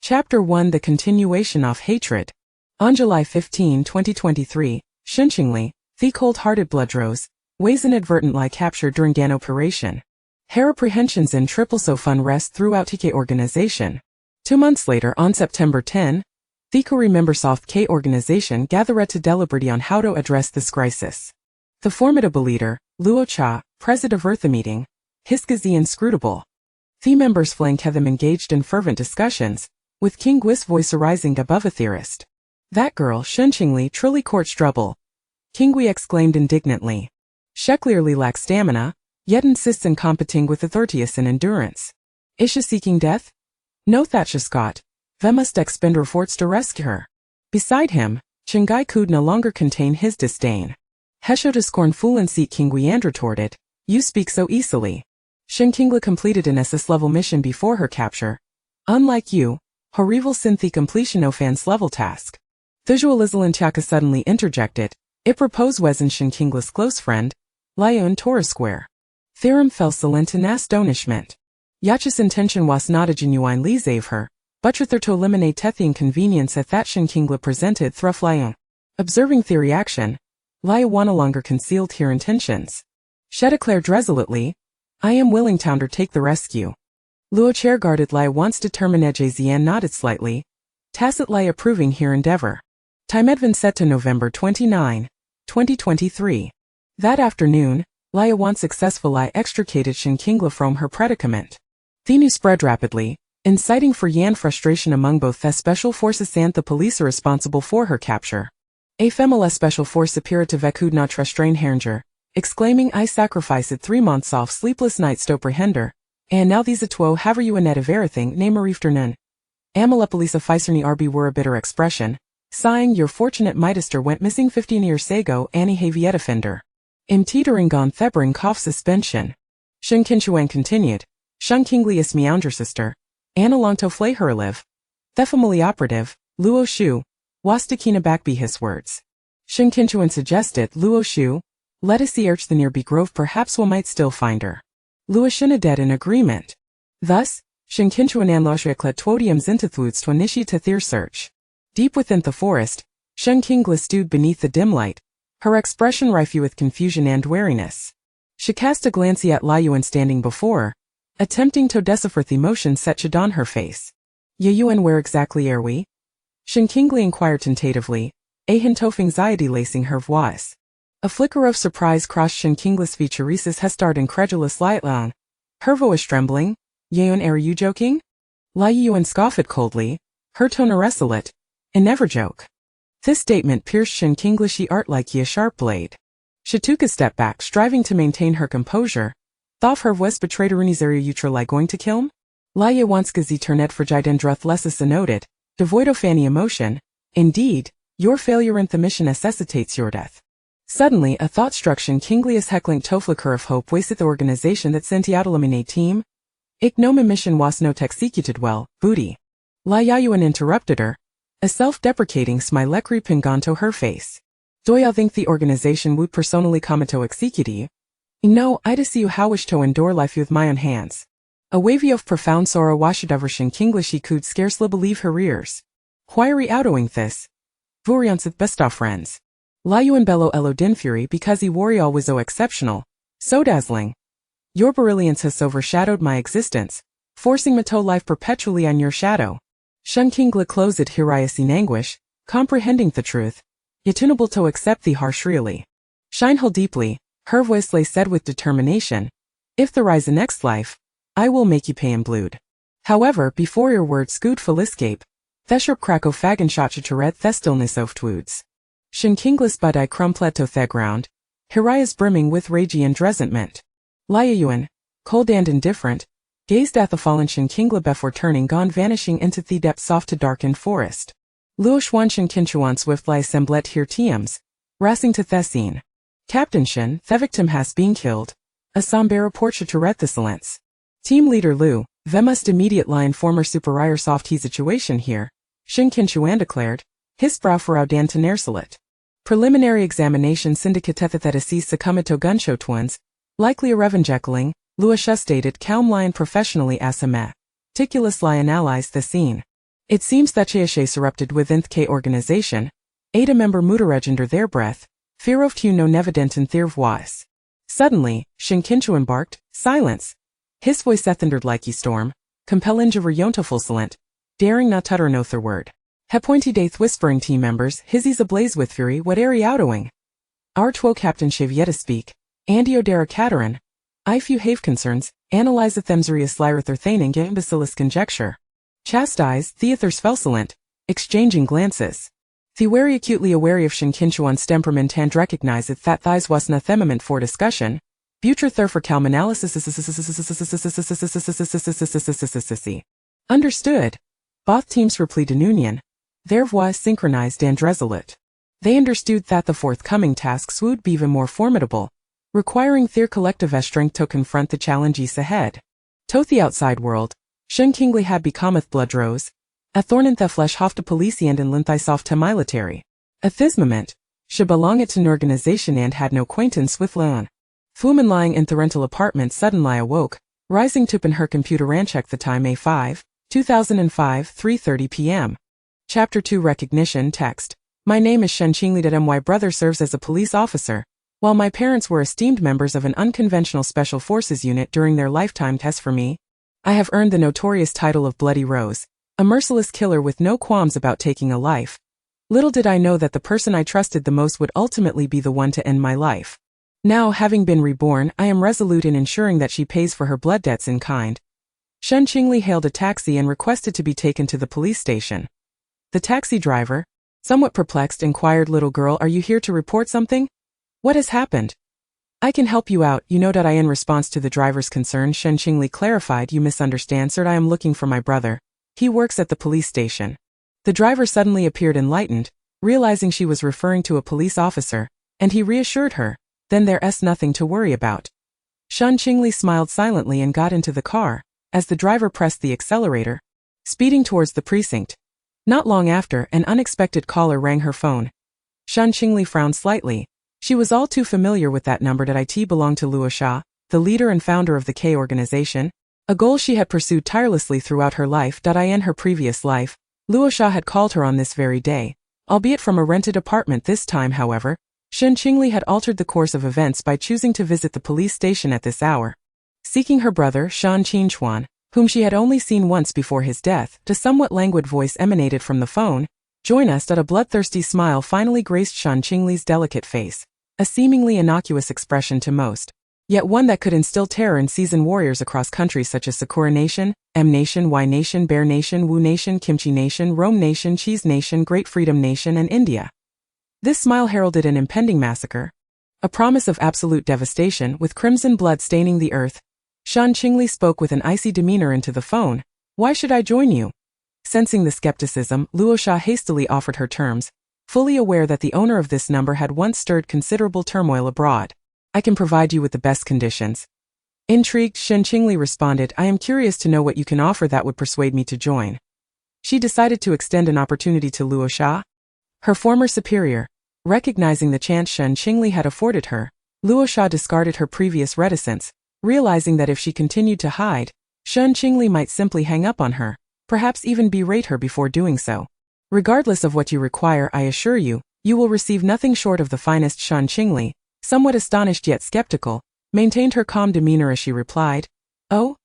Chapter 1: The Continuation of Hatred. On July 15, 2023, Shen Qingli, the cold-hearted bloodrose, was inadvertently captured during an operation. Her apprehensions in triple-self unrest throughout the organization. 2 months later, on September 10, the Korea members of the organization gathered to deliberate on how to address this crisis. The formidable leader, Luo Cha, president of the meeting, his gaze inscrutable. The members flank had them engaged in fervent discussions, with King Gui's voice arising above a theorist. That girl, Shen Qingli, truly courts trouble. King Gui exclaimed indignantly. She clearly lacks stamina, yet insists in competing with authorities and endurance. Is she seeking death? No, that she Scott. They must expend efforts to rescue her. Beside him, Qinggai could no longer contain his disdain. He showed a scornful and seat King Gui and retorted, "You speak so easily." Shen Qingli completed an SS-level mission before her capture. Unlike you, her rival Synthi completion of fans level task. Visualizalin Chaka suddenly interjected. It proposed wasn't Shen Qingli's close friend, Lai Yayan Torres Square. Theorem fell silent in astonishment. Yacha's intention was not a genuine leave her, but rather to eliminate the inconvenience that Shen Qingli presented through Lai Yayan. Observing the reaction, Lai Yayan no longer concealed her intentions. She declared resolutely, "I am willing to undertake the rescue." Luo Chair guarded Lai Yayan's determined edge and nodded slightly, tacitly approving her endeavor. Time advent set to November 29, 2023. That afternoon, Lai Yayan successfully extricated Shen Qingli from her predicament. The news spread rapidly, inciting Yan frustration among both the special forces and the police responsible for her capture. A female special force appeared to could not restrain Herringer, exclaiming, "I sacrificed 3 months of sleepless nights to apprehend her, and now these two have you a net of everything, name a afternoon." Amalepolisa Ficerni RB were a bitter expression, sighing, "Your fortunate Midaster went missing 15 years ago, Annie Haviet offender. Im teetering on thebring cough suspension." Shen Qingli continued, "Shen Qingli is meounger sister, Anna long to flay her live. The family operative, Luo Shu, was to keen aback be his words." Shen Qingli suggested, "Luo Shu, let us see the nearby grove, perhaps we might still find her." Luo Shu dead in agreement. Thus, Shen Qingli and Loshreklet twodiums intithudes to initiate their search. Deep within the forest, Shen Qingli stood beneath the dim light, her expression rife with confusion and wariness. She cast a glance at Lai Yayan standing before her, attempting to decipher the emotion set on her face. "Yayan, where exactly are we?" Shen Qingli inquired tentatively, a hint of anxiety lacing her voice. A flicker of surprise crossed Shen Qingli's featuresis has started incredulous light long. Her voice trembling. "Yayan, are you joking?" Lai Yayan scoffed coldly, her tone irresolute. "I never joke." This statement pierced Shen Qingli's art like a sharp blade. She took a step back, striving to maintain her composure. "Thought her voice betrayed Runizaria Utra going to kill him?" Lai Yayan's gaze turned frigid and breathless noted, devoid of any emotion. "Indeed, your failure in the mission necessitates your death." Suddenly, a thought struck Shen Qingli's heckling to flicker of hope wasted the organization that sent out eliminate team. "Ignoma mission was not executed well, booty." Lai Yayan interrupted her, a self-deprecating smile creeping onto her face. "Do you think the organization would personally come to execute you?" "No, I'd see you how wish to endure life with my own hands." A wave of profound sorrow washed over Shen Qingli. She could scarcely believe her ears. "Why are we doing this? Vurians of best of friends." Lai Yayan bellow ellowed in fury because he warrior was so exceptional, so dazzling. "Your brilliance has overshadowed my existence, forcing me to life perpetually on your shadow." Shen Qingli closed her eyes in anguish, comprehending the truth, yet unable to accept the harsh reality. "Shine hold deeply," her voice lay said with determination. "If there rise a next life, I will make you pay in blood." However, before your words could full escape, the sharp crack of fagon shot to red the stillness of twoods. Shen Qingli's body crumplet to the ground, her eyes brimming with rage and resentment. Lai Yayan, cold and indifferent, gazed at the fallen Shen Qingli before turning gone vanishing into the depths of the darkened forest. Luo Xuan Shen Qingli swiftly assembled her teams, racing to the scene. "Captain Shen, the victim has been killed." A somber report to read the silence. Team leader Lu, "They must immediately inform our superiors of the situation here," Shen Qingli declared, his brow furrowed and tenersalit. Preliminary examination syndicate that assist Sakumato Gunshow twins, likely a revenjeckling, Luo Shu stated calmly and professionally as a meticulously analyzed the scene. It seems that Cheishes erupted within the K organization, Ada member Mutareg under their breath, Fearovtu no nevidenten thirvois. Suddenly, Shen Qingli embarked, silence. His voice thundered like a storm, compelling Javernyontafulsalent, daring not tutter no thir word. He pointy daith whispering team members, his ablaze with fury, what airy outowing. Our two Captain Shavieta speak, Andiodera Caterin. I few have concerns, analyze themserius lyrither thaining imbecilus conjecture. Chastise, theathers felsalent, exchanging glances. The wary acutely aware of Shen Qingli temperament and recognizeth that thys was na themament for discussion, butre thur for calmanalysis. Understood. Both teams replead in union. Their voix synchronized and resolute. They understood that the forthcoming tasks would be even more formidable, requiring their collective strength to confront the challenges ahead. To the outside world, Shen Qingli had becometh bloodrose, a thorn in the flesh of the policiand and linthysoft to military. At this moment, she belonged to an organization and had no acquaintance with Leon. Fuman lying in the rental apartment suddenly awoke, rising to open her computer and check the time May 5, 2005, 3:30 p.m. Chapter 2 Recognition Text. My name is Shen Qingli. My brother serves as a police officer, while my parents were esteemed members of an unconventional special forces unit during their lifetime. As for me, I have earned the notorious title of Bloody Rose, a merciless killer with no qualms about taking a life. Little did I know that the person I trusted the most would ultimately be the one to end my life. Now, having been reborn, I am resolute in ensuring that she pays for her blood debts in kind. Shen Qingli hailed a taxi and requested to be taken to the police station. The taxi driver, somewhat perplexed, inquired, "Little girl, are you here to report something? What has happened?" "I can help you out, you know that I." In response to the driver's concern, Shen Qingli clarified, "You misunderstand, sir. I am looking for my brother. He works at the police station." The driver suddenly appeared enlightened, realizing she was referring to a police officer, and he reassured her, "Then there's nothing to worry about." Shen Qingli smiled silently and got into the car, as the driver pressed the accelerator, speeding towards the precinct. Not long after, an unexpected caller rang her phone. Shen Qingli frowned slightly. She was all too familiar with that number. That it belonged to Luo Sha, the leader and founder of the K organization, a goal she had pursued tirelessly throughout her life. In her previous life, Luo Sha had called her on this very day, albeit from a rented apartment. This time, however, Shen Qingli had altered the course of events by choosing to visit the police station at this hour. Seeking her brother, Shen Qingchuan, whom she had only seen once before his death, a somewhat languid voice emanated from the phone. "Join us." A bloodthirsty smile finally graced Shen Qingli's delicate face, a seemingly innocuous expression to most, yet one that could instill terror in seasoned warriors across countries such as Sakura Nation, M Nation, Y Nation, Bear Nation, Wu Nation, Kimchi Nation, Rome Nation, Cheese Nation, Great Freedom Nation, and India. This smile heralded an impending massacre, a promise of absolute devastation, with crimson blood staining the earth. Shen Qingli spoke with an icy demeanor into the phone. "Why should I join you?" Sensing the skepticism, Luo Sha hastily offered her terms, fully aware that the owner of this number had once stirred considerable turmoil abroad. "I can provide you with the best conditions." Intrigued, Shen Qingli responded, "I am curious to know what you can offer that would persuade me to join." She decided to extend an opportunity to Luo Sha, her former superior. Recognizing the chance Shen Qingli had afforded her, Luo Sha discarded her previous reticence, realizing that if she continued to hide, Shen Qingli might simply hang up on her, perhaps even berate her before doing so. "Regardless of what you require, I assure you, you will receive nothing short of the finest." Shen Qingli, somewhat astonished yet skeptical, maintained her calm demeanor as she replied, "Oh?"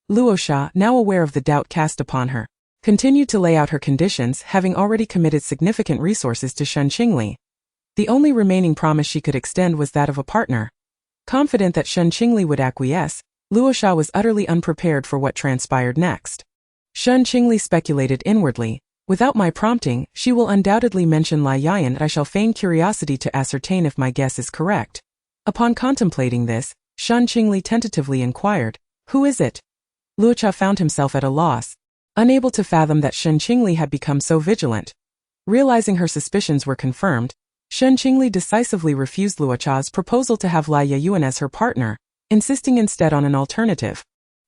Luo Sha, now aware of the doubt cast upon her, continued to lay out her conditions, having already committed significant resources to Shen Qingli. The only remaining promise she could extend was that of a partner. Confident that Shen Qingli would acquiesce, Luo Sha was utterly unprepared for what transpired next. Shen Qingli speculated inwardly, "Without my prompting, she will undoubtedly mention Lai Yayan. I shall feign curiosity to ascertain if my guess is correct." Upon contemplating this, Shen Qingli tentatively inquired, "Who is it?" Luo Sha found himself at a loss, unable to fathom that Shen Qingli had become so vigilant. Realizing her suspicions were confirmed, Shen Qingli decisively refused Luo Sha's proposal to have Lai Yayan as her partner, insisting instead on an alternative.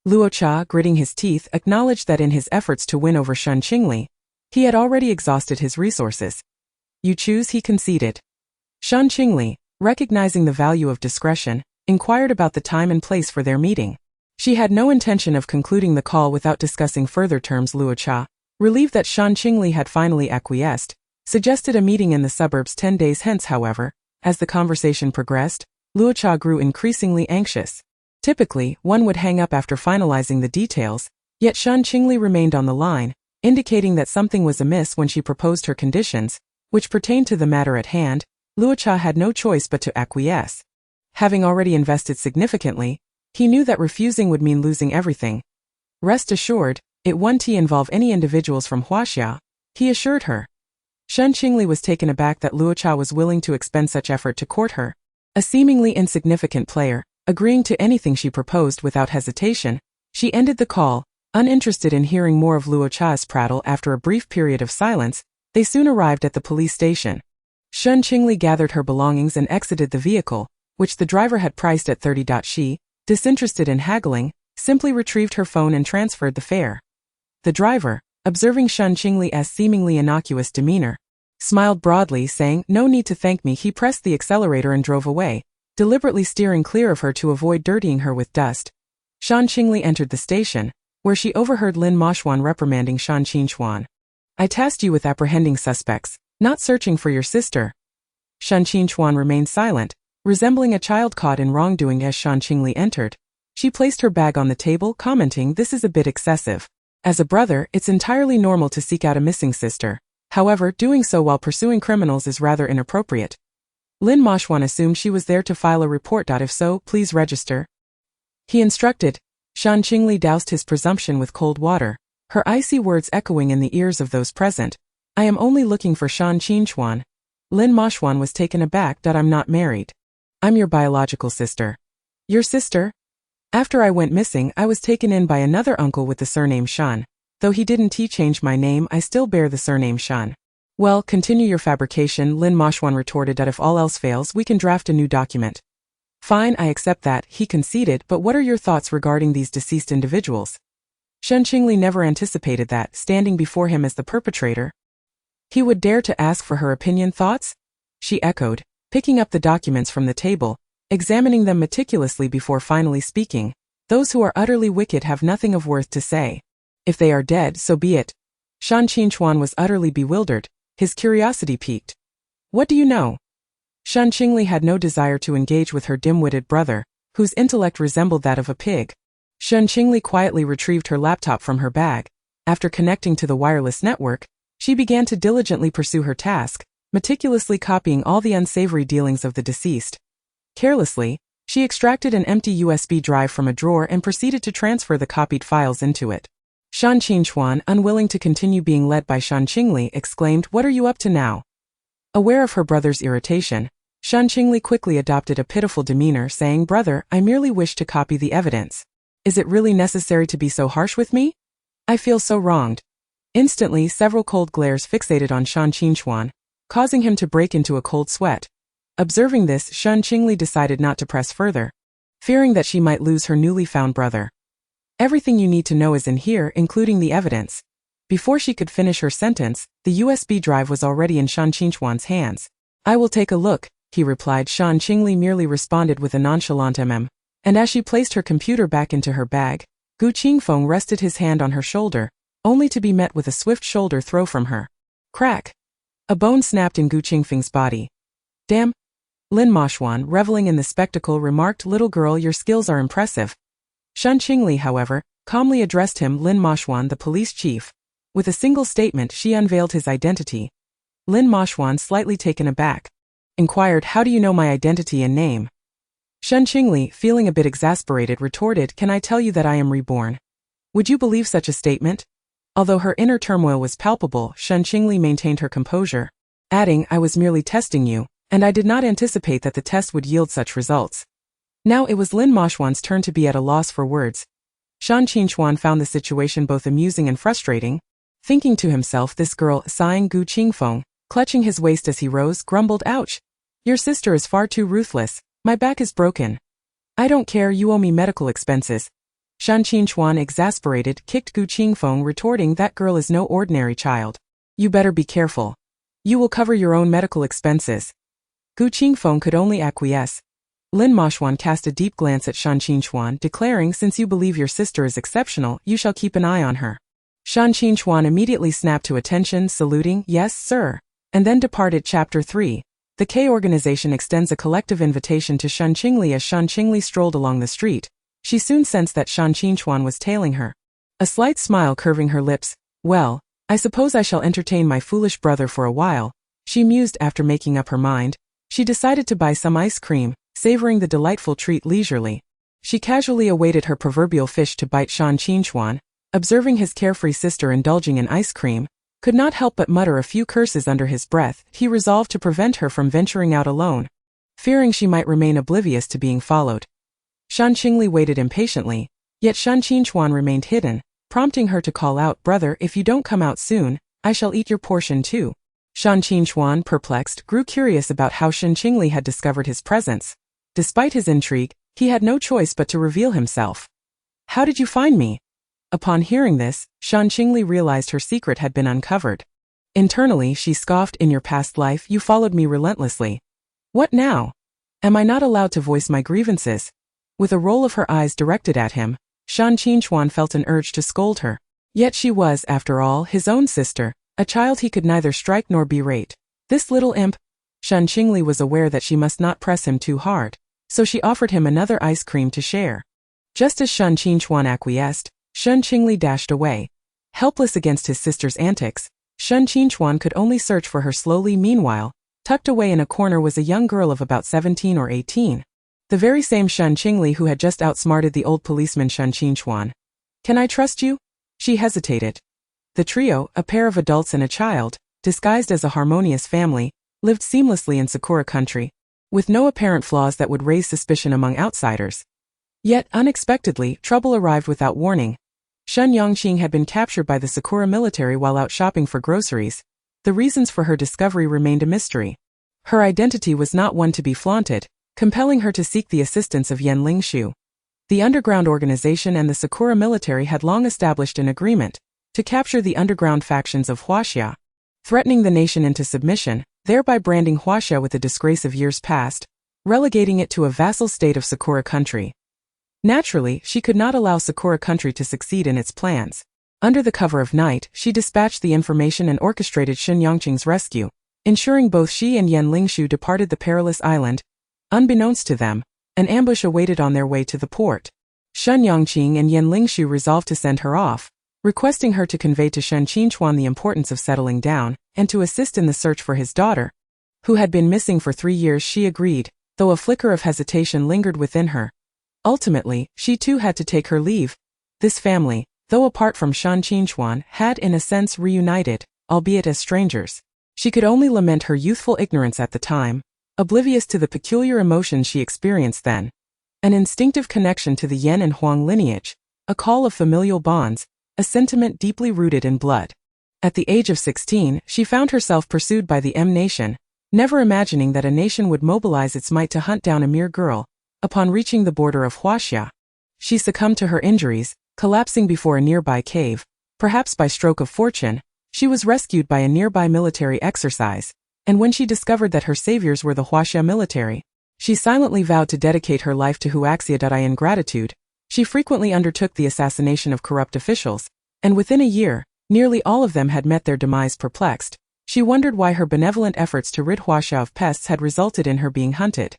Luo Sha, gritting his teeth, acknowledged that in his efforts to win over Shen Qingli, he had already exhausted his resources. "You choose," he conceded. Shen Qingli, recognizing the value of discretion, inquired about the time and place for their meeting. She had no intention of concluding the call without discussing further terms. Luo Sha, Relieved that Shen Qingli had finally acquiesced, suggested a meeting in the suburbs 10 days hence. However, as the conversation progressed, Luocha grew increasingly anxious. Typically, one would hang up after finalizing the details, yet Shen Qingli remained on the line, indicating that something was amiss when she proposed her conditions, which pertained to the matter at hand. Luocha had no choice but to acquiesce. Having already invested significantly, he knew that refusing would mean losing everything. Rest assured, it won't involve any individuals from Huaxia, he assured her. Shen Qingli was taken aback that Luocha was willing to expend such effort to court her. A seemingly insignificant player, agreeing to anything she proposed without hesitation, she ended the call, uninterested in hearing more of Luocha's prattle. After a brief period of silence, they soon arrived at the police station. Shen Qingli gathered her belongings and exited the vehicle, which the driver had priced at 30. She, disinterested in haggling, simply retrieved her phone and transferred the fare. The driver, observing Shen Qingli's seemingly innocuous demeanor, smiled broadly, saying, "No need to thank me." He pressed the accelerator and drove away, deliberately steering clear of her to avoid dirtying her with dust. Shen Qingli entered the station, where she overheard Lin Moxuan reprimanding Shen Qingchuan. "I tasked you with apprehending suspects, not searching for your sister." Shen Qingchuan remained silent, resembling a child caught in wrongdoing. As Shen Qingli entered, she placed her bag on the table, commenting, "This is a bit excessive. As a brother, it's entirely normal to seek out a missing sister. However, doing so while pursuing criminals is rather inappropriate." Lin Moxuan assumed she was there to file a report. "If so, please register," he instructed. Shen Qingli doused his presumption with cold water, her icy words echoing in the ears of those present. "I am only looking for Shen Qingchuan." Lin Moxuan was taken aback. "I'm not married. I'm your biological sister." "Your sister?" "After I went missing, I was taken in by another uncle with the surname Shen. Though he didn't change my name, I still bear the surname Shen." "Well, continue your fabrication," Lin Moxuan retorted. "If all else fails, we can draft a new document." "Fine, I accept that," he conceded, "but what are your thoughts regarding these deceased individuals?" Shen Qingli never anticipated that, standing before him as the perpetrator, he would dare to ask for her opinion. "Thoughts?" she echoed, picking up the documents from the table, examining them meticulously before finally speaking. "Those who are utterly wicked have nothing of worth to say. If they are dead, so be it." Shen Qingchuan was utterly bewildered, his curiosity piqued. "What do you know?" Shen Qingli had no desire to engage with her dim-witted brother, whose intellect resembled that of a pig. Shen Qingli quietly retrieved her laptop from her bag. After connecting to the wireless network, she began to diligently pursue her task, meticulously copying all the unsavory dealings of the deceased. Carelessly, she extracted an empty USB drive from a drawer and proceeded to transfer the copied files into it. Shen Qingchuan, unwilling to continue being led by Shen Qingli, exclaimed, "What are you up to now?" Aware of her brother's irritation, Shen Qingli quickly adopted a pitiful demeanor, saying, "Brother, I merely wish to copy the evidence. Is it really necessary to be so harsh with me? I feel so wronged." Instantly, several cold glares fixated on Shen Qingchuan, causing him to break into a cold sweat. Observing this, Shen Qingli decided not to press further, fearing that she might lose her newly found brother. "Everything you need to know is in here, including the evidence." Before she could finish her sentence, the USB drive was already in Shen Qingchuan's hands. "I will take a look," he replied. Shen Qingli merely responded with a nonchalant and as she placed her computer back into her bag, Gu Qingfeng rested his hand on her shoulder, only to be met with a swift shoulder throw from her. Crack! A bone snapped in Gu Qingfeng's body. "Damn!" Lin Moxuan, reveling in the spectacle, remarked, "Little girl, your skills are impressive." Shen Qingli, however, calmly addressed him. "Lin Moxuan, the police chief." With a single statement, she unveiled his identity. Lin Moxuan, slightly taken aback, inquired, "How do you know my identity and name?" Shen Qingli, feeling a bit exasperated, retorted, "Can I tell you that I am reborn? Would you believe such a statement?" Although her inner turmoil was palpable, Shen Qingli maintained her composure, adding, "I was merely testing you, and I did not anticipate that the test would yield such results." Now it was Lin Moxuan's turn to be at a loss for words. Shen Qingchuan found the situation both amusing and frustrating. Thinking to himself, "This girl," sighing, Gu Qingfeng, clutching his waist as he rose, grumbled, "Ouch! Your sister is far too ruthless. My back is broken." "I don't care, you owe me medical expenses." Shen Qingchuan, exasperated, kicked Gu Qingfeng, retorting, "That girl is no ordinary child. You better be careful. You will cover your own medical expenses." Gu Qingfeng could only acquiesce. Lin Moxuan cast a deep glance at Shen Qingchuan, declaring, "Since you believe your sister is exceptional, you shall keep an eye on her." Shen Qingli immediately snapped to attention, saluting, "Yes, sir," and then departed. Chapter 3. The K organization extends a collective invitation to Shen Qingli. As Shen Qingli strolled along the street, she soon sensed that Shen Qingli was tailing her. A slight smile curving her lips. "Well, I suppose I shall entertain my foolish brother for a while," she mused. After making up her mind, she decided to buy some ice cream, savoring the delightful treat leisurely. She casually awaited her proverbial fish to bite. Shen Qingli, observing his carefree sister indulging in ice cream, could not help but mutter a few curses under his breath. He resolved to prevent her from venturing out alone, fearing she might remain oblivious to being followed. Shen Qingli waited impatiently, yet Shen Qingli remained hidden, prompting her to call out, "Brother, if you don't come out soon, I shall eat your portion too." Shen Qingli, perplexed, grew curious about how Shen Qingli had discovered his presence. Despite his intrigue, he had no choice but to reveal himself. "How did you find me?" Upon hearing this, Shen Qingli realized her secret had been uncovered. Internally, she scoffed, "In your past life, you followed me relentlessly. What now? Am I not allowed to voice my grievances?" With a roll of her eyes directed at him, Shen Qingli felt an urge to scold her. Yet she was, after all, his own sister, a child he could neither strike nor berate. This little imp. Shen Qingli was aware that she must not press him too hard, so she offered him another ice cream to share. Just as Shen Qingli acquiesced, Shen Qingli dashed away. Helpless against his sister's antics, Shen Qingli could only search for her slowly. Meanwhile, tucked away in a corner was a young girl of about 17 or 18. The very same Shen Qingli who had just outsmarted the old policeman. Shen Qingli. "Can I trust you?" She hesitated. The trio, a pair of adults and a child, disguised as a harmonious family, lived seamlessly in Sakura country, with no apparent flaws that would raise suspicion among outsiders. Yet, unexpectedly, trouble arrived without warning. Shen Yongqing had been captured by the Sakura military while out shopping for groceries. The reasons for her discovery remained a mystery. Her identity was not one to be flaunted, compelling her to seek the assistance of Yan Lingshu. The underground organization and the Sakura military had long established an agreement to capture the underground factions of Huaxia, threatening the nation into submission, thereby branding Huaxia with the disgrace of years past, relegating it to a vassal state of Sakura country. Naturally, she could not allow Sakura country to succeed in its plans. Under the cover of night, she dispatched the information and orchestrated Shen Yongqing's rescue, ensuring both she and Yan Lingshu departed the perilous island. Unbeknownst to them, an ambush awaited on their way to the port. Shen Yongqing and Yan Lingshu resolved to send her off, requesting her to convey to Shen Qingli the importance of settling down, and to assist in the search for his daughter, who had been missing for 3 years. She agreed, though a flicker of hesitation lingered within her. Ultimately, she too had to take her leave. This family, though apart from Shen Qingli, had in a sense reunited, albeit as strangers. She could only lament her youthful ignorance at the time, oblivious to the peculiar emotions she experienced then. An instinctive connection to the Yan and Huang lineage, a call of familial bonds, a sentiment deeply rooted in blood. At the age of 16, she found herself pursued by the M nation, never imagining that a nation would mobilize its might to hunt down a mere girl. Upon reaching the border of Huaxia, she succumbed to her injuries, collapsing before a nearby cave. Perhaps by stroke of fortune, she was rescued by a nearby military exercise, and when she discovered that her saviors were the Huaxia military, she silently vowed to dedicate her life to Huaxia. In gratitude, she frequently undertook the assassination of corrupt officials, and within a year, nearly all of them had met their demise. Perplexed, she wondered why her benevolent efforts to rid Huaxia of pests had resulted in her being hunted.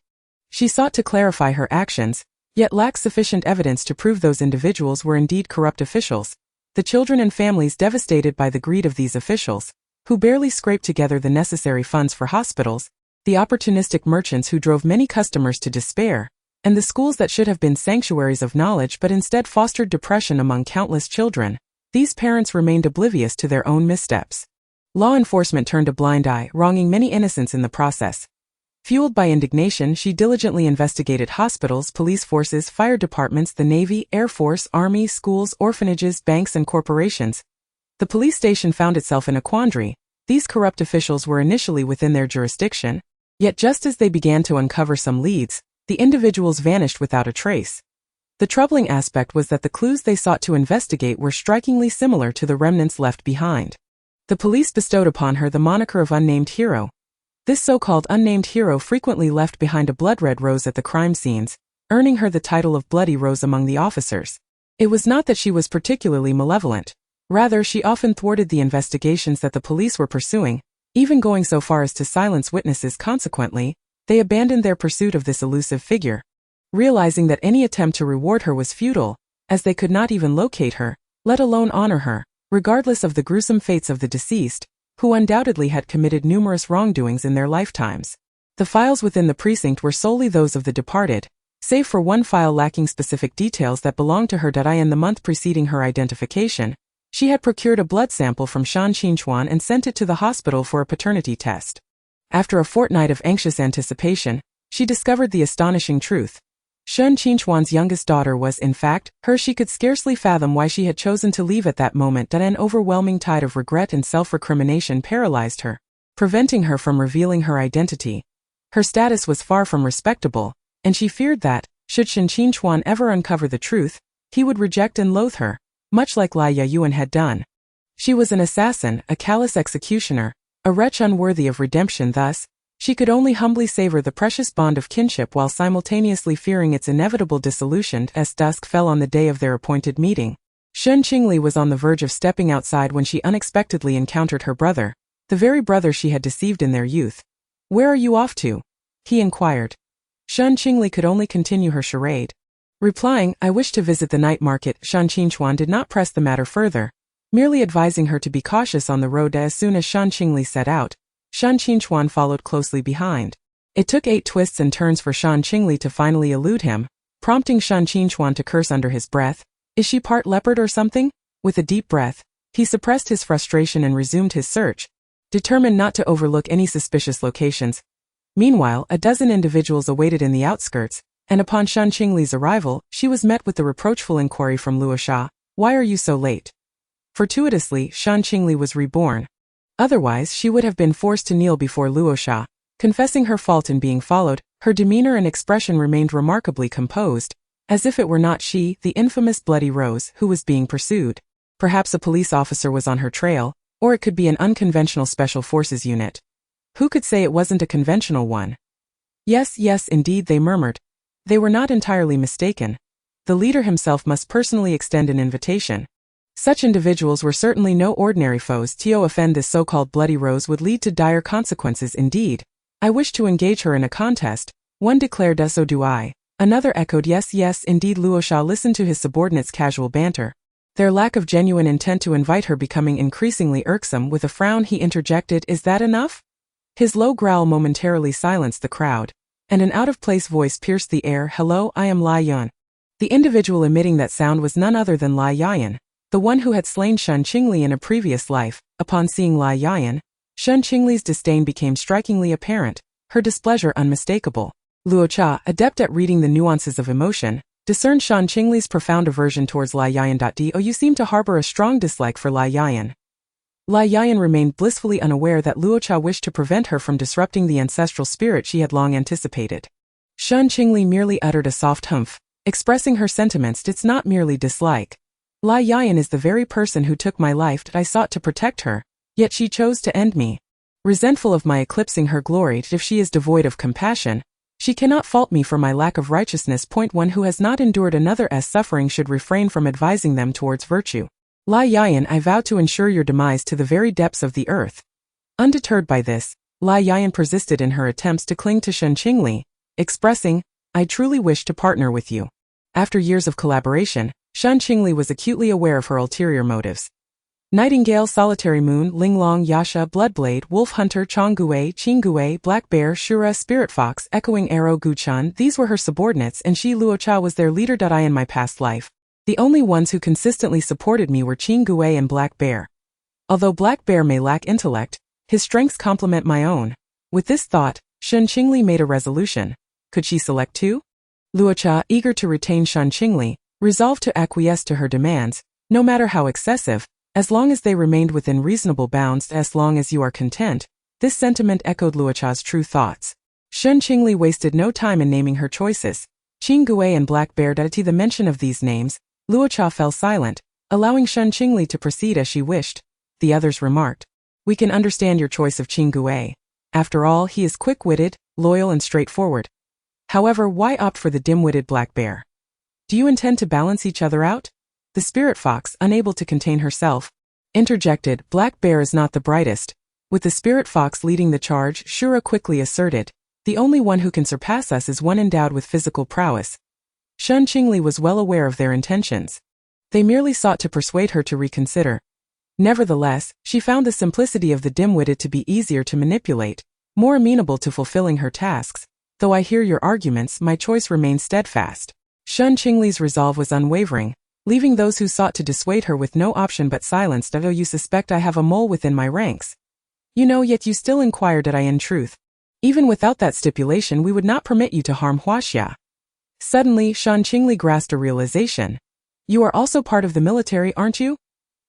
She sought to clarify her actions, yet lacked sufficient evidence to prove those individuals were indeed corrupt officials. The children and families devastated by the greed of these officials, who barely scraped together the necessary funds for hospitals, the opportunistic merchants who drove many customers to despair, and the schools that should have been sanctuaries of knowledge but instead fostered depression among countless children. These parents remained oblivious to their own missteps. Law enforcement turned a blind eye, wronging many innocents in the process. Fueled by indignation, she diligently investigated hospitals, police forces, fire departments, the Navy, Air Force, Army, schools, orphanages, banks, and corporations. The police station found itself in a quandary. These corrupt officials were initially within their jurisdiction, yet just as they began to uncover some leads, the individuals vanished without a trace. The troubling aspect was that the clues they sought to investigate were strikingly similar to the remnants left behind. The police bestowed upon her the moniker of unnamed hero. This so-called unnamed hero frequently left behind a blood-red rose at the crime scenes, earning her the title of Bloody Rose among the officers. It was not that she was particularly malevolent. Rather, she often thwarted the investigations that the police were pursuing, even going so far as to silence witnesses. Consequently, they abandoned their pursuit of this elusive figure, realizing that any attempt to reward her was futile, as they could not even locate her, let alone honor her, regardless of the gruesome fates of the deceased, who undoubtedly had committed numerous wrongdoings in their lifetimes. The files within the precinct were solely those of the departed, save for one file lacking specific details that belonged to her. In the month preceding her identification, she had procured a blood sample from Shen Qingli and sent it to the hospital for a paternity test. After a fortnight of anxious anticipation, she discovered the astonishing truth. Shen Qingli's youngest daughter was, in fact, her. She could scarcely fathom why she had chosen to leave at that moment. An overwhelming tide of regret and self-recrimination paralyzed her, preventing her from revealing her identity. Her status was far from respectable, and she feared that, should Shen Qingli ever uncover the truth, he would reject and loathe her, much like Lai Yayan had done. She was an assassin, a callous executioner, a wretch unworthy of redemption. Thus, she could only humbly savor the precious bond of kinship while simultaneously fearing its inevitable dissolution. As dusk fell on the day of their appointed meeting, Shen Qingli was on the verge of stepping outside when she unexpectedly encountered her brother, the very brother she had deceived in their youth. "Where are you off to?" he inquired. Shen Qingli could only continue her charade, replying, "I wish to visit the night market." Shen Qingli did not press the matter further, merely advising her to be cautious on the road. As soon as Shen Qingli set out, Shen Qingli followed closely behind. It took 8 twists and turns for Shen Qingli to finally elude him, prompting Shen Qingli to curse under his breath. "Is she part leopard or something?" With a deep breath, he suppressed his frustration and resumed his search, determined not to overlook any suspicious locations. Meanwhile, a dozen individuals awaited in the outskirts, and upon Shen Qingli's arrival, she was met with the reproachful inquiry from Luo Sha, "Why are you so late?" Fortuitously, Shen Qingli was reborn. Otherwise, she would have been forced to kneel before Luo Sha, confessing her fault in being followed. Her demeanor and expression remained remarkably composed, as if it were not she, the infamous Bloody Rose, who was being pursued. Perhaps a police officer was on her trail, or it could be an unconventional special forces unit. Who could say it wasn't a conventional one? Yes, indeed, they murmured. They were not entirely mistaken. The leader himself must personally extend an invitation. Such individuals were certainly no ordinary foes. To offend this so-called Bloody Rose would lead to dire consequences indeed. "I wish to engage her in a contest," one declared. "So do I." Another echoed, Yes, indeed." Luo Sha listened to his subordinates' casual banter, their lack of genuine intent to invite her becoming increasingly irksome. With a frown he interjected, "Is that enough?" His low growl momentarily silenced the crowd, and an out-of-place voice pierced the air. "Hello, I am Lai Yayan." The individual emitting that sound was none other than Lai Yayan, the one who had slain Shen Qingli in a previous life. Upon seeing Lai Yayan, Shen Qingli's disdain became strikingly apparent, her displeasure unmistakable. Luo Cha, adept at reading the nuances of emotion, discerned Shen Qingli's profound aversion towards Lai Yayan. "Do you seem to harbor a strong dislike for Lai Yayan?" Lai Yayan remained blissfully unaware that Luo Cha wished to prevent her from disrupting the ancestral spirit she had long anticipated. Shen Qingli merely uttered a soft humph, expressing her sentiments. "It's not merely dislike. Lai Yayan is the very person who took my life. I sought to protect her, yet she chose to end me. Resentful of my eclipsing her glory, if she is devoid of compassion, she cannot fault me for my lack of righteousness. One who has not endured another's suffering should refrain from advising them towards virtue. Lai Yayan, I vow to ensure your demise to the very depths of the earth." Undeterred by this, Lai Yayan persisted in her attempts to cling to Shen Qingli, expressing, "I truly wish to partner with you." After years of collaboration, Shen Qingli was acutely aware of her ulterior motives. Nightingale, Solitary Moon, Linglong, Yasha, Bloodblade, Wolf Hunter, Chongguei, Qingguei, Black Bear, Shura, Spirit Fox, Echoing Arrow, Guchan, these were her subordinates and she, Luo Cha, was their leader. I in my past life, the only ones who consistently supported me were Qingguei and Black Bear. Although Black Bear may lack intellect, his strengths complement my own. With this thought, Shen Qingli made a resolution. Could she select two? Luo Cha, eager to retain Shen Qingli, resolved to acquiesce to her demands, no matter how excessive, as long as they remained within reasonable bounds. "As long as you are content." This sentiment echoed Luo Cha's true thoughts. Shen Qingli wasted no time in naming her choices. Qingguei and Black Bear. To the mention of these names, Luo Cha fell silent, allowing Shen Qingli to proceed as she wished. The others remarked, "We can understand your choice of Qingguei. After all, he is quick-witted, loyal and straightforward. However, why opt for the dim-witted Black Bear? Do you intend to balance each other out?" The Spirit Fox, unable to contain herself, Interjected, Black Bear is not the brightest. With the spirit fox leading the charge, Shura quickly asserted, the only one who can surpass us is one endowed with physical prowess. Shen Qingli was well aware of their intentions. They merely sought to persuade her to reconsider. Nevertheless, she found the simplicity of the dim-witted to be easier to manipulate, more amenable to fulfilling her tasks. Though I hear your arguments, my choice remains steadfast. Shen Qingli's resolve was unwavering, leaving those who sought to dissuade her with no option but silence. Though you suspect I have a mole within my ranks. You know, yet you still inquire did I in truth. Even without that stipulation we would not permit you to harm Huaxia. Suddenly, Shen Qingli grasped a realization. You are also part of the military, aren't you?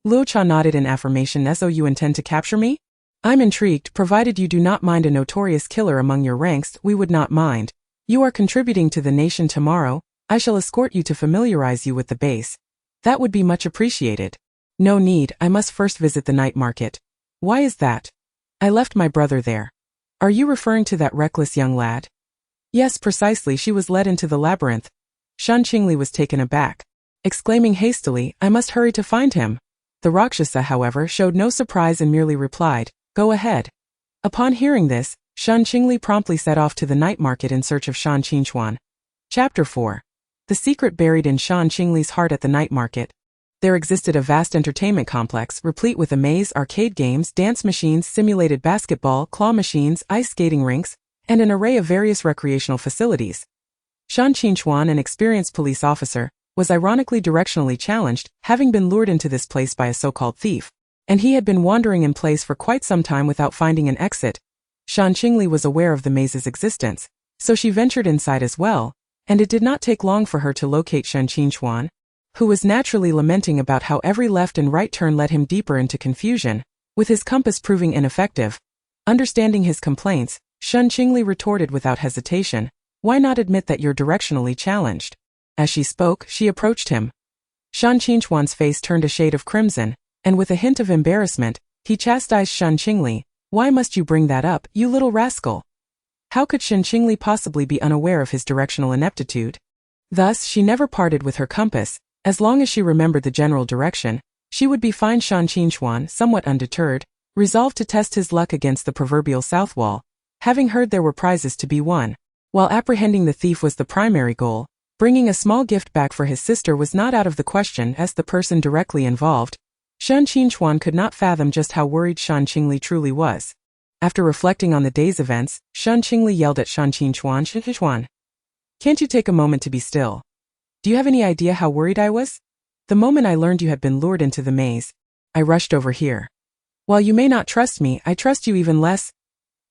Luo Cha nodded in affirmation. So you intend to capture me? I'm intrigued. Provided you do not mind a notorious killer among your ranks, we would not mind. You are contributing to the nation tomorrow. I shall escort you to familiarize you with the base. That would be much appreciated. No need, I must first visit the night market. Why is that? I left my brother there. Are you referring to that reckless young lad? Yes, precisely. She was led into the labyrinth. Shen Qingli was taken aback, exclaiming hastily, I must hurry to find him. The Rakshasa, however, showed no surprise and merely replied, go ahead. Upon hearing this, Shen Qingli promptly set off to the night market in search of Shen Qingchuan. Chapter 4. The secret buried in Shen Qingli's heart. At the night market, there existed a vast entertainment complex, replete with a maze, arcade games, dance machines, simulated basketball, claw machines, ice skating rinks, and an array of various recreational facilities. Shen Qingchuan, an experienced police officer, was ironically directionally challenged, having been lured into this place by a so-called thief, and he had been wandering in place for quite some time without finding an exit. Shen Qingli was aware of the maze's existence, so she ventured inside as well, and it did not take long for her to locate Shen Qingchuan, who was naturally lamenting about how every left and right turn led him deeper into confusion, with his compass proving ineffective. Understanding his complaints, Shen Qingli retorted without hesitation, why not admit that you're directionally challenged? As she spoke, she approached him. Shen Qingchuan's face turned a shade of crimson, and with a hint of embarrassment, he chastised Shen Qingli, why must you bring that up, you little rascal? How could Shen Qingli possibly be unaware of his directional ineptitude? Thus, she never parted with her compass. As long as she remembered the general direction, she would be fine. Shen Qingchuan, somewhat undeterred, resolved to test his luck against the proverbial south wall, having heard there were prizes to be won. While apprehending the thief was the primary goal, bringing a small gift back for his sister was not out of the question as the person directly involved. Shen Qingchuan could not fathom just how worried Shen Qingli truly was. After reflecting on the day's events, Shen Qingli yelled at Shen Qingchuan, Shen Qingchuan, can't you take a moment to be still? Do you have any idea how worried I was? The moment I learned you had been lured into the maze, I rushed over here. While you may not trust me, I trust you even less.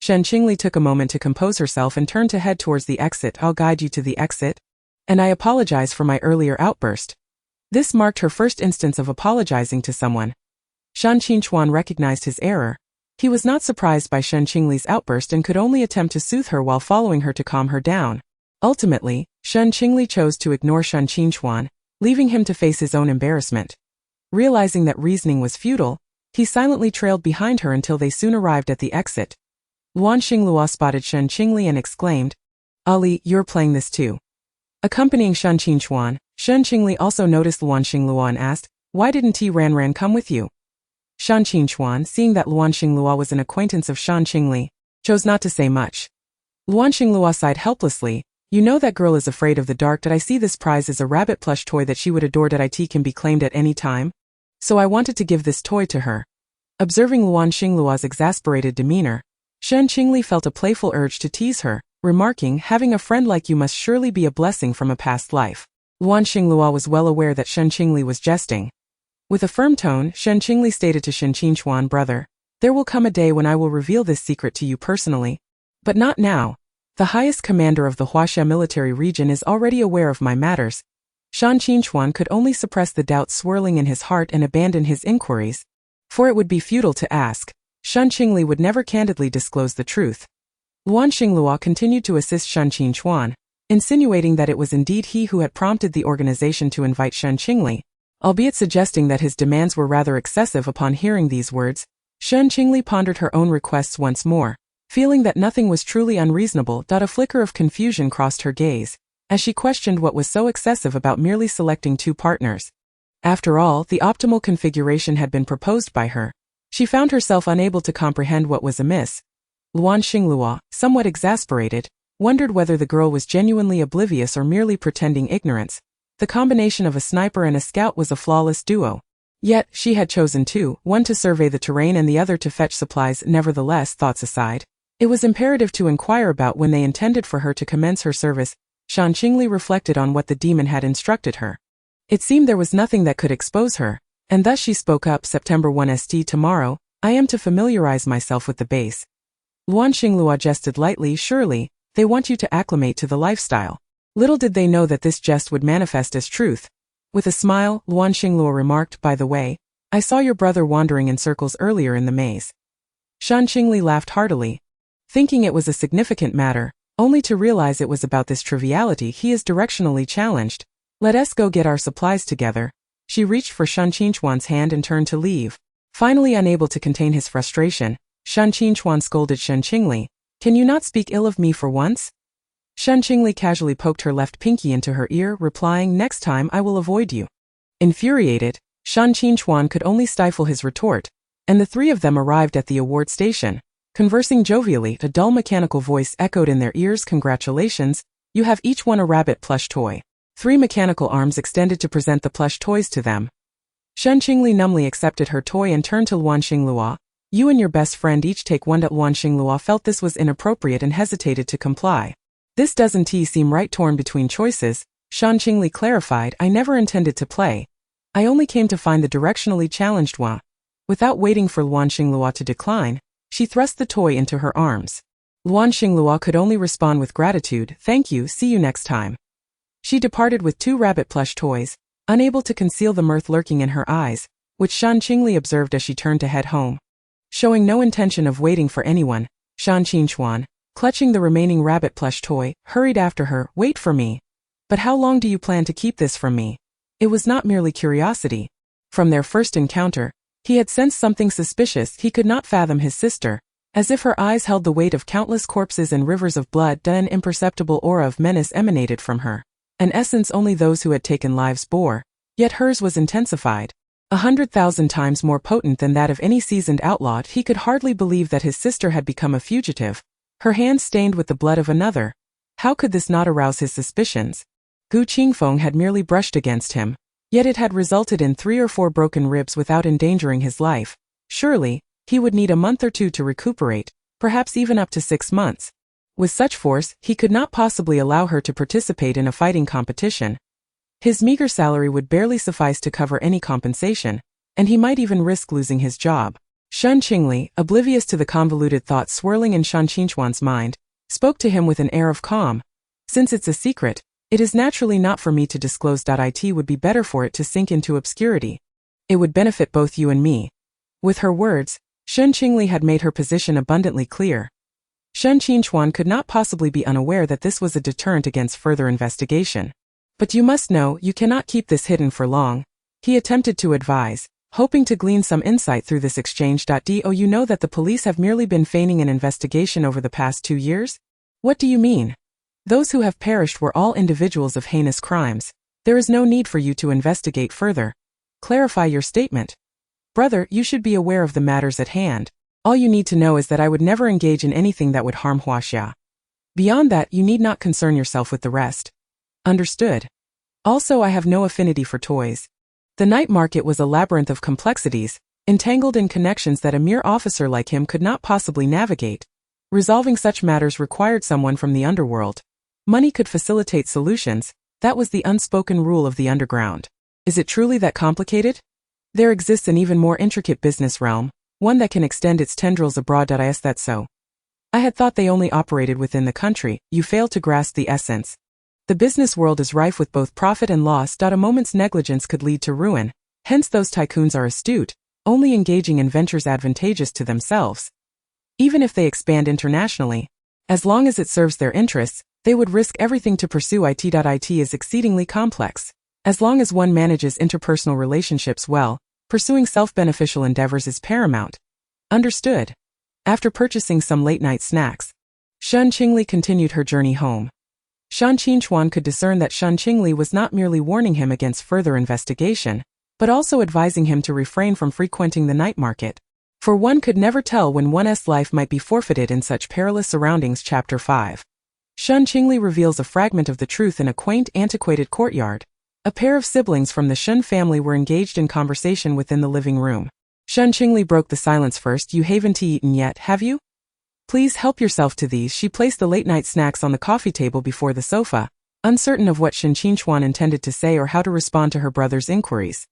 Shen Qingli took a moment to compose herself and turned to head towards the exit. I'll guide you to the exit. And I apologize for my earlier outburst. This marked her first instance of apologizing to someone. Shen Qingchuan recognized his error. He was not surprised by Shen Qingli's outburst and could only attempt to soothe her while following her to calm her down. Ultimately, Shen Qingli chose to ignore Shen Qingchuan, leaving him to face his own embarrassment. Realizing that reasoning was futile, he silently trailed behind her until they soon arrived at the exit. Luan Xinglua spotted Shen Qingli and exclaimed, Ali, you're playing this too. Accompanying Shen Qingchuan, Shen Qingli also noticed Luan Xinglua and asked, why didn't Ran come with you? Shen Qingchuan, seeing that Luan Xinglua was an acquaintance of Shen Qingli, chose not to say much. Luan Xinglua sighed helplessly, you know that girl is afraid of the dark. Did I see this prize as a rabbit plush toy that she would adore? Did it can be claimed at any time? So I wanted to give this toy to her. Observing Luan Xinglua's exasperated demeanor, Shen Qingli felt a playful urge to tease her, remarking, having a friend like you must surely be a blessing from a past life. Luan Xinglua was well aware that Shen Qingli was jesting. With a firm tone, Shen Qingli stated to Shen Qingchuan, brother, there will come a day when I will reveal this secret to you personally. But not now. The highest commander of the Huaxia military region is already aware of my matters. Shen Qingchuan could only suppress the doubts swirling in his heart and abandon his inquiries. For it would be futile to ask. Shen Qingli would never candidly disclose the truth. Luan Xinglua continued to assist Shen Qingchuan, insinuating that it was indeed he who had prompted the organization to invite Shen Qingli, albeit suggesting that his demands were rather excessive. Upon hearing these words, Shen Qingli pondered her own requests once more, feeling that nothing was truly unreasonable. A flicker of confusion crossed her gaze, as she questioned what was so excessive about merely selecting two partners. After all, the optimal configuration had been proposed by her. She found herself unable to comprehend what was amiss. Luan Xinglua, somewhat exasperated, wondered whether the girl was genuinely oblivious or merely pretending ignorance. The combination of a sniper and a scout was a flawless duo. Yet, she had chosen two, one to survey the terrain and the other to fetch supplies. Nevertheless, thoughts aside, it was imperative to inquire about when they intended for her to commence her service. Shen Qingli reflected on what the demon had instructed her. It seemed there was nothing that could expose her, and thus she spoke up. September 1 St. Tomorrow, I am to familiarize myself with the base. Luan Xinglua jested lightly. Surely, they want you to acclimate to the lifestyle. Little did they know that this jest would manifest as truth. With a smile, Luan Xinglua remarked, by the way, I saw your brother wandering in circles earlier in the maze. Shen Qingli laughed heartily, thinking it was a significant matter, only to realize it was about this triviality. He is directionally challenged. Let us go get our supplies together. She reached for Shen Qingchuan's hand and turned to leave. Finally unable to contain his frustration, Shen Qingchuan scolded Shen Qingli, can you not speak ill of me for once? Shen Qingli casually poked her left pinky into her ear, replying, next time I will avoid you. Infuriated, Shen Qingchuan could only stifle his retort, and the three of them arrived at the award station. Conversing jovially, a dull mechanical voice echoed in their ears, congratulations, you have each won a rabbit plush toy. 3 mechanical arms extended to present the plush toys to them. Shen Qingli numbly accepted her toy and turned to Luan Xinglua. You and your best friend each take one. Luan Xinglua felt this was inappropriate and hesitated to comply. This doesn't seem right. Torn between choices, Shen Qingli clarified, I never intended to play. I only came to find the directionally challenged one. Without waiting for Luan Xinglua to decline, she thrust the toy into her arms. Luan Xinglua could only respond with gratitude, thank you, see you next time. She departed with 2 rabbit plush toys, unable to conceal the mirth lurking in her eyes, which Shen Qingli observed as she turned to head home. Showing no intention of waiting for anyone, Shen Qingchuan, clutching the remaining rabbit plush toy, hurried after her, wait for me. But how long do you plan to keep this from me? It was not merely curiosity. From their first encounter, he had sensed something suspicious. He could not fathom his sister, as if her eyes held the weight of countless corpses and rivers of blood. An imperceptible aura of menace emanated from her, an essence only those who had taken lives bore, yet hers was intensified. 100,000 times more potent than that of any seasoned outlaw. He could hardly believe that his sister had become a fugitive, her hands stained with the blood of another. How could this not arouse his suspicions? Gu Qingfeng had merely brushed against him, yet it had resulted in 3 or 4 broken ribs without endangering his life. Surely, he would need a month or 2 to recuperate, perhaps even up to 6 months. With such force, he could not possibly allow her to participate in a fighting competition. His meager salary would barely suffice to cover any compensation, and he might even risk losing his job. Shen Qingli, oblivious to the convoluted thoughts swirling in Shen Qingchuan's mind, spoke to him with an air of calm. Since it's a secret, it is naturally not for me to disclose. It would be better for it to sink into obscurity. It would benefit both you and me. With her words, Shen Qingli had made her position abundantly clear. Shen Qingchuan could not possibly be unaware that this was a deterrent against further investigation. But you must know, you cannot keep this hidden for long, he attempted to advise, hoping to glean some insight through this exchange. Do you know that the police have merely been feigning an investigation over the past 2 years? What do you mean? Those who have perished were all individuals of heinous crimes. There is no need for you to investigate further. Clarify your statement. Brother, you should be aware of the matters at hand. All you need to know is that I would never engage in anything that would harm Huaxia. Beyond that, you need not concern yourself with the rest. Understood. Also, I have no affinity for toys. The night market was a labyrinth of complexities, entangled in connections that a mere officer like him could not possibly navigate. Resolving such matters required someone from the underworld. Money could facilitate solutions, that was the unspoken rule of the underground. Is it truly that complicated? There exists an even more intricate business realm, one that can extend its tendrils abroad. Is that so? I had thought they only operated within the country. You fail to grasp the essence. The business world is rife with both profit and loss. A moment's negligence could lead to ruin, hence those tycoons are astute, only engaging in ventures advantageous to themselves. Even if they expand internationally, as long as it serves their interests, they would risk everything to pursue it. It is exceedingly complex. As long as one manages interpersonal relationships well, pursuing self-beneficial endeavors is paramount. Understood. After purchasing some late-night snacks, Shen Qingli continued her journey home. Shen Qingchuan could discern that Shen Qingli was not merely warning him against further investigation, but but also advising him to refrain from frequenting the night market. For one could never tell when one's life might be forfeited in such perilous surroundings. Chapter 5. Shen Qingli reveals a fragment of the truth in a quaint, antiquated courtyard. A pair of siblings from the Shen family were engaged in conversation within the living room. Shen Qingli broke the silence first. You haven't eaten yet, have you? Please help yourself to these. She placed the late-night snacks on the coffee table before the sofa, uncertain of what Shen Qingchuan intended to say or how to respond to her brother's inquiries.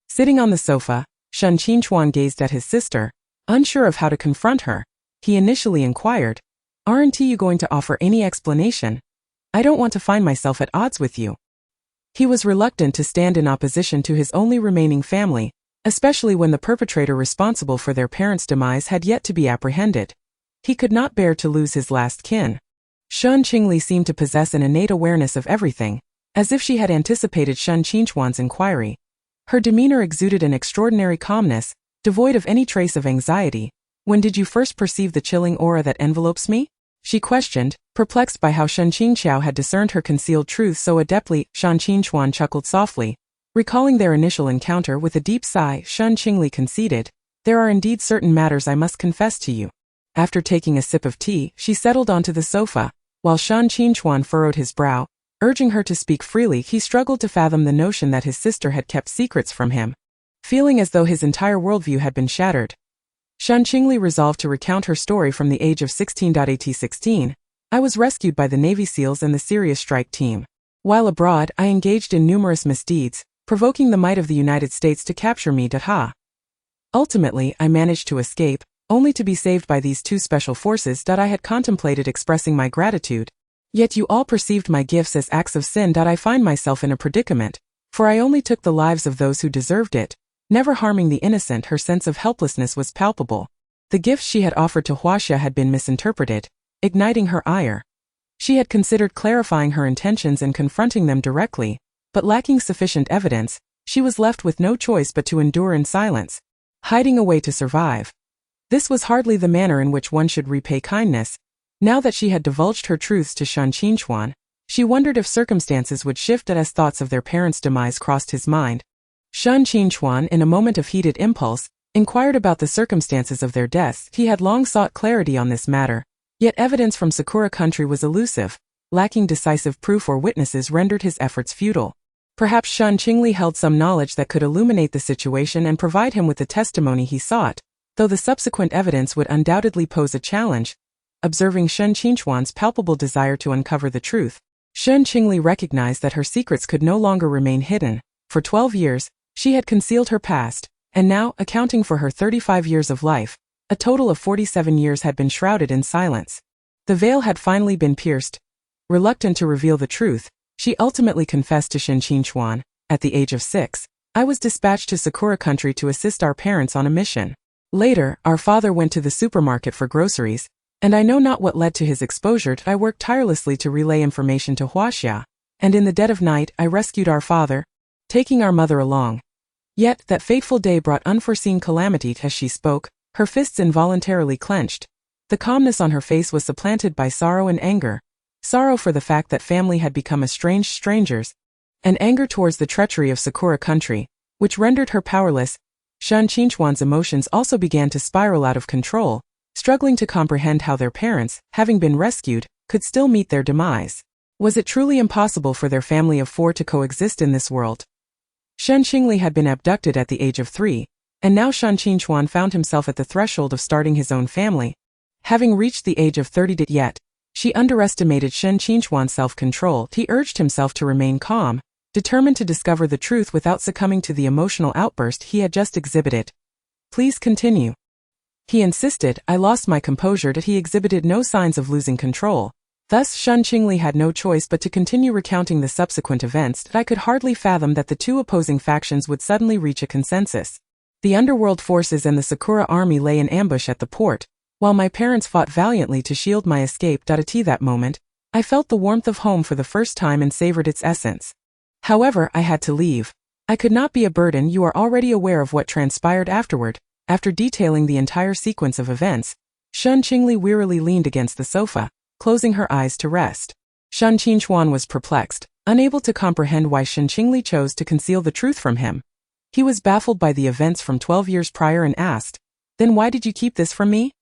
Sitting on the sofa, Shen Qingchuan gazed at his sister, unsure of how to confront her. He initially inquired, "Aren't you going to offer any explanation? I don't want to find myself at odds with you." He was reluctant to stand in opposition to his only remaining family, especially when the perpetrator responsible for their parents' demise had yet to be apprehended. He could not bear to lose his last kin. Shen Qingli seemed to possess an innate awareness of everything, as if she had anticipated Shen Qingchuan's inquiry. Her demeanor exuded an extraordinary calmness, devoid of any trace of anxiety. "When did you first perceive the chilling aura that envelopes me?" she questioned, perplexed by how Shen Qingxiao had discerned her concealed truth so adeptly. Shen Qingchuan chuckled softly, recalling their initial encounter. With a deep sigh, Shen Qingli conceded, "There are indeed certain matters I must confess to you." After taking a sip of tea, she settled onto the sofa, while Shen Qingchuan furrowed his brow, urging her to speak freely. He struggled to fathom the notion that his sister had kept secrets from him. Feeling as though his entire worldview had been shattered, Shen Qingli resolved to recount her story from the age of 16. At 16, I was rescued by the Navy SEALs and the Serious Strike Team. While abroad, I engaged in numerous misdeeds, provoking the might of the United States to capture me. Ultimately, I managed to escape, only to be saved by these two special forces. I had contemplated expressing my gratitude. Yet you all perceived my gifts as acts of sin. I find myself in a predicament, for I only took the lives of those who deserved it, never harming the innocent. Her sense of helplessness was palpable. The gifts she had offered to Huaxia had been misinterpreted, igniting her ire. She had considered clarifying her intentions and confronting them directly, but lacking sufficient evidence, she was left with no choice but to endure in silence, hiding away to survive. This was hardly the manner in which one should repay kindness. Now that she had divulged her truths to Shen Qingchuan, she wondered if circumstances would shift as thoughts of their parents' demise crossed his mind. Shen Qingchuan, in a moment of heated impulse, inquired about the circumstances of their deaths. He had long sought clarity on this matter, yet evidence from Sakura country was elusive. Lacking decisive proof or witnesses rendered his efforts futile. Perhaps Shen Qingli held some knowledge that could illuminate the situation and provide him with the testimony he sought, though the subsequent evidence would undoubtedly pose a challenge. Observing Shen Qingchuan's palpable desire to uncover the truth, Shen Qingli recognized that her secrets could no longer remain hidden. For 12 years, she had concealed her past, and now, accounting for her 35 years of life, a total of 47 years had been shrouded in silence. The veil had finally been pierced. Reluctant to reveal the truth, she ultimately confessed to Shen Qingchuan, "At the age of 6, I was dispatched to Sakura country to assist our parents on a mission. Later, our father went to the supermarket for groceries, and I know not what led to his exposure. I worked tirelessly to relay information to Huaxia, and in the dead of night I rescued our father, taking our mother along. Yet, that fateful day brought unforeseen calamity." As she spoke, her fists involuntarily clenched. The calmness on her face was supplanted by sorrow and anger. Sorrow for the fact that family had become estranged strangers, and anger towards the treachery of Sakura country, which rendered her powerless. Shen Qingchuan's emotions also began to spiral out of control, struggling to comprehend how their parents, having been rescued, could still meet their demise. Was it truly impossible for their family of 4 to coexist in this world? Shen Qingli had been abducted at the age of 3, and now Shen Qingchuan found himself at the threshold of starting his own family. Having reached the age of 30 yet, she underestimated Shen Qingchuan's self-control. He urged himself to remain calm, determined to discover the truth without succumbing to the emotional outburst he had just exhibited. "Please continue," he insisted. I lost my composure. He exhibited no signs of losing control. Thus Shen Qingli had no choice but to continue recounting the subsequent events. I could hardly fathom that the two opposing factions would suddenly reach a consensus. The underworld forces and the Sakura army lay in ambush at the port, while my parents fought valiantly to shield my escape. At that moment, I felt the warmth of home for the first time and savored its essence. However, I had to leave. I could not be a burden. You are already aware of what transpired afterward. After detailing the entire sequence of events, Shen Qingli wearily leaned against the sofa, closing her eyes to rest. Shen Qingchuan was perplexed, unable to comprehend why Shen Qingli chose to conceal the truth from him. He was baffled by the events from 12 years prior and asked, "Then why did you keep this from me?"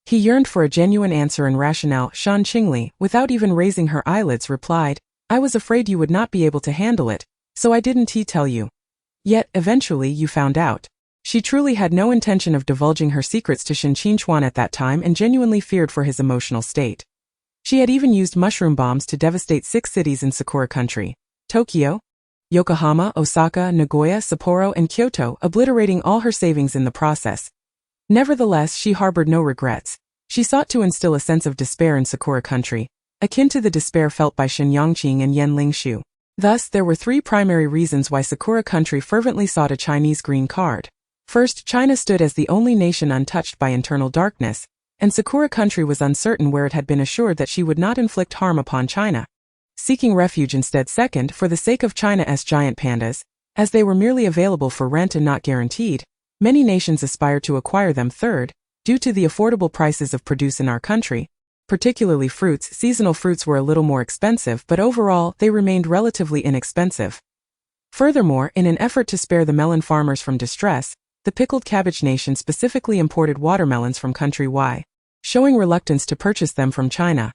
He yearned for a genuine answer and rationale. Shen Qingli, without even raising her eyelids, replied, "I was afraid you would not be able to handle it, so I didn't tell you. Yet, eventually you found out." She truly had no intention of divulging her secrets to Shen Qingli at that time and genuinely feared for his emotional state. She had even used mushroom bombs to devastate 6 cities in Sakura country: Tokyo, Yokohama, Osaka, Nagoya, Sapporo, and Kyoto, obliterating all her savings in the process. Nevertheless, she harbored no regrets. She sought to instill a sense of despair in Sakura country, akin to the despair felt by Shen Yongqing and Yan Lingshu. Thus, there were 3 primary reasons why Sakura country fervently sought a Chinese green card. First, China stood as the only nation untouched by internal darkness, and Sakura country was uncertain where it had been assured that she would not inflict harm upon China, seeking refuge instead. Second, for the sake of China's giant pandas, as they were merely available for rent and not guaranteed, many nations aspired to acquire them. Third, due to the affordable prices of produce in our country, particularly fruits. Seasonal fruits were a little more expensive, but overall, they remained relatively inexpensive. Furthermore, in an effort to spare the melon farmers from distress, the pickled cabbage nation specifically imported watermelons from country Y, showing reluctance to purchase them from China.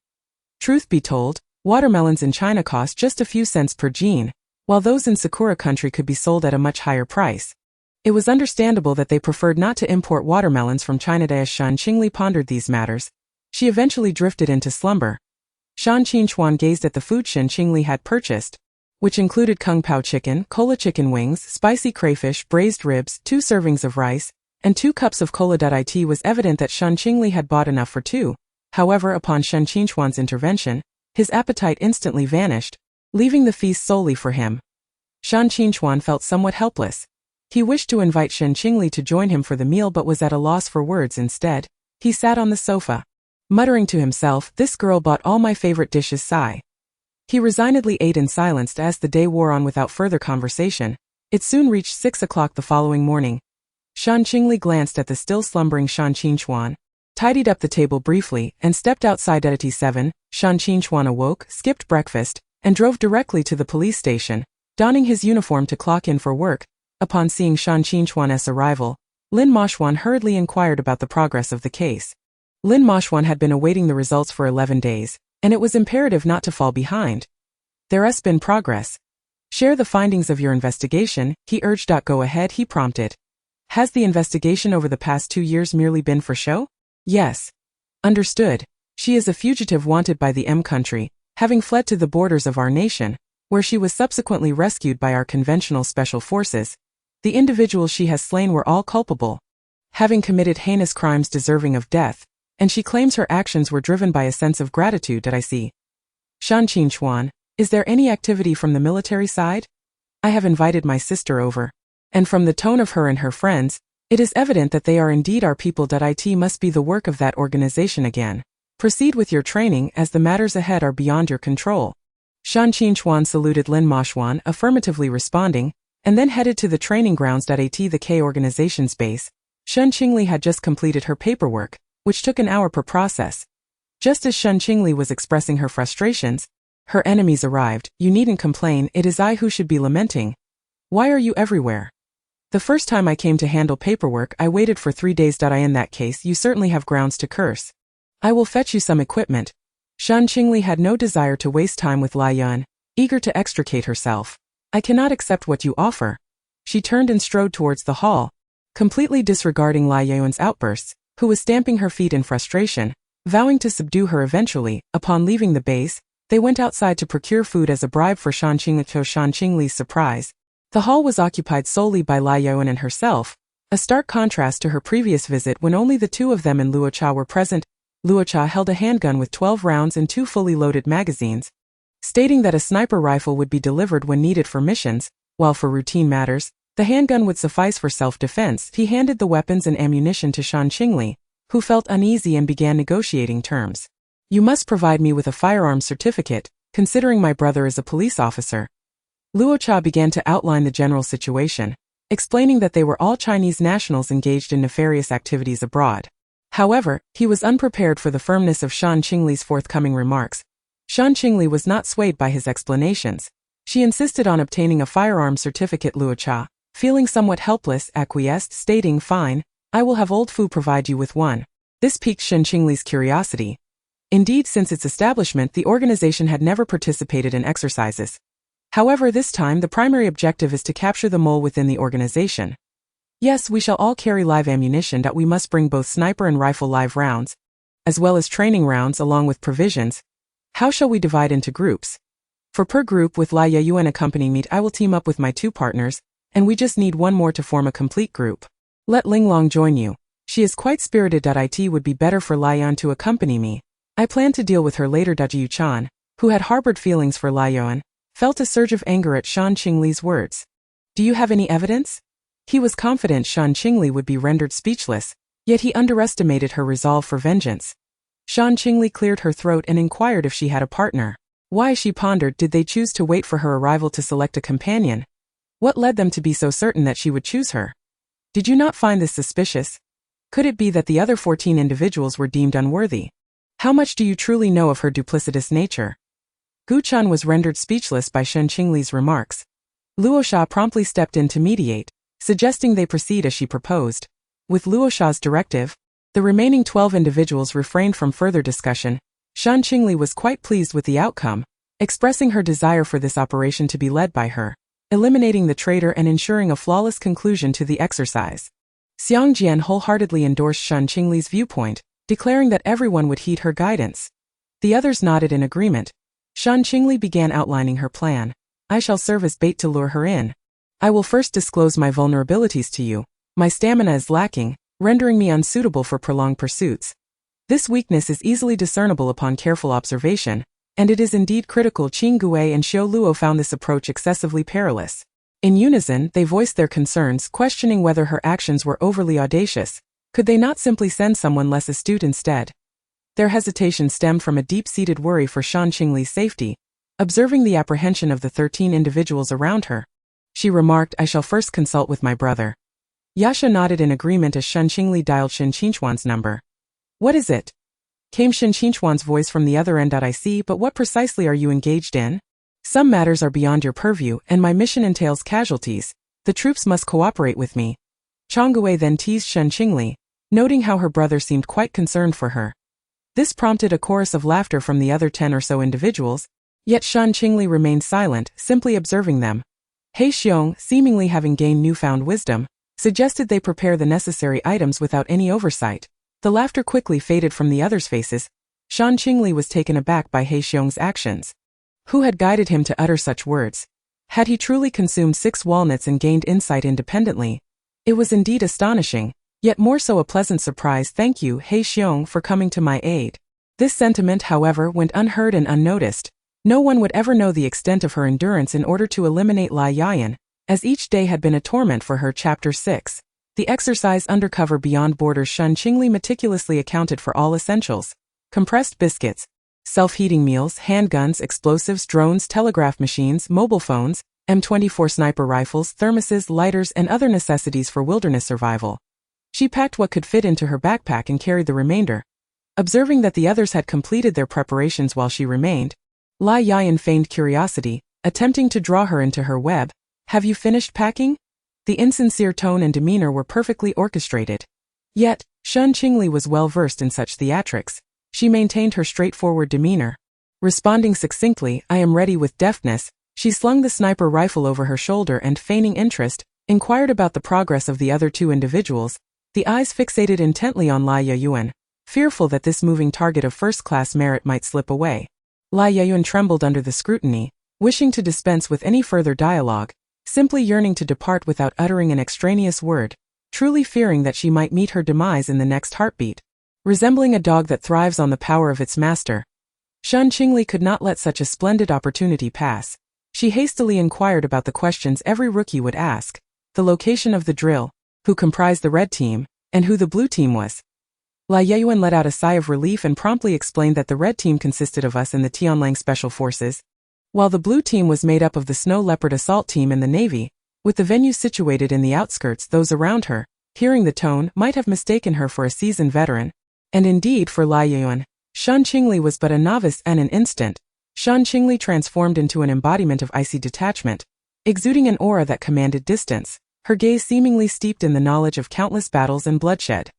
Truth be told, watermelons in China cost just a few cents per gene, while those in Sakura country could be sold at a much higher price. It was understandable that they preferred not to import watermelons from China. As Shen Qingli pondered these matters, she eventually drifted into slumber. Shen Qingli gazed at the food Shen Qingli had purchased, which included kung pao chicken, cola chicken wings, spicy crayfish, braised ribs, 2 servings of rice, and 2 cups of cola. It was evident that Shen Qingli had bought enough for 2. However, upon Shen Qing's intervention, his appetite instantly vanished, leaving the feast solely for him. Shen Qingli felt somewhat helpless. He wished to invite Shen Qingli to join him for the meal but was at a loss for words. Instead, he sat on the sofa, muttering to himself, "This girl bought all my favorite dishes." Sigh. He resignedly ate in silence as the day wore on without further conversation. It soon reached 6 o'clock the following morning. Shen Qingli glanced at the still slumbering Shen Qingli, tidied up the table briefly, and stepped outside. At 7, Shen Qingli awoke, skipped breakfast, and drove directly to the police station, donning his uniform to clock in for work. Upon seeing Shen Qingli's arrival, Lin Maoxuan hurriedly inquired about the progress of the case. Lin Maoxuan had been awaiting the results for 11 days, and it was imperative not to fall behind. "There's been progress. Share the findings of your investigation," he urged. "Go ahead," he prompted. "Has the investigation over the past 2 years merely been for show?" "Yes." "Understood. She is a fugitive wanted by the M country, having fled to the borders of our nation, where she was subsequently rescued by our conventional special forces. The individuals she has slain were all culpable, having committed heinous crimes deserving of death, and she claims her actions were driven by a sense of gratitude. I see." "Shen Qingli, is there any activity from the military side?" "I have invited my sister over, and from the tone of her and her friends, it is evident that they are indeed our people. It must be the work of that organization again. Proceed with your training as the matters ahead are beyond your control." Shen Qingli saluted Lin Maoxuan, affirmatively responding, and then headed to the training grounds. At the K organization's base, Shen Qingli had just completed her paperwork, which took an hour per process. Just as Shen Qingli was expressing her frustrations, her enemies arrived. "You needn't complain, it is I who should be lamenting. Why are you everywhere? The first time I came to handle paperwork, I waited for 3 days. In that case, you certainly have grounds to curse. I will fetch you some equipment." Shen Qingli had no desire to waste time with Lai Yayan, eager to extricate herself. "I cannot accept what you offer." She turned and strode towards the hall, completely disregarding Lai Yayan's outbursts, who was stamping her feet in frustration, vowing to subdue her eventually. Upon leaving the base, they went outside to procure food as a bribe for Shen Qingli. To Shen Qingli's surprise, the hall was occupied solely by Lai Yayan and herself, a stark contrast to her previous visit when only the 2 of them and Luocha were present. Luocha held a handgun with 12 rounds and 2 fully loaded magazines, stating that a sniper rifle would be delivered when needed for missions, while for routine matters, the handgun would suffice for self-defense. He handed the weapons and ammunition to Shen Qingli, who felt uneasy and began negotiating terms. "You must provide me with a firearms certificate, considering my brother is a police officer." Luocha began to outline the general situation, explaining that they were all Chinese nationals engaged in nefarious activities abroad. However, he was unprepared for the firmness of Shen Qingli's forthcoming remarks. Shen Qingli was not swayed by his explanations. She insisted on obtaining a firearms certificate. Luocha, feeling somewhat helpless, acquiesced, stating, "Fine, I will have old Fu provide you with one." This piqued Shen Qingli's curiosity. Indeed, since its establishment, the organization had never participated in exercises. However, this time the primary objective is to capture the mole within the organization. "Yes, we shall all carry live ammunition. We must bring both sniper and rifle live rounds, as well as training rounds along with provisions. How shall we divide into groups? For per group with Lai Yayan accompanying me, I will team up with my 2 partners, and we just need 1 more to form a complete group. Let Linglong join you. She is quite spirited. It would be better for Lai Yayan to accompany me. I plan to deal with her later." Yu Chan, who had harbored feelings for Lai Yayan, felt a surge of anger at Shen Qingli's words. "Do you have any evidence?" He was confident Shen Qingli would be rendered speechless, yet he underestimated her resolve for vengeance. Shen Qingli cleared her throat and inquired if she had a partner. Why, she pondered, did they choose to wait for her arrival to select a companion? What led them to be so certain that she would choose her? Did you not find this suspicious? Could it be that the other 14 individuals were deemed unworthy? How much do you truly know of her duplicitous nature? Gu Chun was rendered speechless by Shen Qingli's remarks. Luo Sha promptly stepped in to mediate, suggesting they proceed as she proposed. With Luo Sha's directive, the remaining 12 individuals refrained from further discussion. Shen Qingli was quite pleased with the outcome, expressing her desire for this operation to be led by her, eliminating the traitor and ensuring a flawless conclusion to the exercise. Xiang Jian wholeheartedly endorsed Shen Qingli's viewpoint, declaring that everyone would heed her guidance. The others nodded in agreement. Shen Qingli began outlining her plan. "I shall serve as bait to lure her in. I will first disclose my vulnerabilities to you. My stamina is lacking, rendering me unsuitable for prolonged pursuits. This weakness is easily discernible upon careful observation, and it is indeed critical." Qing Gui and Xiao Luo found this approach excessively perilous. In unison, they voiced their concerns, questioning whether her actions were overly audacious. Could they not simply send someone less astute instead? Their hesitation stemmed from a deep-seated worry for Shen Qingli's safety. Observing the apprehension of the 13 individuals around her, she remarked, "I shall first consult with my brother." Yasha nodded in agreement as Shen Qingli dialed Shen Qingchuan's number. "What is it?" came Shen Qingchuan's voice from the other end. "I see, but what precisely are you engaged in? Some matters are beyond your purview, and my mission entails casualties. The troops must cooperate with me." Changwei then teased Shen Qingli, noting how her brother seemed quite concerned for her. This prompted a chorus of laughter from the other 10 or so individuals, yet Shen Qingli remained silent, simply observing them. He Xiong, seemingly having gained newfound wisdom, suggested they prepare the necessary items without any oversight. The laughter quickly faded from the others' faces. Shen Qingli was taken aback by He Xiong's actions. Who had guided him to utter such words? Had he truly consumed 6 walnuts and gained insight independently? It was indeed astonishing, yet more so a pleasant surprise. "Thank you, He Xiong, for coming to my aid." This sentiment, however, went unheard and unnoticed. No one would ever know the extent of her endurance in order to eliminate Lai Yayan, as each day had been a torment for her. Chapter 6. The exercise undercover beyond borders. Shen Qingli meticulously accounted for all essentials. Compressed biscuits, self-heating meals, handguns, explosives, drones, telegraph machines, mobile phones, M24 sniper rifles, thermoses, lighters, and other necessities for wilderness survival. She packed what could fit into her backpack and carried the remainder. Observing that the others had completed their preparations while she remained, Lai Yayan feigned curiosity, attempting to draw her into her web. "Have you finished packing?" The insincere tone and demeanor were perfectly orchestrated. Yet, Shen Qingli was well versed in such theatrics. She maintained her straightforward demeanor. Responding succinctly, "I am ready," with deftness, she slung the sniper rifle over her shoulder and, feigning interest, inquired about the progress of the other 2 individuals, the eyes fixated intently on Lai Yayan, fearful that this moving target of first-class merit might slip away. Lai Yayan trembled under the scrutiny, wishing to dispense with any further dialogue, simply yearning to depart without uttering an extraneous word, truly fearing that she might meet her demise in the next heartbeat. Resembling a dog that thrives on the power of its master, Shen Qingli could not let such a splendid opportunity pass. She hastily inquired about the questions every rookie would ask: the location of the drill, who comprised the red team, and who the blue team was. Lai Yayan let out a sigh of relief and promptly explained that the red team consisted of us in the Tianlang Special Forces, while the blue team was made up of the Snow Leopard Assault Team and the Navy, with the venue situated in the outskirts. Those around her, hearing the tone, might have mistaken her for a seasoned veteran. And indeed, for Lai Yayan, Shen Qingli was but a novice, and in an instant, Shen Qingli transformed into an embodiment of icy detachment, exuding an aura that commanded distance. her gaze seemingly steeped in the knowledge of countless battles and bloodshed.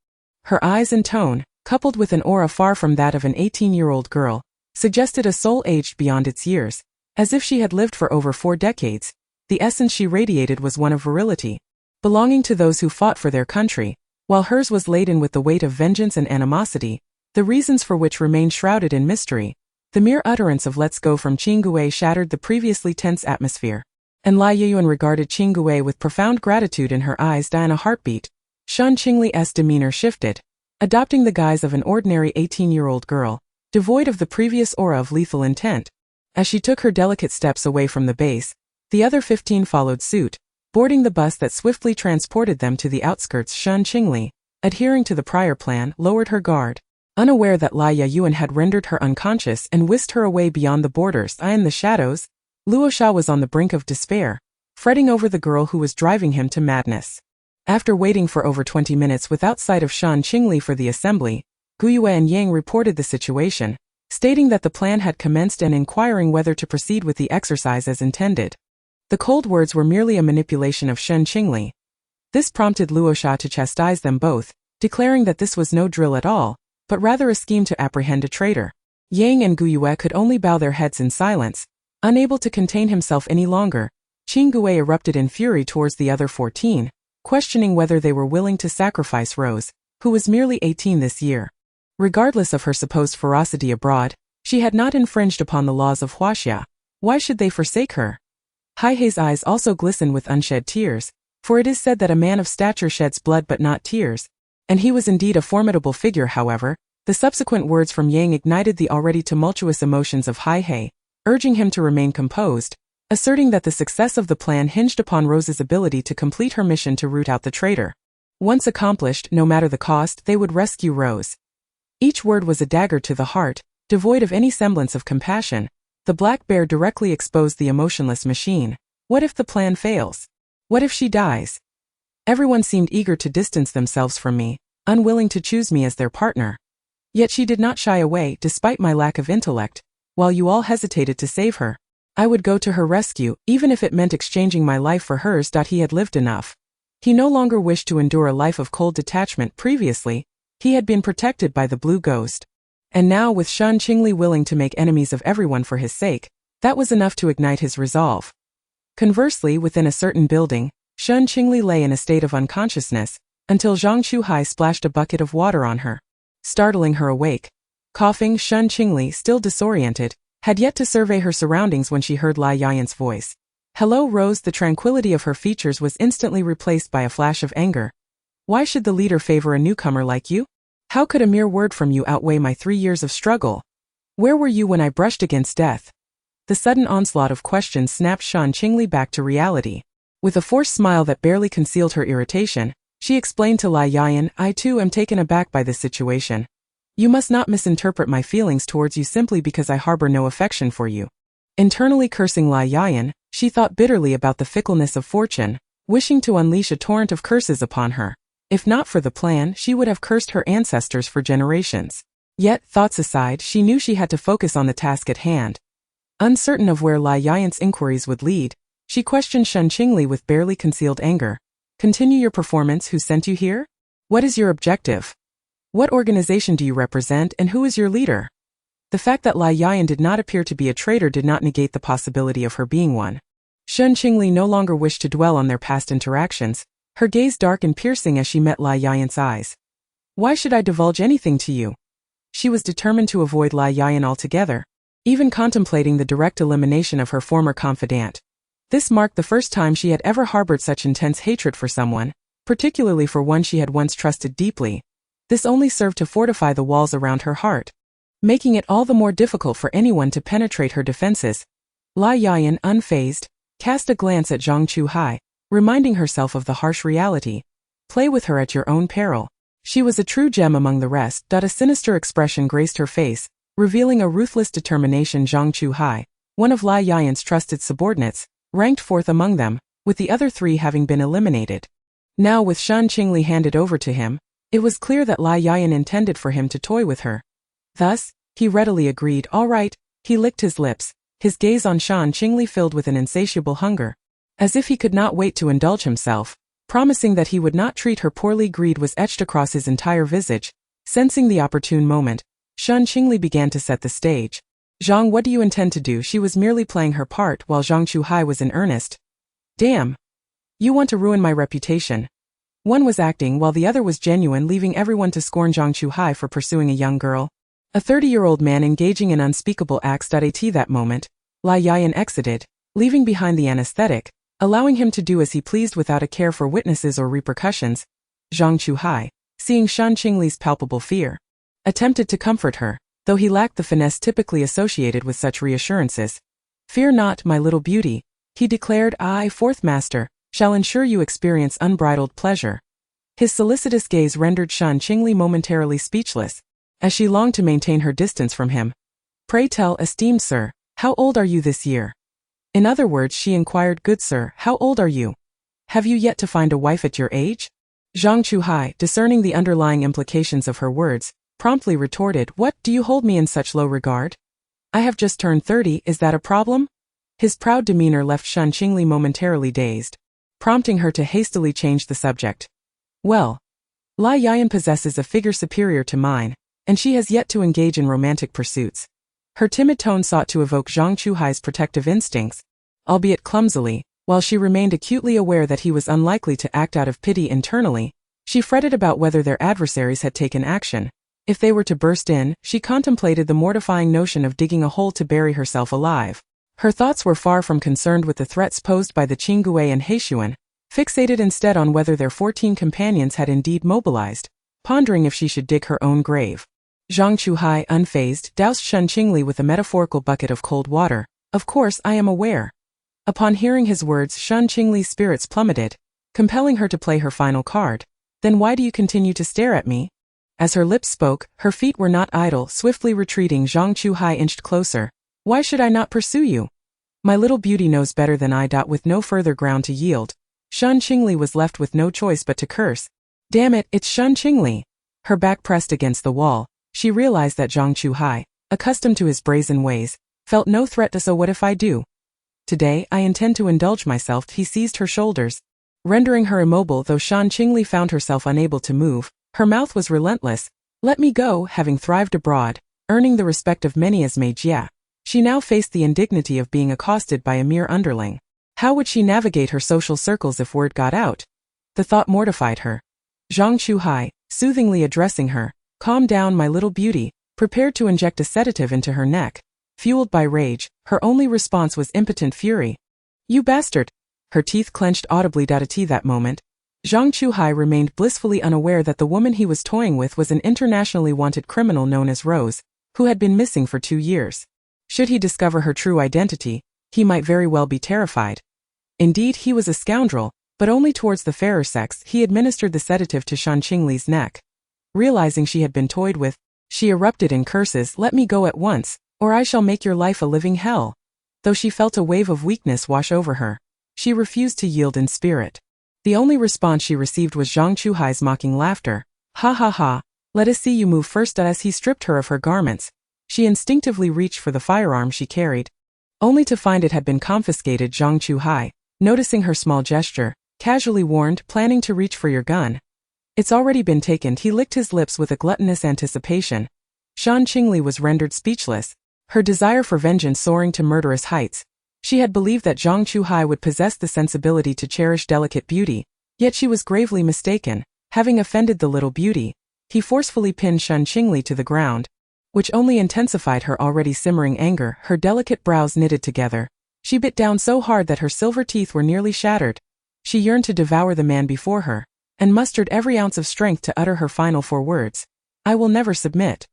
Her eyes and tone, coupled with an aura far from that of an 18-year-old girl, suggested a soul aged beyond its years, as if she had lived for over 4 decades. The essence she radiated was one of virility, belonging to those who fought for their country, while hers was laden with the weight of vengeance and animosity, the reasons for which remained shrouded in mystery. The mere utterance of "let's go" from Qingli shattered the previously tense atmosphere, and Lai Yayan regarded Qingli with profound gratitude in her eyes and a heartbeat. Shen Qingli's demeanor shifted, adopting the guise of an ordinary 18-year-old girl, devoid of the previous aura of lethal intent. As she took her delicate steps away from the base, the other 15 followed suit, boarding the bus that swiftly transported them to the outskirts. Shen Qingli, adhering to the prior plan, lowered her guard, unaware that Lai Yayan had rendered her unconscious and whisked her away beyond the borders. In the shadows, Luosha was on the brink of despair, fretting over the girl who was driving him to madness. After waiting for over 20 minutes without sight of Shen Qingli for the assembly, Guyue and Yang reported the situation, stating that the plan had commenced and inquiring whether to proceed with the exercise as intended. The cold words were merely a manipulation of Shen Qingli. This prompted Luosha to chastise them both, declaring that this was no drill at all, but rather a scheme to apprehend a traitor. Yang and Guyue could only bow their heads in silence, unable to contain himself any longer. Qingui erupted in fury towards the other 14, questioning whether they were willing to sacrifice Rose, who was merely 18 this year. Regardless of her supposed ferocity abroad, she had not infringed upon the laws of Huaxia. Why should they forsake her? Haihei's eyes also glistened with unshed tears, for it is said that a man of stature sheds blood but not tears, and he was indeed a formidable figure. However, the subsequent words from Yang ignited the already tumultuous emotions of Haihei, urging him to remain composed, asserting that the success of the plan hinged upon Rose's ability to complete her mission to root out the traitor. Once accomplished, no matter the cost, they would rescue Rose. Each word was a dagger to the heart, devoid of any semblance of compassion. The black bear directly exposed the emotionless machine. What if the plan fails? What if she dies? Everyone seemed eager to distance themselves from me, unwilling to choose me as their partner. Yet she did not shy away, despite my lack of intellect. While you all hesitated to save her, I would go to her rescue, even if it meant exchanging my life for hers. He had lived enough. He no longer wished to endure a life of cold detachment. Previously, he had been protected by the blue ghost. And now, with Shen Qingli willing to make enemies of everyone for his sake, that was enough to ignite his resolve. Conversely, within a certain building, Shen Qingli lay in a state of unconsciousness, until Zhang Chuhai splashed a bucket of water on her, startling her awake. Coughing, Shen Qingli, still disoriented, had yet to survey her surroundings when she heard Lai Yayan's voice. "Hello, Rose." The tranquility of her features was instantly replaced by a flash of anger. "Why should the leader favor a newcomer like you? How could a mere word from you outweigh my 3 years of struggle? Where were you when I brushed against death?" The sudden onslaught of questions snapped Shen Qingli back to reality. With a forced smile that barely concealed her irritation, she explained to Lai Yayan, "I too am taken aback by this situation. You must not misinterpret my feelings towards you simply because I harbor no affection for you." Internally cursing Lai Yayan, she thought bitterly about the fickleness of fortune, wishing to unleash a torrent of curses upon her. If not for the plan, she would have cursed her ancestors for generations. Yet, thoughts aside, she knew she had to focus on the task at hand. Uncertain of where Lai Yayan's inquiries would lead, she questioned Shen Qingli with barely concealed anger. "Continue your performance. Who sent you here? What is your objective? What organization do you represent, and who is your leader?" The fact that Lai Yayan did not appear to be a traitor did not negate the possibility of her being one. Shen Qingli no longer wished to dwell on their past interactions, her gaze dark and piercing as she met Lai Yayan's eyes. "Why should I divulge anything to you?" She was determined to avoid Lai Yayan altogether, even contemplating the direct elimination of her former confidant. This marked the first time she had ever harbored such intense hatred for someone, particularly for one she had once trusted deeply. This only served to fortify the walls around her heart, making it all the more difficult for anyone to penetrate her defenses. Lai Yayan, unfazed, cast a glance at Zhang Chuhai, reminding herself of the harsh reality. Play with her at your own peril. She was a true gem among the rest. A sinister expression graced her face, revealing a ruthless determination. Zhang Chuhai, one of Lai Yayan's trusted subordinates, ranked fourth among them, with the other 3 having been eliminated. Now, with Shen Qingli handed over to him, it was clear that Lai Yayan intended for him to toy with her. Thus, he readily agreed. "All right." He licked his lips, his gaze on Shen Qingli filled with an insatiable hunger. As if he could not wait to indulge himself, promising that he would not treat her poorly. Greed was etched across his entire visage. Sensing the opportune moment, Shen Qingli began to set the stage. Zhang, what do you intend to do? She was merely playing her part while Zhang Chuhai was in earnest. Damn. You want to ruin my reputation. One was acting while the other was genuine, leaving everyone to scorn Zhang Chuhai for pursuing a young girl. A 30-year-old man engaging in unspeakable acts. At that moment, Lai Yayan exited, leaving behind the anesthetic, allowing him to do as he pleased without a care for witnesses or repercussions. Zhang Chuhai, seeing Shen Qingli's palpable fear, attempted to comfort her, though he lacked the finesse typically associated with such reassurances. Fear not, my little beauty, he declared. I, fourth master, shall ensure you experience unbridled pleasure. His solicitous gaze rendered Shen Qingli momentarily speechless, as she longed to maintain her distance from him. Pray tell, esteemed sir, how old are you this year? In other words, she inquired, good sir, how old are you? Have you yet to find a wife at your age? Zhang Chuhai, discerning the underlying implications of her words, promptly retorted, what, do you hold me in such low regard? I have just turned 30, is that a problem? His proud demeanor left Shen Qingli momentarily dazed, prompting her to hastily change the subject. Well, Lai Yayan possesses a figure superior to mine, and she has yet to engage in romantic pursuits. Her timid tone sought to evoke Zhang Chuhai's protective instincts, albeit clumsily. While she remained acutely aware that he was unlikely to act out of pity internally, she fretted about whether their adversaries had taken action. If they were to burst in, she contemplated the mortifying notion of digging a hole to bury herself alive. Her thoughts were far from concerned with the threats posed by the Qinggui and Heishuan, fixated instead on whether their 14 companions had indeed mobilized, pondering if she should dig her own grave. Zhang Chuhai, unfazed, doused Shen Qingli with a metaphorical bucket of cold water. Of course, I am aware. Upon hearing his words, Shen Qingli's spirits plummeted, compelling her to play her final card. Then why do you continue to stare at me? As her lips spoke, her feet were not idle. Swiftly retreating, Zhang Chuhai inched closer. Why should I not pursue you? My little beauty knows better than I. With no further ground to yield, Shen Qingli was left with no choice but to curse. Damn it, it's Shen Qingli. Her back pressed against the wall, she realized that Zhang Chuhai, accustomed to his brazen ways, felt no threat to. So what if I do? Today, I intend to indulge myself. He seized her shoulders, rendering her immobile. Though Shen Qingli found herself unable to move, her mouth was relentless. Let me go. Having thrived abroad, earning the respect of many as Mei Jia, she now faced the indignity of being accosted by a mere underling. How would she navigate her social circles if word got out? The thought mortified her. Zhang Chuhai, soothingly addressing her, calm down, my little beauty, prepared to inject a sedative into her neck. Fueled by rage, her only response was impotent fury. You bastard! Her teeth clenched audibly. At that moment, Zhang Chuhai remained blissfully unaware that the woman he was toying with was an internationally wanted criminal known as Rose, who had been missing for 2 years. Should he discover her true identity, he might very well be terrified. Indeed, he was a scoundrel, but only towards the fairer sex. He administered the sedative to Shen Qingli's neck. Realizing she had been toyed with, she erupted in curses. Let me go at once, or I shall make your life a living hell. Though she felt a wave of weakness wash over her, she refused to yield in spirit. The only response she received was Zhang Chuhai's mocking laughter. Ha ha ha, let us see you move first. As he stripped her of her garments, she instinctively reached for the firearm she carried, only to find it had been confiscated. Zhang Chuhai, noticing her small gesture, casually warned, planning to reach for your gun. It's already been taken. He licked his lips with a gluttonous anticipation. Shen Qingli was rendered speechless, her desire for vengeance soaring to murderous heights. She had believed that Zhang Chuhai would possess the sensibility to cherish delicate beauty, yet she was gravely mistaken. Having offended the little beauty, he forcefully pinned Shen Qingli to the ground, which only intensified her already simmering anger. Her delicate brows knitted together. She bit down so hard that her silver teeth were nearly shattered. She yearned to devour the man before her, and mustered every ounce of strength to utter her final 4 words. I will never submit.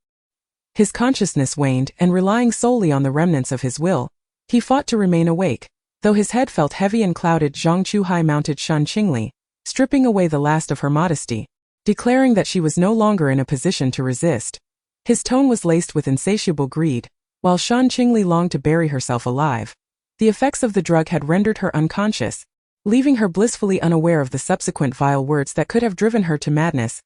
His consciousness waned, and relying solely on the remnants of his will, he fought to remain awake. Though his head felt heavy and clouded, Zhang Chuhai mounted Shen Qingli, stripping away the last of her modesty, declaring that she was no longer in a position to resist. His tone was laced with insatiable greed, while Shen Qingli longed to bury herself alive. The effects of the drug had rendered her unconscious, leaving her blissfully unaware of the subsequent vile words that could have driven her to madness.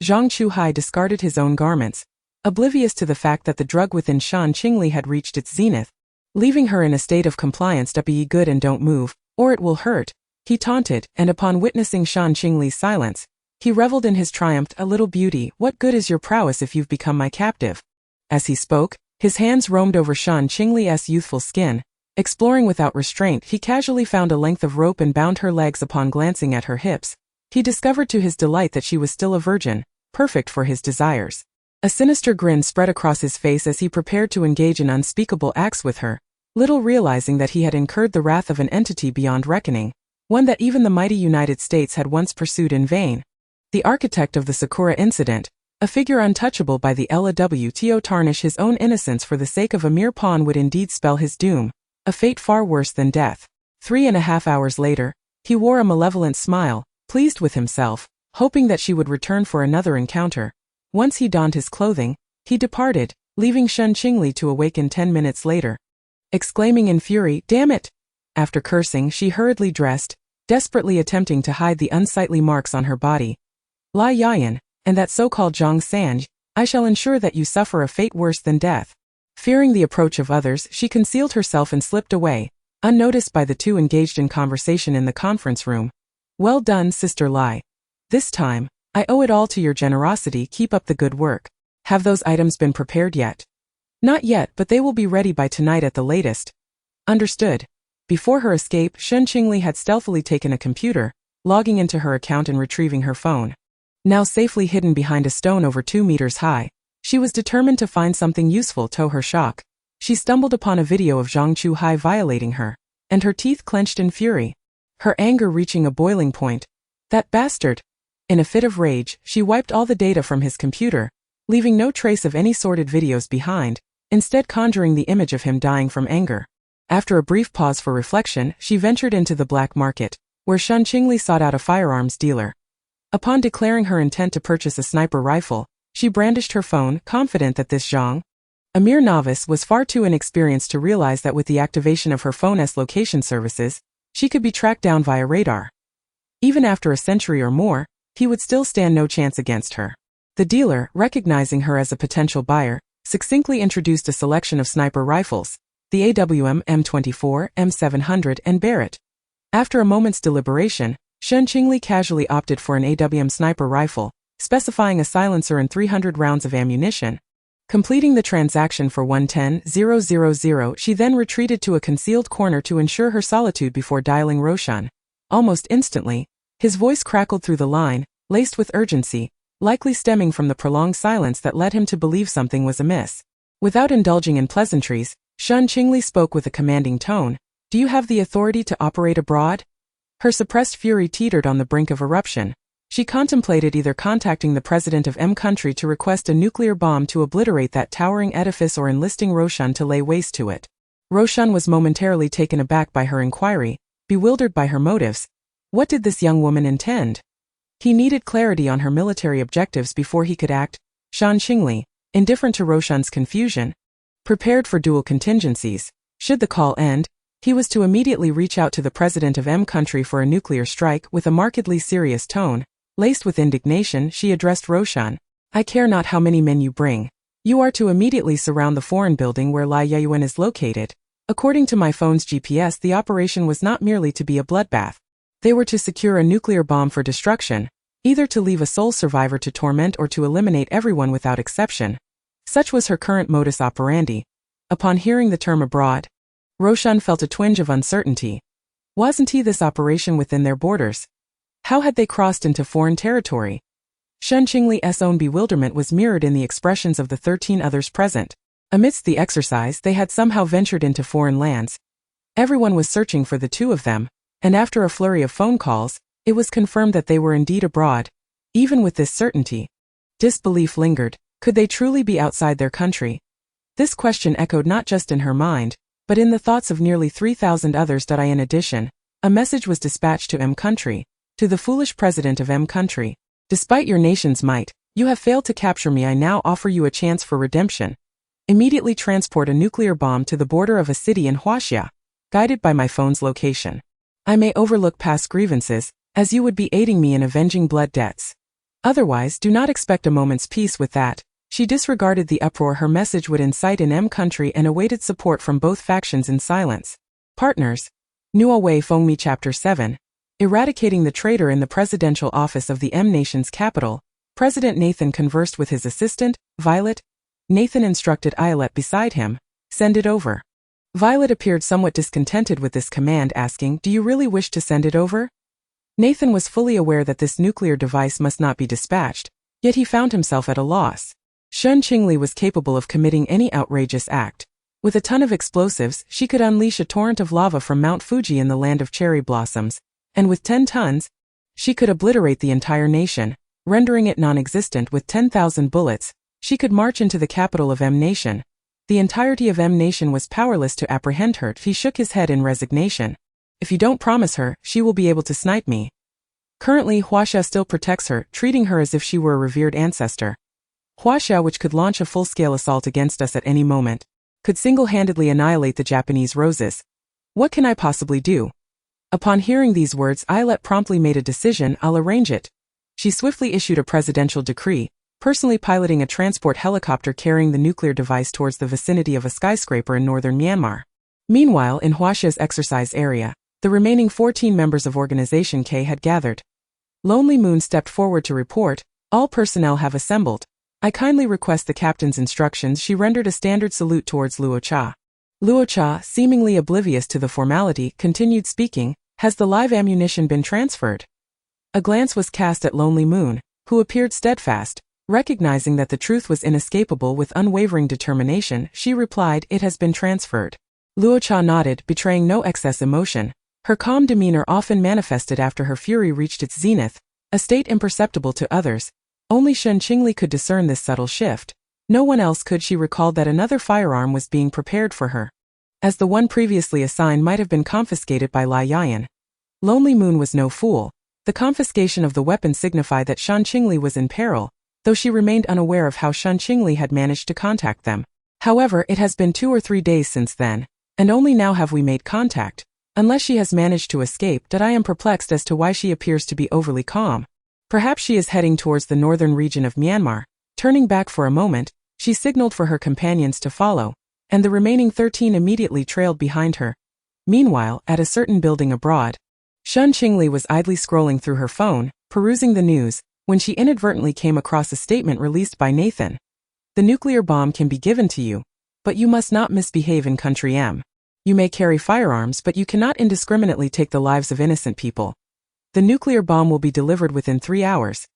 Zhang Chuhai discarded his own garments, oblivious to the fact that the drug within Shen Qingli had reached its zenith, leaving her in a state of compliance. Be good and don't move, or it will hurt. he taunted, and upon witnessing Shen Qingli's silence, he reveled in his triumph. A little beauty, what good is your prowess if you've become my captive? As he spoke, his hands roamed over Shen Qingli's youthful skin. Exploring without restraint, he casually found a length of rope and bound her legs. Upon glancing at her hips, he discovered to his delight that she was still a virgin, perfect for his desires. A sinister grin spread across his face as he prepared to engage in unspeakable acts with her, little realizing that he had incurred the wrath of an entity beyond reckoning, one that even the mighty United States had once pursued in vain. The architect of the Sakura incident, a figure untouchable by the LAW, tarnish his own innocence for the sake of a mere pawn would indeed spell his doom, a fate far worse than death. 3.5 hours later, he wore a malevolent smile, pleased with himself, hoping that she would return for another encounter. Once he donned his clothing, he departed, leaving Shen Qingli to awaken 10 minutes later. Exclaiming in fury, "Damn it!" After cursing, she hurriedly dressed, desperately attempting to hide the unsightly marks on her body. "Lai Yayan, and that so-called Zhang Sanj, I shall ensure that you suffer a fate worse than death." Fearing the approach of others, she concealed herself and slipped away, unnoticed by the two engaged in conversation in the conference room. "Well done, Sister Lai. This time, I owe it all to your generosity. Keep up the good work. Have those items been prepared yet?" "Not yet, but they will be ready by tonight at the latest." "Understood." Before her escape, Shen Qingli had stealthily taken a computer, logging into her account and retrieving her phone. Now safely hidden behind a stone over 2 meters high, she was determined to find something useful. To her shock, she stumbled upon a video of Zhang Chuhai violating her, and her teeth clenched in fury, her anger reaching a boiling point. That bastard! In a fit of rage, she wiped all the data from his computer, leaving no trace of any sordid videos behind, instead conjuring the image of him dying from anger. After a brief pause for reflection, she ventured into the black market, where Shen Qingli sought out a firearms dealer. Upon declaring her intent to purchase a sniper rifle, she brandished her phone, confident that this Zhang, a mere novice, was far too inexperienced to realize that with the activation of her phone's location services, she could be tracked down via radar. Even after a century or more, he would still stand no chance against her. The dealer, recognizing her as a potential buyer, succinctly introduced a selection of sniper rifles, the AWM M24, M700, and Barrett. After a moment's deliberation, Shen Qingli casually opted for an AWM sniper rifle, specifying a silencer and 300 rounds of ammunition. Completing the transaction for 110,000, she then retreated to a concealed corner to ensure her solitude before dialing Roshan. Almost instantly, his voice crackled through the line, laced with urgency, likely stemming from the prolonged silence that led him to believe something was amiss. Without indulging in pleasantries, Shen Qingli spoke with a commanding tone. "Do you have the authority to operate abroad?" Her suppressed fury teetered on the brink of eruption. She contemplated either contacting the president of M country to request a nuclear bomb to obliterate that towering edifice or enlisting Roshan to lay waste to it. Roshan was momentarily taken aback by her inquiry, bewildered by her motives. What did this young woman intend? He needed clarity on her military objectives before he could act. Shen Qingli, indifferent to Roshan's confusion, prepared for dual contingencies. Should the call end, he was to immediately reach out to the president of M country for a nuclear strike. With a markedly serious tone, laced with indignation, she addressed Roshan. "I care not how many men you bring. You are to immediately surround the foreign building where Lai Yayan is located." According to my phone's GPS, the operation was not merely to be a bloodbath. They were to secure a nuclear bomb for destruction, either to leave a sole survivor to torment or to eliminate everyone without exception. Such was her current modus operandi. Upon hearing the term abroad, Roshan felt a twinge of uncertainty. Wasn't this operation within their borders? How had they crossed into foreign territory? Shen Qingli's own bewilderment was mirrored in the expressions of the 13 others present. Amidst the exercise, they had somehow ventured into foreign lands. Everyone was searching for the two of them, and after a flurry of phone calls, it was confirmed that they were indeed abroad. Even with this certainty, disbelief lingered. Could they truly be outside their country? This question echoed not just in her mind, but in the thoughts of nearly 3,000 others. In addition, a message was dispatched to M country, to the foolish president of M country. "Despite your nation's might, you have failed to capture me. I now offer you a chance for redemption. Immediately transport a nuclear bomb to the border of a city in Huaxia, guided by my phone's location. I may overlook past grievances, as you would be aiding me in avenging blood debts. Otherwise, do not expect a moment's peace." With that, she disregarded the uproar her message would incite in M country and awaited support from both factions in silence. Partners. Nuo Wei Feng Mi Chapter 7. Eradicating the traitor in the presidential office of the M nation's capital, President Nathan conversed with his assistant, Violet. Nathan instructed Ayelet beside him, "Send it over." Violet appeared somewhat discontented with this command, asking, "Do you really wish to send it over?" Nathan was fully aware that this nuclear device must not be dispatched, yet he found himself at a loss. Shen Qingli was capable of committing any outrageous act. With a ton of explosives, she could unleash a torrent of lava from Mount Fuji in the land of cherry blossoms, and with 10 tons, she could obliterate the entire nation, rendering it non-existent. With 10,000 bullets, she could march into the capital of M Nation. The entirety of M Nation was powerless to apprehend her. He shook his head in resignation. "If you don't promise her, she will be able to snipe me." Currently, Huaxia still protects her, treating her as if she were a revered ancestor. Huaxia, which could launch a full-scale assault against us at any moment, could single-handedly annihilate the Japanese roses. What can I possibly do? Upon hearing these words, Ayelet promptly made a decision. "I'll arrange it." She swiftly issued a presidential decree, personally piloting a transport helicopter carrying the nuclear device towards the vicinity of a skyscraper in northern Myanmar. Meanwhile, in Huaxia's exercise area, the remaining 14 members of Organization K had gathered. Lonely Moon stepped forward to report, "All personnel have assembled. I kindly request the captain's instructions." She rendered a standard salute towards Luo Cha. Luo Cha, seemingly oblivious to the formality, continued speaking, "Has the live ammunition been transferred?" A glance was cast at Lonely Moon, who appeared steadfast. Recognizing that the truth was inescapable, with unwavering determination, she replied, "It has been transferred." Luo Cha nodded, betraying no excess emotion. Her calm demeanor often manifested after her fury reached its zenith, a state imperceptible to others. Only Shen Qingli could discern this subtle shift. No one else could. She recalled that another firearm was being prepared for her, as the one previously assigned might have been confiscated by Lai Yayan. Lonely Moon was no fool. The confiscation of the weapon signified that Shen Qingli was in peril, though she remained unaware of how Shen Qingli had managed to contact them. However, it has been 2 or 3 days since then, and only now have we made contact. Unless she has managed to escape, that I am perplexed as to why she appears to be overly calm. Perhaps she is heading towards the northern region of Myanmar. Turning back for a moment, she signaled for her companions to follow, and the remaining 13 immediately trailed behind her. Meanwhile, at a certain building abroad, Shen Qingli was idly scrolling through her phone, perusing the news, when she inadvertently came across a statement released by Nathan. "The nuclear bomb can be given to you, but you must not misbehave in Country M. You may carry firearms, but you cannot indiscriminately take the lives of innocent people. The nuclear bomb will be delivered within 3 hours."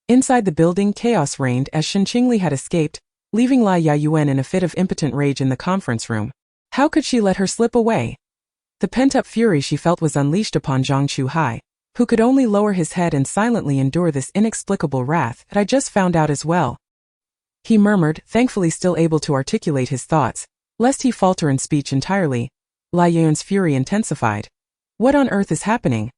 Inside the building, chaos reigned as Shen Qingli had escaped, leaving Lai Yayan in a fit of impotent rage in the conference room. How could she let her slip away? The pent-up fury she felt was unleashed upon Zhang Chuhai, who could only lower his head and silently endure this inexplicable wrath. "I just found out as well," he murmured, thankfully still able to articulate his thoughts, lest he falter in speech entirely. Lai Yayan's fury intensified. What on earth is happening?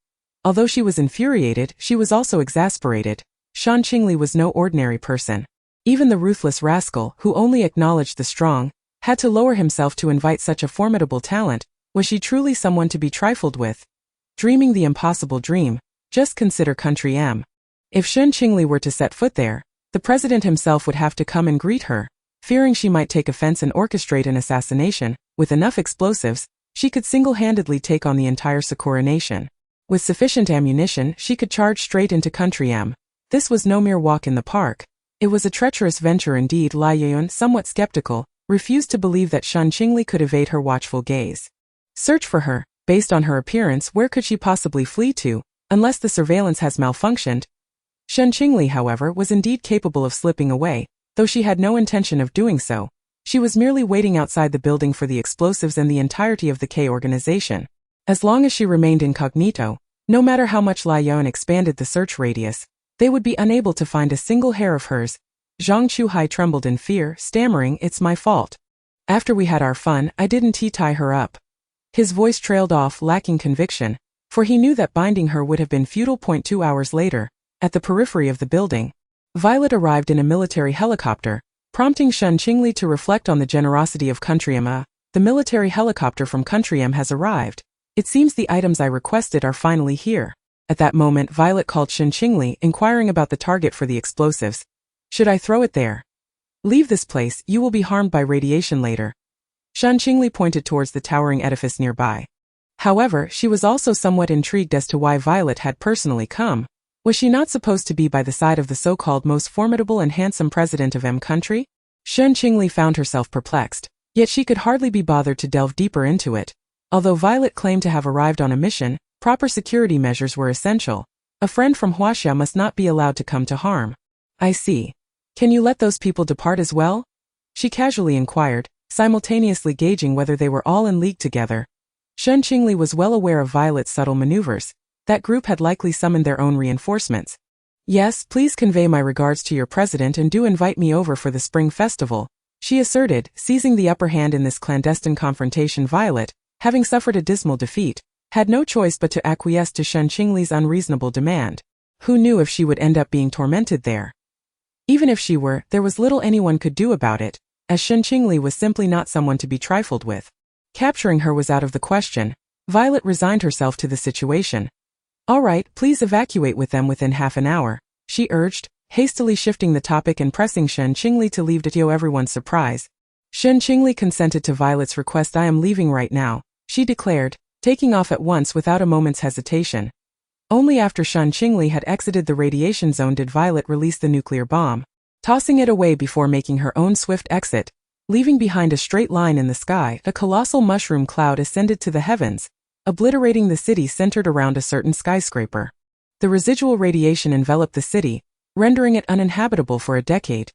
Although she was infuriated, she was also exasperated. Shen Qingli was no ordinary person. Even the ruthless rascal, who only acknowledged the strong, had to lower himself to invite such a formidable talent. Was she truly someone to be trifled with? Dreaming the impossible dream. Just consider Country M. If Shen Qingli were to set foot there, the president himself would have to come and greet her. Fearing she might take offense and orchestrate an assassination, with enough explosives, she could single-handedly take on the entire Sakura nation. With sufficient ammunition, she could charge straight into Country M. This was no mere walk in the park. It was a treacherous venture indeed. Lai Yayan, somewhat skeptical, refused to believe that Shen Qingli could evade her watchful gaze. Search for her. Based on her appearance, where could she possibly flee to, unless the surveillance has malfunctioned? Shen Qingli, however, was indeed capable of slipping away, though she had no intention of doing so. She was merely waiting outside the building for the explosives and the entirety of the K organization. As long as she remained incognito, no matter how much Lai Yayan expanded the search radius, they would be unable to find a single hair of hers. Zhang Chuhai trembled in fear, stammering, "It's my fault. After we had our fun, I didn't tie her up." His voice trailed off, lacking conviction, for he knew that binding her would have been futile. 2 hours later, at the periphery of the building, Violet arrived in a military helicopter, prompting Shen Qingli to reflect on the generosity of Country M. "The military helicopter from Country M has arrived. It seems the items I requested are finally here." At that moment, Violet called Shen Qingli, inquiring about the target for the explosives. "Should I throw it there?" "Leave this place, you will be harmed by radiation later." Shen Qingli pointed towards the towering edifice nearby. However, she was also somewhat intrigued as to why Violet had personally come. Was she not supposed to be by the side of the so-called most formidable and handsome president of M country? Shen Qingli found herself perplexed, yet she could hardly be bothered to delve deeper into it. Although Violet claimed to have arrived on a mission, proper security measures were essential. A friend from Huaxia must not be allowed to come to harm. I see. Can you let those people depart as well? She casually inquired, simultaneously gauging whether they were all in league together. Shen Qingli was well aware of Violet's subtle maneuvers. That group had likely summoned their own reinforcements. Yes, please convey my regards to your president and do invite me over for the spring festival, she asserted, seizing the upper hand in this clandestine confrontation. Violet, having suffered a dismal defeat, had no choice but to acquiesce to Shen Qingli's unreasonable demand. Who knew if she would end up being tormented there? Even if she were, there was little anyone could do about it, as Shen Qingli was simply not someone to be trifled with. Capturing her was out of the question. Violet resigned herself to the situation. All right, please evacuate with them within half an hour, she urged, hastily shifting the topic and pressing Shen Qingli to leave to everyone's surprise. Shen Qingli consented to Violet's request. I am leaving right now, she declared, taking off at once without a moment's hesitation. Only after Shen Qingli had exited the radiation zone did Violet release the nuclear bomb, tossing it away before making her own swift exit. Leaving behind a straight line in the sky, a colossal mushroom cloud ascended to the heavens, obliterating the city centered around a certain skyscraper. The residual radiation enveloped the city, rendering it uninhabitable for a decade.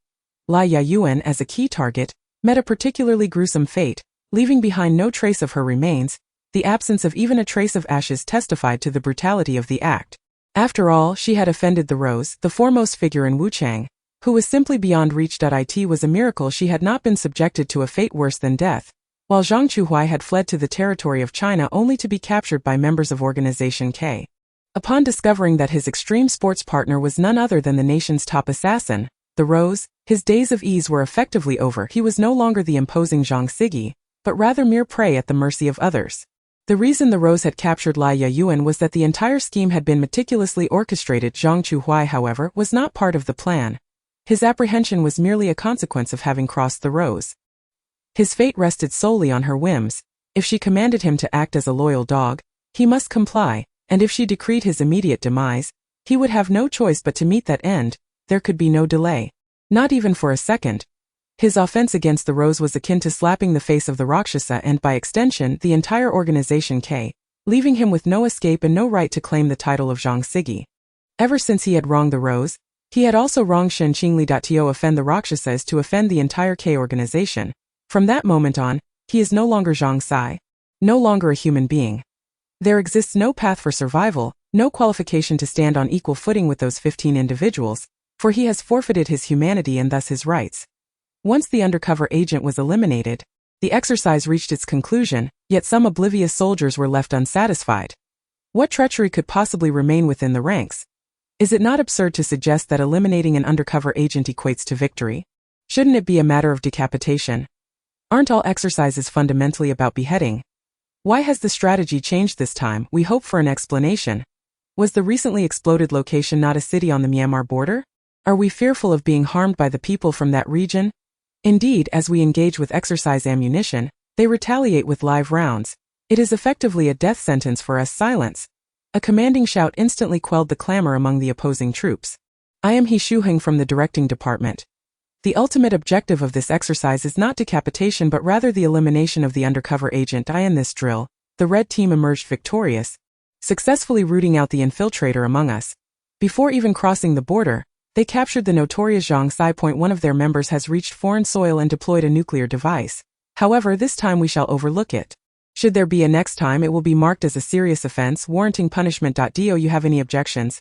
Lai Yayan, as a key target, met a particularly gruesome fate, leaving behind no trace of her remains. The absence of even a trace of ashes testified to the brutality of the act. After all, she had offended the Rose, the foremost figure in Wuchang, who was simply beyond reach. It was a miracle she had not been subjected to a fate worse than death, while Zhang Chuhui had fled to the territory of China only to be captured by members of Organization K. Upon discovering that his extreme sports partner was none other than the nation's top assassin, the Rose, his days of ease were effectively over. He was no longer the imposing Zhang Sigi, but rather mere prey at the mercy of others. The reason the Rose had captured Lai Yayan was that the entire scheme had been meticulously orchestrated. Zhang Chuhui, however, was not part of the plan. His apprehension was merely a consequence of having crossed the Rose. His fate rested solely on her whims. If she commanded him to act as a loyal dog, he must comply, and if she decreed his immediate demise, he would have no choice but to meet that end. There could be no delay. Not even for a second. His offense against the Rose was akin to slapping the face of the Rakshasa and, by extension, the entire Organization K, leaving him with no escape and no right to claim the title of Zhang Sigi. Ever since he had wronged the Rose, he had also wronged Shen Qingli. To offend the Rakshasa is to offend the entire K organization. From that moment on, he is no longer Zhang Sai, no longer a human being. There exists no path for survival, no qualification to stand on equal footing with those 15 individuals, for he has forfeited his humanity and thus his rights. Once the undercover agent was eliminated, the exercise reached its conclusion, yet some oblivious soldiers were left unsatisfied. What treachery could possibly remain within the ranks? Is it not absurd to suggest that eliminating an undercover agent equates to victory? Shouldn't it be a matter of decapitation? Aren't all exercises fundamentally about beheading? Why has the strategy changed this time? We hope for an explanation. Was the recently exploded location not a city on the Myanmar border? Are we fearful of being harmed by the people from that region? Indeed, as we engage with exercise ammunition, they retaliate with live rounds. It is effectively a death sentence for us. Silence. A commanding shout instantly quelled the clamor among the opposing troops. I am He Shuheng from the directing department. The ultimate objective of this exercise is not decapitation but rather the elimination of the undercover agent. In this drill, the red team emerged victorious, successfully rooting out the infiltrator among us. Before even crossing the border, they captured the notorious Zhang Sai. One of their members has reached foreign soil and deployed a nuclear device. However, this time we shall overlook it. Should there be a next time, it will be marked as a serious offense, warranting punishment. Do you have any objections?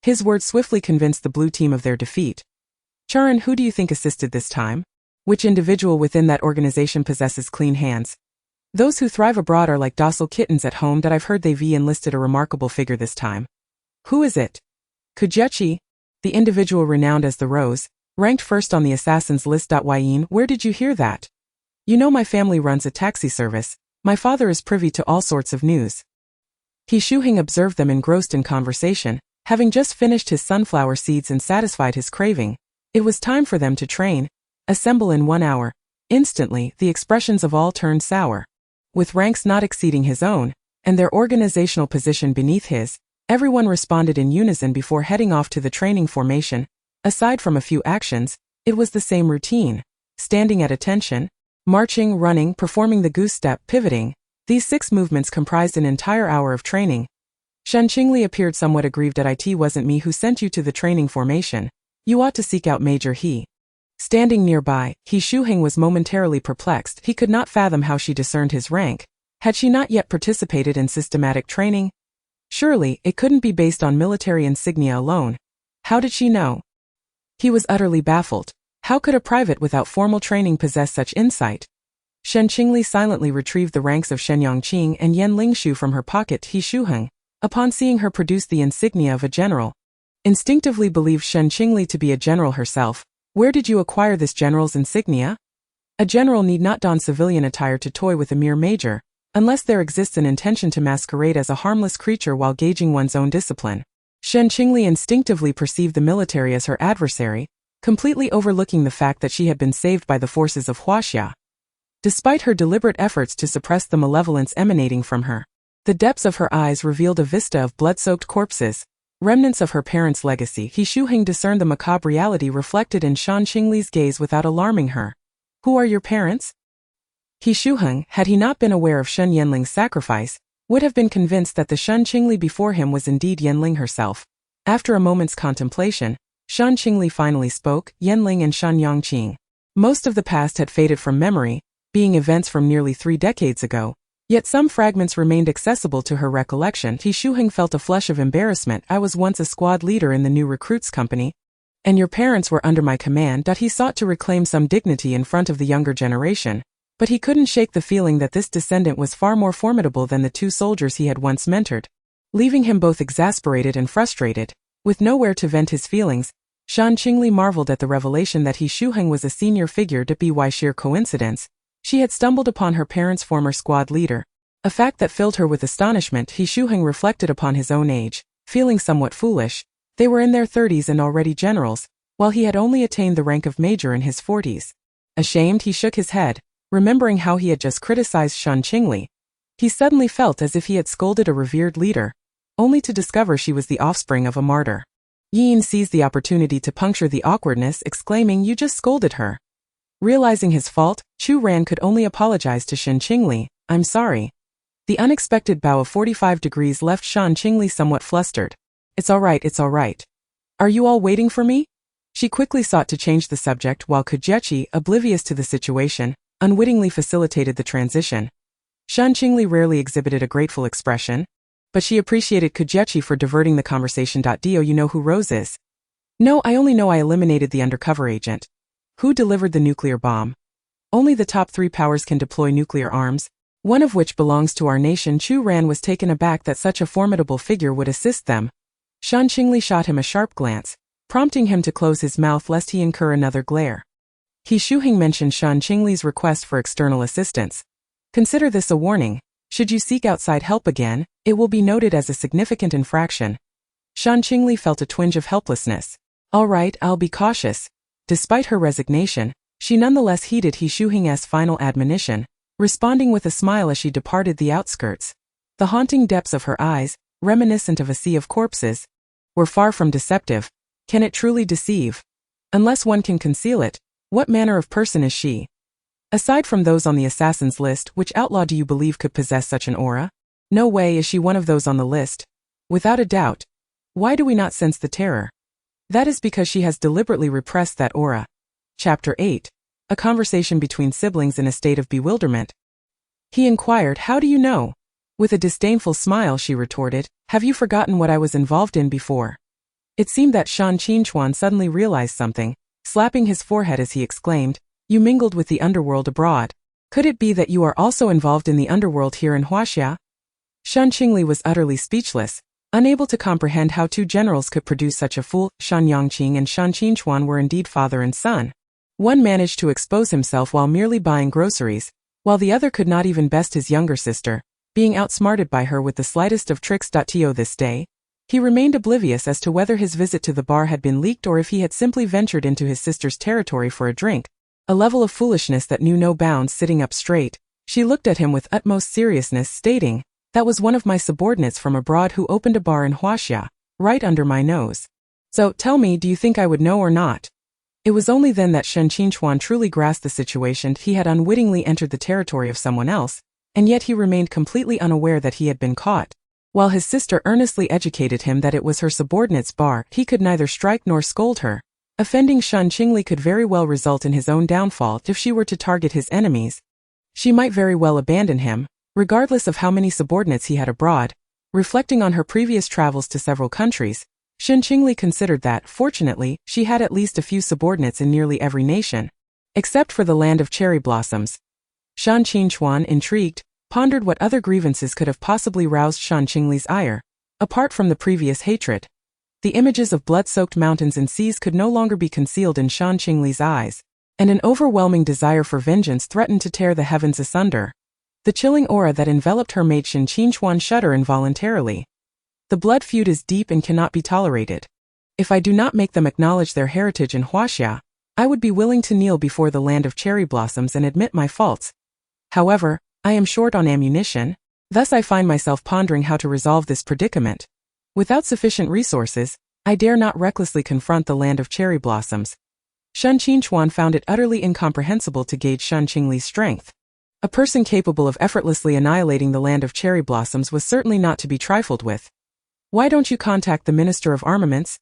His words swiftly convinced the blue team of their defeat. Charan, who do you think assisted this time? Which individual within that organization possesses clean hands? Those who thrive abroad are like docile kittens at home. I've heard they've enlisted a remarkable figure this time. Who is it? Kujechi, the individual renowned as the Rose, ranked first on the assassins list. Yin, where did you hear that? You know my family runs a taxi service. My father is privy to all sorts of news. He Shuheng observed them engrossed in conversation, having just finished his sunflower seeds and satisfied his craving. It was time for them to train. Assemble in 1 hour. Instantly, the expressions of all turned sour. With ranks not exceeding his own, and their organizational position beneath his, everyone responded in unison before heading off to the training formation. Aside from a few actions, it was the same routine. Standing at attention, marching, running, performing the goose step, pivoting. These 6 movements comprised an entire hour of training. Shen Qingli appeared somewhat aggrieved that it wasn't me who sent you to the training formation. You ought to seek out Major He. Standing nearby, He Shuheng was momentarily perplexed. He could not fathom how she discerned his rank. Had she not yet participated in systematic training? Surely, it couldn't be based on military insignia alone. How did she know? He was utterly baffled. How could a private without formal training possess such insight? Shen Qingli silently retrieved the ranks of Shen Yongqing and Yan Lingshu from her pocket. He Shuheng, upon seeing her produce the insignia of a general, instinctively believed Shen Qingli to be a general herself. Where did you acquire this general's insignia? A general need not don civilian attire to toy with a mere major, unless there exists an intention to masquerade as a harmless creature while gauging one's own discipline. Shen Qingli instinctively perceived the military as her adversary, completely overlooking the fact that she had been saved by the forces of Huaxia. Despite her deliberate efforts to suppress the malevolence emanating from her, the depths of her eyes revealed a vista of blood-soaked corpses, remnants of her parents' legacy. He Shuheng discerned the macabre reality reflected in Shen Qingli's gaze without alarming her. Who are your parents? He Shuheng, had he not been aware of Shen Yanling's sacrifice, would have been convinced that the Shen Qingli before him was indeed Yanling herself. After a moment's contemplation, Shen Qingli finally spoke. Yanling and Shen Yongqing. Most of the past had faded from memory, being events from nearly 3 decades ago, yet some fragments remained accessible to her recollection. He Shuheng felt a flush of embarrassment. I was once a squad leader in the new recruits company, and your parents were under my command. He sought to reclaim some dignity in front of the younger generation, but he couldn't shake the feeling that this descendant was far more formidable than the 2 soldiers he had once mentored, leaving him both exasperated and frustrated. With nowhere to vent his feelings, Shen Qingli marveled at the revelation that He Shuheng was a senior figure. By sheer coincidence, she had stumbled upon her parents' former squad leader, a fact that filled her with astonishment. He Shuheng reflected upon his own age, feeling somewhat foolish. They were in their 30s and already generals, while he had only attained the rank of major in his 40s. Ashamed, he shook his head, remembering how he had just criticized Shen Qingli. He suddenly felt as if he had scolded a revered leader, only to discover she was the offspring of a martyr. Yin seized the opportunity to puncture the awkwardness, exclaiming, "You just scolded her." Realizing his fault, Chu Ran could only apologize to Shen Qingli. "I'm sorry." The unexpected bow of 45 degrees left Shen Qingli somewhat flustered. It's all right. Are you all waiting for me?" She quickly sought to change the subject while Kujechi, oblivious to the situation, unwittingly facilitated the transition. Shen Qingli rarely exhibited a grateful expression, but she appreciated Kujechi for diverting the conversation. Do you know who Rose is? No, I only know I eliminated the undercover agent. Who delivered the nuclear bomb? Only the top 3 powers can deploy nuclear arms, one of which belongs to our nation. Chu Ran was taken aback that such a formidable figure would assist them. Shen Qingli shot him a sharp glance, prompting him to close his mouth lest he incur another glare. He Shuheng mentioned Shen Qingli's request for external assistance. Consider this a warning. Should you seek outside help again, it will be noted as a significant infraction. Shen Qingli felt a twinge of helplessness. All right, I'll be cautious. Despite her resignation, she nonetheless heeded He Shuheng's final admonition, responding with a smile as she departed the outskirts. The haunting depths of her eyes, reminiscent of a sea of corpses, were far from deceptive. Can it truly deceive? Unless one can conceal it, what manner of person is she? Aside from those on the assassins list, which outlaw do you believe could possess such an aura? No way is she one of those on the list. Without a doubt. Why do we not sense the terror? That is because she has deliberately repressed that aura. Chapter 8. A conversation between siblings in a state of bewilderment. He inquired, "How do you know?" With a disdainful smile she retorted, "Have you forgotten what I was involved in before?" It seemed that Shan Qinchuan suddenly realized something, slapping his forehead as he exclaimed, "You mingled with the underworld abroad. Could it be that you are also involved in the underworld here in Huaxia?" Shen Qingli was utterly speechless, unable to comprehend how 2 generals could produce such a fool. Shen Yongqing and Shen Qinchuan were indeed father and son. One managed to expose himself while merely buying groceries, while the other could not even best his younger sister, being outsmarted by her with the slightest of tricks. This day, he remained oblivious as to whether his visit to the bar had been leaked or if he had simply ventured into his sister's territory for a drink. A level of foolishness that knew no bounds. Sitting up straight, she looked at him with utmost seriousness, stating, That was one of my subordinates from abroad who opened a bar in Huaxia, right under my nose. So, tell me, do you think I would know or not? It was only then that Shen Qingli truly grasped the situation. He had unwittingly entered the territory of someone else, and yet he remained completely unaware that he had been caught. While his sister earnestly educated him that it was her subordinate's bar, he could neither strike nor scold her. Offending Shen Qingli could very well result in his own downfall if she were to target his enemies. She might very well abandon him, regardless of how many subordinates he had abroad. Reflecting on her previous travels to several countries, Shen Qingli considered that, fortunately, she had at least a few subordinates in nearly every nation, except for the land of cherry blossoms. Shen Qingli, intrigued, pondered what other grievances could have possibly roused Shen Qingli's ire, apart from the previous hatred. The images of blood-soaked mountains and seas could no longer be concealed in Shen Qingli's eyes, and an overwhelming desire for vengeance threatened to tear the heavens asunder. The chilling aura that enveloped her made Shen Qingli shudder involuntarily. The blood feud is deep and cannot be tolerated. If I do not make them acknowledge their heritage in Huaxia, I would be willing to kneel before the land of cherry blossoms and admit my faults. However, I am short on ammunition, thus I find myself pondering how to resolve this predicament. Without sufficient resources, I dare not recklessly confront the land of cherry blossoms. Shen Qingli found it utterly incomprehensible to gauge Shen Qingli's strength. A person capable of effortlessly annihilating the land of cherry blossoms was certainly not to be trifled with. Why don't you contact the Minister of Armaments?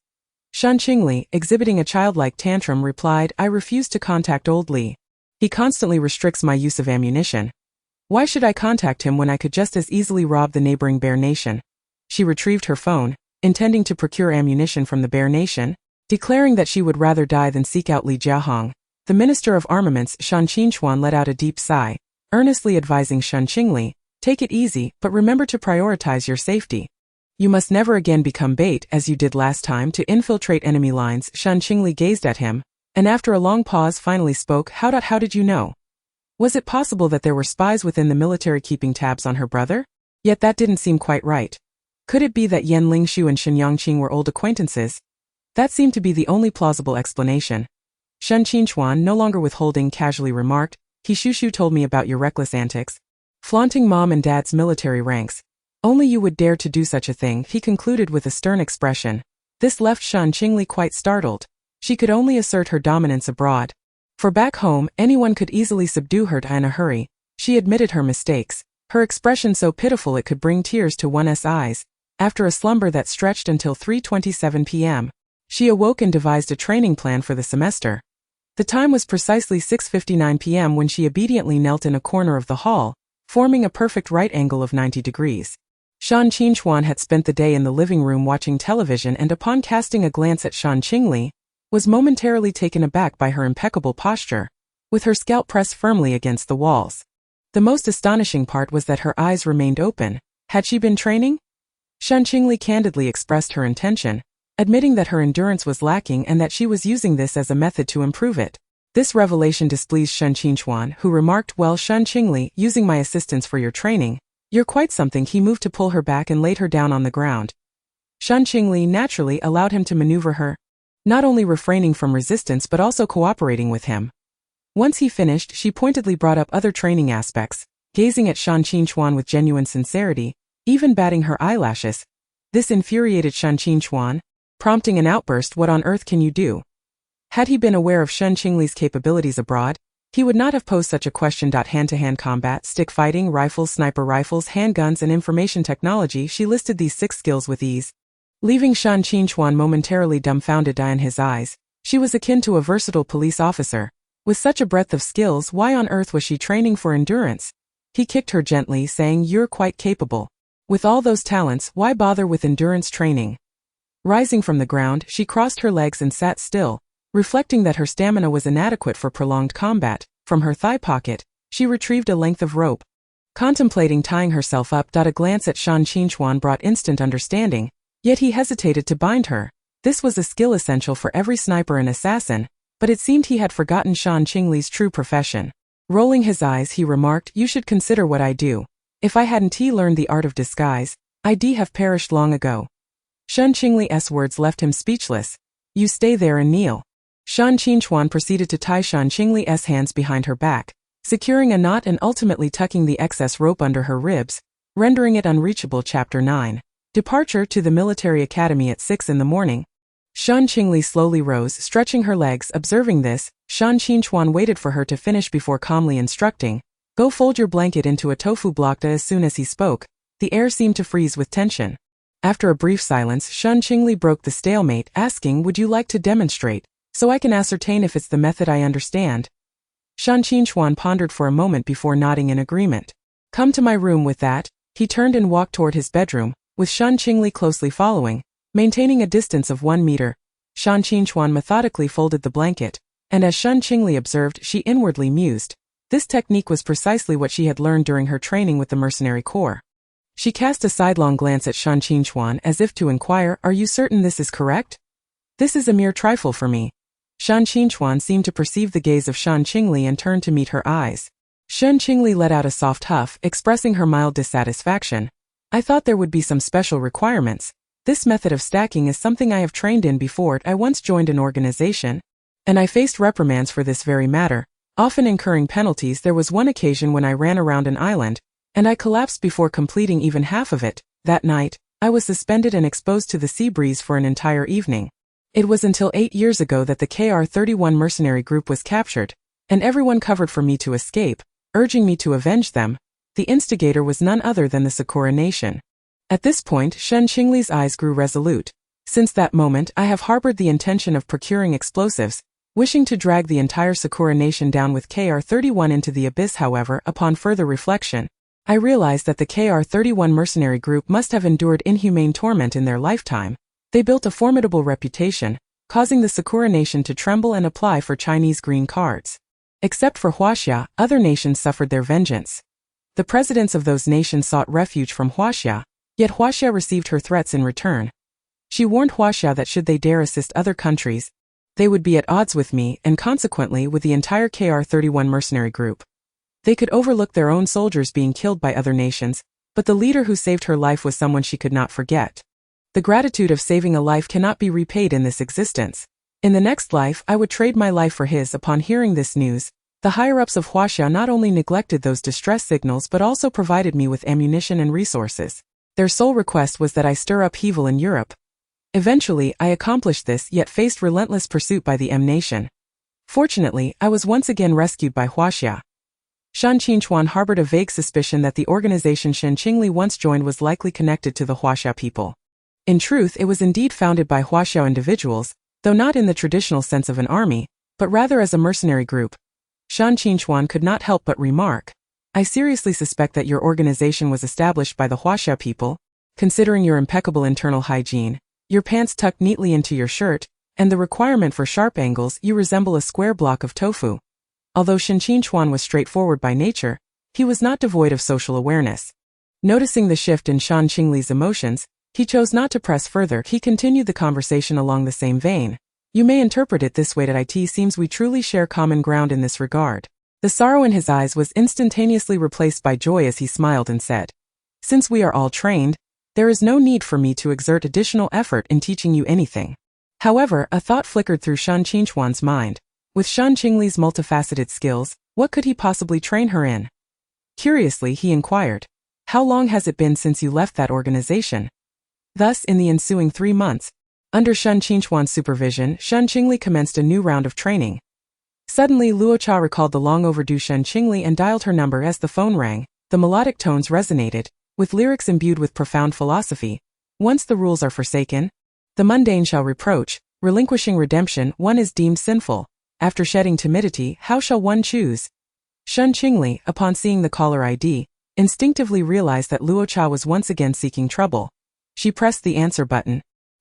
Shen Qingli, exhibiting a childlike tantrum, replied, I refuse to contact old Li. He constantly restricts my use of ammunition. Why should I contact him when I could just as easily rob the neighboring Bear Nation? She retrieved her phone, intending to procure ammunition from the Bear Nation, declaring that she would rather die than seek out Li Jiahong. The Minister of Armaments, Shen Qingli, let out a deep sigh, earnestly advising Shen Qingli, take it easy, but remember to prioritize your safety. You must never again become bait, as you did last time, to infiltrate enemy lines. Shen Qingli gazed at him, and after a long pause finally spoke, How did you know? Was it possible that there were spies within the military keeping tabs on her brother? Yet that didn't seem quite right. Could it be that Yan Lingshu and Shen Yangqing were old acquaintances? That seemed to be the only plausible explanation. Shen Qingli, no longer withholding, casually remarked, He Shushu told me about your reckless antics, flaunting mom and dad's military ranks. Only you would dare to do such a thing, he concluded with a stern expression. This left Shen Qingli quite startled. She could only assert her dominance abroad. For back home, anyone could easily subdue her in a hurry. She admitted her mistakes, her expression so pitiful it could bring tears to one's eyes. After a slumber that stretched until 3:27 p.m., she awoke and devised a training plan for the semester. The time was precisely 6:59 p.m. when she obediently knelt in a corner of the hall, forming a perfect right angle of 90 degrees. Shen Qingli had spent the day in the living room watching television and upon casting a glance at Shen Qingli, was momentarily taken aback by her impeccable posture, with her scalp pressed firmly against the walls. The most astonishing part was that her eyes remained open. Had she been training? Shen Qingli candidly expressed her intention, admitting that her endurance was lacking and that she was using this as a method to improve it. This revelation displeased Shen Qingli, who remarked, Well, Shen Qingli, using my assistance for your training, you're quite something. He moved to pull her back and laid her down on the ground. Shen Qingli naturally allowed him to maneuver her, not only refraining from resistance but also cooperating with him. Once he finished, she pointedly brought up other training aspects, gazing at Shen Qingli with genuine sincerity, even batting her eyelashes. This infuriated Shen Qingli, prompting an outburst, What on earth can you do? Had he been aware of Shen Qingli's capabilities abroad, he would not have posed such a question. Hand-to-hand combat, stick fighting, rifles, sniper rifles, handguns, and information technology. She listed these 6 skills with ease, leaving Shen Qingli momentarily dumbfounded in his eyes. She was akin to a versatile police officer. With such a breadth of skills, why on earth was she training for endurance? He kicked her gently, saying, You're quite capable. With all those talents, why bother with endurance training? Rising from the ground, she crossed her legs and sat still, reflecting that her stamina was inadequate for prolonged combat. From her thigh pocket, she retrieved a length of rope. Contemplating tying herself up, a glance at Shen Qingli brought instant understanding, yet he hesitated to bind her. This was a skill essential for every sniper and assassin, but it seemed he had forgotten Shen Qingli's true profession. Rolling his eyes, he remarked, You should consider what I do. If I hadn't learned the art of disguise, I'd have perished long ago. Shen Qingli's words left him speechless. You stay there and kneel. Shen Qingli proceeded to tie Shen Qingli's hands behind her back, securing a knot and ultimately tucking the excess rope under her ribs. rendering it unreachable. Chapter 9. Departure to the military academy at 6 in the morning. Shen Qingli slowly rose, stretching her legs. Observing this, Shen Qingli waited for her to finish before calmly instructing, "Go fold your blanket into a tofu block." As soon as he spoke, the air seemed to freeze with tension. After a brief silence, Shen Qingli broke the stalemate, asking, "Would you like to demonstrate, so I can ascertain if it's the method I understand?" Shen Qingli pondered for a moment before nodding in agreement. "Come to my room." With that, he turned and walked toward his bedroom, with Shen Qingli closely following, maintaining a distance of 1 meter. Shen Qingli methodically folded the blanket, and as Shen Qingli observed, she inwardly mused. This technique was precisely what she had learned during her training with the mercenary corps. She cast a sidelong glance at Shen Qingli as if to inquire, "Are you certain this is correct? This is a mere trifle for me." Shen Qingli seemed to perceive the gaze of Shen Qingli and turned to meet her eyes. Shen Qingli let out a soft huff, expressing her mild dissatisfaction. "I thought there would be some special requirements. This method of stacking is something I have trained in before. I once joined an organization, and I faced reprimands for this very matter, often incurring penalties. There was one occasion when I ran around an island, and I collapsed before completing even half of it. That night, I was suspended and exposed to the sea breeze for an entire evening. It was until 8 years ago that the KR-31 mercenary group was captured, and everyone covered for me to escape, urging me to avenge them. The instigator was none other than the Sakura nation." At this point, Shen Qingli's eyes grew resolute. "Since that moment, I have harbored the intention of procuring explosives, wishing to drag the entire Sakura nation down with KR-31 into the abyss. However, upon further reflection, I realized that the KR-31 mercenary group must have endured inhumane torment in their lifetime. They built a formidable reputation, causing the Sakura nation to tremble and apply for Chinese green cards. Except for Huaxia, other nations suffered their vengeance. The presidents of those nations sought refuge from Huaxia, yet Huaxia received her threats in return. She warned Huaxia that should they dare assist other countries, they would be at odds with me and consequently with the entire KR-31 mercenary group. They could overlook their own soldiers being killed by other nations, but the leader who saved her life was someone she could not forget. The gratitude of saving a life cannot be repaid in this existence. In the next life, I would trade my life for his." Upon hearing this news, the higher-ups of Huaxia not only neglected those distress signals but also provided me with ammunition and resources. Their sole request was that I stir upheaval in Europe. Eventually, I accomplished this, yet faced relentless pursuit by the M nation. Fortunately, I was once again rescued by Huaxia. Shen Qingli harbored a vague suspicion that the organization Shen Qingli once joined was likely connected to the Huaxia people. In truth, it was indeed founded by Huaxia individuals, though not in the traditional sense of an army, but rather as a mercenary group. Shen Qingli could not help but remark, "I seriously suspect that your organization was established by the Huaxia people. Considering your impeccable internal hygiene, your pants tucked neatly into your shirt, and the requirement for sharp angles, you resemble a square block of tofu." Although Shen Qingli was straightforward by nature, he was not devoid of social awareness. Noticing the shift in Shen Qingli's emotions, he chose not to press further. He continued the conversation along the same vein. "You may interpret it this way: that it seems we truly share common ground in this regard." The sorrow in his eyes was instantaneously replaced by joy as he smiled and said, "Since we are all trained, there is no need for me to exert additional effort in teaching you anything." However, a thought flickered through Shen Qingli's mind. With Shen Qingli's multifaceted skills, what could he possibly train her in? Curiously, he inquired, "How long has it been since you left that organization?" Thus, in the ensuing 3 months, under Shen Qingli's supervision, Shen Qingli commenced a new round of training. Suddenly, Luo Cha recalled the long-overdue Shen Qingli and dialed her number. As the phone rang, the melodic tones resonated, with lyrics imbued with profound philosophy. "Once the rules are forsaken, the mundane shall reproach, relinquishing redemption, one is deemed sinful. After shedding timidity, how shall one choose?" Shen Qingli, upon seeing the caller ID, instinctively realized that Luo Cha was once again seeking trouble. She pressed the answer button,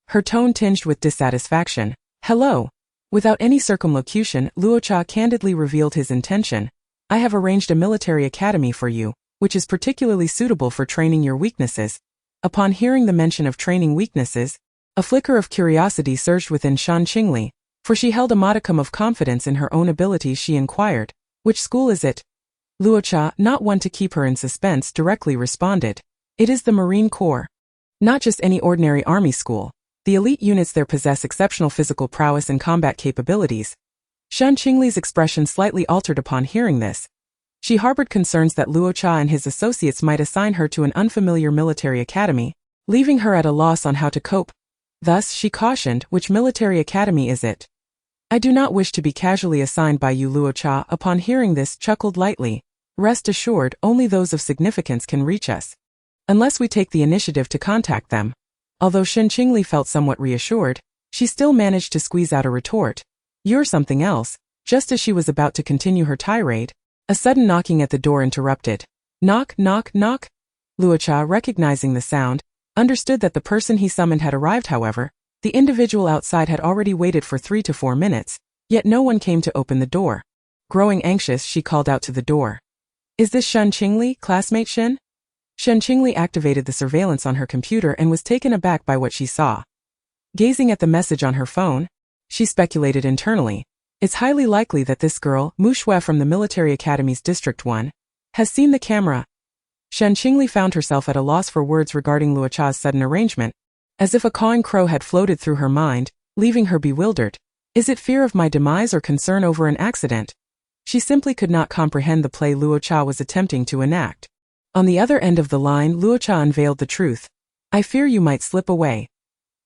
her tone tinged with dissatisfaction. "Hello." Without any circumlocution, Luo Cha candidly revealed his intention. "I have arranged a military academy for you, which is particularly suitable for training your weaknesses." Upon hearing the mention of training weaknesses, a flicker of curiosity surged within Shen Qingli, for she held a modicum of confidence in her own abilities. She inquired, "Which school is it?" Luo Cha, not one to keep her in suspense, directly responded, "It is the Marine Corps. Not just any ordinary army school. The elite units there possess exceptional physical prowess and combat capabilities." Shen Qingli's expression slightly altered upon hearing this. She harbored concerns that Luo Cha and his associates might assign her to an unfamiliar military academy, leaving her at a loss on how to cope. Thus, she cautioned, "Which military academy is it? I do not wish to be casually assigned by you." Luo Cha, upon hearing this, chuckled lightly. "Rest assured, only those of significance can reach us, unless we take the initiative to contact them." Although Shen Qingli felt somewhat reassured, she still managed to squeeze out a retort. "You're something else." Just as she was about to continue her tirade, a sudden knocking at the door interrupted. Knock, knock, knock. Luo Cha, recognizing the sound, understood that the person he summoned had arrived. However, the individual outside had already waited for 3 to 4 minutes, yet no one came to open the door. Growing anxious, she called out to the door. "Is this Shen Qingli, classmate Shen?" Shen Qingli activated the surveillance on her computer and was taken aback by what she saw. Gazing at the message on her phone, she speculated internally. It's highly likely that this girl, Mu Shui from the Military Academy's District 1, has seen the camera. Shen Qingli found herself at a loss for words regarding Luo Cha's sudden arrangement, as if a cawing crow had floated through her mind, leaving her bewildered. Is it fear of my demise or concern over an accident? She simply could not comprehend the play Luo Cha was attempting to enact. On the other end of the line, Luo Cha unveiled the truth. "I fear you might slip away."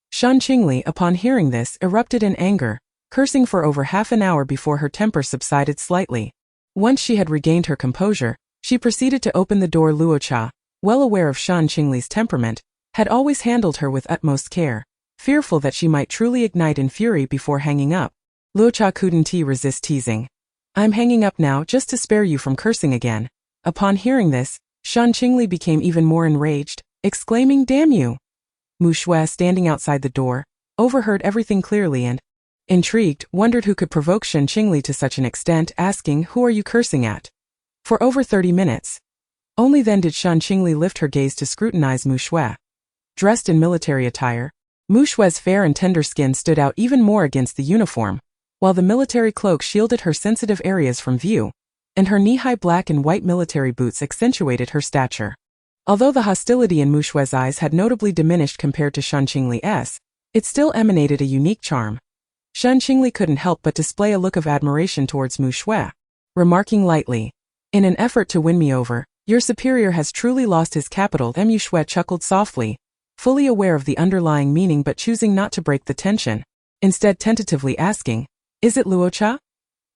Shen Qingli, upon hearing this, erupted in anger, cursing for over half an hour before her temper subsided slightly. Once she had regained her composure, she proceeded to open the door. Luo Cha, well aware of Shen Qingli's temperament, had always handled her with utmost care, fearful that she might truly ignite in fury before hanging up. Luo Cha couldn't resist teasing. "I'm hanging up now just to spare you from cursing again." Upon hearing this, Shen Qingli became even more enraged, exclaiming, "Damn you!" Mu Shui, standing outside the door, overheard everything clearly and, intrigued, wondered who could provoke Shen Qingli to such an extent, asking, "Who are you cursing at?" For over 30 minutes. Only then did Shen Qingli lift her gaze to scrutinize Mu Shui. Dressed in military attire, Mu Shui's fair and tender skin stood out even more against the uniform, while the military cloak shielded her sensitive areas from view, and her knee-high black and white military boots accentuated her stature. Although the hostility in Mu Shui's eyes had notably diminished compared to Shen Qingli's, it still emanated a unique charm. Shen Qingli couldn't help but display a look of admiration towards Mu Shui, remarking lightly, "In an effort to win me over, your superior has truly lost his capital." Mu Shui chuckled softly, fully aware of the underlying meaning but choosing not to break the tension, instead tentatively asking, "Is it Luo Cha?"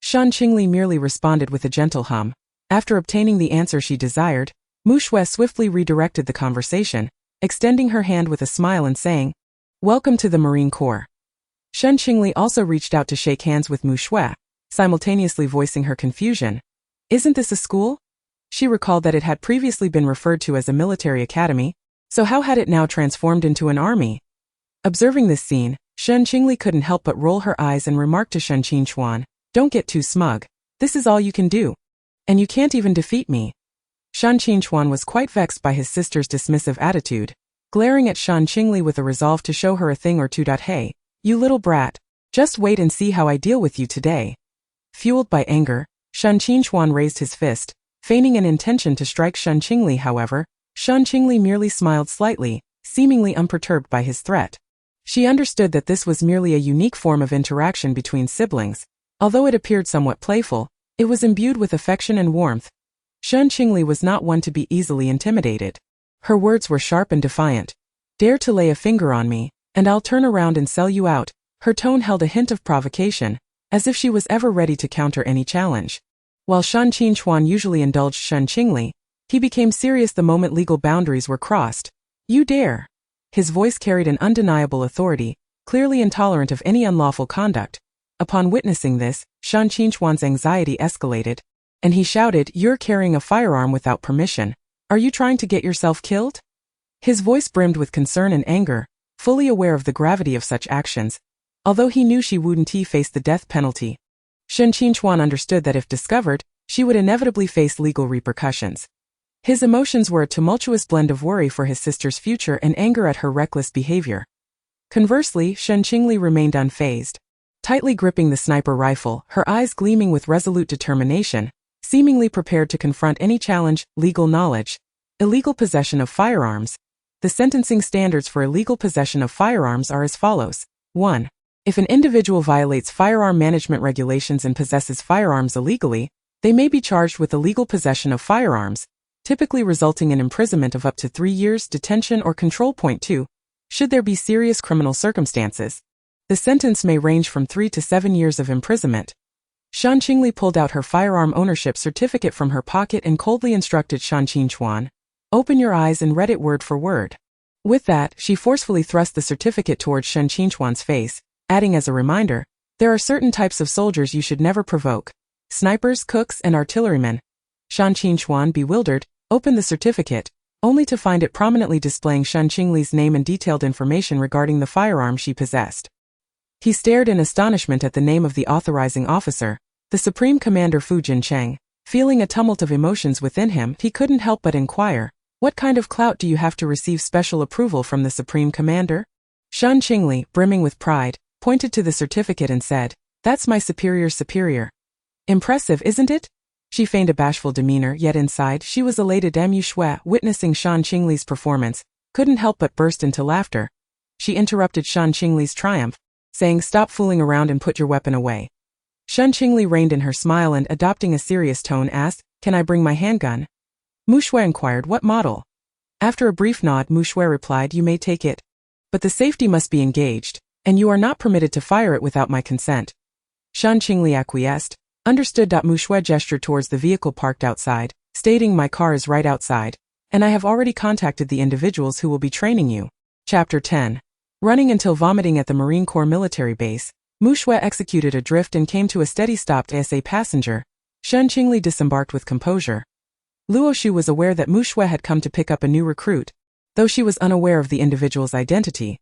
Shen Qingli merely responded with a gentle hum. After obtaining the answer she desired, Mu Shui swiftly redirected the conversation, extending her hand with a smile and saying, "Welcome to the Marine Corps." Shen Qingli also reached out to shake hands with Mu Shui, simultaneously voicing her confusion. "Isn't this a school?" She recalled that it had previously been referred to as a military academy, so how had it now transformed into an army? Observing this scene, Shen Qingli couldn't help but roll her eyes and remarked to Shen Qingchuan, "Don't get too smug. This is all you can do. And you can't even defeat me." Shen Qingchuan was quite vexed by his sister's dismissive attitude, glaring at Shen Qingli with a resolve to show her a thing or two. "Hey, you little brat. Just wait and see how I deal with you today." Fueled by anger, Shen Qingchuan raised his fist, feigning an intention to strike Shen Qingli. However, Shen Qingli merely smiled slightly, seemingly unperturbed by his threat. She understood that this was merely a unique form of interaction between siblings. Although it appeared somewhat playful, it was imbued with affection and warmth. Shen Qingli was not one to be easily intimidated. Her words were sharp and defiant. "Dare to lay a finger on me, and I'll turn around and sell you out." Her tone held a hint of provocation, as if she was ever ready to counter any challenge. While Shen Qingchuan usually indulged Shen Qingli, he became serious the moment legal boundaries were crossed. "You dare!" His voice carried an undeniable authority, clearly intolerant of any unlawful conduct. Upon witnessing this, Shen Qingchuan's anxiety escalated, and he shouted, "You're carrying a firearm without permission. Are you trying to get yourself killed?" His voice brimmed with concern and anger, fully aware of the gravity of such actions, although he knew she wouldn't face the death penalty. Shen Qingchuan understood that if discovered, she would inevitably face legal repercussions. His emotions were a tumultuous blend of worry for his sister's future and anger at her reckless behavior. Conversely, Shen Qingli remained unfazed, tightly gripping the sniper rifle, her eyes gleaming with resolute determination, seemingly prepared to confront any challenge. Legal knowledge. Illegal possession of firearms. The sentencing standards for illegal possession of firearms are as follows. 1. If an individual violates firearm management regulations and possesses firearms illegally, They may be charged with illegal possession of firearms, typically resulting in imprisonment of up to 3 years, detention or control. Point 2. Should there be serious criminal circumstances, the sentence may range from 3 to 7 years of imprisonment. Shen Qingli pulled out her firearm ownership certificate from her pocket and coldly instructed Shen Qingli, "Open your eyes," and read it word for word. With that, she forcefully thrust the certificate towards Shen Qingli's face, adding as a reminder, "There are certain types of soldiers you should never provoke: snipers, cooks, and artillerymen." Shen Qingli, bewildered, opened the certificate, only to find it prominently displaying Shen Qingli's name and detailed information regarding the firearm she possessed. He stared in astonishment at the name of the authorizing officer, the Supreme Commander Fu Jincheng. Feeling a tumult of emotions within him, he couldn't help but inquire, "What kind of clout do you have to receive special approval from the Supreme Commander?" Shen Qingli, brimming with pride, pointed to the certificate and said, "That's my superior. Impressive, isn't it?" She feigned a bashful demeanor, yet inside she was elated. Mu Shui, witnessing Shen Qingli's performance, couldn't help but burst into laughter. She interrupted Shen Qingli's triumph, saying, "Stop fooling around and put your weapon away." Shen Qingli reined in her smile and, adopting a serious tone, asked, "Can I bring my handgun?" Mu Shui inquired, "What model?" After a brief nod, Mu Shui replied, "You may take it. But the safety must be engaged, and you are not permitted to fire it without my consent." Shen Qingli acquiesced. Understood. Mu Shui gestured towards the vehicle parked outside, stating, "My car is right outside, and I have already contacted the individuals who will be training you." Chapter 10. Running until vomiting at the Marine Corps military base, Mu Shui executed a drift and came to a steady stop as a passenger. Shen Qingli disembarked with composure. Luo Shu was aware that Mu Shui had come to pick up a new recruit, though she was unaware of the individual's identity.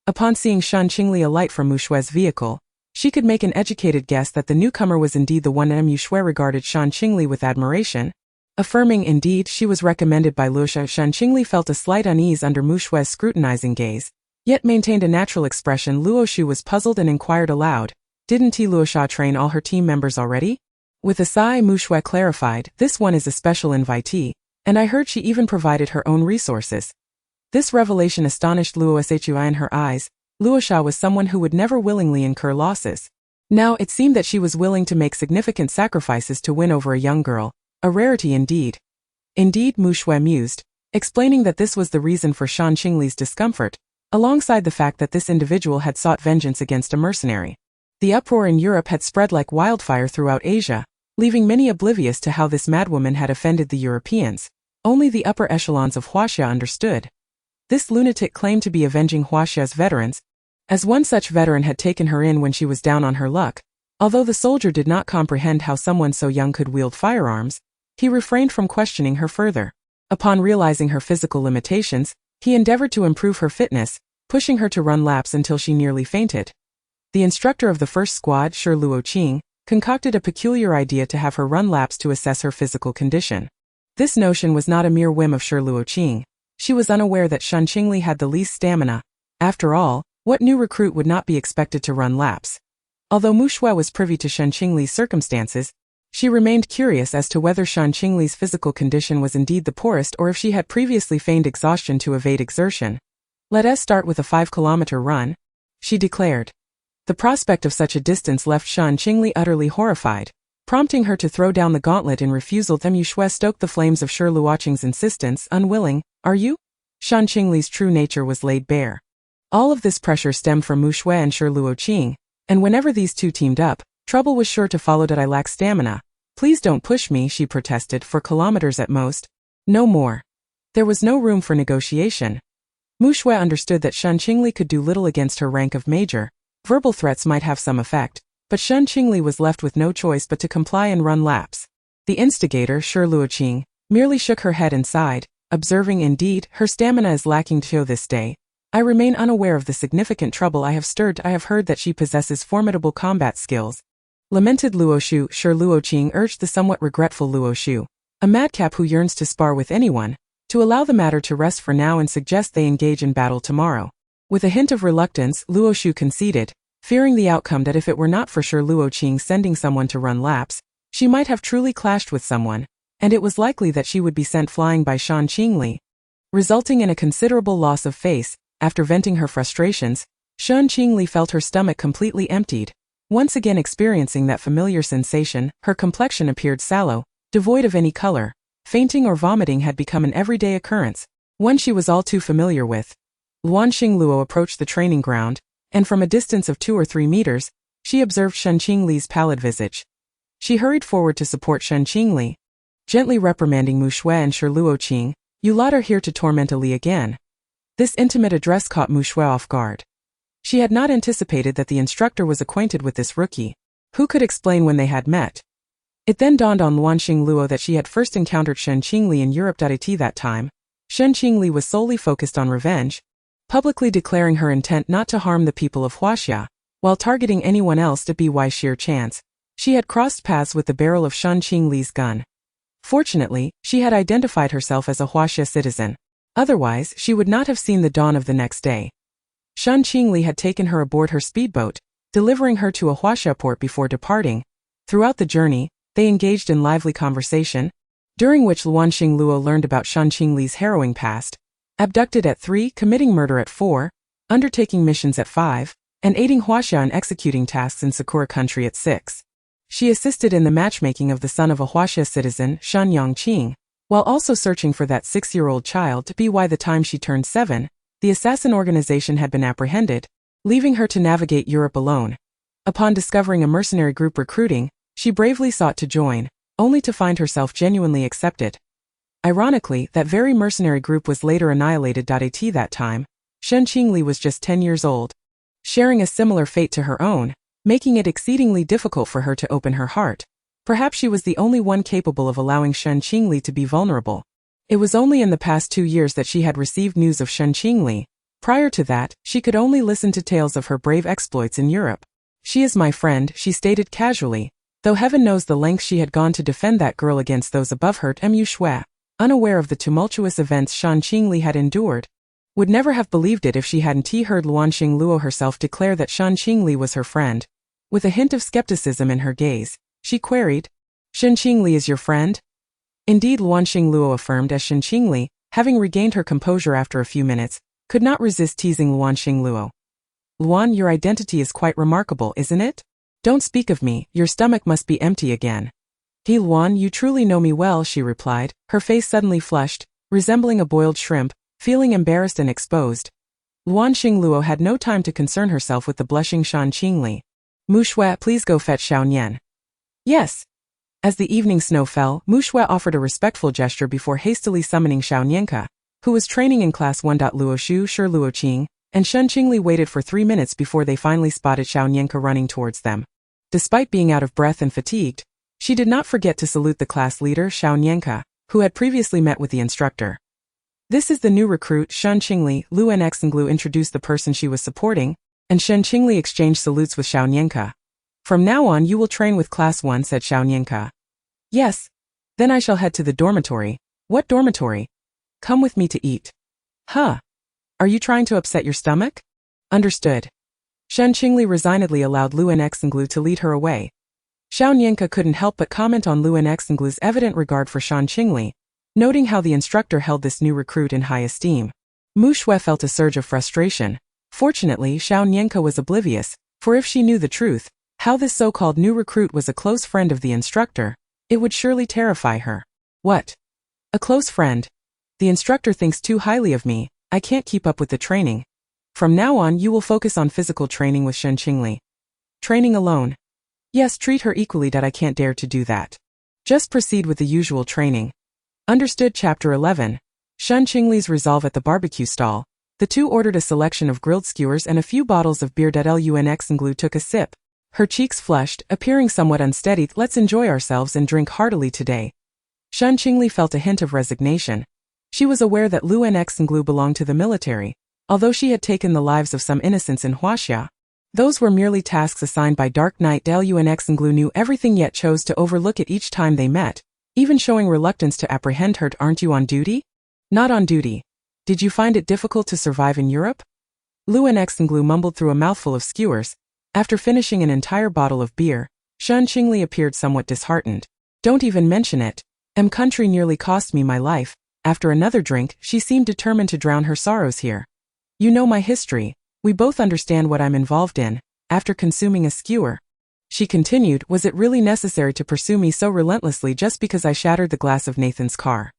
Upon seeing Shen Qingli alight from Mu Shui's vehicle, she could make an educated guess that the newcomer was indeed the one. Mu Shui regarded Shen Qingli with admiration, affirming indeed she was recommended by Luo Shu. Shen Qingli felt a slight unease under Mu Shui's scrutinizing gaze, yet maintained a natural expression. Luo Shu was puzzled and inquired aloud, "Didn't Luo Shu train all her team members already?" With a sigh, Mu Shui clarified, "This one is a special invitee, and I heard she even provided her own resources." This revelation astonished Luo Shu. In her eyes, Luo Shu was someone who would never willingly incur losses. Now it seemed that she was willing to make significant sacrifices to win over a young girl, a rarity indeed. Indeed, Mu Shui mused, explaining that this was the reason for Shen Qingli's discomfort, alongside the fact that this individual had sought vengeance against a mercenary. The uproar in Europe had spread like wildfire throughout Asia, leaving many oblivious to how this madwoman had offended the Europeans. Only the upper echelons of Huaxia understood. This lunatic claimed to be avenging Huaxia's veterans, as one such veteran had taken her in when she was down on her luck. Although the soldier did not comprehend how someone so young could wield firearms, he refrained from questioning her further. Upon realizing her physical limitations, he endeavored to improve her fitness, pushing her to run laps until she nearly fainted. The instructor of the first squad, Shi Luoqing, concocted a peculiar idea to have her run laps to assess her physical condition. This notion was not a mere whim of Shi Luoqing. She was unaware that Shen Qingli had the least stamina. After all, what new recruit would not be expected to run laps? Although Mu Shui was privy to Shen Qingli's circumstances, she remained curious as to whether Shen Qingli's physical condition was indeed the poorest or if she had previously feigned exhaustion to evade exertion. "Let us start with a 5-kilometer run," she declared. The prospect of such a distance left Shen Qingli utterly horrified, prompting her to throw down the gauntlet in refusal. Mu Shui stoked the flames of Shi Luoqing's insistence, unwilling. "Are you?" Shen Qingli's true nature was laid bare. All of this pressure stemmed from Mu Shui and Shi Luoqing, and whenever these two teamed up, trouble was sure to follow. "Did I lack stamina? Please don't push me," she protested, "for kilometers at most. No more." There was no room for negotiation. Mu Shui understood that Shen Qingli could do little against her rank of major. Verbal threats might have some effect, but Shen Qingli was left with no choice but to comply and run laps. The instigator, Shi Luoqing, merely shook her head and sighed, observing, "Indeed, her stamina is lacking to this day. I remain unaware of the significant trouble I have stirred. I have heard that she possesses formidable combat skills." Lamented Luo Shu. Shi Luoqing urged the somewhat regretful Luo Shu, a madcap who yearns to spar with anyone, to allow the matter to rest for now and suggest they engage in battle tomorrow. With a hint of reluctance, Luo Shu conceded, fearing the outcome that if it were not for Shi Luoqing sending someone to run laps, she might have truly clashed with someone, and it was likely that she would be sent flying by Shen Qingli, resulting in a considerable loss of face. After venting her frustrations, Shen Qingli felt her stomach completely emptied. Once again experiencing that familiar sensation, her complexion appeared sallow, devoid of any color. Fainting or vomiting had become an everyday occurrence, one she was all too familiar with. Luan Xingluo approached the training ground, and from a distance of 2 or 3 meters, she observed Shen Qingli's pallid visage. She hurried forward to support Shen Qingli, gently reprimanding Mu Shui and Shi Luoqing. "You lot are here to torment Li again." This intimate address caught Mu Shui off guard. She had not anticipated that the instructor was acquainted with this rookie. Who could explain when they had met? It then dawned on Luan Xingluo that she had first encountered Shen Qingli in Europe. At that time, Shen Qingli was solely focused on revenge, publicly declaring her intent not to harm the people of Huaxia, while targeting anyone else to be by sheer chance. She had crossed paths with the barrel of Shen Qingli's gun. Fortunately, she had identified herself as a Huaxia citizen. Otherwise, she would not have seen the dawn of the next day. Shen Qingli had taken her aboard her speedboat, delivering her to a Huaxia port before departing. Throughout the journey, they engaged in lively conversation, during which Luan Xingluo learned about Shen Qingli's harrowing past: abducted at 3, committing murder at 4, undertaking missions at 5, and aiding Huaxia in executing tasks in Sakura country at 6. She assisted in the matchmaking of the son of a Huaxia citizen, Shen Yongqing, while also searching for that 6-year-old child to be by the time she turned 7. The assassin organization had been apprehended, leaving her to navigate Europe alone. Upon discovering a mercenary group recruiting, she bravely sought to join, only to find herself genuinely accepted. Ironically, that very mercenary group was later annihilated. At that time, Shen Qingli was just 10 years old, sharing a similar fate to her own, making it exceedingly difficult for her to open her heart. Perhaps she was the only one capable of allowing Shen Qingli to be vulnerable. It was only in the past 2 years that she had received news of Shen Qingli. Prior to that, she could only listen to tales of her brave exploits in Europe. "She is my friend," she stated casually, though heaven knows the lengths she had gone to defend that girl against those above her. Mu Shui, unaware of the tumultuous events Shen Qingli had endured, would never have believed it if she hadn't heard Luan Xingluo herself declare that Shen Qingli was her friend. With a hint of skepticism in her gaze, she queried, "Shen Qingli is your friend?" Indeed, Luan Xingluo affirmed, as Shen Qingli, having regained her composure after a few minutes, could not resist teasing Luan Xingluo. "Luan, your identity is quite remarkable, isn't it? Don't speak of me, your stomach must be empty again." "Hey Luan, you truly know me well," she replied, her face suddenly flushed, resembling a boiled shrimp, feeling embarrassed and exposed. Luan Xingluo had no time to concern herself with the blushing Shen Qingli. "Mu Shui, please go fetch Xiao Nian." "Yes." As the evening snow fell, Mu Shui offered a respectful gesture before hastily summoning Xiao Nianke, who was training in Class 1. Luoshu, Shi Luoqing, and Shen Qingli waited for 3 minutes before they finally spotted Xiao Nianke running towards them. Despite being out of breath and fatigued, she did not forget to salute the class leader, Xiao Nianke, who had previously met with the instructor. "This is the new recruit, Shen Qingli." Luan Xinglu introduced the person she was supporting, and Shen Qingli exchanged salutes with Xiao Nianke. "From now on you will train with Class 1, said Xiao Nianke. "Yes. Then I shall head to the dormitory." "What dormitory?" "Come with me to eat." "Huh. Are you trying to upset your stomach?" "Understood." Shen Qingli resignedly allowed Luan Xinglu to lead her away. Xiao Nianke couldn't help but comment on Luan Xinglu's evident regard for Shen Qingli, noting how the instructor held this new recruit in high esteem. Mu Shui felt a surge of frustration. Fortunately, Xiao Nianke was oblivious, for if she knew the truth, how this so-called new recruit was a close friend of the instructor, it would surely terrify her. "What? A close friend? The instructor thinks too highly of me, I can't keep up with the training. From now on you will focus on physical training with Shen Qingli." "Training alone?" "Yes, treat her equally. I can't dare to do that. Just proceed with the usual training." "Understood." Chapter 11. Shen Qingli's resolve at the barbecue stall. The two ordered a selection of grilled skewers and a few bottles of beer. Luan Xinglu took a sip. Her cheeks flushed, appearing somewhat unsteady. "Let's enjoy ourselves and drink heartily today." Shen Qingli felt a hint of resignation. She was aware that Luan Xinglu belonged to the military. Although she had taken the lives of some innocents in Huaxia, those were merely tasks assigned by Dark Knight. Luan Xinglu knew everything yet chose to overlook it each time they met, even showing reluctance to apprehend her. "Aren't you on duty?" "Not on duty." "Did you find it difficult to survive in Europe?" Luan Xinglu mumbled through a mouthful of skewers. After finishing an entire bottle of beer, Shen Qingli appeared somewhat disheartened. "Don't even mention it. Country nearly cost me my life." After another drink, she seemed determined to drown her sorrows here. "You know my history. We both understand what I'm involved in." After consuming a skewer, She continued, was it really necessary to pursue me so relentlessly just because I shattered the glass of Nathan's car?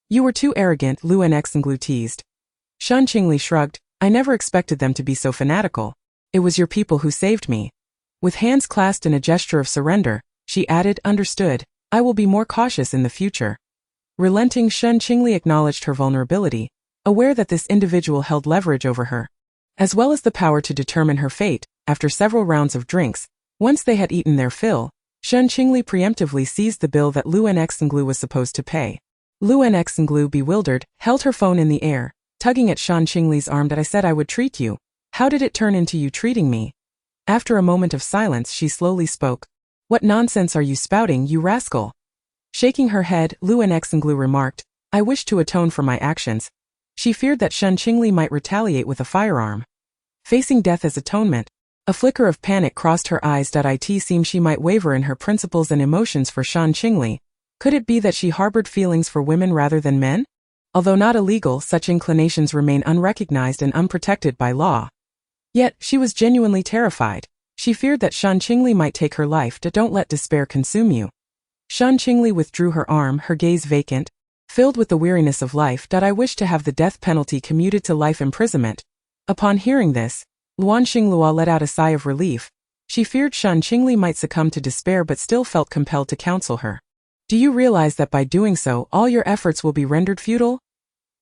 You were too arrogant, Shen Qingli teased. Shen Qingli shrugged, I never expected them to be so fanatical. It was your people who saved me. With hands clasped in a gesture of surrender, she added, understood, I will be more cautious in the future. Relenting, Shen Qingli acknowledged her vulnerability, aware that this individual held leverage over her, as well as the power to determine her fate. After several rounds of drinks, once they had eaten their fill, Shen Qingli preemptively seized the bill that Shen Qingli was supposed to pay. Shen Qingli, bewildered, held her phone in the air, tugging at Shen Qingli's arm. That I said I would treat you. How did it turn into you treating me? After a moment of silence, she slowly spoke. What nonsense are you spouting, you rascal? Shaking her head, Shen Qingli remarked, I wish to atone for my actions. She feared that Shen Qingli might retaliate with a firearm. Facing death as atonement. A flicker of panic crossed her eyes. It seemed she might waver in her principles and emotions for Shen Qingli. Could it be that she harbored feelings for women rather than men? Although not illegal, such inclinations remain unrecognized and unprotected by law. Yet, she was genuinely terrified. She feared that Shen Qingli might take her life. Don't let despair consume you. Shen Qingli withdrew her arm, her gaze vacant, filled with the weariness of life. I wish to have the death penalty commuted to life imprisonment. Upon hearing this, Shen Qingli let out a sigh of relief. She feared Shen Qingli might succumb to despair but still felt compelled to counsel her. Do you realize that by doing so, all your efforts will be rendered futile?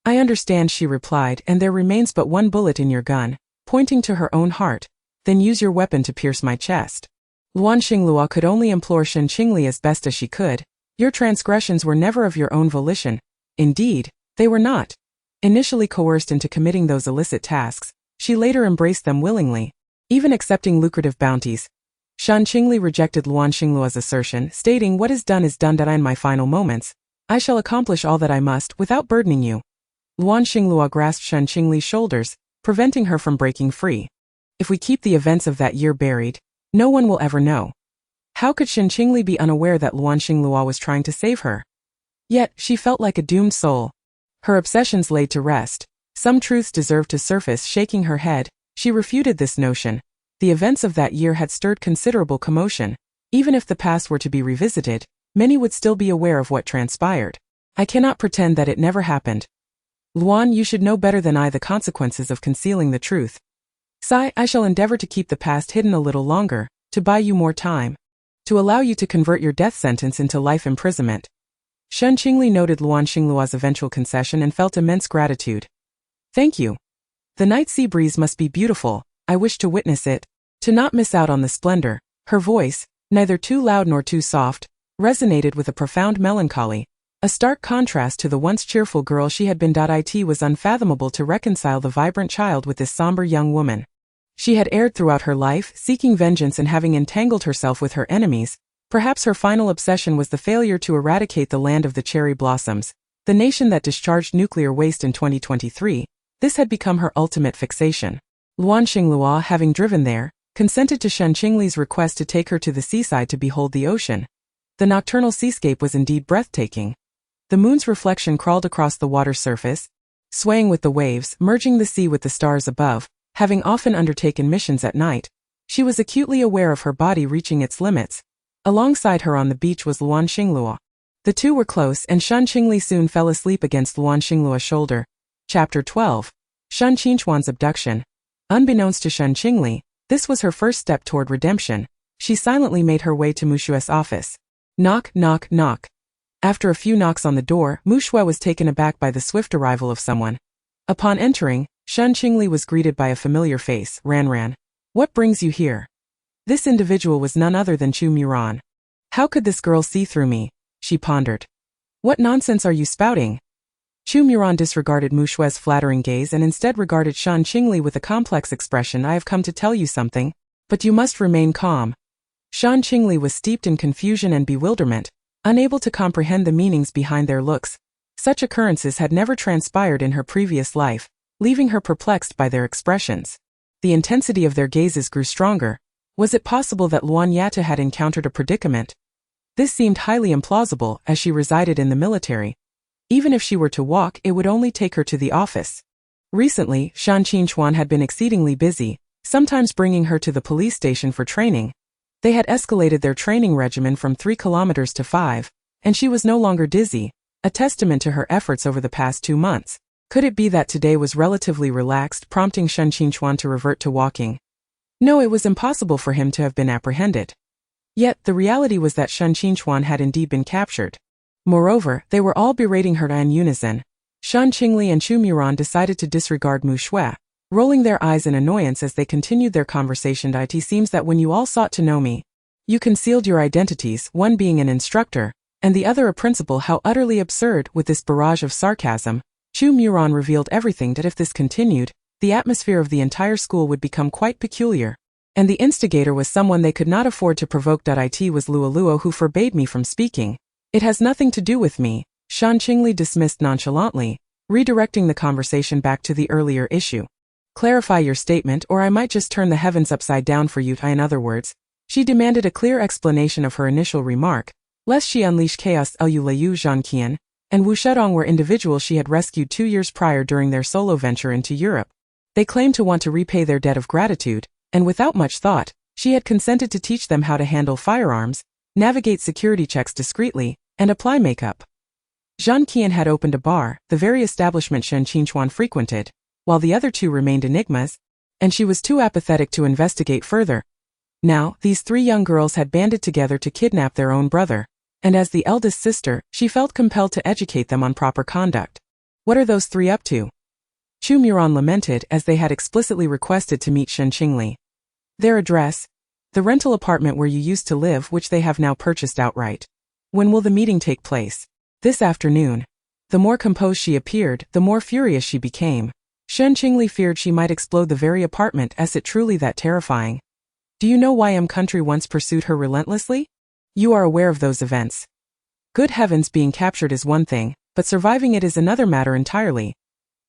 I understand, she replied, and there remains but one bullet in your gun, pointing to her own heart. Then use your weapon to pierce my chest. Shen Qingli could only implore Shen Qingli as best as she could. Your transgressions were never of your own volition. Indeed, they were not. Initially coerced into committing those illicit tasks, she later embraced them willingly, even accepting lucrative bounties. Shen Qingli rejected Shen Qingli's assertion, stating, what is done is done. In my final moments, I shall accomplish all that I must without burdening you. Shen Qingli grasped Shen Qingli's shoulders, preventing her from breaking free. If we keep the events of that year buried, no one will ever know. How could Shen Qingli be unaware that Shen Qingli was trying to save her? Yet, she felt like a doomed soul. Her obsessions laid to rest. Some truths deserved to surface. Shaking her head, she refuted this notion. The events of that year had stirred considerable commotion. Even if the past were to be revisited, many would still be aware of what transpired. I cannot pretend that it never happened. Luan, you should know better than I the consequences of concealing the truth. Sai, I shall endeavor to keep the past hidden a little longer, to buy you more time. To allow you to convert your death sentence into life imprisonment. Shen Qingli noted Shen Qingli's eventual concession and felt immense gratitude. Thank you. The night sea breeze must be beautiful. I wish to witness it. To not miss out on the splendor. Her voice, neither too loud nor too soft, resonated with a profound melancholy. A stark contrast to the once cheerful girl she had been. It was unfathomable to reconcile the vibrant child with this somber young woman. She had erred throughout her life, seeking vengeance and having entangled herself with her enemies. Perhaps her final obsession was the failure to eradicate the land of the cherry blossoms, the nation that discharged nuclear waste in 2023. This had become her ultimate fixation. Shen Qingli, having driven there, consented to Shen Qingli's request to take her to the seaside to behold the ocean. The nocturnal seascape was indeed breathtaking. The moon's reflection crawled across the water's surface, swaying with the waves, merging the sea with the stars above. Having often undertaken missions at night, she was acutely aware of her body reaching its limits. Alongside her on the beach was Shen Qingli. The two were close, and Shen Qingli soon fell asleep against Shen Qingli's shoulder. Chapter 12. Shen Qingchuan's abduction. Unbeknownst to Shen Qingli, this was her first step toward redemption. She silently made her way to Mushue's office. Knock, knock, knock. After a few knocks on the door, Mushue was taken aback by the swift arrival of someone. Upon entering, Shen Qingli was greeted by a familiar face, Ran. What brings you here? This individual was none other than Chu Muran. How could this girl see through me? She pondered. What nonsense are you spouting? Chu Muran disregarded Mushue's flattering gaze and instead regarded Shen Qingli with a complex expression. I have come to tell you something, but you must remain calm. Shen Qingli was steeped in confusion and bewilderment, unable to comprehend the meanings behind their looks. Such occurrences had never transpired in her previous life, leaving her perplexed by their expressions. The intensity of their gazes grew stronger. Was it possible that Luan Yatta had encountered a predicament? This seemed highly implausible, as she resided in the military. Even if she were to walk, it would only take her to the office. Recently, Shen Qingchuan had been exceedingly busy, sometimes bringing her to the police station for training. They had escalated their training regimen from 3 kilometers to 5, and she was no longer dizzy, a testament to her efforts over the past 2 months. Could it be that today was relatively relaxed, prompting Shen Qingli to revert to walking? No, it was impossible for him to have been apprehended. Yet, the reality was that Shen Qingli had indeed been captured. Moreover, they were all berating her in unison. Shen Qingli and Chu Miran decided to disregard Mu Shui, rolling their eyes in annoyance as they continued their conversation. It seems that when you all sought to know me, you concealed your identities, one being an instructor, and the other a principal. How utterly absurd. With this barrage of sarcasm, Chu Miran revealed everything. That if this continued, the atmosphere of the entire school would become quite peculiar. And the instigator was someone they could not afford to provoke. It was Luo who forbade me from speaking. It has nothing to do with me, Shen Qingli dismissed nonchalantly, redirecting the conversation back to the earlier issue. Clarify your statement or I might just turn the heavens upside down for you. In other words, she demanded a clear explanation of her initial remark, lest she unleash chaos. Lai Yayan and Wu Shedong were individuals she had rescued 2 years prior during their solo venture into Europe. They claimed to want to repay their debt of gratitude, and without much thought, she had consented to teach them how to handle firearms, navigate security checks discreetly, and apply makeup. Shen Qingli had opened a bar, the very establishment Shen Qingli frequented, while the other two remained enigmas, and she was too apathetic to investigate further. Now, these 3 young girls had banded together to kidnap their own brother, and as the eldest sister, she felt compelled to educate them on proper conduct. What are those 3 up to? Chu Miran lamented as they had explicitly requested to meet Shen Qingli. Their address? The rental apartment where you used to live, which they have now purchased outright. When will the meeting take place? This afternoon. The more composed she appeared, the more furious she became. Shen Qingli feared she might explode the very apartment. Is it truly that terrifying? Do you know why country once pursued her relentlessly? You are aware of those events. Good heavens, being captured is one thing, but surviving it is another matter entirely.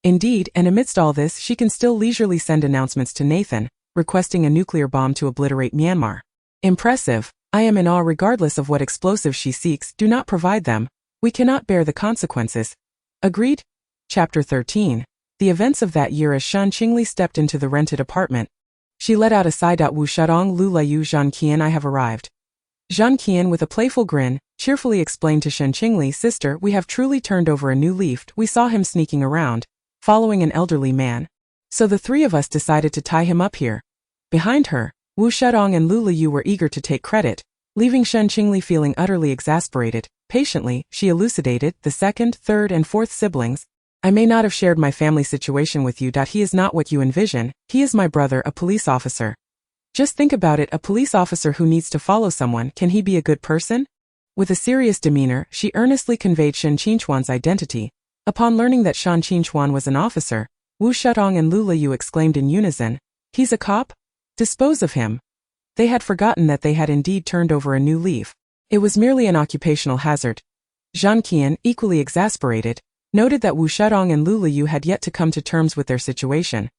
Indeed, and amidst all this she can still leisurely send announcements to Nathan, requesting a nuclear bomb to obliterate Myanmar. Impressive. I am in awe. Regardless of what explosives she seeks, do not provide them. We cannot bear the consequences. Agreed? Chapter 13. The events of that year. As Shen Qingli stepped into the rented apartment, she let out a sigh. Wu Shedong, Lu Liu, Zhan Qian, I have arrived. Zhan Qian, with a playful grin, cheerfully explained to Shen Qingli, sister, we have truly turned over a new leaf. We saw him sneaking around, following an elderly man. So the 3 of us decided to tie him up here. Behind her, Wu Shedong and Lu Liu were eager to take credit, leaving Shen Qingli feeling utterly exasperated. Patiently, she elucidated, the 2nd, 3rd, and 4th siblings. I may not have shared my family situation with you. He is not what you envision. He is my brother, a police officer. Just think about it, a police officer who needs to follow someone. Can he be a good person? With a serious demeanor, she earnestly conveyed Shen Qinghuan's identity. Upon learning that Shen Qinghuan was an officer, Wu Shedong and Lu Liu exclaimed in unison, he's a cop? Dispose of him. They had forgotten that they had indeed turned over a new leaf. It was merely an occupational hazard. Zhan Qian, equally exasperated, noted that Wu Shedong and Lu Liu had yet to come to terms with their situation.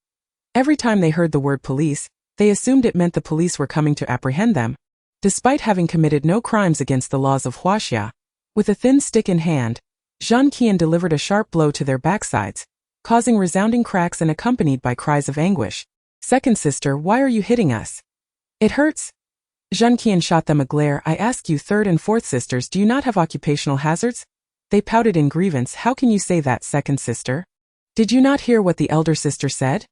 Every time they heard the word police, they assumed it meant the police were coming to apprehend them, despite having committed no crimes against the laws of Huaxia. With a thin stick in hand, Zhan Qian delivered a sharp blow to their backsides, causing resounding cracks and accompanied by cries of anguish. Second sister, why are you hitting us? It hurts. Zhan Qian shot them a glare. I ask you, 3rd and 4th sisters, do you not have occupational hazards? They pouted in grievance. How can you say that, second sister? Did you not hear what the elder sister said?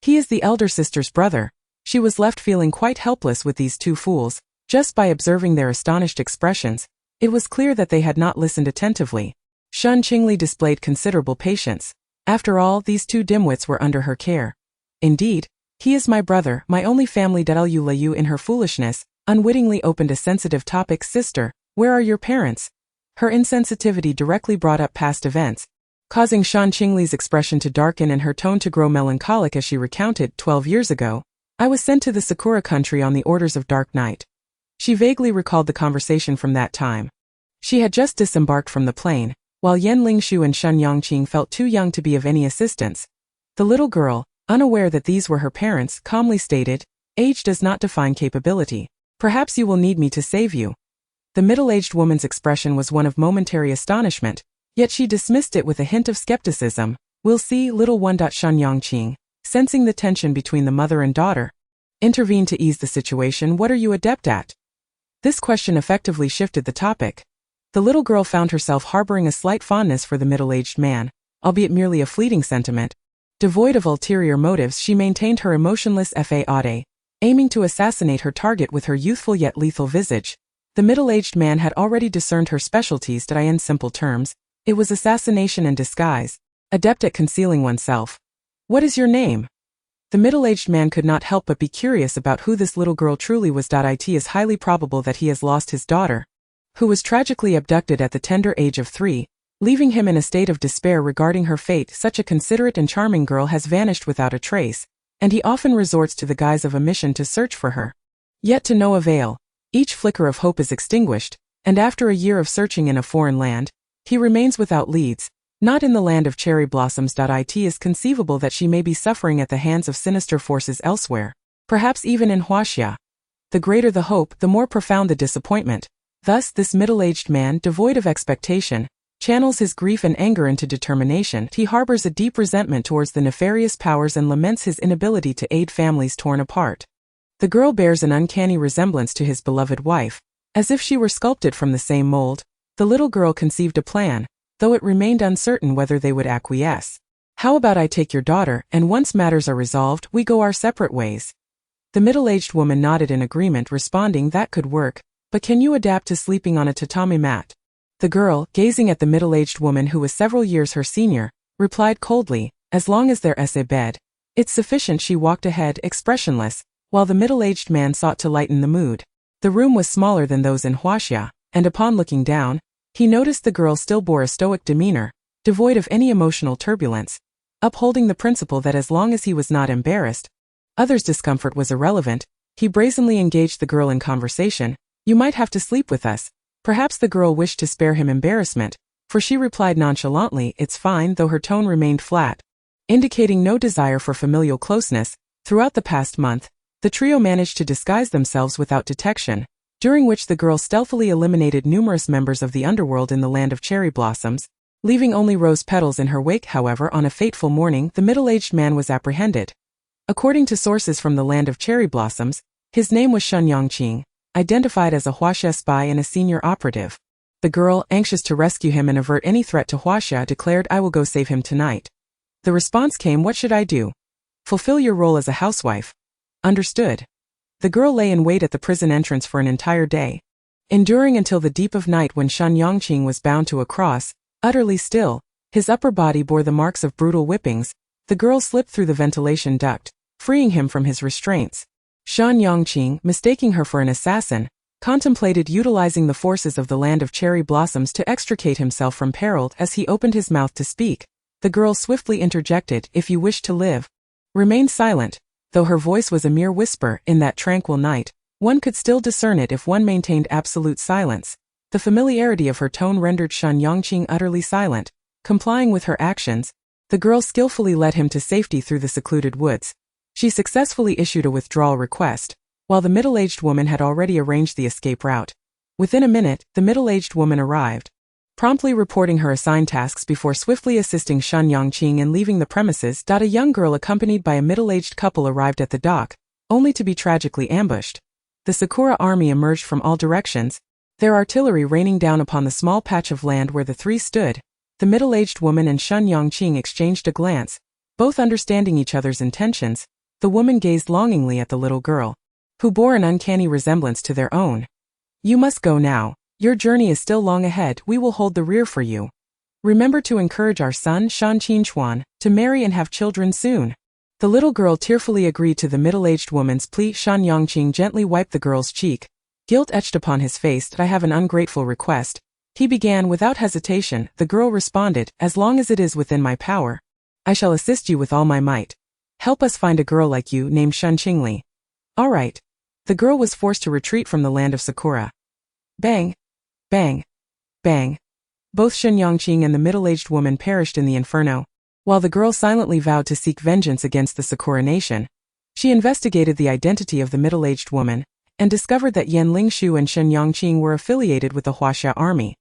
He is the elder sister's brother. She was left feeling quite helpless with these 2 fools. Just by observing their astonished expressions, it was clear that they had not listened attentively. Shen Qingli displayed considerable patience. After all, these 2 dimwits were under her care. Indeed, he is my brother, my only family. Lu Liu, in her foolishness, unwittingly opened a sensitive topic. Sister, where are your parents? Her insensitivity directly brought up past events, causing Shen Qingli's expression to darken and her tone to grow melancholic as she recounted, 12 years ago, I was sent to the Sakura country on the orders of Dark Knight. She vaguely recalled the conversation from that time. She had just disembarked from the plane, while Yan Lingshu and Shen Yongqing felt too young to be of any assistance. The little girl, unaware that these were her parents, calmly stated, age does not define capability. Perhaps you will need me to save you. The middle-aged woman's expression was one of momentary astonishment, yet she dismissed it with a hint of skepticism. We'll see, little one. Shen Yongqing, sensing the tension between the mother and daughter, Intervene to ease the situation. What are you adept at? This question effectively shifted the topic. The little girl found herself harboring a slight fondness for the middle-aged man, albeit merely a fleeting sentiment. Devoid of ulterior motives, she maintained her emotionless faade, aiming to assassinate her target with her youthful yet lethal visage. The middle-aged man had already discerned her specialties. In simple terms, it was assassination and disguise, adept at concealing oneself. What is your name? The middle-aged man could not help but be curious about who this little girl truly was. It is highly probable that he has lost his daughter, who was tragically abducted at the tender age of 3, leaving him in a state of despair regarding her fate. Such a considerate and charming girl has vanished without a trace, and he often resorts to the guise of a mission to search for her. Yet to no avail. Each flicker of hope is extinguished, and after a year of searching in a foreign land, he remains without leads. Not in the land of cherry blossoms. It is conceivable that she may be suffering at the hands of sinister forces elsewhere, perhaps even in Huaxia. The greater the hope, the more profound the disappointment. Thus, this middle-aged man, devoid of expectation, channels his grief and anger into determination. He harbors a deep resentment towards the nefarious powers and laments his inability to aid families torn apart. The girl bears an uncanny resemblance to his beloved wife, as if she were sculpted from the same mold. The little girl conceived a plan, though it remained uncertain whether they would acquiesce. How about I take your daughter, and once matters are resolved, we go our separate ways? The middle-aged woman nodded in agreement, responding, that could work, but can you adapt to sleeping on a tatami mat? The girl, gazing at the middle-aged woman who was several years her senior, replied coldly, as long as there's a bed, it's sufficient. She walked ahead, expressionless, while the middle-aged man sought to lighten the mood. The room was smaller than those in Huaxia, and upon looking down, he noticed the girl still bore a stoic demeanor, devoid of any emotional turbulence, upholding the principle that as long as he was not embarrassed, others' discomfort was irrelevant. He brazenly engaged the girl in conversation. You might have to sleep with us. Perhaps the girl wished to spare him embarrassment, for she replied nonchalantly, it's fine, though her tone remained flat, indicating no desire for familial closeness. Throughout the past month, the trio managed to disguise themselves without detection, during which the girl stealthily eliminated numerous members of the underworld in the land of cherry blossoms, leaving only rose petals in her wake. However, on a fateful morning, the middle-aged man was apprehended. According to sources from the land of cherry blossoms, his name was Shen Qingli, identified as a Huaxia spy and a senior operative. The girl, anxious to rescue him and avert any threat to Huaxia, declared, I will go save him tonight. The response came, what should I do? Fulfill your role as a housewife. Understood. The girl lay in wait at the prison entrance for an entire day, enduring until the deep of night when Shen Qingli was bound to a cross, utterly still. His upper body bore the marks of brutal whippings. The girl slipped through the ventilation duct, freeing him from his restraints. Shen Qingli, mistaking her for an assassin, contemplated utilizing the forces of the land of cherry blossoms to extricate himself from peril. As he opened his mouth to speak, the girl swiftly interjected, if you wish to live, remain silent. Though her voice was a mere whisper, in that tranquil night, one could still discern it if one maintained absolute silence. The familiarity of her tone rendered Shen Qingli utterly silent. Complying with her actions, the girl skillfully led him to safety through the secluded woods. She successfully issued a withdrawal request, while the middle-aged woman had already arranged the escape route. Within a minute, the middle-aged woman arrived, promptly reporting her assigned tasks before swiftly assisting Shen Qingli in leaving the premises. A young girl accompanied by a middle-aged couple arrived at the dock, only to be tragically ambushed. The Sakura army emerged from all directions, their artillery raining down upon the small patch of land where the three stood. The middle-aged woman and Shen Qingli exchanged a glance, both understanding each other's intentions. The woman gazed longingly at the little girl, who bore an uncanny resemblance to their own. You must go now. Your journey is still long ahead. We will hold the rear for you. Remember to encourage our son, Shen Qingli, to marry and have children soon. The little girl tearfully agreed to the middle-aged woman's plea. Shen Qingli gently wiped the girl's cheek, guilt etched upon his face. I have an ungrateful request. He began without hesitation. The girl responded, as long as it is within my power, I shall assist you with all my might. Help us find a girl like you named Shen Qingli. All right. The girl was forced to retreat from the land of Sakura. Bang! Bang! Bang! Both Shen Qingli and the middle-aged woman perished in the inferno, while the girl silently vowed to seek vengeance against the Sakura nation. She investigated the identity of the middle-aged woman, and discovered that Yan Lingshu and Shen Qingli were affiliated with the Huaxia army.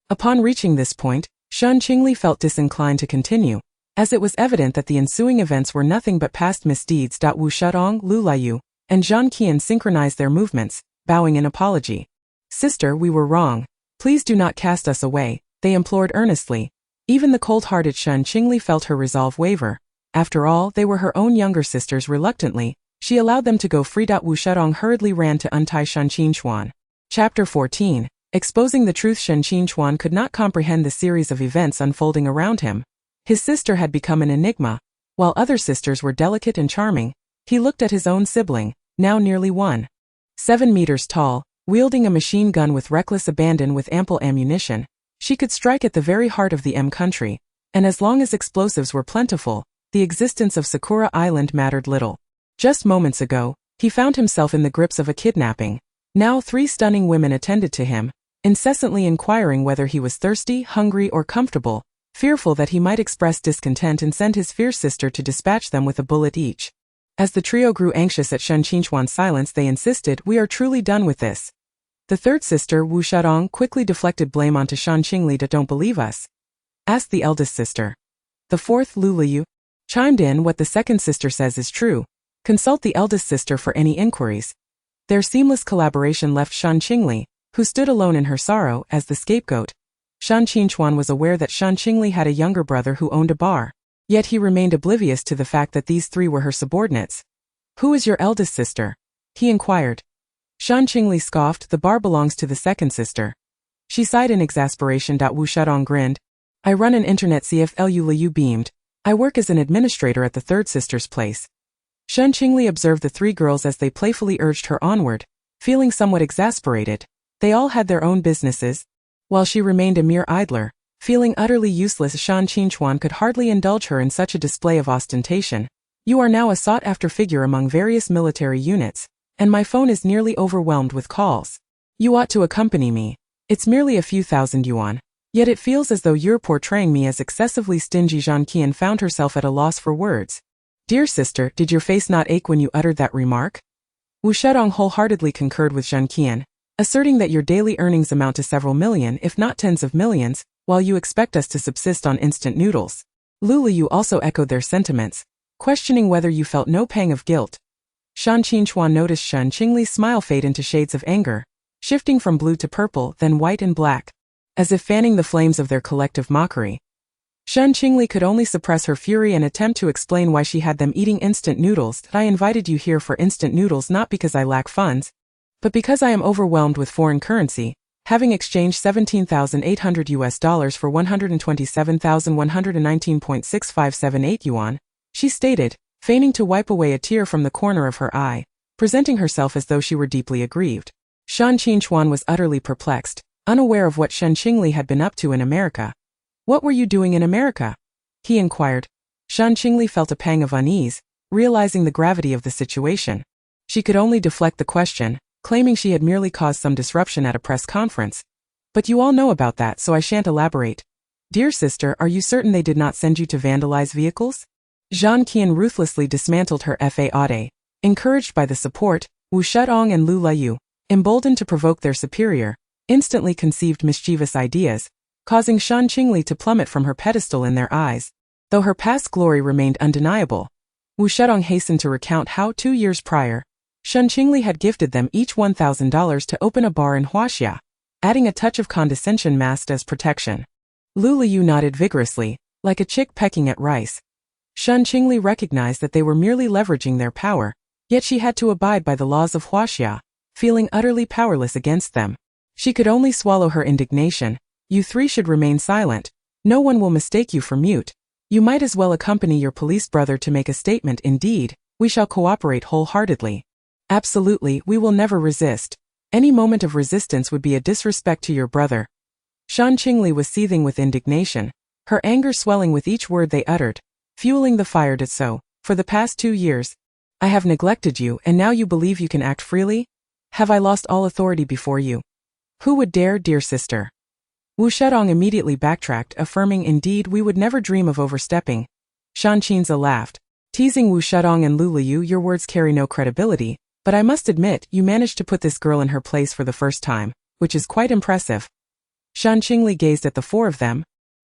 Upon reaching this point, Shen Qingli felt disinclined to continue, as it was evident that the ensuing events were nothing but past misdeeds. Wu Shudong, Lu Laiyu, and Shen Qingli synchronized their movements, bowing in apology. Sister, we were wrong. Please do not cast us away, they implored earnestly. Even the cold-hearted Shen Qingli felt her resolve waver. After all, they were her own younger sisters. Reluctantly, she allowed them to go free. Wu Shudong hurriedly ran to untie Shen Qingli. Chapter 14. Exposing the truth. Shen Qingli could not comprehend the series of events unfolding around him. His sister had become an enigma. While other sisters were delicate and charming, he looked at his own sibling, now nearly 1.7 meters tall, wielding a machine gun with reckless abandon with ample ammunition. She could strike at the very heart of the country, and as long as explosives were plentiful, the existence of Sakura Island mattered little. Just moments ago, he found himself in the grips of a kidnapping. Now 3 stunning women attended to him, incessantly inquiring whether he was thirsty, hungry, or comfortable, fearful that he might express discontent and send his fierce sister to dispatch them with a bullet each. As the trio grew anxious at Shen Qingli's silence, they insisted, "We are truly done with this." The third sister, Wu Shudong, quickly deflected blame onto Shen Qingli. "Don't believe us?" asked the eldest sister. The fourth, Lu Liu, chimed in, "What the second sister says is true. Consult the eldest sister for any inquiries." Their seamless collaboration left Shen Qingli, who stood alone in her sorrow, as the scapegoat. Shen Qingli was aware that Shen Qingli had a younger brother who owned a bar. Yet he remained oblivious to the fact that these 3 were her subordinates. "Who is your eldest sister?" he inquired. Shen Qingli scoffed, "The bar belongs to the second sister." She sighed in exasperation. Wu Shudong grinned. "I run an internet CFLU." Liu beamed. "I work as an administrator at the third sister's place." Shen Qingli observed the 3 girls as they playfully urged her onward, feeling somewhat exasperated. They all had their own businesses, while she remained a mere idler. Feeling utterly useless, Shen Qingli could hardly indulge her in such a display of ostentation. "You are now a sought-after figure among various military units, and my phone is nearly overwhelmed with calls. You ought to accompany me. It's merely a few thousand yuan. Yet it feels as though you're portraying me as excessively stingy." Shen Qingli found herself at a loss for words. "Dear sister, did your face not ache when you uttered that remark?" Wu Shudong wholeheartedly concurred with Shen Qingli, asserting that your daily earnings amount to several million, if not tens of millions, while you expect us to subsist on instant noodles. Lu Liu also echoed their sentiments, questioning whether you felt no pang of guilt. Shen Qingli noticed Shen Qingli's smile fade into shades of anger, shifting from blue to purple, then white and black, as if fanning the flames of their collective mockery. Shen Qingli could only suppress her fury and attempt to explain why she had them eating instant noodles. "I invited you here for instant noodles not because I lack funds, but because I am overwhelmed with foreign currency, having exchanged $17,800 for 127,119.6578 yuan, she stated, feigning to wipe away a tear from the corner of her eye, presenting herself as though she were deeply aggrieved. Shen Qingli was utterly perplexed, unaware of what Shen Qingli had been up to in America. "What were you doing in America?" he inquired. Shen Qingli felt a pang of unease, realizing the gravity of the situation. She could only deflect the question, claiming she had merely caused some disruption at a press conference. "But you all know about that, so I shan't elaborate." "Dear sister, are you certain they did not send you to vandalize vehicles?" Shen Qingli ruthlessly dismantled her FAAD. Encouraged by the support, Wu Shudong and Lu Liu, emboldened to provoke their superior, instantly conceived mischievous ideas, causing Shen Qingli to plummet from her pedestal in their eyes. Though her past glory remained undeniable, Wu Shudong hastened to recount how 2 years prior, Shen Qingli had gifted them each $1,000 to open a bar in Huaxia, adding a touch of condescension masked as protection. Lu Liu nodded vigorously, like a chick pecking at rice. Shen Qingli recognized that they were merely leveraging their power, yet she had to abide by the laws of Huaxia, feeling utterly powerless against them. She could only swallow her indignation. "You 3 should remain silent. No one will mistake you for mute. You might as well accompany your police brother to make a statement. Indeed, we shall cooperate wholeheartedly." "Absolutely, we will never resist. Any moment of resistance would be a disrespect to your brother." Shen Qingli was seething with indignation, her anger swelling with each word they uttered, fueling the fire. "So, for the past 2 years, I have neglected you, and now you believe you can act freely? Have I lost all authority before you? Who would dare, dear sister?" Wu Shudong immediately backtracked, affirming, "Indeed, we would never dream of overstepping." Shen Qingli laughed, teasing Wu Shudong and Lu Liu, "Your words carry no credibility, but I must admit, you managed to put this girl in her place for the first time, which is quite impressive." Shen Qingli gazed at the 4 of them,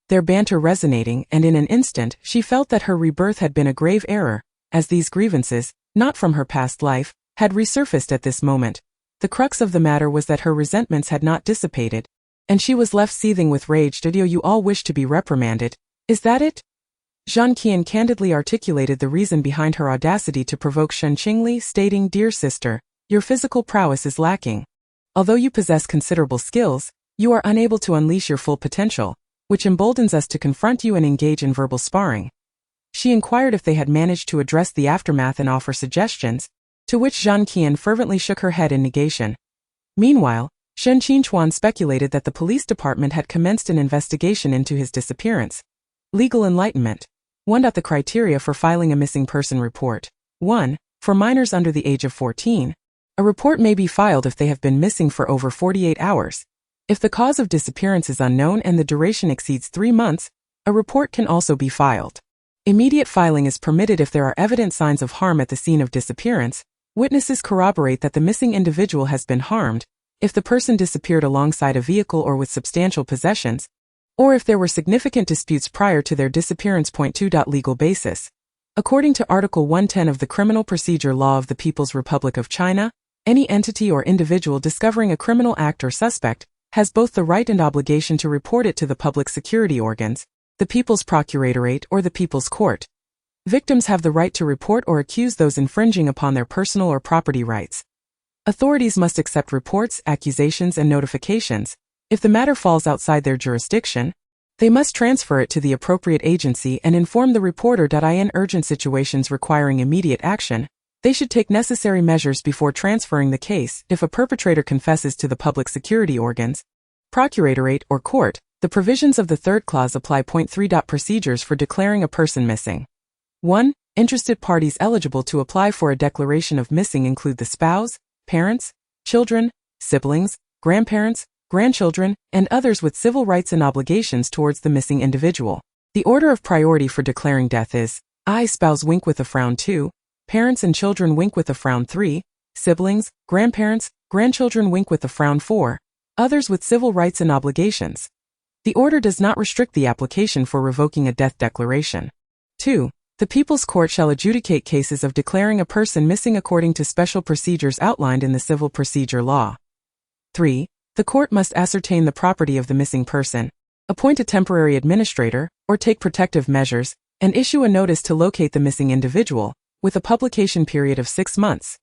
their banter resonating, and in an instant, she felt that her rebirth had been a grave error, as these grievances, not from her past life, had resurfaced at this moment. The crux of the matter was that her resentments had not dissipated, and she was left seething with rage. "Did you all wish to be reprimanded? Is that it?" Shen Qingli candidly articulated the reason behind her audacity to provoke Shen Qingli, stating, "Dear sister, your physical prowess is lacking. Although you possess considerable skills, you are unable to unleash your full potential, which emboldens us to confront you and engage in verbal sparring." She inquired if they had managed to address the aftermath and offer suggestions, to which Shen Qingli fervently shook her head in negation. Meanwhile, Shen Qingli speculated that the police department had commenced an investigation into his disappearance. Legal enlightenment. 1. The criteria for filing a missing person report. 1. For minors under the age of 14. A report may be filed if they have been missing for over 48 hours. If the cause of disappearance is unknown and the duration exceeds 3 months, a report can also be filed. Immediate filing is permitted if there are evident signs of harm at the scene of disappearance, witnesses corroborate that the missing individual has been harmed, if the person disappeared alongside a vehicle or with substantial possessions, or if there were significant disputes prior to their disappearance. 2. Legal basis. According to Article 110 of the Criminal Procedure Law of the People's Republic of China, any entity or individual discovering a criminal act or suspect has both the right and obligation to report it to the public security organs, the People's Procuratorate or the People's Court. Victims have the right to report or accuse those infringing upon their personal or property rights. Authorities must accept reports, accusations, and notifications. If the matter falls outside their jurisdiction, they must transfer it to the appropriate agency and inform the reporter. In urgent situations requiring immediate action, they should take necessary measures before transferring the case. If a perpetrator confesses to the public security organs, procuratorate, or court, the provisions of the third clause apply. 3. Procedures for declaring a person missing. 1. Interested parties eligible to apply for a declaration of missing include the spouse, parents, children, siblings, grandparents, grandchildren, and others with civil rights and obligations towards the missing individual. The order of priority for declaring death is I. Spouse wink with a frown 2, parents and children wink with a frown 3, siblings, grandparents, grandchildren wink with a frown 4, others with civil rights and obligations. The order does not restrict the application for revoking a death declaration. 2. The People's Court shall adjudicate cases of declaring a person missing according to special procedures outlined in the Civil Procedure Law. 3. The court must ascertain the property of the missing person, appoint a temporary administrator, or take protective measures, and issue a notice to locate the missing individual, with a publication period of 6 months.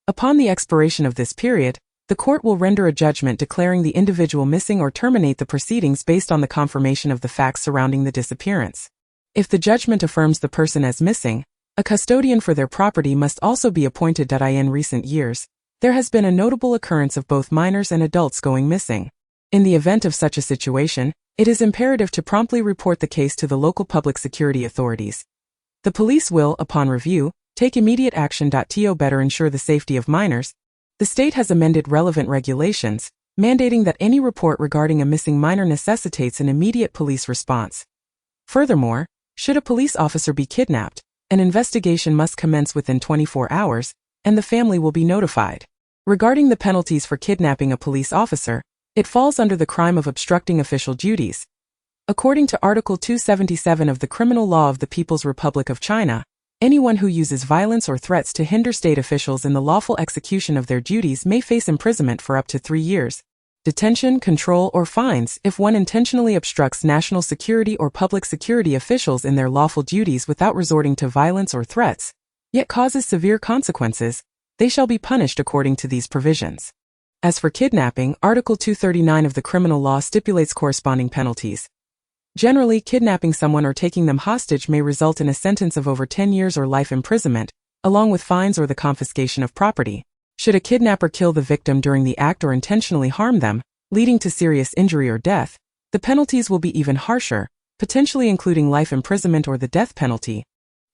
Upon the expiration of this period, the court will render a judgment declaring the individual missing or terminate the proceedings based on the confirmation of the facts surrounding the disappearance. If the judgment affirms the person as missing, a custodian for their property must also be appointed. In recent years, there has been a notable occurrence of both minors and adults going missing. In the event of such a situation, it is imperative to promptly report the case to the local public security authorities. The police will, upon review, take immediate action. To better ensure the safety of minors, the state has amended relevant regulations, mandating that any report regarding a missing minor necessitates an immediate police response. Furthermore, should a police officer be kidnapped, an investigation must commence within 24 hours, and the family will be notified. Regarding the penalties for kidnapping a police officer, it falls under the crime of obstructing official duties. According to Article 277 of the Criminal Law of the People's Republic of China, anyone who uses violence or threats to hinder state officials in the lawful execution of their duties may face imprisonment for up to 3 years, detention, control, or fines if one intentionally obstructs national security or public security officials in their lawful duties without resorting to violence or threats, yet causes severe consequences. They shall be punished according to these provisions. As for kidnapping, Article 239 of the Criminal Law stipulates corresponding penalties. Generally, kidnapping someone or taking them hostage may result in a sentence of over 10 years or life imprisonment, along with fines or the confiscation of property. Should a kidnapper kill the victim during the act or intentionally harm them, leading to serious injury or death, the penalties will be even harsher, potentially including life imprisonment or the death penalty,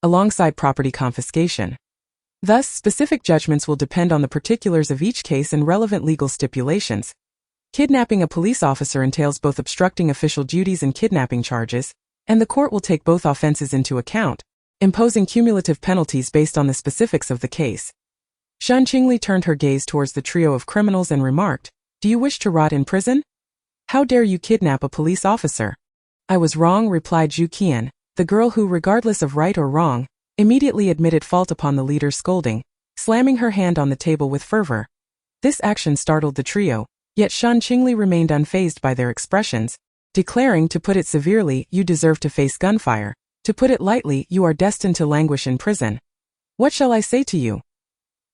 alongside property confiscation. Thus, specific judgments will depend on the particulars of each case and relevant legal stipulations. Kidnapping a police officer entails both obstructing official duties and kidnapping charges, and the court will take both offenses into account, imposing cumulative penalties based on the specifics of the case. Shen Qingli turned her gaze towards the trio of criminals and remarked, "Do you wish to rot in prison? How dare you kidnap a police officer?" "I was wrong," replied Zhu Qian, the girl who, regardless of right or wrong, immediately admitted fault upon the leader's scolding. slamming her hand on the table with fervor. This action startled the trio, yet Shen Qingli remained unfazed by their expressions, declaring, to put it severely, you deserve to face gunfire. To put it lightly, you are destined to languish in prison. What shall I say to you?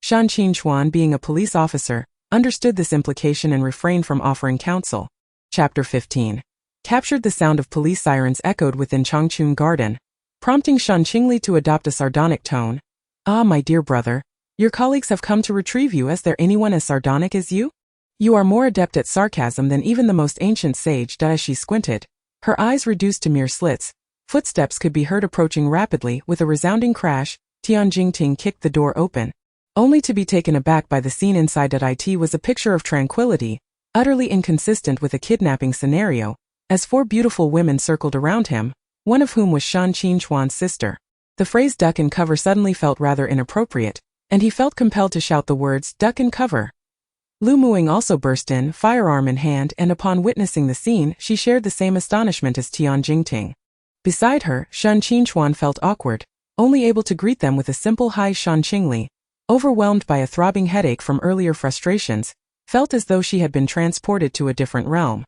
Shen Qingchuan, being a police officer, understood this implication and refrained from offering counsel. Chapter 15. Captured. The sound of police sirens echoed within Changchun Garden, prompting Shen Qingli to adopt a sardonic tone. Ah, my dear brother, your colleagues have come to retrieve you. Is there anyone as sardonic as you? You are more adept at sarcasm than even the most ancient sage. As she squinted, her eyes reduced to mere slits, footsteps could be heard approaching rapidly. With a resounding crash, Tian Jingting kicked the door open, only to be taken aback by the scene inside. It was a picture of tranquility, utterly inconsistent with a kidnapping scenario, as four beautiful women circled around him, one of whom was Shen Qingchuan's sister. The phrase duck and cover suddenly felt rather inappropriate, and he felt compelled to shout the words, duck and cover. Lu Muing also burst in, firearm in hand, and upon witnessing the scene, she shared the same astonishment as Tian Jingting. Beside her, Shen Qingchuan felt awkward, only able to greet them with a simple hi. Shen Qingli, overwhelmed by a throbbing headache from earlier frustrations, felt as though she had been transported to a different realm.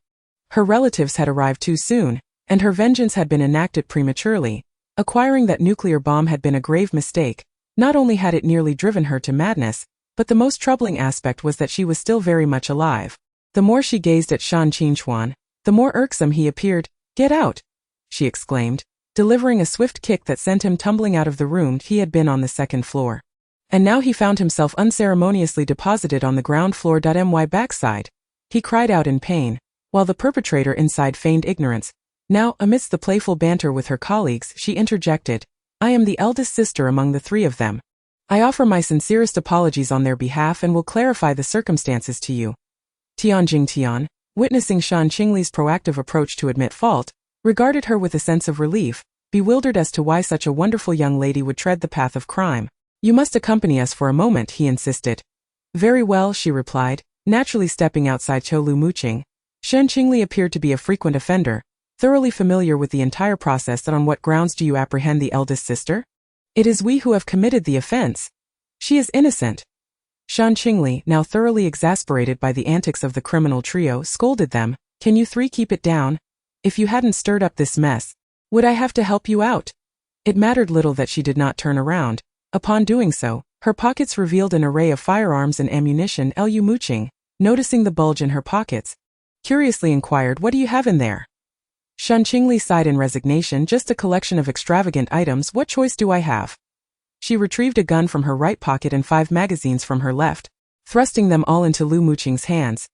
Her relatives had arrived too soon, and her vengeance had been enacted prematurely. Acquiring that nuclear bomb had been a grave mistake. Not only had it nearly driven her to madness, but the most troubling aspect was that she was still very much alive. The more she gazed at Shen Qingchuan, the more irksome he appeared. Get out! She exclaimed, delivering a swift kick that sent him tumbling out of the room. He had been on the second floor, and now he found himself unceremoniously deposited on the ground floor. My backside! He cried out in pain, while the perpetrator inside feigned ignorance. Now, amidst the playful banter with her colleagues, she interjected, I am the eldest sister among the three of them. I offer my sincerest apologies on their behalf and will clarify the circumstances to you. Tian Jingtian, witnessing Shen Qingli's proactive approach to admit fault, regarded her with a sense of relief, bewildered as to why such a wonderful young lady would tread the path of crime. You must accompany us for a moment, he insisted. Very well, she replied, naturally stepping outside Lu Muqing. Shen Qingli appeared to be a frequent offender, thoroughly familiar with the entire process. On what grounds do you apprehend the eldest sister? It is we who have committed the offense. She is innocent. Shen Qingli, now thoroughly exasperated by the antics of the criminal trio, scolded them. Can you three keep it down? If you hadn't stirred up this mess, would I have to help you out? It mattered little that she did not turn around. Upon doing so, her pockets revealed an array of firearms and ammunition. Lu Muqing, noticing the bulge in her pockets, curiously inquired, what do you have in there? Shen Qingli sighed in resignation. Just a collection of extravagant items. What choice do I have? She retrieved a gun from her right pocket and 5 magazines from her left, thrusting them all into Lu Muqing's hands.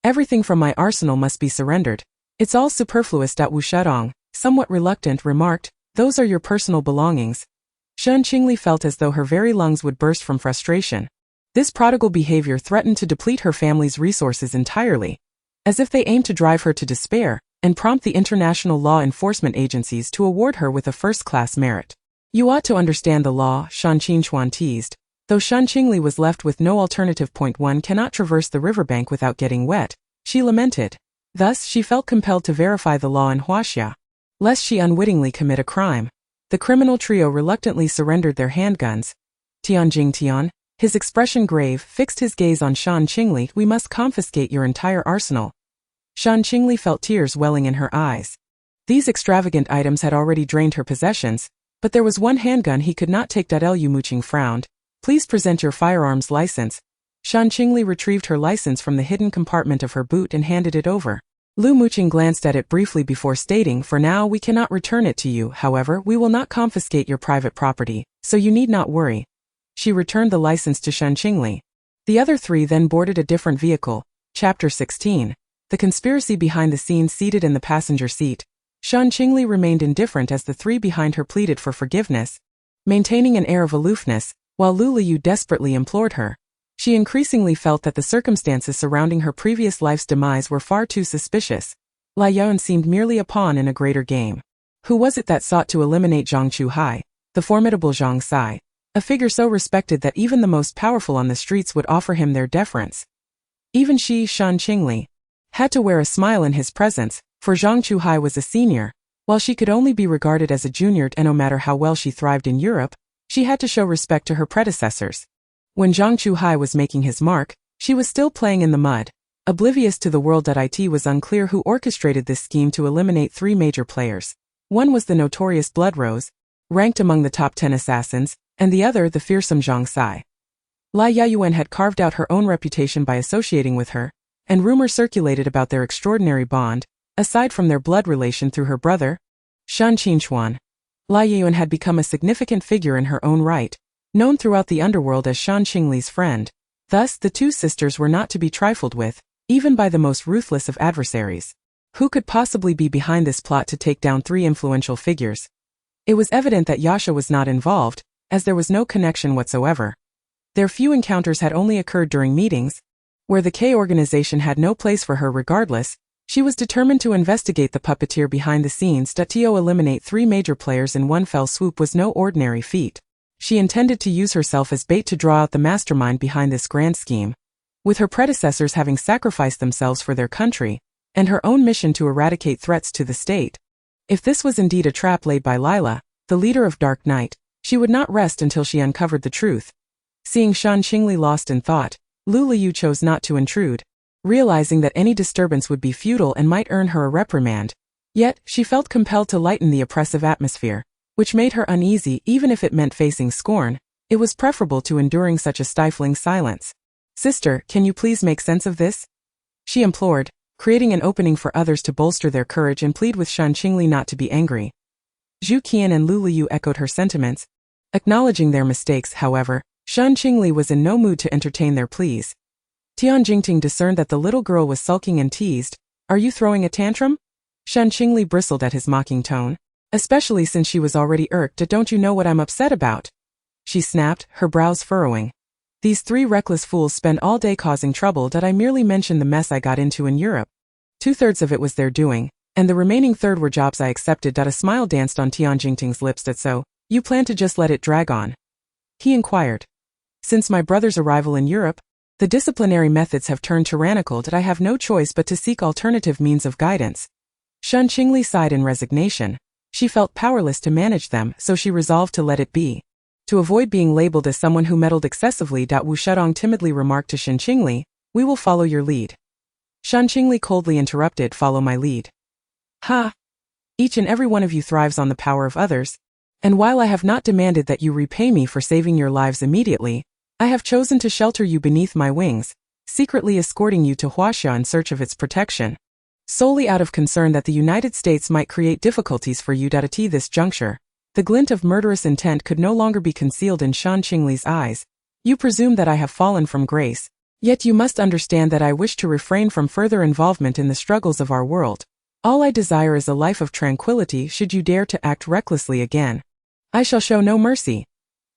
Everything from my arsenal must be surrendered. It's all superfluous. Wu Shudong, somewhat reluctant, remarked, those are your personal belongings. Shen Qingli felt as though her very lungs would burst from frustration. This prodigal behavior threatened to deplete her family's resources entirely, as if they aimed to drive her to despair and prompt the international law enforcement agencies to award her with a first-class merit. You ought to understand the law, Shen Qingchuan teased, though Shen Qingli was left with no alternative. One cannot traverse the riverbank without getting wet, she lamented. Thus, she felt compelled to verify the law in Huaxia, lest she unwittingly commit a crime. The criminal trio reluctantly surrendered their handguns. Tian Jingtian, his expression grave, fixed his gaze on Shen Qingli. We must confiscate your entire arsenal. Shen Qingli felt tears welling in her eyes. These extravagant items had already drained her possessions, but there was one handgun he could not take. Lu Muqing frowned. Please present your firearms license. Shen Qingli retrieved her license from the hidden compartment of her boot and handed it over. Lu Muqing glanced at it briefly before stating, for now we cannot return it to you. However, we will not confiscate your private property, so you need not worry. She returned the license to Shen Qingli. The other three then boarded a different vehicle. Chapter 16. The conspiracy behind the scenes. Seated in the passenger seat, Shen Qingli remained indifferent as the three behind her pleaded for forgiveness, maintaining an air of aloofness, while Lu Liu desperately implored her. She increasingly felt that the circumstances surrounding her previous life's demise were far too suspicious. Lai Yayan seemed merely a pawn in a greater game. Who was it that sought to eliminate Zhang Chuhai, the formidable Zhang Sai, a figure so respected that even the most powerful on the streets would offer him their deference? Even she, Shen Qingli, had to wear a smile in his presence, for Zhang Chuhai was a senior, while she could only be regarded as a junior, and no matter how well she thrived in Europe, she had to show respect to her predecessors. When Zhang Chuhai was making his mark, she was still playing in the mud. Oblivious to the world that it was unclear who orchestrated this scheme to eliminate 3 major players. One was the notorious Blood Rose, ranked among the top 10 assassins, and the other the fearsome Zhang Sai. Lai Yayan had carved out her own reputation by associating with her, and rumors circulated about their extraordinary bond, aside from their blood relation through her brother, Shen Qingli. Lai Yayan had become a significant figure in her own right, known throughout the underworld as Shen Qingli's friend. Thus, the two sisters were not to be trifled with, even by the most ruthless of adversaries. Who could possibly be behind this plot to take down 3 influential figures? It was evident that Yasha was not involved, as there was no connection whatsoever. Their few encounters had only occurred during meetings, where the K organization had no place for her regardless. She was determined to investigate the puppeteer behind the scenes. To eliminate 3 major players in one fell swoop was no ordinary feat. She intended to use herself as bait to draw out the mastermind behind this grand scheme, with her predecessors having sacrificed themselves for their country, and her own mission to eradicate threats to the state. If this was indeed a trap laid by Lila, the leader of Dark Knight, she would not rest until she uncovered the truth. Seeing Shen Qingli lost in thought, Lu Liu chose not to intrude, realizing that any disturbance would be futile and might earn her a reprimand. Yet, she felt compelled to lighten the oppressive atmosphere, which made her uneasy even if it meant facing scorn. It was preferable to enduring such a stifling silence. "Sister, can you please make sense of this?" she implored, creating an opening for others to bolster their courage and plead with Shen Qingli not to be angry. Zhu Qian and Lu Liu echoed her sentiments. Acknowledging their mistakes, however, Shen Qingli was in no mood to entertain their pleas. Tian Jingting discerned that the little girl was sulking and teased. "Are you throwing a tantrum?" Shen Qingli bristled at his mocking tone. "Especially since she was already irked. Don't you know what I'm upset about?" she snapped, her brows furrowing. "These 3 reckless fools spend all day causing trouble. I merely mentioned the mess I got into in Europe. 2/3 of it was their doing, and the remaining third were jobs I accepted." A smile danced on Tian Jingting's lips. "So, you plan to just let it drag on?" he inquired. "Since my brother's arrival in Europe, the disciplinary methods have turned tyrannical. I have no choice but to seek alternative means of guidance." Shen Qingli sighed in resignation. She felt powerless to manage them, so she resolved to let it be. To avoid being labeled as someone who meddled excessively, Wu Shudong timidly remarked to Shen Qingli, "We will follow your lead." Shen Qingli coldly interrupted, "Follow my lead? Ha! Each and every one of you thrives on the power of others. And while I have not demanded that you repay me for saving your lives immediately, I have chosen to shelter you beneath my wings, secretly escorting you to Huaxia in search of its protection, solely out of concern that the United States might create difficulties for you. At this juncture, the glint of murderous intent could no longer be concealed in Shen Qingli's eyes. "You presume that I have fallen from grace, yet you must understand that I wish to refrain from further involvement in the struggles of our world. All I desire is a life of tranquility. Should you dare to act recklessly again, I shall show no mercy."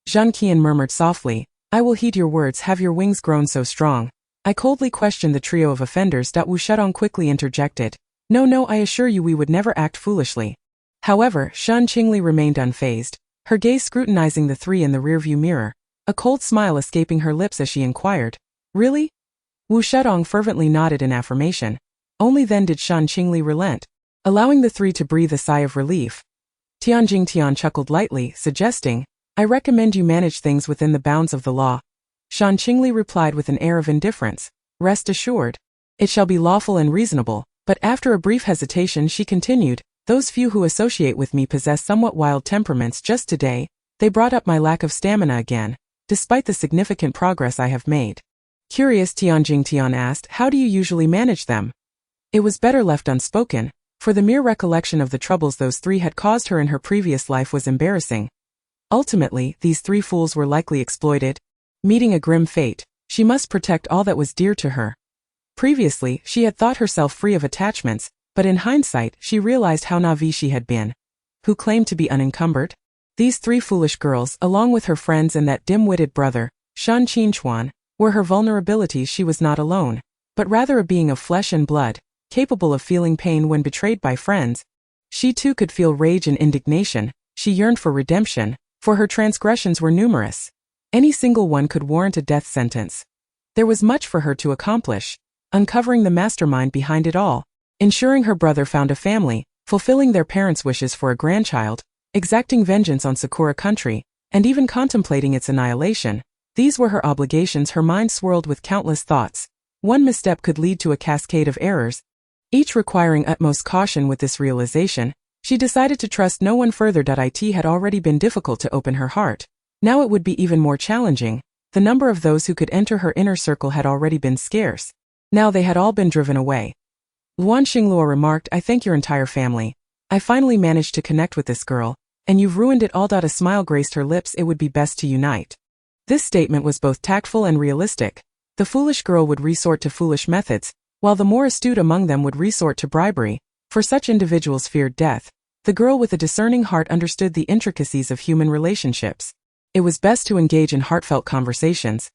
Zhang Qian murmured softly, "I will heed your words. Have your wings grown so strong?" "I coldly questioned the trio of offenders." Wu Shudong quickly interjected, No, I assure you we would never act foolishly." However, Shen Qingli remained unfazed, her gaze scrutinizing the 3 in the rearview mirror, a cold smile escaping her lips as she inquired, "Really?" Wu Shudong fervently nodded in affirmation. Only then did Shen Qingli relent, allowing the 3 to breathe a sigh of relief. Tian Jingtian chuckled lightly, suggesting, "I recommend you manage things within the bounds of the law." Shen Qingli replied with an air of indifference, "Rest assured, it shall be lawful and reasonable." But after a brief hesitation she continued, "Those few who associate with me possess somewhat wild temperaments. Just today, they brought up my lack of stamina again, despite the significant progress I have made." Curious, Tian Jingtian asked, "How do you usually manage them?" It was better left unspoken, for the mere recollection of the troubles those 3 had caused her in her previous life was embarrassing. Ultimately, these 3 fools were likely exploited. Meeting a grim fate, she must protect all that was dear to her. Previously, she had thought herself free of attachments, but in hindsight, she realized how naive she had been. Who claimed to be unencumbered? These 3 foolish girls, along with her friends and that dim-witted brother, Shen Qingli, were her vulnerabilities. She was not alone, but rather a being of flesh and blood, capable of feeling pain when betrayed by friends. She too could feel rage and indignation. She yearned for redemption, for her transgressions were numerous. Any single one could warrant a death sentence. There was much for her to accomplish, uncovering the mastermind behind it all, ensuring her brother found a family, fulfilling their parents' wishes for a grandchild, exacting vengeance on Sakura country, and even contemplating its annihilation. These were her obligations. Her mind swirled with countless thoughts. One misstep could lead to a cascade of errors, each requiring utmost caution. With this realization, she decided to trust no one further. It had already been difficult to open her heart. Now it would be even more challenging. The number of those who could enter her inner circle had already been scarce. Now they had all been driven away. Luan Xinglua remarked, "I thank your entire family. I finally managed to connect with this girl, and you've ruined it all." A smile graced her lips. It would be best to unite. This statement was both tactful and realistic. The foolish girl would resort to foolish methods, while the more astute among them would resort to bribery, for such individuals feared death. The girl with a discerning heart understood the intricacies of human relationships. It was best to engage in heartfelt conversations.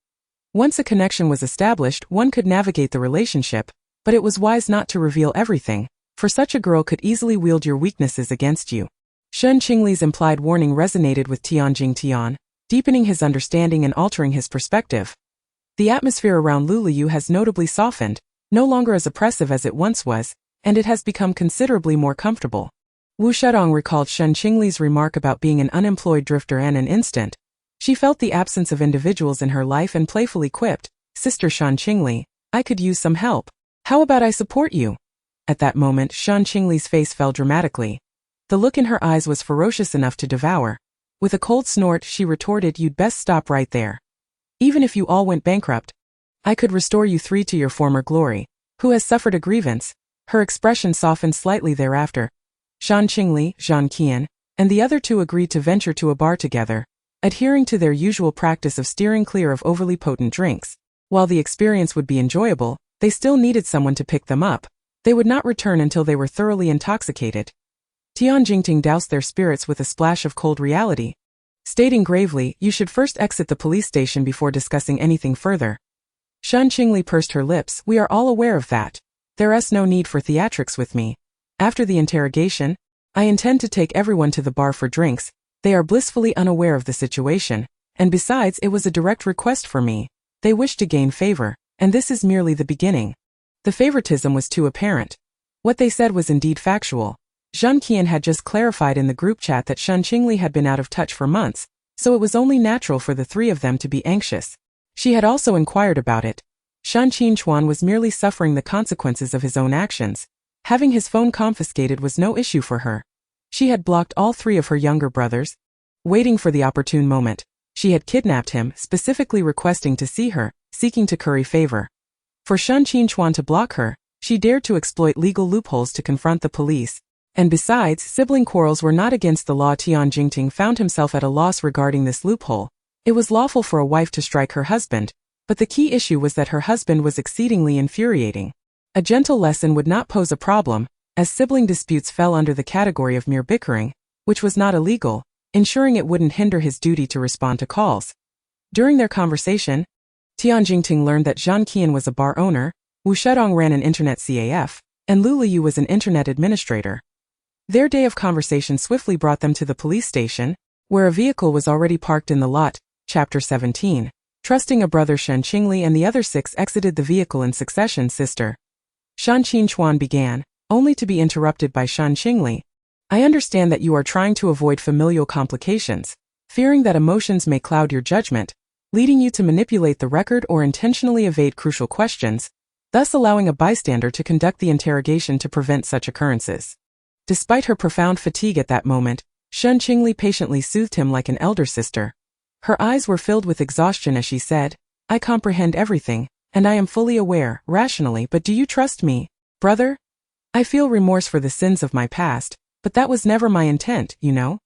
Once a connection was established, one could navigate the relationship, but it was wise not to reveal everything, for such a girl could easily wield your weaknesses against you. Shen Qingli's implied warning resonated with Tian, deepening his understanding and altering his perspective. The atmosphere around Lulayu has notably softened, no longer as oppressive as it once was, and it has become considerably more comfortable. Wu Shedong recalled Shen Qingli's remark about being an unemployed drifter in an instant. She felt the absence of individuals in her life and playfully quipped, "Sister Shen Qingli, I could use some help. How about I support you?" At that moment, Shen Qingli's face fell dramatically. The look in her eyes was ferocious enough to devour. With a cold snort, she retorted, "You'd best stop right there. Even if you all went bankrupt, I could restore you three to your former glory. Who has suffered a grievance?" Her expression softened slightly thereafter. Shen Qingli, Zhang Qian, and the other two agreed to venture to a bar together, adhering to their usual practice of steering clear of overly potent drinks. While the experience would be enjoyable, they still needed someone to pick them up. They would not return until they were thoroughly intoxicated. Tian Jingting doused their spirits with a splash of cold reality, stating gravely, "You should first exit the police station before discussing anything further." Shen Qingli pursed her lips, "We are all aware of that. There's no need for theatrics with me. After the interrogation, I intend to take everyone to the bar for drinks. They are blissfully unaware of the situation, and besides, it was a direct request for me. They wish to gain favor, and this is merely the beginning." The favoritism was too apparent. What they said was indeed factual. Zhang Qian had just clarified in the group chat that Shen Qingli had been out of touch for months, so it was only natural for the three of them to be anxious. She had also inquired about it. Shen Qingchuan was merely suffering the consequences of his own actions. Having his phone confiscated was no issue for her. She had blocked all three of her younger brothers, waiting for the opportune moment. She had kidnapped him, specifically requesting to see her, seeking to curry favor. For Shen Qingchuan to block her, she dared to exploit legal loopholes to confront the police. And besides, sibling quarrels were not against the law. Tian Jingting found himself at a loss regarding this loophole. It was lawful for a wife to strike her husband, but the key issue was that her husband was exceedingly infuriating. A gentle lesson would not pose a problem, as sibling disputes fell under the category of mere bickering, which was not illegal, ensuring it wouldn't hinder his duty to respond to calls. During their conversation, Tian Jingting learned that Zhang Qian was a bar owner, Wu Shedong ran an internet CAF, and Lulayu was an internet administrator. Their day of conversation swiftly brought them to the police station, where a vehicle was already parked in the lot. Chapter 17. Trusting a brother. Shen Qingli and the other six exited the vehicle in succession. "Sister," Shen Qingchuan began, only to be interrupted by Shen Qingli. "I understand that you are trying to avoid familial complications, fearing that emotions may cloud your judgment, leading you to manipulate the record or intentionally evade crucial questions, thus allowing a bystander to conduct the interrogation to prevent such occurrences." Despite her profound fatigue at that moment, Shen Qingli patiently soothed him like an elder sister. Her eyes were filled with exhaustion as she said, "I comprehend everything, and I am fully aware, rationally, but do you trust me, brother? I feel remorse for the sins of my past, but that was never my intent, you know."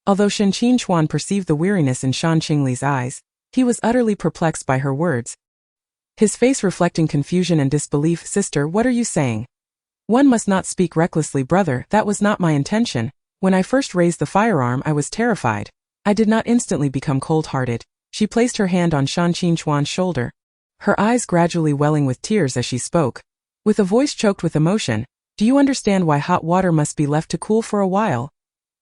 Although Shen Qingchuan perceived the weariness in Shen Qingli's eyes, he was utterly perplexed by her words. His face reflecting confusion and disbelief. "Sister, what are you saying? One must not speak recklessly, brother. That was not my intention. When I first raised the firearm, I was terrified. I did not instantly become cold-hearted." She placed her hand on Shen Qingchuan's shoulder, her eyes gradually welling with tears as she spoke. With a voice choked with emotion, "Do you understand why hot water must be left to cool for a while?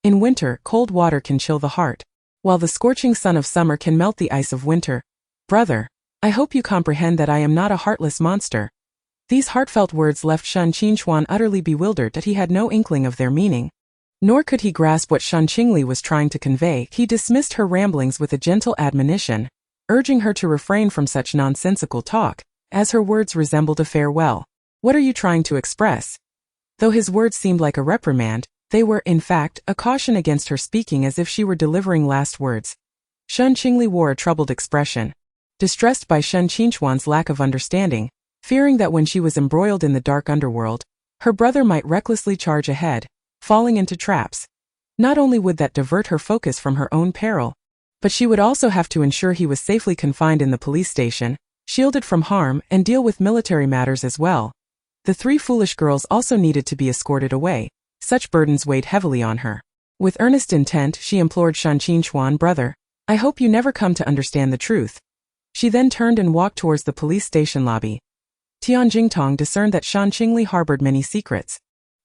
In winter, cold water can chill the heart, while the scorching sun of summer can melt the ice of winter. Brother, I hope you comprehend that I am not a heartless monster." These heartfelt words left Shen Qingchuan utterly bewildered that he had no inkling of their meaning. Nor could he grasp what Shen Qingli was trying to convey. He dismissed her ramblings with a gentle admonition, urging her to refrain from such nonsensical talk, as her words resembled a farewell. What are you trying to express? Though his words seemed like a reprimand, they were, in fact, a caution against her speaking as if she were delivering last words. Shen Qingli wore a troubled expression. Distressed by Shen Qingchuan's lack of understanding, fearing that when she was embroiled in the dark underworld, her brother might recklessly charge ahead, falling into traps. Not only would that divert her focus from her own peril, but she would also have to ensure he was safely confined in the police station, shielded from harm, and deal with military matters as well. The three foolish girls also needed to be escorted away. Such burdens weighed heavily on her. With earnest intent, she implored Shen Qingchuan, brother, I hope you never come to understand the truth. She then turned and walked towards the police station lobby. Tian Jingtong discerned that Shen Qingli harbored many secrets.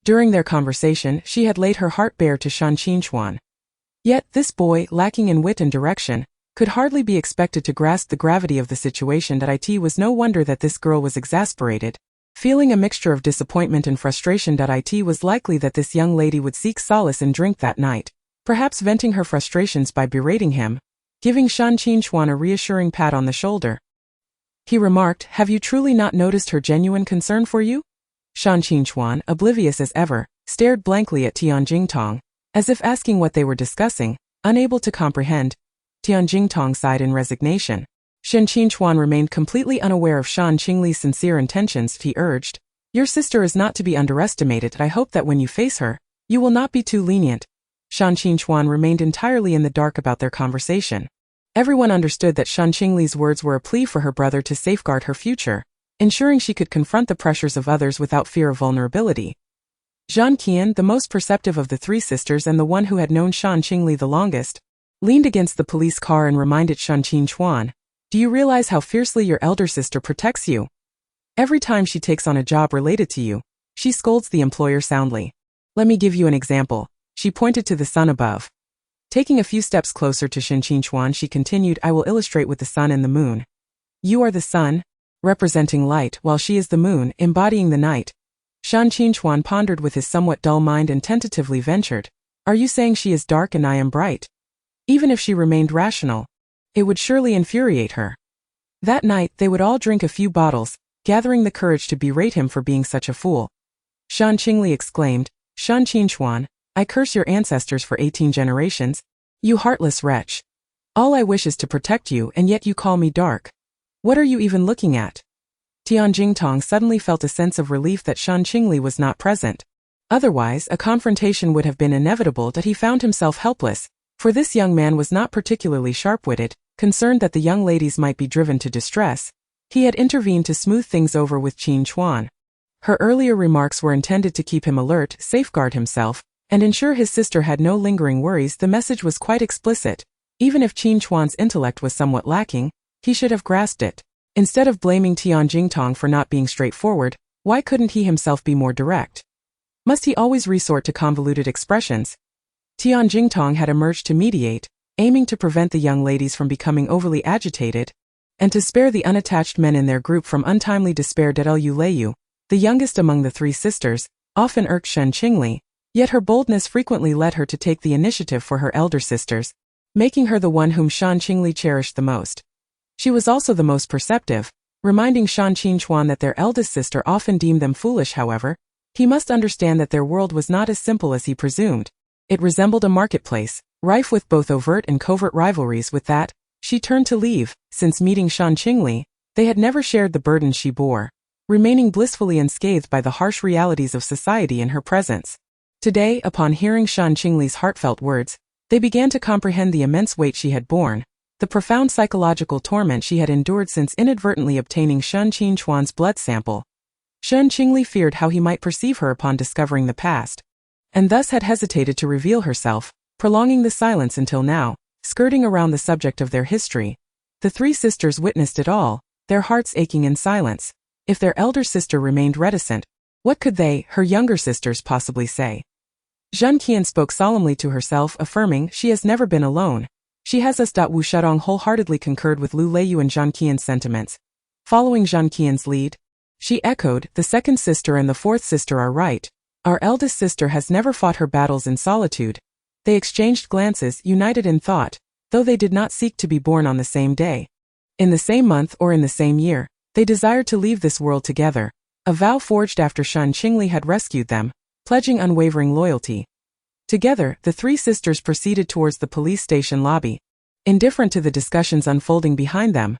During their conversation, she had laid her heart bare to Shen Qingchuan. Yet, this boy, lacking in wit and direction, could hardly be expected to grasp the gravity of the situation. It was no wonder that this girl was exasperated. Feeling a mixture of disappointment and frustration. It was likely that this young lady would seek solace in drink that night, perhaps venting her frustrations by berating him, giving Shen Qingchuan a reassuring pat on the shoulder. He remarked, have you truly not noticed her genuine concern for you? Shen Qingchuan, oblivious as ever, stared blankly at Tian Jingtong, as if asking what they were discussing, unable to comprehend. Tian Jingtong sighed in resignation. Shen Qingchuan remained completely unaware of Shen Qingli's sincere intentions. He urged, your sister is not to be underestimated. I hope that when you face her, you will not be too lenient. Shen Qingchuan remained entirely in the dark about their conversation. Everyone understood that Shen Qingli's words were a plea for her brother to safeguard her future, ensuring she could confront the pressures of others without fear of vulnerability. Zhan Qian, the most perceptive of the three sisters and the one who had known Shen Qingli the longest, leaned against the police car and reminded Shen Qingchuan, do you realize how fiercely your elder sister protects you? Every time she takes on a job related to you, she scolds the employer soundly. Let me give you an example. She pointed to the sun above. Taking a few steps closer to Shen Qingchuan, she continued, I will illustrate with the sun and the moon. You are the sun, representing light, while she is the moon, embodying the night. Shen Qingchuan pondered with his somewhat dull mind and tentatively ventured, are you saying she is dark and I am bright? Even if she remained rational, it would surely infuriate her. That night, they would all drink a few bottles, gathering the courage to berate him for being such a fool. Shen Qingli exclaimed, Shen Qingchuan, I curse your ancestors for 18 generations. You heartless wretch. All I wish is to protect you, and yet you call me dark. What are you even looking at? Tian Jingtong suddenly felt a sense of relief that Shen Qingli was not present. Otherwise, a confrontation would have been inevitable. He found himself helpless, for this young man was not particularly sharp-witted. Concerned that the young ladies might be driven to distress, he had intervened to smooth things over with Qingchuan. Her earlier remarks were intended to keep him alert, safeguard himself, and ensure his sister had no lingering worries. The message was quite explicit. Even if Qingchuan's intellect was somewhat lacking, he should have grasped it. Instead of blaming Tian Jingtong for not being straightforward, why couldn't he himself be more direct? Must he always resort to convoluted expressions? Tian Jingtong had emerged to mediate, aiming to prevent the young ladies from becoming overly agitated, and to spare the unattached men in their group from untimely despair. Lai Yayan, the youngest among the three sisters, often irked Shen Qingli, yet her boldness frequently led her to take the initiative for her elder sisters, making her the one whom Shen Qingli cherished the most. She was also the most perceptive, reminding Shen Qingchuan that their eldest sister often deemed them foolish. However, he must understand that their world was not as simple as he presumed. It resembled a marketplace, rife with both overt and covert rivalries. With that, she turned to leave. Since meeting Shen Qingli, they had never shared the burdens she bore, remaining blissfully unscathed by the harsh realities of society in her presence. Today, upon hearing Shen Qingli's heartfelt words, they began to comprehend the immense weight she had borne, the profound psychological torment she had endured since inadvertently obtaining Shen Qingchuan's blood sample. Shen Qingli feared how he might perceive her upon discovering the past, and thus had hesitated to reveal herself, prolonging the silence until now, skirting around the subject of their history. The three sisters witnessed it all, their hearts aching in silence. If their elder sister remained reticent, what could they, her younger sisters, possibly say? Zhan Qian spoke solemnly to herself, affirming, she has never been alone. She has us. Wu Shadong wholeheartedly concurred with Lu Leiyu and Zhan Qian's sentiments. Following Zhan Qian's lead, she echoed, the second sister and the fourth sister are right. Our eldest sister has never fought her battles in solitude. They exchanged glances, united in thought, though they did not seek to be born on the same day. In the same month or in the same year, they desired to leave this world together, a vow forged after Shen Qingli had rescued them, pledging unwavering loyalty. Together, the three sisters proceeded towards the police station lobby. Indifferent to the discussions unfolding behind them,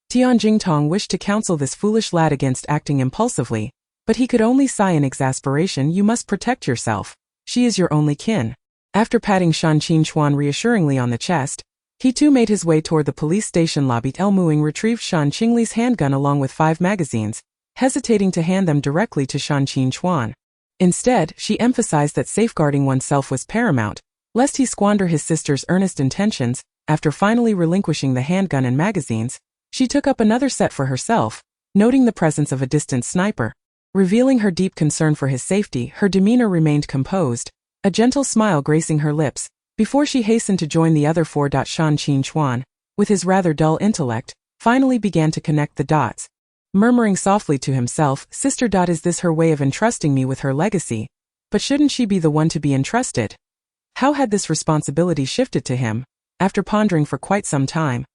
Tian Jingtong wished to counsel this foolish lad against acting impulsively, but he could only sigh in exasperation. You must protect yourself. She is your only kin. After patting Shan Qingchuan reassuringly on the chest, he too made his way toward the police station lobby. El Muing retrieved Shan Qingli's handgun along with 5 magazines, hesitating to hand them directly to Shan Qingchuan. Instead, she emphasized that safeguarding oneself was paramount, lest he squander his sister's earnest intentions. After finally relinquishing the handgun and magazines, she took up another set for herself, noting the presence of a distant sniper. Revealing her deep concern for his safety, her demeanor remained composed, a gentle smile gracing her lips, before she hastened to join the other 4. Shan Qingchuan, with his rather dull intellect, finally began to connect the dots. Murmuring softly to himself, Sister. Is this her way of entrusting me with her legacy? But shouldn't she be the one to be entrusted? How had this responsibility shifted to him? After pondering for quite some time,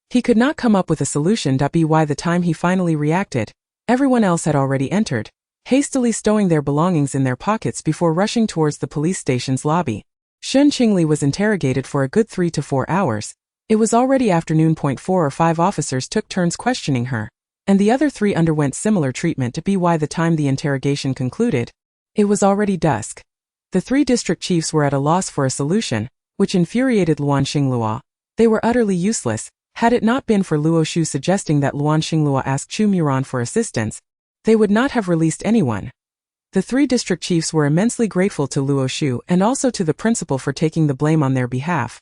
he could not come up with a solution. By the time he finally reacted, everyone else had already entered, hastily stowing their belongings in their pockets before rushing towards the police station's lobby. Shen Qingli was interrogated for a good 3 to 4 hours. It was already afternoon. 4 or 5 officers took turns questioning her, and the other 3 underwent similar treatment. By the time the interrogation concluded, it was already dusk. The 3 district chiefs were at a loss for a solution, which infuriated Luan Xinglua. They were utterly useless. Had it not been for Luo Shu suggesting that Luan Xinglua ask Chu Muran for assistance, they would not have released anyone. The 3 district chiefs were immensely grateful to Luo Shu and also to the principal for taking the blame on their behalf.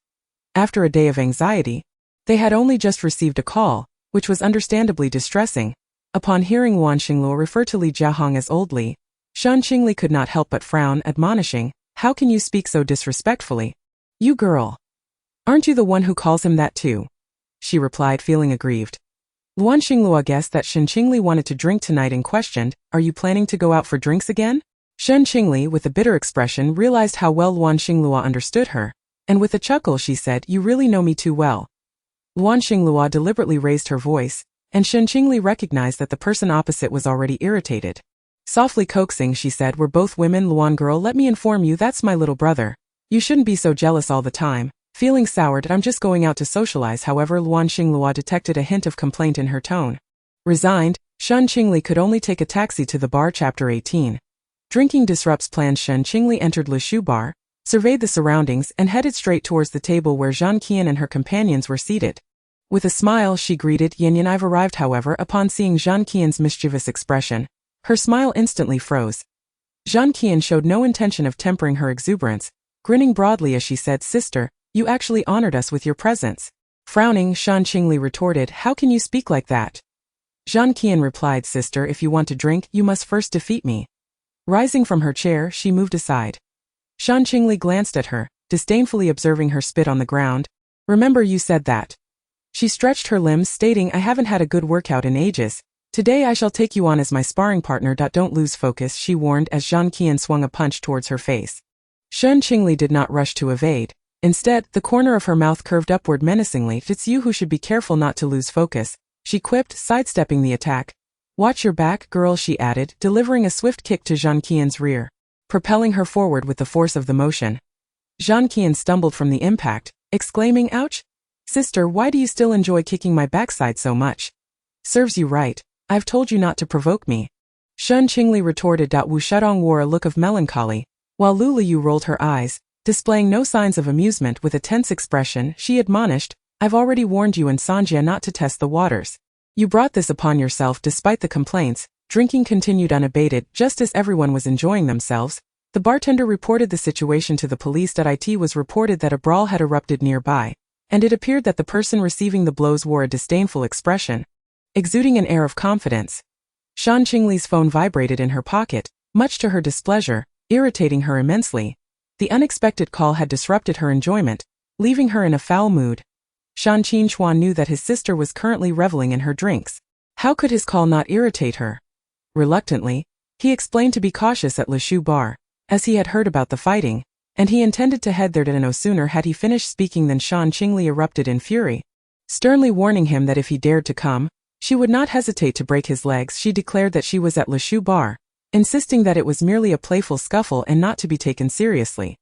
After a day of anxiety, they had only just received a call, which was understandably distressing. Upon hearing Luan Xinglua refer to Li Jiahong as old Li, Shan Qingli could not help but frown, admonishing, "How can you speak so disrespectfully? You girl. Aren't you the one who calls him that too?" She replied, feeling aggrieved. Luan Xinglua guessed that Shen Qingli wanted to drink tonight and questioned, "Are you planning to go out for drinks again?" Shen Qingli, with a bitter expression, realized how well Luan Xinglua understood her, and with a chuckle she said, "You really know me too well." Luan Xinglua deliberately raised her voice, and Shen Qingli recognized that the person opposite was already irritated. Softly coaxing, she said, "We're both women, Luan girl, let me inform you that's my little brother. You shouldn't be so jealous all the time." Feeling soured, "I'm just going out to socialize." However, Luan Xinglua detected a hint of complaint in her tone. Resigned, Shen Qingli could only take a taxi to the bar. Chapter 18. Drinking disrupts plans. Shen Qingli entered Le Shu bar, surveyed the surroundings, and headed straight towards the table where Zhang Qian and her companions were seated. With a smile, she greeted Yin. "I've arrived." However, upon seeing Zhang Qian's mischievous expression, her smile instantly froze. Zhang Qian showed no intention of tempering her exuberance, grinning broadly as she said, "Sister, you actually honored us with your presence." Frowning, Shan Qingli retorted, "How can you speak like that?" Zhang Qian replied, "Sister, if you want to drink, you must first defeat me." Rising from her chair, she moved aside. Shan Qingli glanced at her, disdainfully observing her spit on the ground. "Remember you said that." She stretched her limbs, stating, "I haven't had a good workout in ages. Today I shall take you on as my sparring partner. Don't lose focus," she warned as Zhang Qian swung a punch towards her face. Shen Qingli did not rush to evade. Instead, the corner of her mouth curved upward menacingly. "It's you who should be careful not to lose focus," she quipped, sidestepping the attack. "Watch your back, girl," she added, delivering a swift kick to Zhang Qian's rear, propelling her forward with the force of the motion. Zhang Qian stumbled from the impact, exclaiming, "Ouch! Sister, why do you still enjoy kicking my backside so much? Serves you right. I've told you not to provoke me." Shen Qingli retorted. Wu Shudong wore a look of melancholy, while Lu Liu rolled her eyes, displaying no signs of amusement. With a tense expression, she admonished, "I've already warned you and Sanjia not to test the waters. You brought this upon yourself." Despite the complaints, drinking continued unabated. Just as everyone was enjoying themselves, the bartender reported the situation to the police. It was reported that a brawl had erupted nearby, and it appeared that the person receiving the blows wore a disdainful expression, exuding an air of confidence. Shan Qingli's phone vibrated in her pocket, much to her displeasure, irritating her immensely. The unexpected call had disrupted her enjoyment, leaving her in a foul mood. Shan Qingchuan knew that his sister was currently reveling in her drinks. How could his call not irritate her? Reluctantly, he explained to be cautious at Le Shu bar, as he had heard about the fighting, and he intended to head there. No sooner had he finished speaking than Shan Qingli erupted in fury. Sternly warning him that if he dared to come, she would not hesitate to break his legs. She declared that she was at Le Choux Bar, insisting that it was merely a playful scuffle and not to be taken seriously.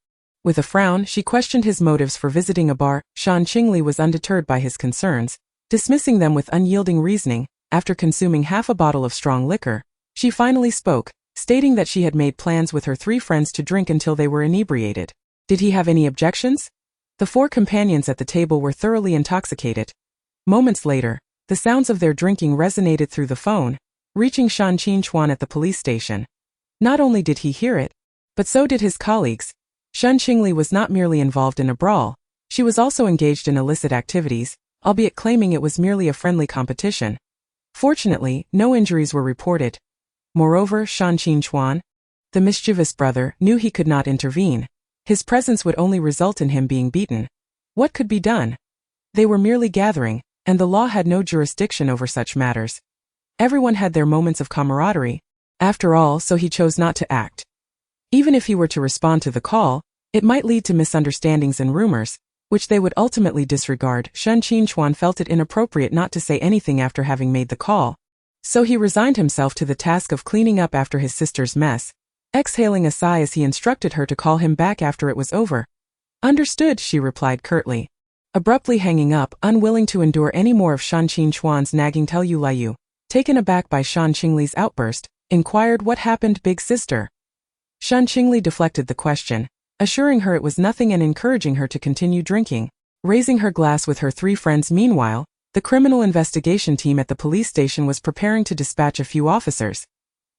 With a frown, she questioned his motives for visiting a bar. Shen Qingli was undeterred by his concerns, dismissing them with unyielding reasoning. After consuming half a bottle of strong liquor, she finally spoke, stating that she had made plans with her 3 friends to drink until they were inebriated. Did he have any objections? The 4 companions at the table were thoroughly intoxicated. Moments later, the sounds of their drinking resonated through the phone, reaching Shen Qingli at the police station. Not only did he hear it, but so did his colleagues. Shen Qingli was not merely involved in a brawl, she was also engaged in illicit activities, albeit claiming it was merely a friendly competition. Fortunately, no injuries were reported. Moreover, Shen Qingli, the mischievous brother, knew he could not intervene. His presence would only result in him being beaten. What could be done? They were merely gathering, and the law had no jurisdiction over such matters. Everyone had their moments of camaraderie, after all, so he chose not to act. Even if he were to respond to the call, it might lead to misunderstandings and rumors, which they would ultimately disregard. Shen Qingli felt it inappropriate not to say anything after having made the call, so he resigned himself to the task of cleaning up after his sister's mess, exhaling a sigh as he instructed her to call him back after it was over. Understood, she replied curtly. Abruptly hanging up, unwilling to endure any more of Shen Qingli's nagging. Tell you, Lai Yayan, taken aback by Shen Qingli's outburst, inquired, what happened, big sister? Shen Qingli deflected the question, assuring her it was nothing and encouraging her to continue drinking. Raising her glass with her 3 friends. Meanwhile, the criminal investigation team at the police station was preparing to dispatch a few officers.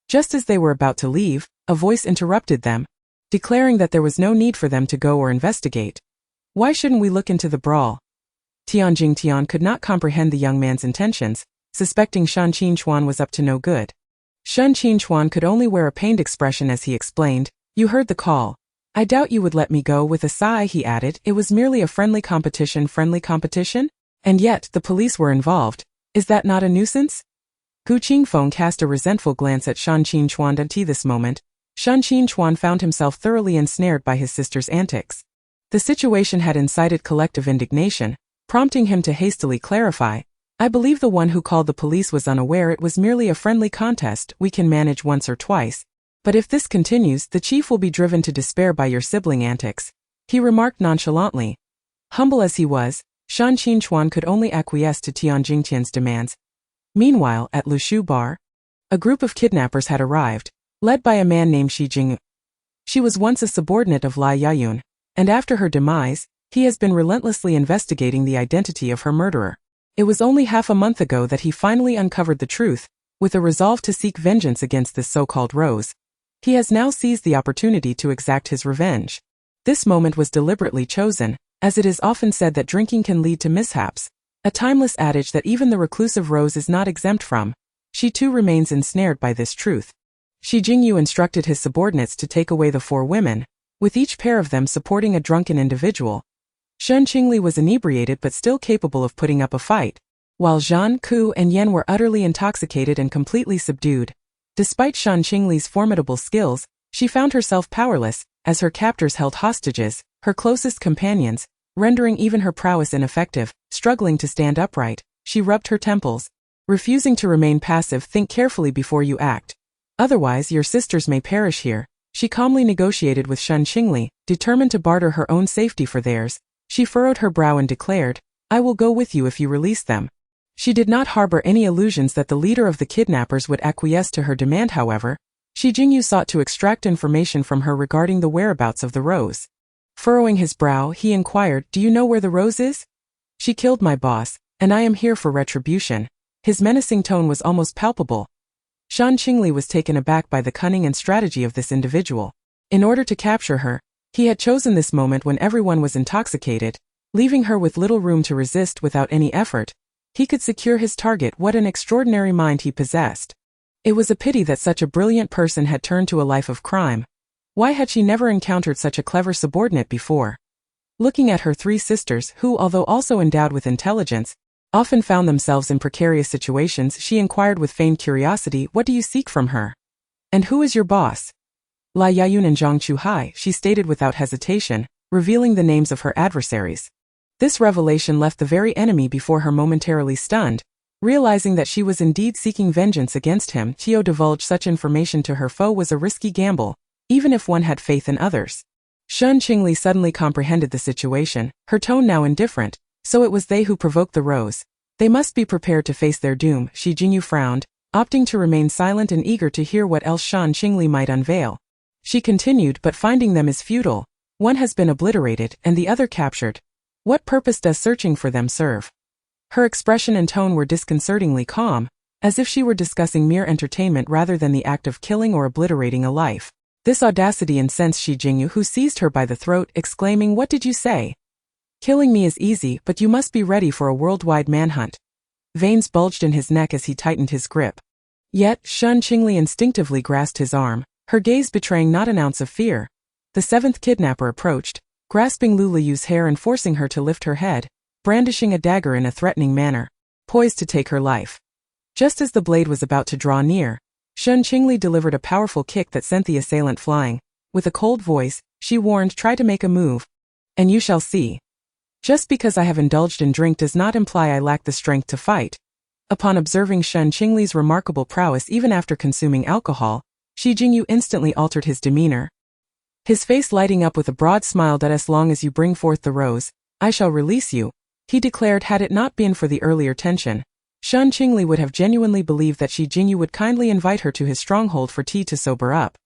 Just as they were about to leave, a voice interrupted them, declaring that there was no need for them to go or investigate. Why shouldn't we look into the brawl? Tian could not comprehend the young man's intentions, suspecting Shen Qingli was up to no good. Shen Qingli could only wear a pained expression as he explained, you heard the call. I doubt you would let me go. With a sigh he added, it was merely a friendly competition. Friendly competition? And yet, the police were involved. Is that not a nuisance? Gu Qingfeng cast a resentful glance at Shen Qingli. At this moment, Shen Qingli found himself thoroughly ensnared by his sister's antics. The situation had incited collective indignation, prompting him to hastily clarify, I believe the one who called the police was unaware it was merely a friendly contest. We can manage once or twice. But if this continues, the chief will be driven to despair by your sibling antics, he remarked nonchalantly. Humble as he was, Shen Qingli could only acquiesce to Tianjingtian's demands. Meanwhile, at Le Choux Bar, a group of kidnappers had arrived, led by a man named Shi Jing. She was once a subordinate of Lai Yayan, and after her demise, he has been relentlessly investigating the identity of her murderer. It was only half a month ago that he finally uncovered the truth, with a resolve to seek vengeance against this so-called Rose. He has now seized the opportunity to exact his revenge. This moment was deliberately chosen, as it is often said that drinking can lead to mishaps, a timeless adage that even the reclusive Rose is not exempt from. She too remains ensnared by this truth. Shi Jingyu instructed his subordinates to take away the 4 women, with each pair of them supporting a drunken individual. Shen Qingli was inebriated but still capable of putting up a fight, while Zhan, Ku, and Yan were utterly intoxicated and completely subdued. Despite Shen Qingli's formidable skills, she found herself powerless, as her captors held hostages, her closest companions, rendering even her prowess ineffective. Struggling to stand upright, she rubbed her temples, refusing to remain passive. Think carefully before you act. Otherwise, your sisters may perish here. She calmly negotiated with Shen Qingli, determined to barter her own safety for theirs. She furrowed her brow and declared, I will go with you if you release them. She did not harbor any illusions that the leader of the kidnappers would acquiesce to her demand. However, Shi Jingyu sought to extract information from her regarding the whereabouts of the Rose. Furrowing his brow, he inquired, do you know where the Rose is? She killed my boss, and I am here for retribution. His menacing tone was almost palpable. Shen Qingli was taken aback by the cunning and strategy of this individual. In order to capture her, he had chosen this moment when everyone was intoxicated, leaving her with little room to resist. Without any effort, he could secure his target. What an extraordinary mind he possessed. It was a pity that such a brilliant person had turned to a life of crime. Why had she never encountered such a clever subordinate before? Looking at her 3 sisters who, although also endowed with intelligence, often found themselves in precarious situations, she inquired with feigned curiosity, what do you seek from her? And who is your boss? Lai Yayan and Zhang Chuhai, she stated without hesitation, revealing the names of her adversaries. This revelation left the very enemy before her momentarily stunned. Realizing that she was indeed seeking vengeance against him, to divulge such information to her foe was a risky gamble, even if one had faith in others. Shen Qingli suddenly comprehended the situation, her tone now indifferent. So it was they who provoked the rose. They must be prepared to face their doom. Shi Jingyu frowned, opting to remain silent and eager to hear what else Shen Qingli might unveil. She continued, but finding them is futile. One has been obliterated, and the other captured. What purpose does searching for them serve? Her expression and tone were disconcertingly calm, as if she were discussing mere entertainment rather than the act of killing or obliterating a life. This audacity incensed Shi Jingyu, who seized her by the throat, exclaiming, "What did you say? Killing me is easy, but you must be ready for a worldwide manhunt." Veins bulged in his neck as he tightened his grip. Yet, Shen Qingli instinctively grasped his arm, her gaze betraying not an ounce of fear. The seventh kidnapper approached, grasping Lu Liyu's hair and forcing her to lift her head, brandishing a dagger in a threatening manner, poised to take her life. Just as the blade was about to draw near, Shen Qingli delivered a powerful kick that sent the assailant flying. With a cold voice, she warned, "Try to make a move, and you shall see. Just because I have indulged in drink does not imply I lack the strength to fight." Upon observing Shen Qingli's remarkable prowess even after consuming alcohol, Shi Jingyu instantly altered his demeanor. His face lighting up with a broad smile. "As long as you bring forth the rose, I shall release you," he declared. Had it not been for the earlier tension, Shen Qingli would have genuinely believed that Shi Jingyu would kindly invite her to his stronghold for tea to sober up.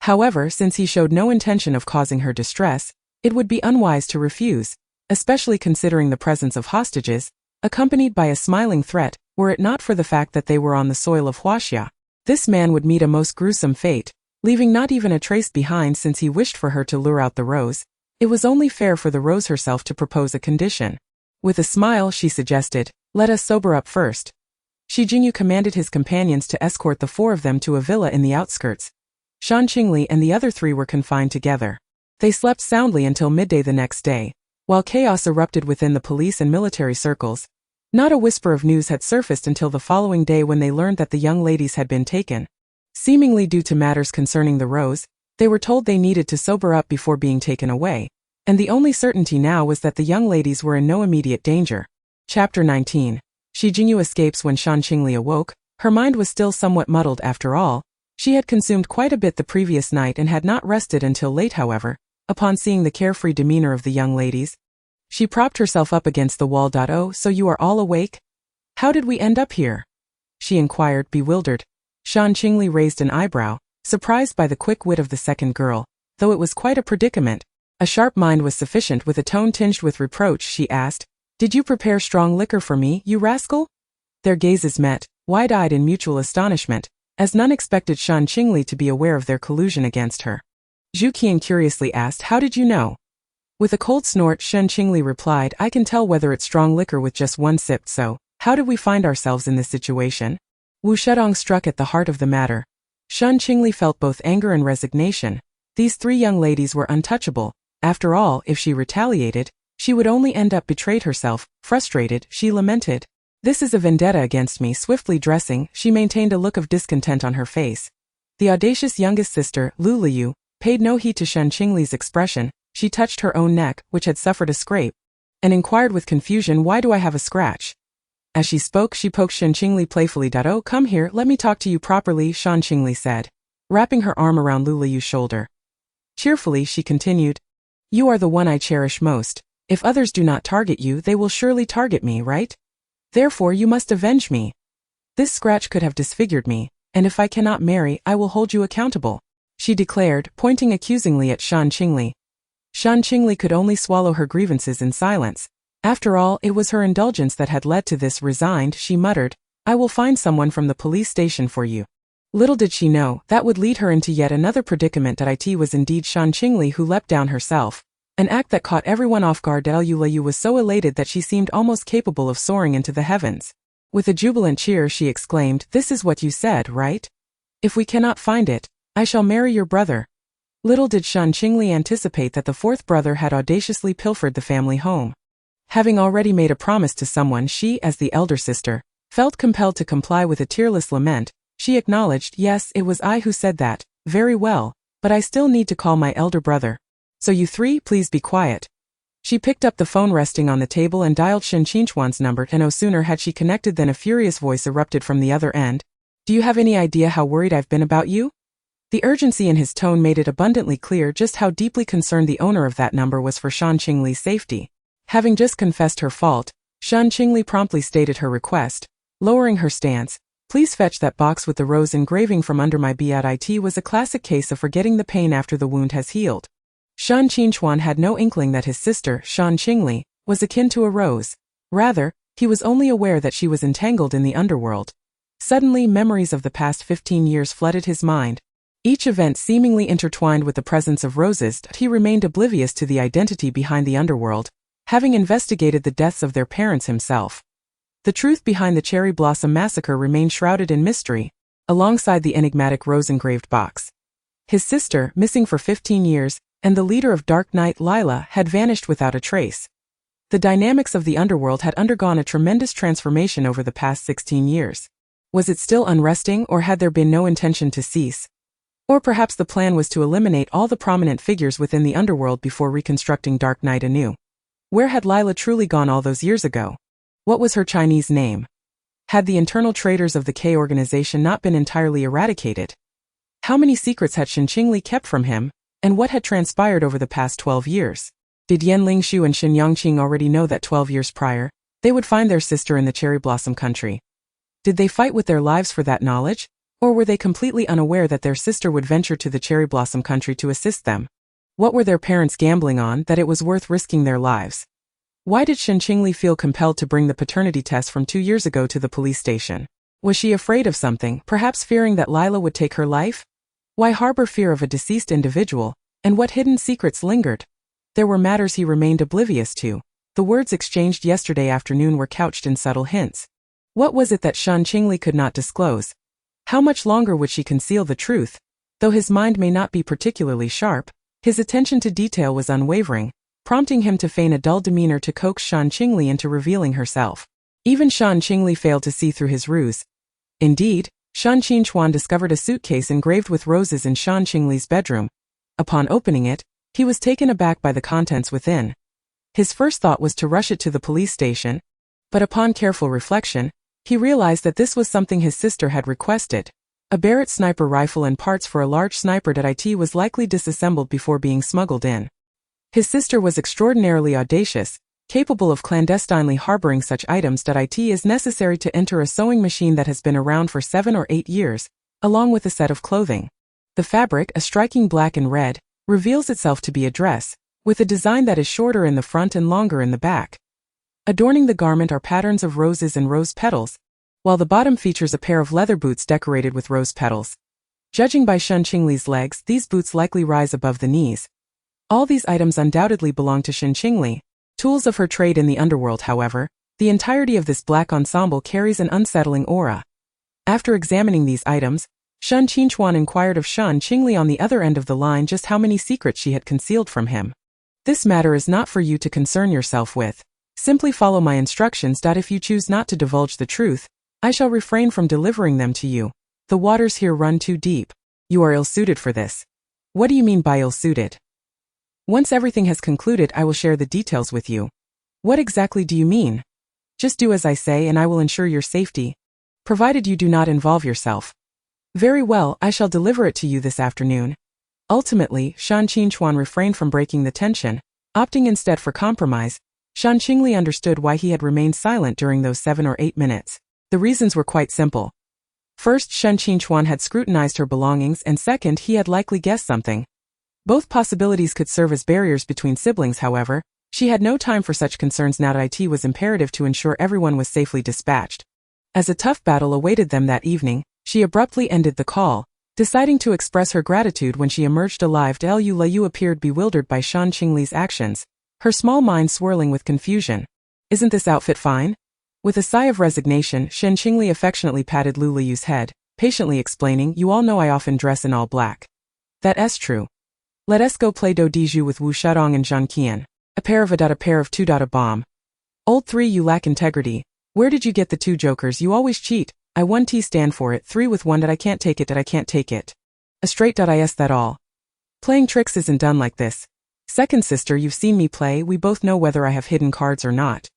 However, since he showed no intention of causing her distress, it would be unwise to refuse, especially considering the presence of hostages, accompanied by a smiling threat. Were it not for the fact that they were on the soil of Huaxia, this man would meet a most gruesome fate, leaving not even a trace behind. Since he wished for her to lure out the rose, it was only fair for the rose herself to propose a condition. With a smile, she suggested, "Let us sober up first." Shi Jingyu commanded his companions to escort the four of them to a villa in the outskirts. Shen Qingli and the other three were confined together. They slept soundly until midday the next day, while chaos erupted within the police and military circles. Not a whisper of news had surfaced until the following day, when they learned that the young ladies had been taken. Seemingly due to matters concerning the rose, they were told they needed to sober up before being taken away, and the only certainty now was that the young ladies were in no immediate danger. Chapter 19. Shi Jingyu escapes. When Shen Qingli awoke, her mind was still somewhat muddled. After all, she had consumed quite a bit the previous night and had not rested until late. However, upon seeing the carefree demeanor of the young ladies, she propped herself up against the wall. "Oh, so you are all awake? How did we end up here?" she inquired, bewildered. Shen Qingli raised an eyebrow, surprised by the quick wit of the second girl, though it was quite a predicament. A sharp mind was sufficient. With a tone tinged with reproach, she asked, "Did you prepare strong liquor for me, you rascal?" Their gazes met, wide-eyed in mutual astonishment, as none expected Shen Qingli to be aware of their collusion against her. Zhu Qian curiously asked, "How did you know?" With a cold snort, Shen Qingli replied, "I can tell whether it's strong liquor with just one sip. So, how did we find ourselves in this situation?" Wu Shedong struck at the heart of the matter. Shen Qingli felt both anger and resignation. These three young ladies were untouchable. After all, if she retaliated, she would only end up betrayed herself. Frustrated, she lamented, "This is a vendetta against me." Swiftly dressing, she maintained a look of discontent on her face. The audacious youngest sister, Lu Liyu, paid no heed to Shen Qingli's expression. She touched her own neck, which had suffered a scrape, and inquired with confusion, "Why do I have a scratch?" As she spoke, she poked Shen Qingli playfully. "Oh, come here, let me talk to you properly," Shen Qingli said, wrapping her arm around Lu Liyu's shoulder. Cheerfully, she continued, "You are the one I cherish most. If others do not target you, they will surely target me, right? Therefore you must avenge me. This scratch could have disfigured me, and if I cannot marry, I will hold you accountable," she declared, pointing accusingly at Shen Qingli. Shen Qingli could only swallow her grievances in silence. After all, it was her indulgence that had led to this. Resigned, she muttered, "I will find someone from the police station for you." Little did she know, that would lead her into yet another predicament. It was indeed Shen Qingli who leapt down herself, an act that caught everyone off guard. Lu Liyu was so elated that she seemed almost capable of soaring into the heavens. With a jubilant cheer, she exclaimed, "This is what you said, right? If we cannot find it, I shall marry your brother." Little did Shen Qingli anticipate that the fourth brother had audaciously pilfered the family home. Having already made a promise to someone, she, as the elder sister, felt compelled to comply. With a tearless lament, she acknowledged, "Yes, it was I who said that. Very well, but I still need to call my elder brother. So you three, please be quiet." She picked up the phone resting on the table and dialed Shen Qingli's number, and no sooner had she connected than a furious voice erupted from the other end. Do you have any idea how worried I've been about you? The urgency in his tone made it abundantly clear just how deeply concerned the owner of that number was for Shen Qingli's safety. Having just confessed her fault, Shen Qingli promptly stated her request, lowering her stance. Please fetch that box with the rose engraving from under my bed. It was a classic case of forgetting the pain after the wound has healed. Shen Qingli had no inkling that his sister, Shen Qingli, was akin to a rose. Rather, he was only aware that she was entangled in the underworld. Suddenly, memories of the past 15 years flooded his mind. Each event seemingly intertwined with the presence of roses, he remained oblivious to the identity behind the underworld, having investigated the deaths of their parents himself. The truth behind the Cherry Blossom Massacre remained shrouded in mystery, alongside the enigmatic rose-engraved box. His sister, missing for 15 years, and the leader of Dark Knight, Lila, had vanished without a trace. The dynamics of the underworld had undergone a tremendous transformation over the past 16 years. Was it still unresting, or had there been no intention to cease? Or perhaps the plan was to eliminate all the prominent figures within the underworld before reconstructing Dark Knight anew. Where had Lila truly gone all those years ago? What was her Chinese name? Had the internal traitors of the K organization not been entirely eradicated? How many secrets had Shen Qingli kept from him, and what had transpired over the past 12 years? Did Yan Lingshu and Shen Yangqing already know that 12 years prior, they would find their sister in the Cherry Blossom country? Did they fight with their lives for that knowledge, or were they completely unaware that their sister would venture to the Cherry Blossom country to assist them? What were their parents gambling on that it was worth risking their lives? Why did Shen Qingli feel compelled to bring the paternity test from 2 years ago to the police station? Was she afraid of something, perhaps fearing that Lila would take her life? Why harbor fear of a deceased individual, and what hidden secrets lingered? There were matters he remained oblivious to. The words exchanged yesterday afternoon were couched in subtle hints. What was it that Shen Qingli could not disclose? How much longer would she conceal the truth? Though his mind may not be particularly sharp, his attention to detail was unwavering, prompting him to feign a dull demeanor to coax Shen Qingli into revealing herself. Even Shen Qingli failed to see through his ruse. Indeed, Shen Qingli discovered a suitcase engraved with roses in Shen Qingli's bedroom. Upon opening it, he was taken aback by the contents within. His first thought was to rush it to the police station, but upon careful reflection, he realized that this was something his sister had requested. A Barrett sniper rifle and parts for a large sniper .it was likely disassembled before being smuggled in. His sister was extraordinarily audacious, capable of clandestinely harboring such items. It is necessary to enter a sewing machine that has been around for 7 or 8 years, along with a set of clothing. The fabric, a striking black and red, reveals itself to be a dress, with a design that is shorter in the front and longer in the back. Adorning the garment are patterns of roses and rose petals, while the bottom features a pair of leather boots decorated with rose petals. Judging by Shen Qingli's legs, these boots likely rise above the knees. All these items undoubtedly belong to Shen Qingli, tools of her trade in the underworld. However, the entirety of this black ensemble carries an unsettling aura. After examining these items, Shen Qingli inquired of Shen Qingli on the other end of the line just how many secrets she had concealed from him. This matter is not for you to concern yourself with. Simply follow my instructions. If you choose not to divulge the truth, I shall refrain from delivering them to you. The waters here run too deep. You are ill-suited for this. What do you mean by ill-suited? Once everything has concluded, I will share the details with you. What exactly do you mean? Just do as I say and I will ensure your safety, provided you do not involve yourself. Very well, I shall deliver it to you this afternoon. Ultimately, Shen Qingli refrained from breaking the tension, opting instead for compromise. Shen Qingli understood why he had remained silent during those 7 or 8 minutes. The reasons were quite simple. First, Shen Qingli had scrutinized her belongings, and second, he had likely guessed something. Both possibilities could serve as barriers between siblings. However, she had no time for such concerns now. It was imperative to ensure everyone was safely dispatched. As a tough battle awaited them that evening, she abruptly ended the call, deciding to express her gratitude when she emerged alive. Lai Yayan appeared bewildered by Shen Qingli's actions, her small mind swirling with confusion. Isn't this outfit fine? With a sigh of resignation, Shen Qingli affectionately patted Lai Yayan's head, patiently explaining, "You all know I often dress in all black. That's true. Let us go play do diju with Wu Shadong and Zhang Qian. A pair of two. A bomb. Old 3, you lack integrity. Where did you get the 2 jokers? You always cheat. I 1T stand for it. 3 with 1 that I can't take it. A straight is that all. Playing tricks isn't done like this. Second sister, you've seen me play, we both know whether I have hidden cards or not.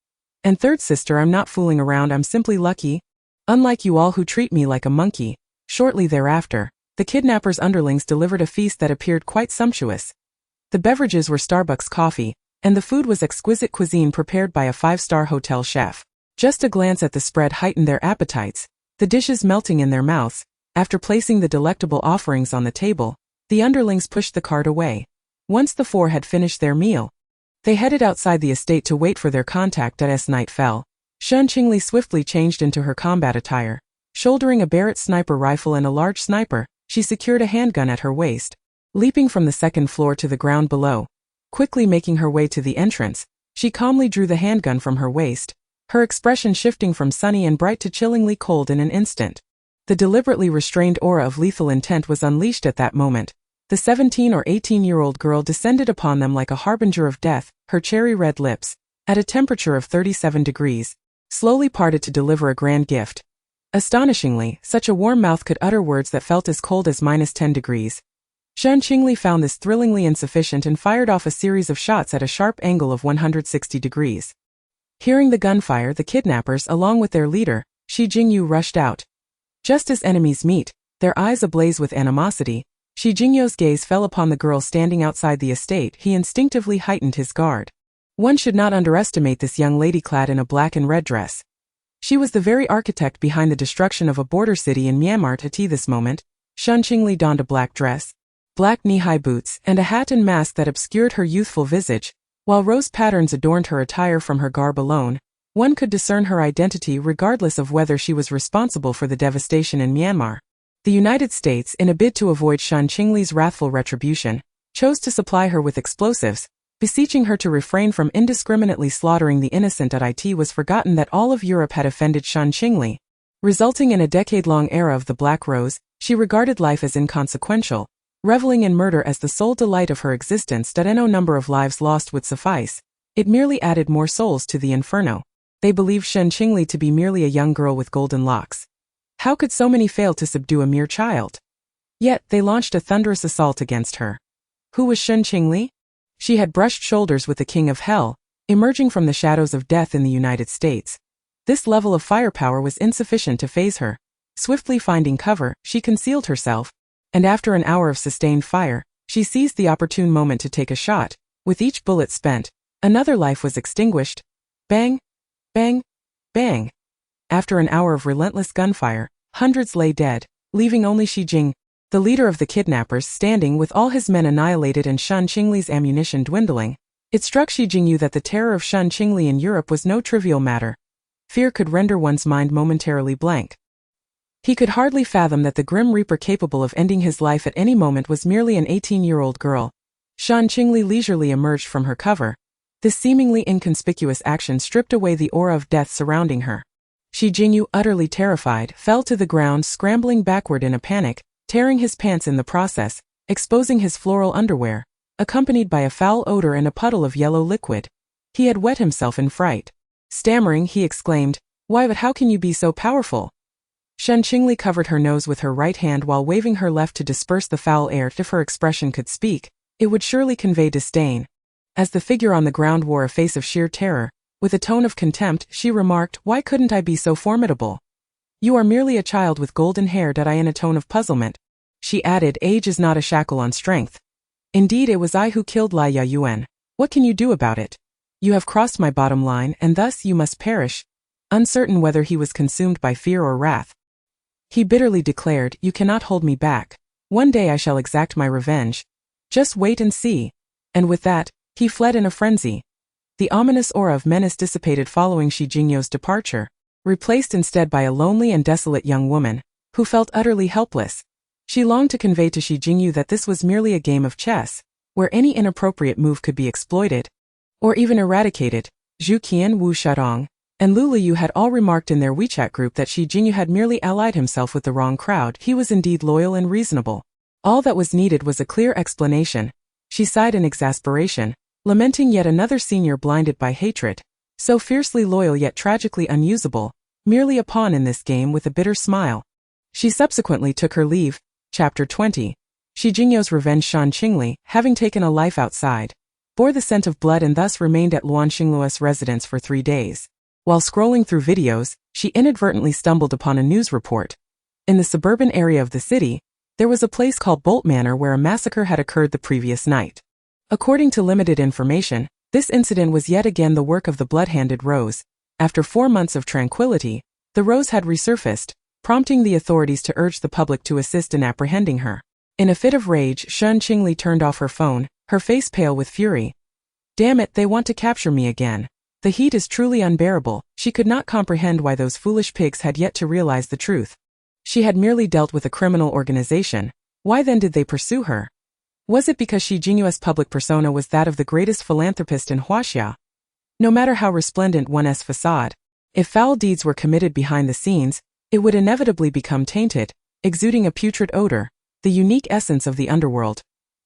And third sister, I'm not fooling around, I'm simply lucky. Unlike you all who treat me like a monkey. Shortly thereafter, the kidnapper's underlings delivered a feast that appeared quite sumptuous. The beverages were Starbucks coffee, and the food was exquisite cuisine prepared by a 5-star hotel chef. Just a glance at the spread heightened their appetites, the dishes melting in their mouths. After placing the delectable offerings on the table, the underlings pushed the cart away. Once the four had finished their meal, they headed outside the estate to wait for their contact. As night fell, Shen Qingli swiftly changed into her combat attire. Shouldering a Barrett sniper rifle and a large sniper, she secured a handgun at her waist. Leaping from the second floor to the ground below, quickly making her way to the entrance, she calmly drew the handgun from her waist, her expression shifting from sunny and bright to chillingly cold in an instant. The deliberately restrained aura of lethal intent was unleashed at that moment. The 17 or 18-year-old girl descended upon them like a harbinger of death, her cherry-red lips, at a temperature of 37 degrees, slowly parted to deliver a grand gift. Astonishingly, such a warm mouth could utter words that felt as cold as -10 degrees. Shen Qingli found this thrillingly insufficient and fired off a series of shots at a sharp angle of 160 degrees. Hearing the gunfire, the kidnappers, along with their leader, Shi Jingyu, rushed out. Just as enemies meet, their eyes ablaze with animosity, Shi Jingyu's gaze fell upon the girl standing outside the estate. He instinctively heightened his guard. One should not underestimate this young lady clad in a black and red dress. She was the very architect behind the destruction of a border city in Myanmar. At this moment, Shen Qingli donned a black dress, black knee-high boots, and a hat and mask that obscured her youthful visage, while rose patterns adorned her attire. From her garb alone, one could discern her identity regardless of whether she was responsible for the devastation in Myanmar. The United States, in a bid to avoid Shen Qingli's wrathful retribution, chose to supply her with explosives, beseeching her to refrain from indiscriminately slaughtering the innocent. It was forgotten that all of Europe had offended Shen Qingli, resulting in a decade-long era of the Black Rose. She regarded life as inconsequential, reveling in murder as the sole delight of her existence. No number of lives lost would suffice. It merely added more souls to the inferno. They believed Shen Qingli to be merely a young girl with golden locks. How could so many fail to subdue a mere child? Yet, they launched a thunderous assault against her. Who was Shen Qingli? She had brushed shoulders with the King of Hell, emerging from the shadows of death in the United States. This level of firepower was insufficient to faze her. Swiftly finding cover, she concealed herself, and after an hour of sustained fire, she seized the opportune moment to take a shot. With each bullet spent, another life was extinguished. Bang! Bang! Bang! After an hour of relentless gunfire, hundreds lay dead, leaving only Shi Jing, the leader of the kidnappers, standing with all his men annihilated and Shen Qingli's ammunition dwindling. It struck Shi Jingyu that the terror of Shen Qingli in Europe was no trivial matter. Fear could render one's mind momentarily blank. He could hardly fathom that the Grim Reaper capable of ending his life at any moment was merely an 18-year-old girl. Shen Qingli leisurely emerged from her cover. This seemingly inconspicuous action stripped away the aura of death surrounding her. Shi Jingyu, utterly terrified, fell to the ground, scrambling backward in a panic, tearing his pants in the process, exposing his floral underwear, accompanied by a foul odor and a puddle of yellow liquid. He had wet himself in fright. Stammering, he exclaimed, "Why, but how can you be so powerful?" Shen Qingli covered her nose with her right hand while waving her left to disperse the foul air. If her expression could speak, it would surely convey disdain. As the figure on the ground wore a face of sheer terror, with a tone of contempt, she remarked, "Why couldn't I be so formidable? You are merely a child with golden hair." In a tone of puzzlement, she added, "Age is not a shackle on strength. Indeed, it was I who killed Lai Yayan. What can you do about it? You have crossed my bottom line, and thus you must perish." Uncertain whether he was consumed by fear or wrath, he bitterly declared, "You cannot hold me back. One day I shall exact my revenge. Just wait and see." And with that, he fled in a frenzy. The ominous aura of menace dissipated following Shi Jingyu's departure, replaced instead by a lonely and desolate young woman, who felt utterly helpless. She longed to convey to Shi Jingyu that this was merely a game of chess, where any inappropriate move could be exploited, or even eradicated. Zhu Qian, Wu Shadong, and Lu Liu had all remarked in their WeChat group that Shi Jingyu had merely allied himself with the wrong crowd. He was indeed loyal and reasonable. All that was needed was a clear explanation. She sighed in exasperation, lamenting yet another senior blinded by hatred, so fiercely loyal yet tragically unusable, merely a pawn in this game. With a bitter smile, she subsequently took her leave. Chapter 20. Shi Jingyu's revenge. Shen Qingli, having taken a life outside bore the scent of blood and thus remained at Luan Xingluo's residence for 3 days. While scrolling through videos, she inadvertently stumbled upon a news report. In the suburban area of the city, there was a place called Bolt Manor where a massacre had occurred the previous night. According to limited information, this incident was yet again the work of the blood-handed Rose. After 4 months of tranquility, the Rose had resurfaced, prompting the authorities to urge the public to assist in apprehending her. In a fit of rage, Shen Qingli turned off her phone, her face pale with fury. Damn it, they want to capture me again. The heat is truly unbearable. She could not comprehend why those foolish pigs had yet to realize the truth. She had merely dealt with a criminal organization. Why then did they pursue her? Was it because Shi Jingyue's public persona was that of the greatest philanthropist in Huaxia? No matter how resplendent one's facade, if foul deeds were committed behind the scenes, it would inevitably become tainted, exuding a putrid odor, the unique essence of the underworld.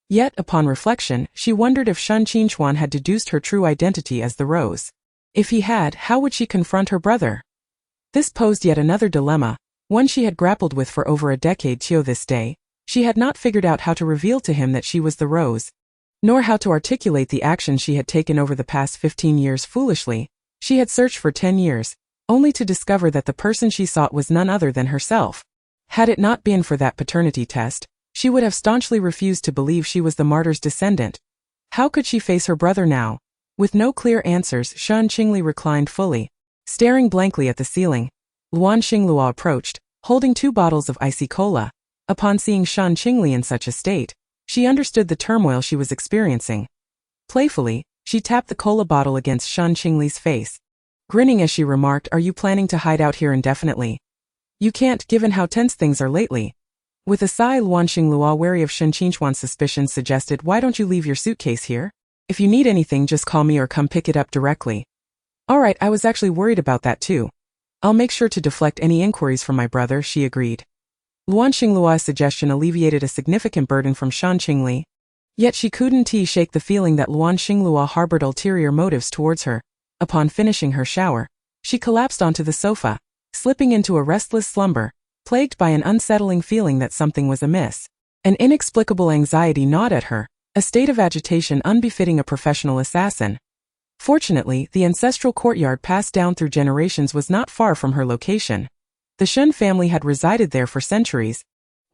Yet, upon reflection, she wondered if Shen Qingli had deduced her true identity as the Rose. If he had, how would she confront her brother? This posed yet another dilemma, one she had grappled with for over a decade till this day. She had not figured out how to reveal to him that she was the Rose, nor how to articulate the action she had taken over the past 15 years foolishly. She had searched for 10 years, only to discover that the person she sought was none other than herself. Had it not been for that paternity test, she would have staunchly refused to believe she was the martyr's descendant. How could she face her brother now? With no clear answers, Shen Qingli reclined fully, staring blankly at the ceiling. Luan Xingluo approached, holding 2 bottles of icy cola. Upon seeing Shen Qingli in such a state, she understood the turmoil she was experiencing. Playfully, she tapped the cola bottle against Shen Qingli's face, grinning as she remarked, "Are you planning to hide out here indefinitely? You can't, given how tense things are lately." With a sigh, Luan Xingluo, wary of Shen Qinghuan's suspicions, suggested, "Why don't you leave your suitcase here? If you need anything, just call me or come pick it up directly." "Alright, I was actually worried about that too. I'll make sure to deflect any inquiries from my brother," she agreed. Luan Xingluo's suggestion alleviated a significant burden from Shen Qingli. Yet she couldn't shake the feeling that Luan Xingluo harbored ulterior motives towards her. Upon finishing her shower, she collapsed onto the sofa, slipping into a restless slumber, plagued by an unsettling feeling that something was amiss. An inexplicable anxiety gnawed at her, a state of agitation unbefitting a professional assassin. Fortunately, the ancestral courtyard passed down through generations was not far from her location. The Shen family had resided there for centuries.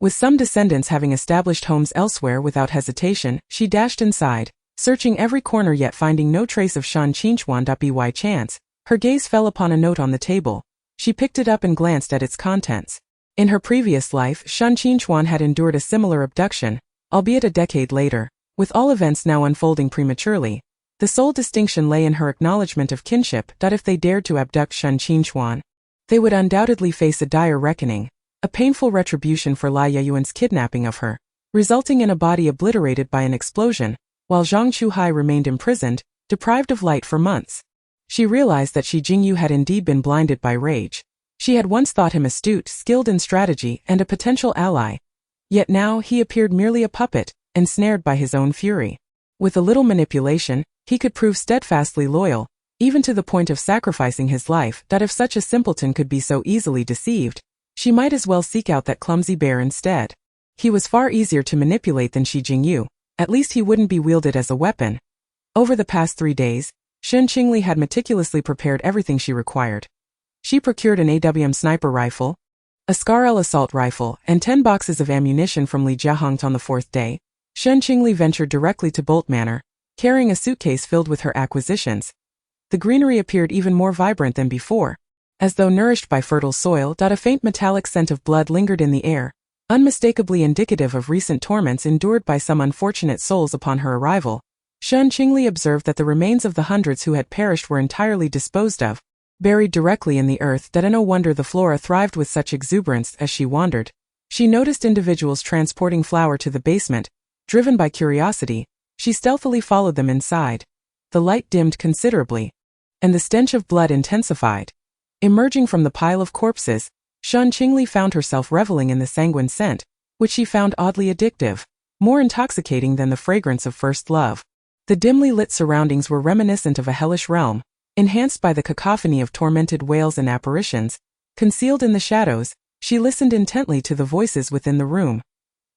With some descendants having established homes elsewhere, without hesitation, she dashed inside, searching every corner yet finding no trace of Shen Qinghuan. By chance, her gaze fell upon a note on the table. She picked it up and glanced at its contents. In her previous life, Shen Qinghuan had endured a similar abduction, albeit a decade later. With all events now unfolding prematurely, the sole distinction lay in her acknowledgement of kinship. If they dared to abduct Shen Qinghuan, they would undoubtedly face a dire reckoning, a painful retribution for Lai Yayan's kidnapping of her, resulting in a body obliterated by an explosion, while Zhang Chuhai remained imprisoned, deprived of light for months. She realized that Shi Jingyu had indeed been blinded by rage. She had once thought him astute, skilled in strategy, and a potential ally. Yet now he appeared merely a puppet, ensnared by his own fury. With a little manipulation, he could prove steadfastly loyal, even to the point of sacrificing his life. If such a simpleton could be so easily deceived, she might as well seek out that clumsy bear instead. He was far easier to manipulate than Shi Jingyu. At least he wouldn't be wielded as a weapon. Over the past 3 days, Shen Qingli had meticulously prepared everything she required. She procured an AWM sniper rifle, a SCAR-L assault rifle, and 10 boxes of ammunition from Li Jiahong. On the 4th day, Shen Qingli ventured directly to Bolt Manor, carrying a suitcase filled with her acquisitions. The greenery appeared even more vibrant than before. As though nourished by fertile soil, a faint metallic scent of blood lingered in the air, unmistakably indicative of recent torments endured by some unfortunate souls. Upon her arrival, Shen Qingli observed that the remains of the hundreds who had perished were entirely disposed of, buried directly in the earth. No wonder the flora thrived with such exuberance. As she wandered, she noticed individuals transporting flour to the basement. Driven by curiosity, she stealthily followed them inside. The light dimmed considerably, and the stench of blood intensified. Emerging from the pile of corpses, Shen Qingli found herself reveling in the sanguine scent, which she found oddly addictive, more intoxicating than the fragrance of first love. The dimly lit surroundings were reminiscent of a hellish realm, enhanced by the cacophony of tormented wails and apparitions. Concealed in the shadows, she listened intently to the voices within the room.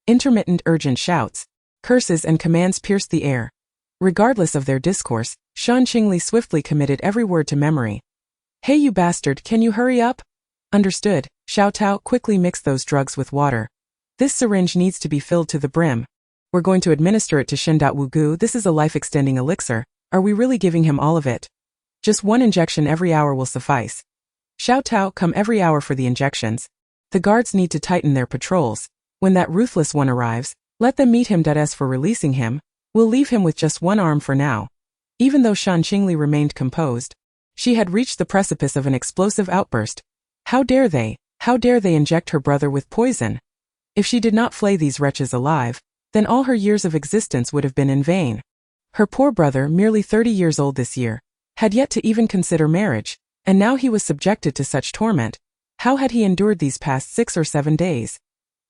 Intermittent urgent shouts, curses and commands pierced the air. Regardless of their discourse, Shen Qingli swiftly committed every word to memory. "Hey you bastard, can you hurry up?" "Understood." Xiao Tao quickly mixed those drugs with water. "This syringe needs to be filled to the brim. We're going to administer it to Shen Wu. This is a life-extending elixir. Are we really giving him all of it? Just one injection every hour will suffice." "Xiao Tao, come every hour for the injections. The guards need to tighten their patrols. When that ruthless one arrives, let them meet him. As for releasing him, we'll leave him with just one arm for now." Even though Shen Qingli remained composed, she had reached the precipice of an explosive outburst. How dare they inject her brother with poison? If she did not flay these wretches alive, then all her years of existence would have been in vain. Her poor brother, merely 30 years old this year, had yet to even consider marriage, and now he was subjected to such torment. How had he endured these past 6 or 7 days?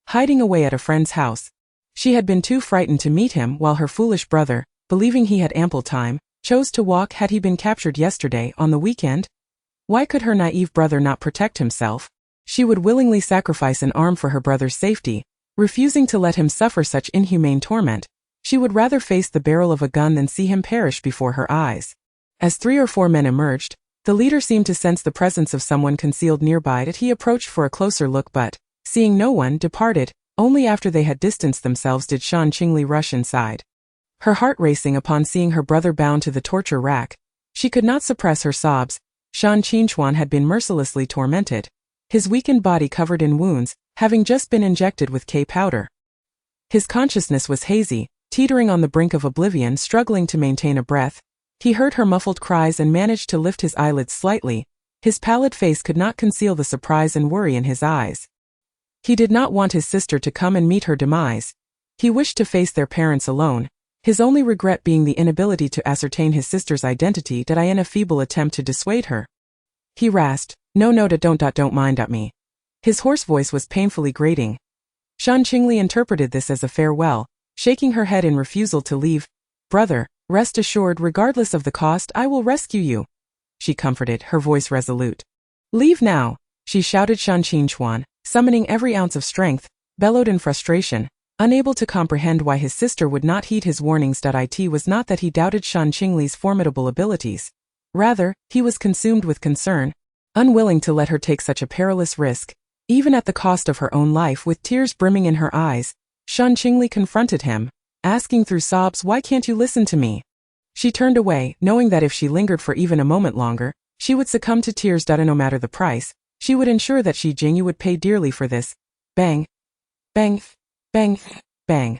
Hiding away at a friend's house. She had been too frightened to meet him, while her foolish brother, believing he had ample time, chose to walk. Had he been captured yesterday, on the weekend? Why could her naive brother not protect himself? She would willingly sacrifice an arm for her brother's safety, refusing to let him suffer such inhumane torment. She would rather face the barrel of a gun than see him perish before her eyes. As 3 or 4 men emerged, the leader seemed to sense the presence of someone concealed nearby. He approached for a closer look but, seeing no one, departed. Only after they had distanced themselves did Shen Qingli rush inside. Her heart racing upon seeing her brother bound to the torture rack. She could not suppress her sobs. Shen Qingli had been mercilessly tormented. His weakened body covered in wounds, having just been injected with K powder. His consciousness was hazy, teetering on the brink of oblivion, struggling to maintain a breath. He heard her muffled cries and managed to lift his eyelids slightly. His pallid face could not conceal the surprise and worry in his eyes. He did not want his sister to come and meet her demise. He wished to face their parents alone, his only regret being the inability to ascertain his sister's identity. In a feeble attempt to dissuade her, he rasped, No, don't mind at me." His hoarse voice was painfully grating. Shen Qingli interpreted this as a farewell, shaking her head in refusal to leave. "Brother, rest assured, regardless of the cost, I will rescue you," she comforted, her voice resolute. "Leave now," she shouted. Shen Qingli, summoning every ounce of strength, bellowed in frustration, unable to comprehend why his sister would not heed his warnings. It was not that he doubted Shen Qingli's formidable abilities. Rather, he was consumed with concern, unwilling to let her take such a perilous risk, even at the cost of her own life. With tears brimming in her eyes, Shen Qingli confronted him, asking through sobs, "Why can't you listen to me?" She turned away, knowing that if she lingered for even a moment longer, she would succumb to tears. No matter the price, she would ensure that Shi Jingyu would pay dearly for this. Bang! Bang! Bang! Bang!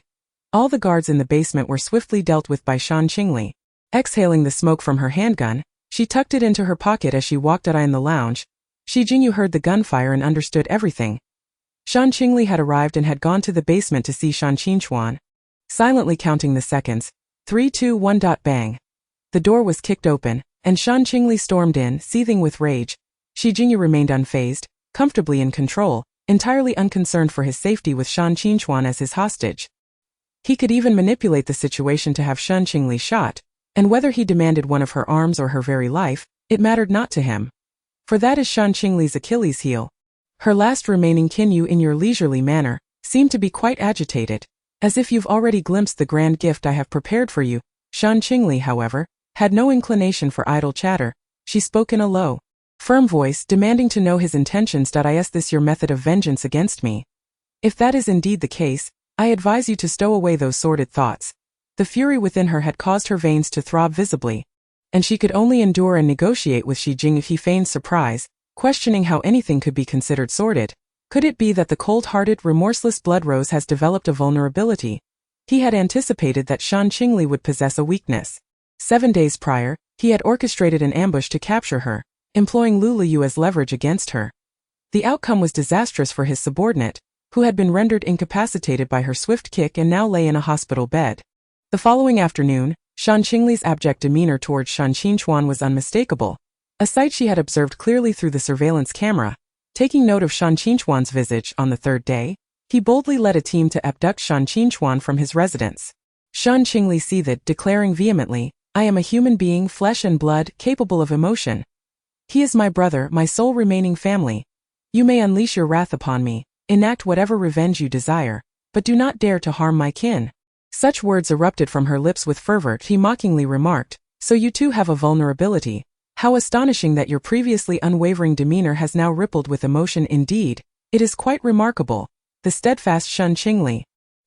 All the guards in the basement were swiftly dealt with by Shen Qingli. Exhaling the smoke from her handgun, she tucked it into her pocket as she walked out in the lounge. Shi Jingyu heard the gunfire and understood everything. Shen Qingli had arrived and had gone to the basement to see Shen Qingli. Silently counting the seconds. 3, 2, 1. Bang! The door was kicked open, and Shen Qingli stormed in, seething with rage. Shi Jingyu remained unfazed, comfortably in control, entirely unconcerned for his safety with Shen Qingli as his hostage. He could even manipulate the situation to have Shen Qingli shot, and whether he demanded one of her arms or her very life, it mattered not to him. For that is Shen Qingli's Achilles heel. Her last remaining Qinyu, in your leisurely manner, seemed to be quite agitated, as if you've already glimpsed the grand gift I have prepared for you. Shen Qingli, however, had no inclination for idle chatter. She spoke in a low, firm voice, demanding to know his intentions. Is this your method of vengeance against me? If that is indeed the case, I advise you to stow away those sordid thoughts. The fury within her had caused her veins to throb visibly, and she could only endure and negotiate with Shi Jing. He feigned surprise, questioning how anything could be considered sordid. Could it be that the cold-hearted, remorseless Bloodrose has developed a vulnerability? He had anticipated that Shen Qingli would possess a weakness. 7 days prior, he had orchestrated an ambush to capture her, employing Lu Liu as leverage against her. The outcome was disastrous for his subordinate, who had been rendered incapacitated by her swift kick and now lay in a hospital bed. The following afternoon, Shen Qingli's abject demeanor towards Shen Qingli was unmistakable, a sight she had observed clearly through the surveillance camera. Taking note of Shen Qingli's visage on the 3rd day, he boldly led a team to abduct Shen Qingli from his residence. Shen Qingli seethed, declaring vehemently, "I am a human being, flesh and blood, capable of emotion. He is my brother, my sole remaining family. You may unleash your wrath upon me, enact whatever revenge you desire, but do not dare to harm my kin." Such words erupted from her lips with fervor. He mockingly remarked, "So you too have a vulnerability. How astonishing that your previously unwavering demeanor has now rippled with emotion indeed. It is quite remarkable." The steadfast Shen Qingli,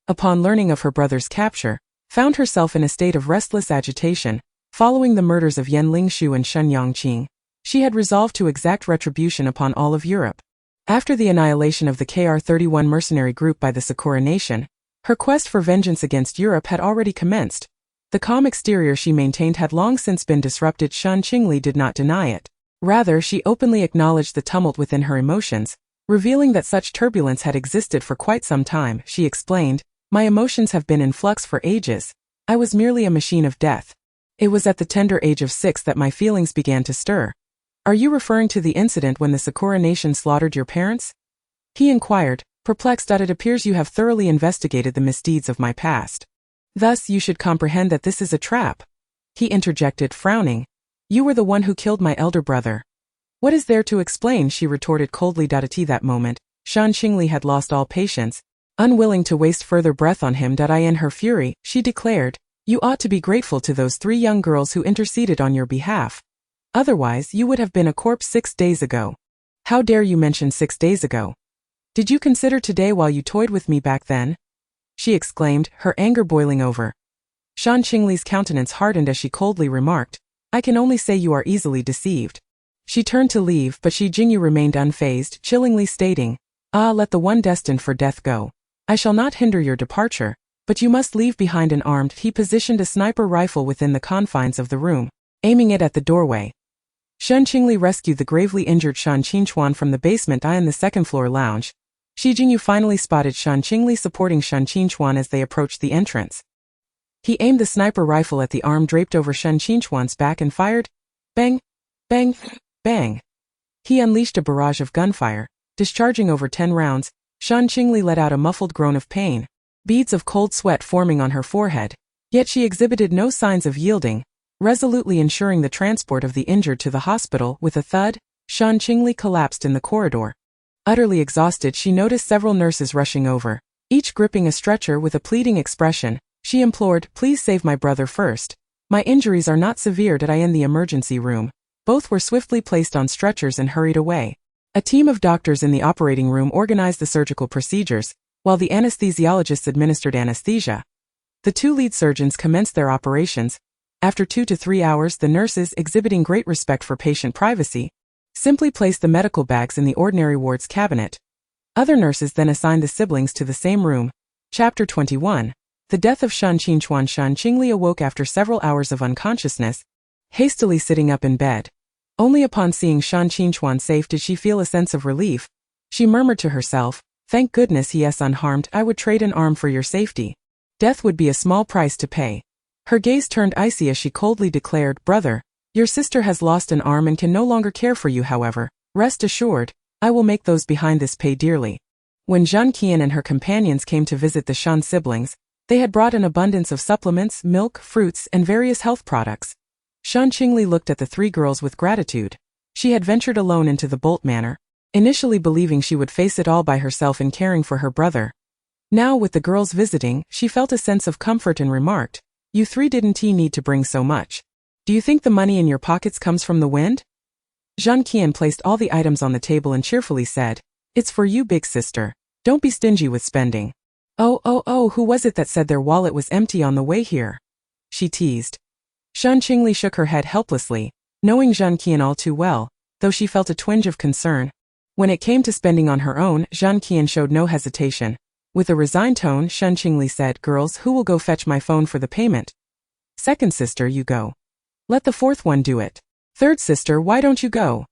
upon learning of her brother's capture, found herself in a state of restless agitation. Following the murders of Yan Lingshu and Shen Yongqing, she had resolved to exact retribution upon all of Europe. After the annihilation of the KR-31 mercenary group by the Sakura nation, her quest for vengeance against Europe had already commenced. The calm exterior she maintained had long since been disrupted. Shen Qingli did not deny it. Rather, she openly acknowledged the tumult within her emotions, revealing that such turbulence had existed for quite some time. She explained, "My emotions have been in flux for ages. I was merely a machine of death. It was at the tender age of 6 that my feelings began to stir." "Are you referring to the incident when the Sakura nation slaughtered your parents?" he inquired, perplexed. "It appears you have thoroughly investigated the misdeeds of my past. Thus you should comprehend that this is a trap," he interjected, frowning. "You were the one who killed my elder brother." "What is there to explain?" she retorted coldly. At that moment, Shen Qingli had lost all patience. Unwilling to waste further breath on him, in her fury, she declared, "You ought to be grateful to those 3 young girls who interceded on your behalf. Otherwise, you would have been a corpse 6 days ago." "How dare you mention 6 days ago? Did you consider today while you toyed with me back then?" she exclaimed, her anger boiling over. Shen Qingli's countenance hardened as she coldly remarked, "I can only say you are easily deceived." She turned to leave, but Shi Jingyu remained unfazed, chillingly stating, "Ah, let the one destined for death go. I shall not hinder your departure, but you must leave behind an armed." He positioned a sniper rifle within the confines of the room, aiming it at the doorway. Shen Qingli rescued the gravely injured Shen Qingchuan from the basement in the second-floor lounge. Shi Jingyu finally spotted Shen Qingli supporting Shen Qingchuan as they approached the entrance. He aimed the sniper rifle at the arm draped over Shen Qingchuan's back and fired. Bang! Bang! Bang! He unleashed a barrage of gunfire, discharging over 10 rounds. Shen Qingli let out a muffled groan of pain, beads of cold sweat forming on her forehead. Yet she exhibited no signs of yielding, resolutely ensuring the transport of the injured to the hospital. With a thud, Shen Qingli collapsed in the corridor. Utterly exhausted, she noticed several nurses rushing over, each gripping a stretcher with a pleading expression. She implored, "Please save my brother first. My injuries are not severe." In the emergency room, both were swiftly placed on stretchers and hurried away. A team of doctors in the operating room organized the surgical procedures, while the anesthesiologists administered anesthesia. The 2 lead surgeons commenced their operations. After 2 to 3 hours, the nurses, exhibiting great respect for patient privacy, simply placed the medical bags in the ordinary wards cabinet. Other nurses then assigned the siblings to the same room. Chapter 21. The death of Shen Qingchuan. Shen Qingli awoke after several hours of unconsciousness, hastily sitting up in bed. Only upon seeing Shen Qingchuan safe did she feel a sense of relief. She murmured to herself, "Thank goodness he is unharmed. I would trade an arm for your safety. Death would be a small price to pay." Her gaze turned icy as she coldly declared, "Brother, your sister has lost an arm and can no longer care for you. However, rest assured, I will make those behind this pay dearly." When Zhang Qian and her companions came to visit the Shen siblings, they had brought an abundance of supplements, milk, fruits, and various health products. Shen Qingli looked at the 3 girls with gratitude. She had ventured alone into the Bolt Manor, initially believing she would face it all by herself in caring for her brother. Now, with the girls visiting, she felt a sense of comfort and remarked, "You 3 didn't need to bring so much. Do you think the money in your pockets comes from the wind?" Zhang Qian placed all the items on the table and cheerfully said, "It's for you, big sister. Don't be stingy with spending." Oh, who was it that said their wallet was empty on the way here?" she teased. Shen Qingli shook her head helplessly, knowing Zhang Qian all too well, though she felt a twinge of concern. When it came to spending on her own, Zhang Qian showed no hesitation. With a resigned tone, Shen Qingli said, "Girls, who will go fetch my phone for the payment?" "Second sister, you go." "Let the 4th one do it." "Third sister, why don't you go?"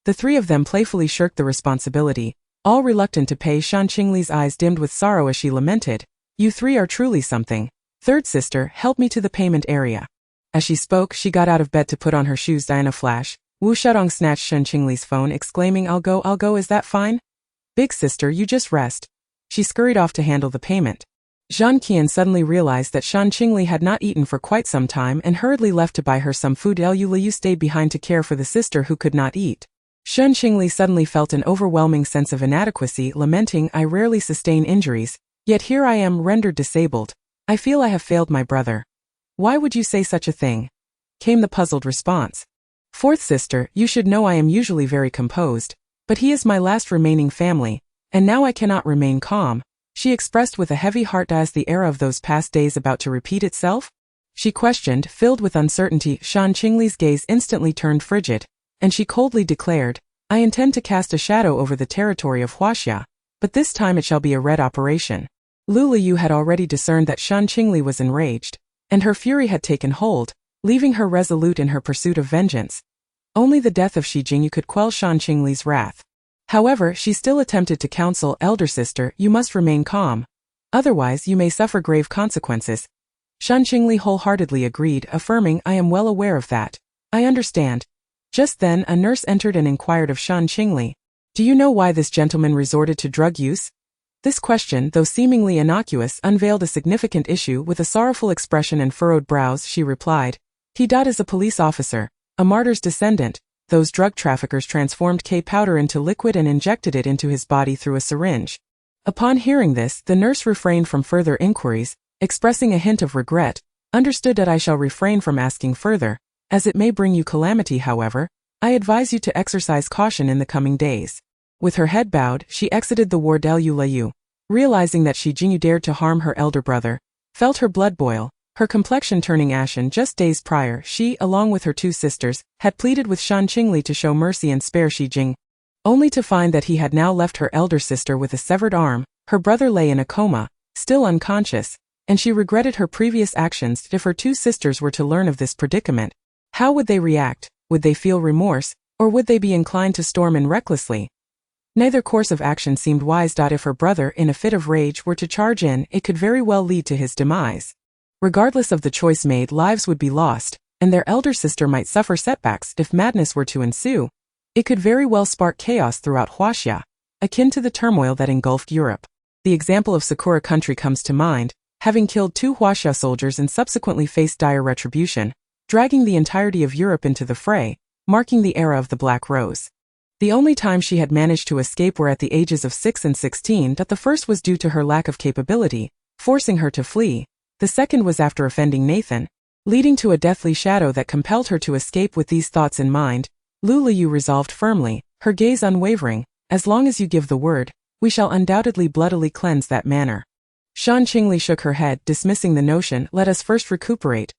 The 3 of them playfully shirked the responsibility, all reluctant to pay. Shen Qingli's eyes dimmed with sorrow as she lamented, "You 3 are truly something. Third sister, help me to the payment area." As she spoke, she got out of bed to put on her shoes. In a flash, Wu Shadong snatched Shen Qingli's phone, exclaiming, I'll go, is that fine?" "Big sister, you just rest." She scurried off to handle the payment. Zhang Qian suddenly realized that Shen Qingli had not eaten for quite some time and hurriedly left to buy her some food. Liu stayed behind to care for the sister who could not eat. Shen Qingli suddenly felt an overwhelming sense of inadequacy, lamenting, "I rarely sustain injuries, yet here I am rendered disabled. I feel I have failed my brother. Why would you say such a thing? Came the puzzled response. Fourth sister, you should know I am usually very composed, but he is my last remaining family, and now I cannot remain calm, she expressed with a heavy heart. Is the era of those past days about to repeat itself? She questioned, filled with uncertainty. Shen Qingli's gaze instantly turned frigid, and she coldly declared, I intend to cast a shadow over the territory of Huaxia, but this time it shall be a red operation. Lu Liu had already discerned that Shen Qingli was enraged, and her fury had taken hold, leaving her resolute in her pursuit of vengeance. Only the death of Shi Jingyu could quell Shen Qingli's wrath. However, she still attempted to counsel, elder sister, you must remain calm. Otherwise you may suffer grave consequences. Shen Qingli wholeheartedly agreed, affirming, I am well aware of that. I understand. Just then a nurse entered and inquired of Shen Qingli, do you know why this gentleman resorted to drug use? This question, though seemingly innocuous, unveiled a significant issue. With a sorrowful expression and furrowed brows, she replied, he is a police officer, a martyr's descendant. Those drug traffickers transformed K-powder into liquid and injected it into his body through a syringe. Upon hearing this, the nurse refrained from further inquiries, expressing a hint of regret. Understood that I shall refrain from asking further, as it may bring you calamity. However, I advise you to exercise caution in the coming days. With her head bowed, she exited the ward. Lu Liu, realizing that Shi Jingyu dared to harm her elder brother, felt her blood boil, her complexion turning ashen. Just days prior, she, along with her two sisters, had pleaded with Shen Qingli to show mercy and spare Shi Jing, only to find that he had now left her elder sister with a severed arm. Her brother lay in a coma, still unconscious, and she regretted her previous actions. If her two sisters were to learn of this predicament, how would they react? Would they feel remorse, or would they be inclined to storm in recklessly? Neither course of action seemed wise. If her brother, in a fit of rage, were to charge in, it could very well lead to his demise. Regardless of the choice made, lives would be lost, and their elder sister might suffer setbacks. If madness were to ensue, it could very well spark chaos throughout Huaxia, akin to the turmoil that engulfed Europe. The example of Sakura country comes to mind, having killed 2 Huaxia soldiers and subsequently faced dire retribution, dragging the entirety of Europe into the fray, marking the era of the Black Rose. The only time she had managed to escape were at the ages of 6 and 16. The first was due to her lack of capability, forcing her to flee. The second was after offending Nathan, leading to a deathly shadow that compelled her to escape. With these thoughts in mind, Lu Liu resolved firmly, her gaze unwavering, as long as you give the word, we shall undoubtedly bloodily cleanse that manor. Shen Qingli shook her head, dismissing the notion. Let us first recuperate.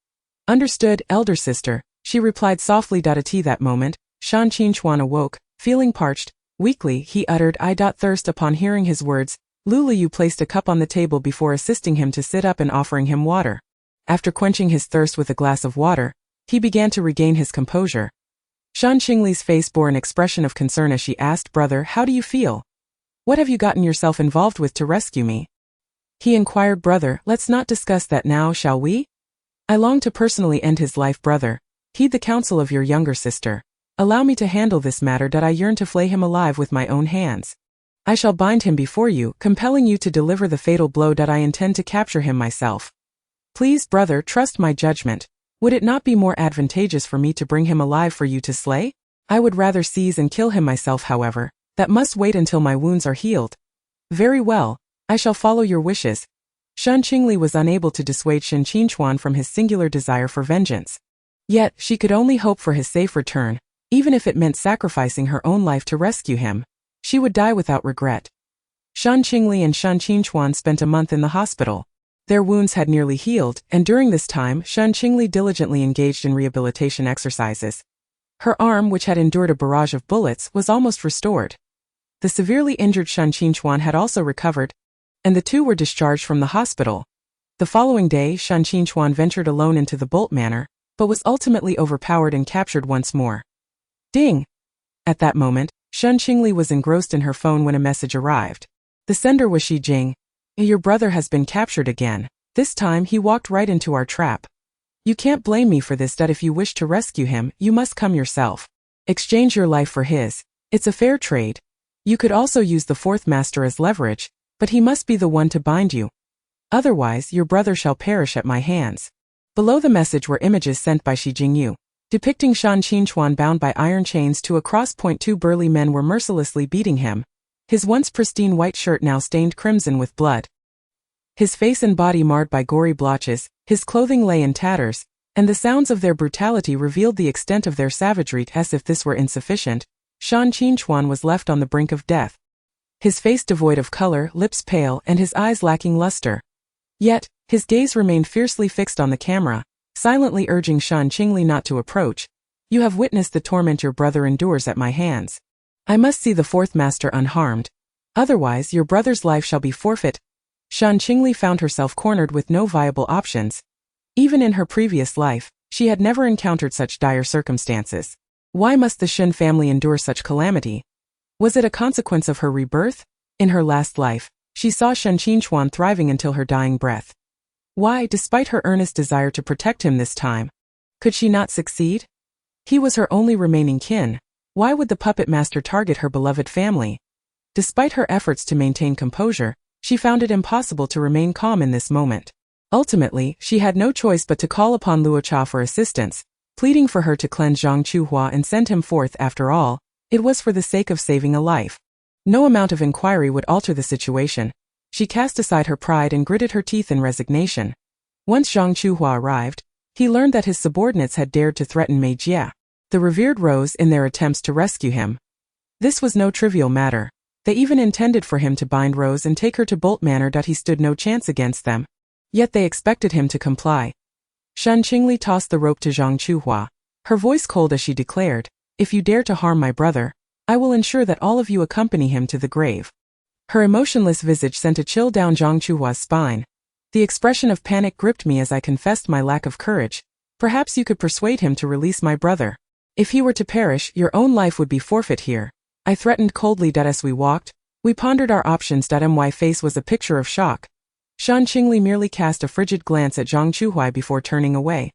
Understood, elder sister, she replied softly. At that moment, Shen Qingchuan awoke, feeling parched. Weakly, he uttered, I. Thirst. Upon hearing his words, Lu Liu placed a cup on the table before assisting him to sit up and offering him water. After quenching his thirst with a glass of water, he began to regain his composure. Shen Qingli's face bore an expression of concern as she asked, brother, how do you feel? What have you gotten yourself involved with to rescue me? He inquired. Brother, let's not discuss that now, shall we? I long to personally end his life. Brother, heed the counsel of your younger sister. Allow me to handle this matter. I yearn to flay him alive with my own hands. I shall bind him before you, compelling you to deliver the fatal blow. I intend to capture him myself. Please, brother, trust my judgment. Would it not be more advantageous for me to bring him alive for you to slay? I would rather seize and kill him myself. However, that must wait until my wounds are healed. Very well, I shall follow your wishes. Shen Qingli was unable to dissuade Shen Qingchuan from his singular desire for vengeance. Yet, she could only hope for his safe return, even if it meant sacrificing her own life to rescue him. She would die without regret. Shen Qingli and Shen Qingchuan spent a month in the hospital. Their wounds had nearly healed, and during this time, Shen Qingli diligently engaged in rehabilitation exercises. Her arm, which had endured a barrage of bullets, was almost restored. The severely injured Shen Qingchuan had also recovered, and the two were discharged from the hospital. The following day, Shen Qingchuan ventured alone into the Bolt Manor, but was ultimately overpowered and captured once more. Ding! At that moment, Shen Qingli was engrossed in her phone when a message arrived. The sender was Shi Jing. Your brother has been captured again. This time he walked right into our trap. You can't blame me for this. If you wish to rescue him, you must come yourself. Exchange your life for his. It's a fair trade. You could also use the fourth master as leverage, but he must be the one to bind you. Otherwise, your brother shall perish at my hands. Below the message were images sent by Shi Jingyu, depicting Shen Qingchuan bound by iron chains to a cross. 2 burly men were mercilessly beating him, his once pristine white shirt now stained crimson with blood. His face and body marred by gory blotches, his clothing lay in tatters, and the sounds of their brutality revealed the extent of their savagery. As if this were insufficient, Shen Qingli was left on the brink of death. His face devoid of color, lips pale, and his eyes lacking luster. Yet, his gaze remained fiercely fixed on the camera, silently urging Shen Qingli not to approach. You have witnessed the torment your brother endures at my hands. I must see the fourth master unharmed. Otherwise, your brother's life shall be forfeit. Shen Qingli found herself cornered with no viable options. Even in her previous life, she had never encountered such dire circumstances. Why must the Shen family endure such calamity? Was it a consequence of her rebirth? In her last life, she saw Shen Qingli thriving until her dying breath. Why, despite her earnest desire to protect him this time, could she not succeed? He was her only remaining kin. Why would the puppet master target her beloved family? Despite her efforts to maintain composure, she found it impossible to remain calm in this moment. Ultimately, she had no choice but to call upon Luocha for assistance, pleading for her to cleanse Zhang Chuhua and send him forth. After all, it was for the sake of saving a life. No amount of inquiry would alter the situation. She cast aside her pride and gritted her teeth in resignation. Once Zhang Chuhua arrived, he learned that his subordinates had dared to threaten Mei Jie, the revered Rose, in their attempts to rescue him. This was no trivial matter. They even intended for him to bind Rose and take her to Bolt Manor. He stood no chance against them. Yet they expected him to comply. Shen Qingli tossed the rope to Zhang Chuhua, her voice cold as she declared, "If you dare to harm my brother, I will ensure that all of you accompany him to the grave." Her emotionless visage sent a chill down Zhang Chuhua's spine. The expression of panic gripped me as I confessed my lack of courage. Perhaps you could persuade him to release my brother. If he were to perish, your own life would be forfeit here. I threatened coldly. As we walked, we pondered our options. My face was a picture of shock. Shen Qingli merely cast a frigid glance at Zhang Chuhua before turning away,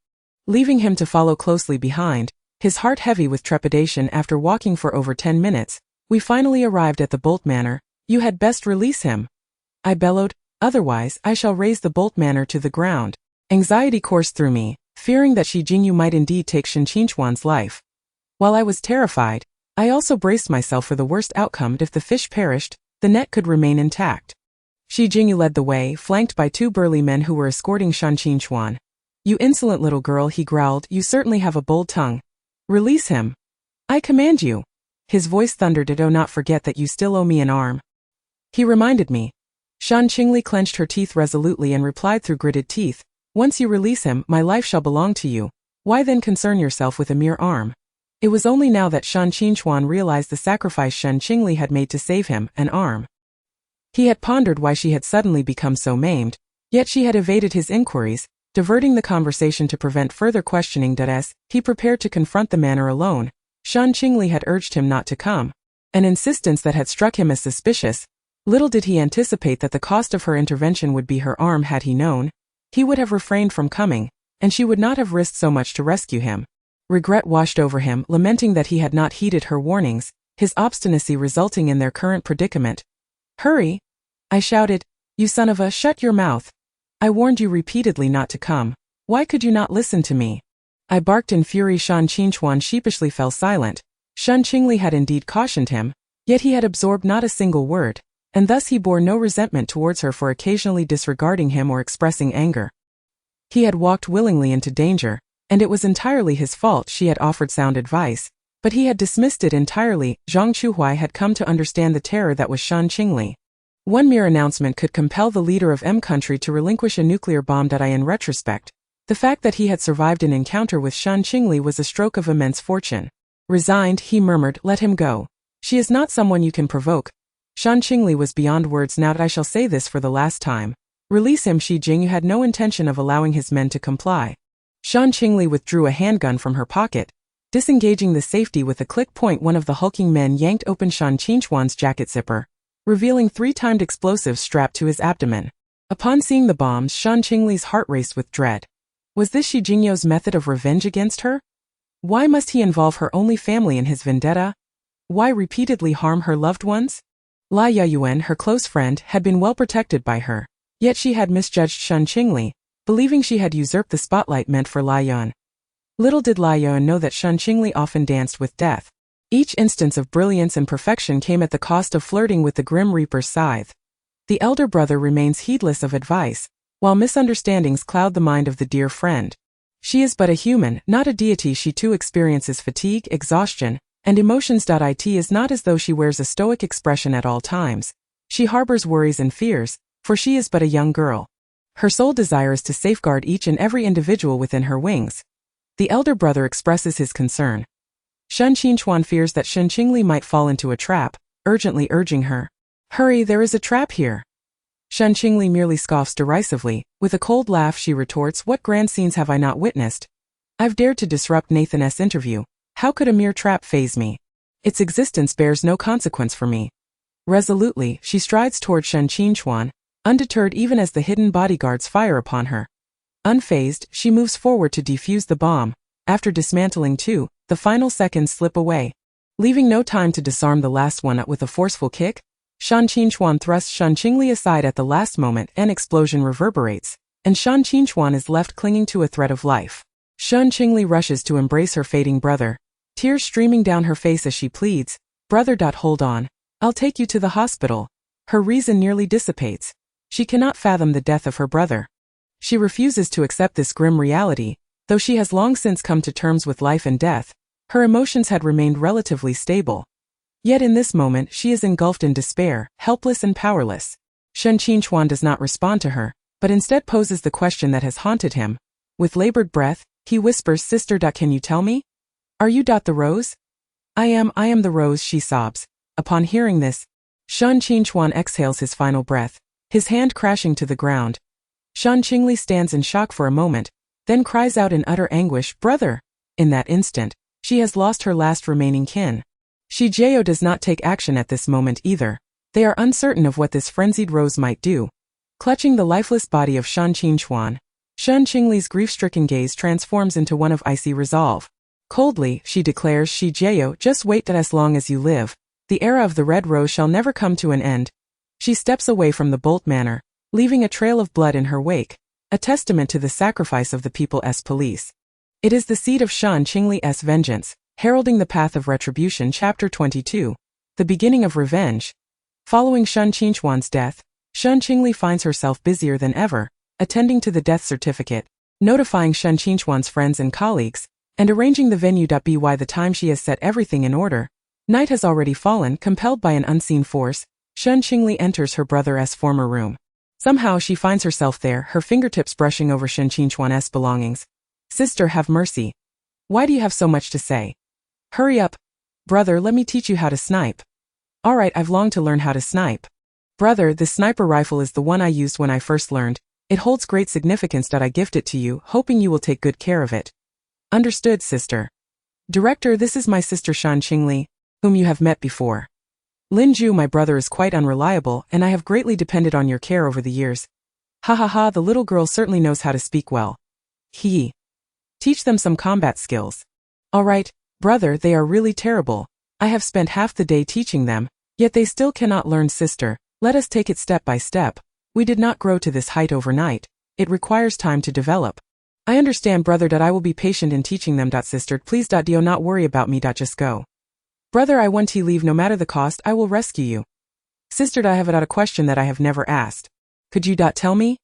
leaving him to follow closely behind, his heart heavy with trepidation. After walking for over 10 minutes, we finally arrived at the Bolt Manor. You had best release him, I bellowed, otherwise I shall raze the Bolt Manor to the ground. Anxiety coursed through me, fearing that Shi Jingyu might indeed take Shen Qing's life. While I was terrified, I also braced myself for the worst outcome. If the fish perished, the net could remain intact. Shi Jingyu led the way, flanked by 2 burly men who were escorting Shen Qingli. "You insolent little girl," he growled, "you certainly have a bold tongue. Release him. I command you." His voice thundered. "Do not forget that you still owe me an arm," he reminded me. Shen Qingli clenched her teeth resolutely and replied through gritted teeth, "Once you release him, my life shall belong to you. Why then concern yourself with a mere arm?" It was only now that Shen Qingli realized the sacrifice Shen Qingli had made to save him, an arm. He had pondered why she had suddenly become so maimed, yet she had evaded his inquiries, diverting the conversation to prevent further questioning. As he prepared to confront the manor alone, Shen Qingli had urged him not to come, an insistence that had struck him as suspicious. Little did he anticipate that the cost of her intervention would be her arm. Had he known, he would have refrained from coming, and she would not have risked so much to rescue him. Regret washed over him, lamenting that he had not heeded her warnings, his obstinacy resulting in their current predicament. "Hurry!" I shouted. "You son of a, shut your mouth. I warned you repeatedly not to come. Why could you not listen to me?" I barked in fury. Shen Qingli sheepishly fell silent. Shen Qingli had indeed cautioned him, yet he had absorbed not a single word, and thus he bore no resentment towards her for occasionally disregarding him or expressing anger. He had walked willingly into danger, and it was entirely his fault. She had offered sound advice, but he had dismissed it entirely. Zhang Chuhua had come to understand the terror that was Shen Qingli. One mere announcement could compel the leader of M country to relinquish a nuclear bomb. In retrospect, the fact that he had survived an encounter with Shen Qingli was a stroke of immense fortune. Resigned, he murmured, "Let him go. She is not someone you can provoke." Shen Qingli was beyond words now. "I shall say this for the last time. Release him." Shi Jingyu had no intention of allowing his men to comply. Shen Qingli withdrew a handgun from her pocket, disengaging the safety with a click. One of the hulking men yanked open Shen Qing's jacket zipper, revealing 3-timed explosives strapped to his abdomen. Upon seeing the bombs, Shen Qingli's heart raced with dread. Was this Shi Jingyu's method of revenge against her? Why must he involve her only family in his vendetta? Why repeatedly harm her loved ones? Lai Yayan, her close friend, had been well protected by her, yet she had misjudged Shen Qingli, believing she had usurped the spotlight meant for Lai Yayan. Little did Lai Yayan know that Shen Qingli often danced with death. Each instance of brilliance and perfection came at the cost of flirting with the Grim Reaper's scythe. The elder brother remains heedless of advice, while misunderstandings cloud the mind of the dear friend. She is but a human, not a deity. She too experiences fatigue, exhaustion, and emotions. It is not as though she wears a stoic expression at all times. She harbors worries and fears, for she is but a young girl. Her sole desire is to safeguard each and every individual within her wings. The elder brother expresses his concern. Shen Qingli fears that Shen Qingli might fall into a trap, urgently urging her. Hurry, there is a trap here. Shen Qingli merely scoffs derisively. With a cold laugh she retorts, what grand scenes have I not witnessed? I've dared to disrupt Nathan's interview. How could a mere trap faze me? Its existence bears no consequence for me. Resolutely, she strides toward Shen Qingli, undeterred even as the hidden bodyguards fire upon her. Unfazed, she moves forward to defuse the bomb. After dismantling two, the final seconds slip away. Leaving no time to disarm the last one with a forceful kick, Shen Qingli thrusts Shen Qingli aside at the last moment. An explosion reverberates, and Shen Qingli is left clinging to a thread of life. Shen Qingli rushes to embrace her fading brother, tears streaming down her face as she pleads, Brother. Hold on. I'll take you to the hospital. Her reason nearly dissipates. She cannot fathom the death of her brother. She refuses to accept this grim reality, though she has long since come to terms with life and death. Her emotions had remained relatively stable. Yet in this moment she is engulfed in despair, helpless and powerless. Shen Qingli does not respond to her, but instead poses the question that has haunted him. With labored breath, he whispers, Sister. Can you tell me? Are you the rose? I am the rose, she sobs. Upon hearing this, Shen Qingli exhales his final breath, his hand crashing to the ground. Shen Qingli stands in shock for a moment, then cries out in utter anguish, Brother! In that instant, she has lost her last remaining kin. Shi Jiao does not take action at this moment either. They are uncertain of what this frenzied rose might do. Clutching the lifeless body of Shen Qingli, Shen Qingli's grief-stricken gaze transforms into one of icy resolve. Coldly, she declares, Shi Jiao, just wait as long as you live. The era of the red rose shall never come to an end. She steps away from the Bolt Manor, leaving a trail of blood in her wake, a testament to the sacrifice of the people's police. It is the seed of Shen Qingli's vengeance, heralding the path of retribution. Chapter 22. The beginning of revenge. Following Shen Qingli's death, Shen Qingli finds herself busier than ever, attending to the death certificate, notifying Shen Qingli's friends and colleagues, and arranging the venue. By the time she has set everything in order, night has already fallen. Compelled by an unseen force, Shen Qingli enters her brother's former room. Somehow she finds herself there, her fingertips brushing over Shen Qingli's belongings. Sister, have mercy. Why do you have so much to say? Hurry up. Brother, let me teach you how to snipe. Alright, I've longed to learn how to snipe. Brother, this sniper rifle is the one I used when I first learned. It holds great significance. I gift it to you, hoping you will take good care of it. Understood, sister. Director, this is my sister Shen Qingli, whom you have met before. Lin Ju, my brother, is quite unreliable, and I have greatly depended on your care over the years. Ha ha ha, the little girl certainly knows how to speak well. Teach them some combat skills. Alright, brother, they are really terrible. I have spent half the day teaching them, yet they still cannot learn. Sister, let us take it step by step. We did not grow to this height overnight. It requires time to develop. I understand, brother. I will be patient in teaching them. Sister, please. Do not worry about me. Just go. Brother, I want to leave no matter the cost. I will rescue you. Sister, I have a question that I have never asked. Could you tell me?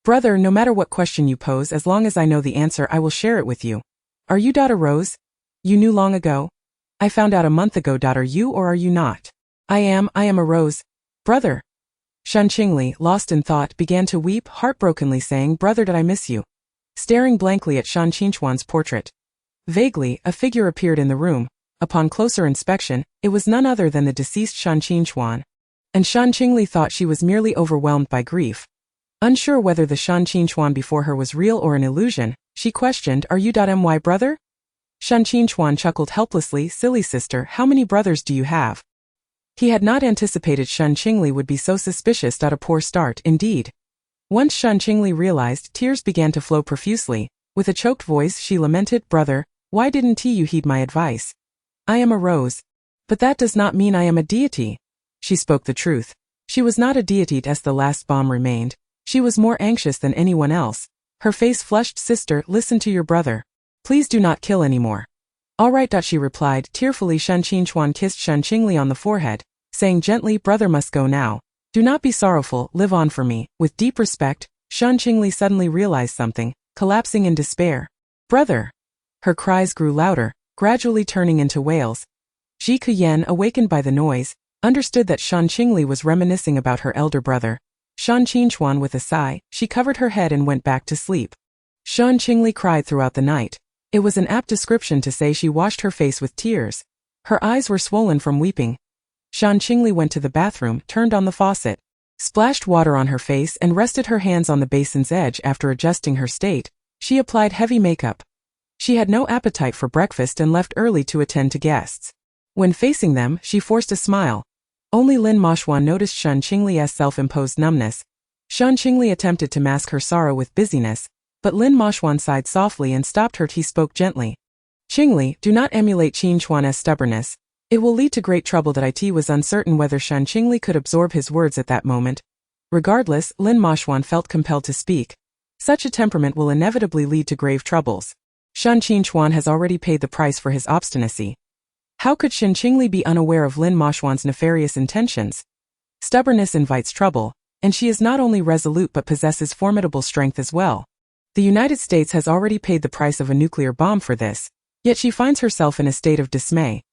Brother, no matter what question you pose, as long as I know the answer, I will share it with you. Are you a rose? You knew long ago? I found out a month ago. Are you or are you not? I am a rose. Brother. Shen Qingli, lost in thought, began to weep heartbrokenly, saying, Brother, did I miss you? Staring blankly at Shen Qingli's portrait. Vaguely, a figure appeared in the room. Upon closer inspection, it was none other than the deceased Shen Qingli. And Shen Qingli thought she was merely overwhelmed by grief. Unsure whether the Shen Qingli before her was real or an illusion, she questioned, Are you my brother? Shen Qingli chuckled helplessly, Silly sister, how many brothers do you have? He had not anticipated Shen Qingli would be so suspicious. A poor start, indeed. Once Shen Qingli realized, tears began to flow profusely. With a choked voice she lamented, Brother, why didn't you heed my advice? I am a rose. But that does not mean I am a deity. She spoke the truth. She was not a deity as the last bomb remained. She was more anxious than anyone else. Her face flushed. Sister, listen to your brother. Please do not kill anymore. All right. She replied tearfully. Shen Qingli kissed Shen Qingli on the forehead, saying gently, Brother must go now. Do not be sorrowful, live on for me. With deep respect, Shen Qingli suddenly realized something, collapsing in despair. Brother! Her cries grew louder, gradually turning into wails. Ji Keyan, awakened by the noise, understood that Shen Qingli was reminiscing about her elder brother. Shen Qingchuan with a sigh, she covered her head and went back to sleep. Shen Qingli cried throughout the night. It was an apt description to say she washed her face with tears. Her eyes were swollen from weeping. Shen Qingli went to the bathroom, turned on the faucet, splashed water on her face and rested her hands on the basin's edge. After adjusting her state, she applied heavy makeup. She had no appetite for breakfast and left early to attend to guests. When facing them, she forced a smile. Only Lin Maoxuan noticed Shen Qingli's self-imposed numbness. Shen Qingli attempted to mask her sorrow with busyness, but Lin Maoxuan sighed softly and stopped her. He spoke gently. Qingli, do not emulate Qingchuan's stubbornness. It will lead to great trouble. That it was uncertain whether Shen Qingli could absorb his words at that moment. Regardless, Lin Maoxuan felt compelled to speak. Such a temperament will inevitably lead to grave troubles. Shen Qingchuan has already paid the price for his obstinacy. How could Shen Qingli be unaware of Lin Maoxuan's nefarious intentions? Stubbornness invites trouble, and she is not only resolute but possesses formidable strength as well. The United States has already paid the price of a nuclear bomb for this, yet she finds herself in a state of dismay.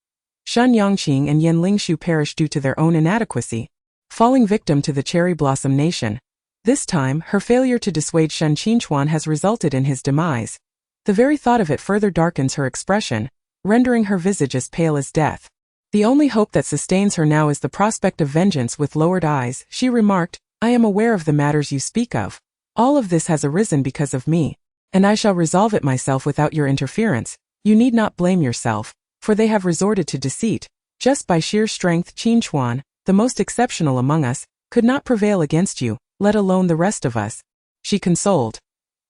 Shen Yongqing and Yan Lingshu perished due to their own inadequacy, falling victim to the cherry blossom nation. This time, her failure to dissuade Shen Qingchuan has resulted in his demise. The very thought of it further darkens her expression, rendering her visage as pale as death. The only hope that sustains her now is the prospect of vengeance. With lowered eyes, she remarked, I am aware of the matters you speak of. All of this has arisen because of me, and I shall resolve it myself without your interference. You need not blame yourself, for they have resorted to deceit. Just by sheer strength, Qingchuan, the most exceptional among us, could not prevail against you, let alone the rest of us. She consoled.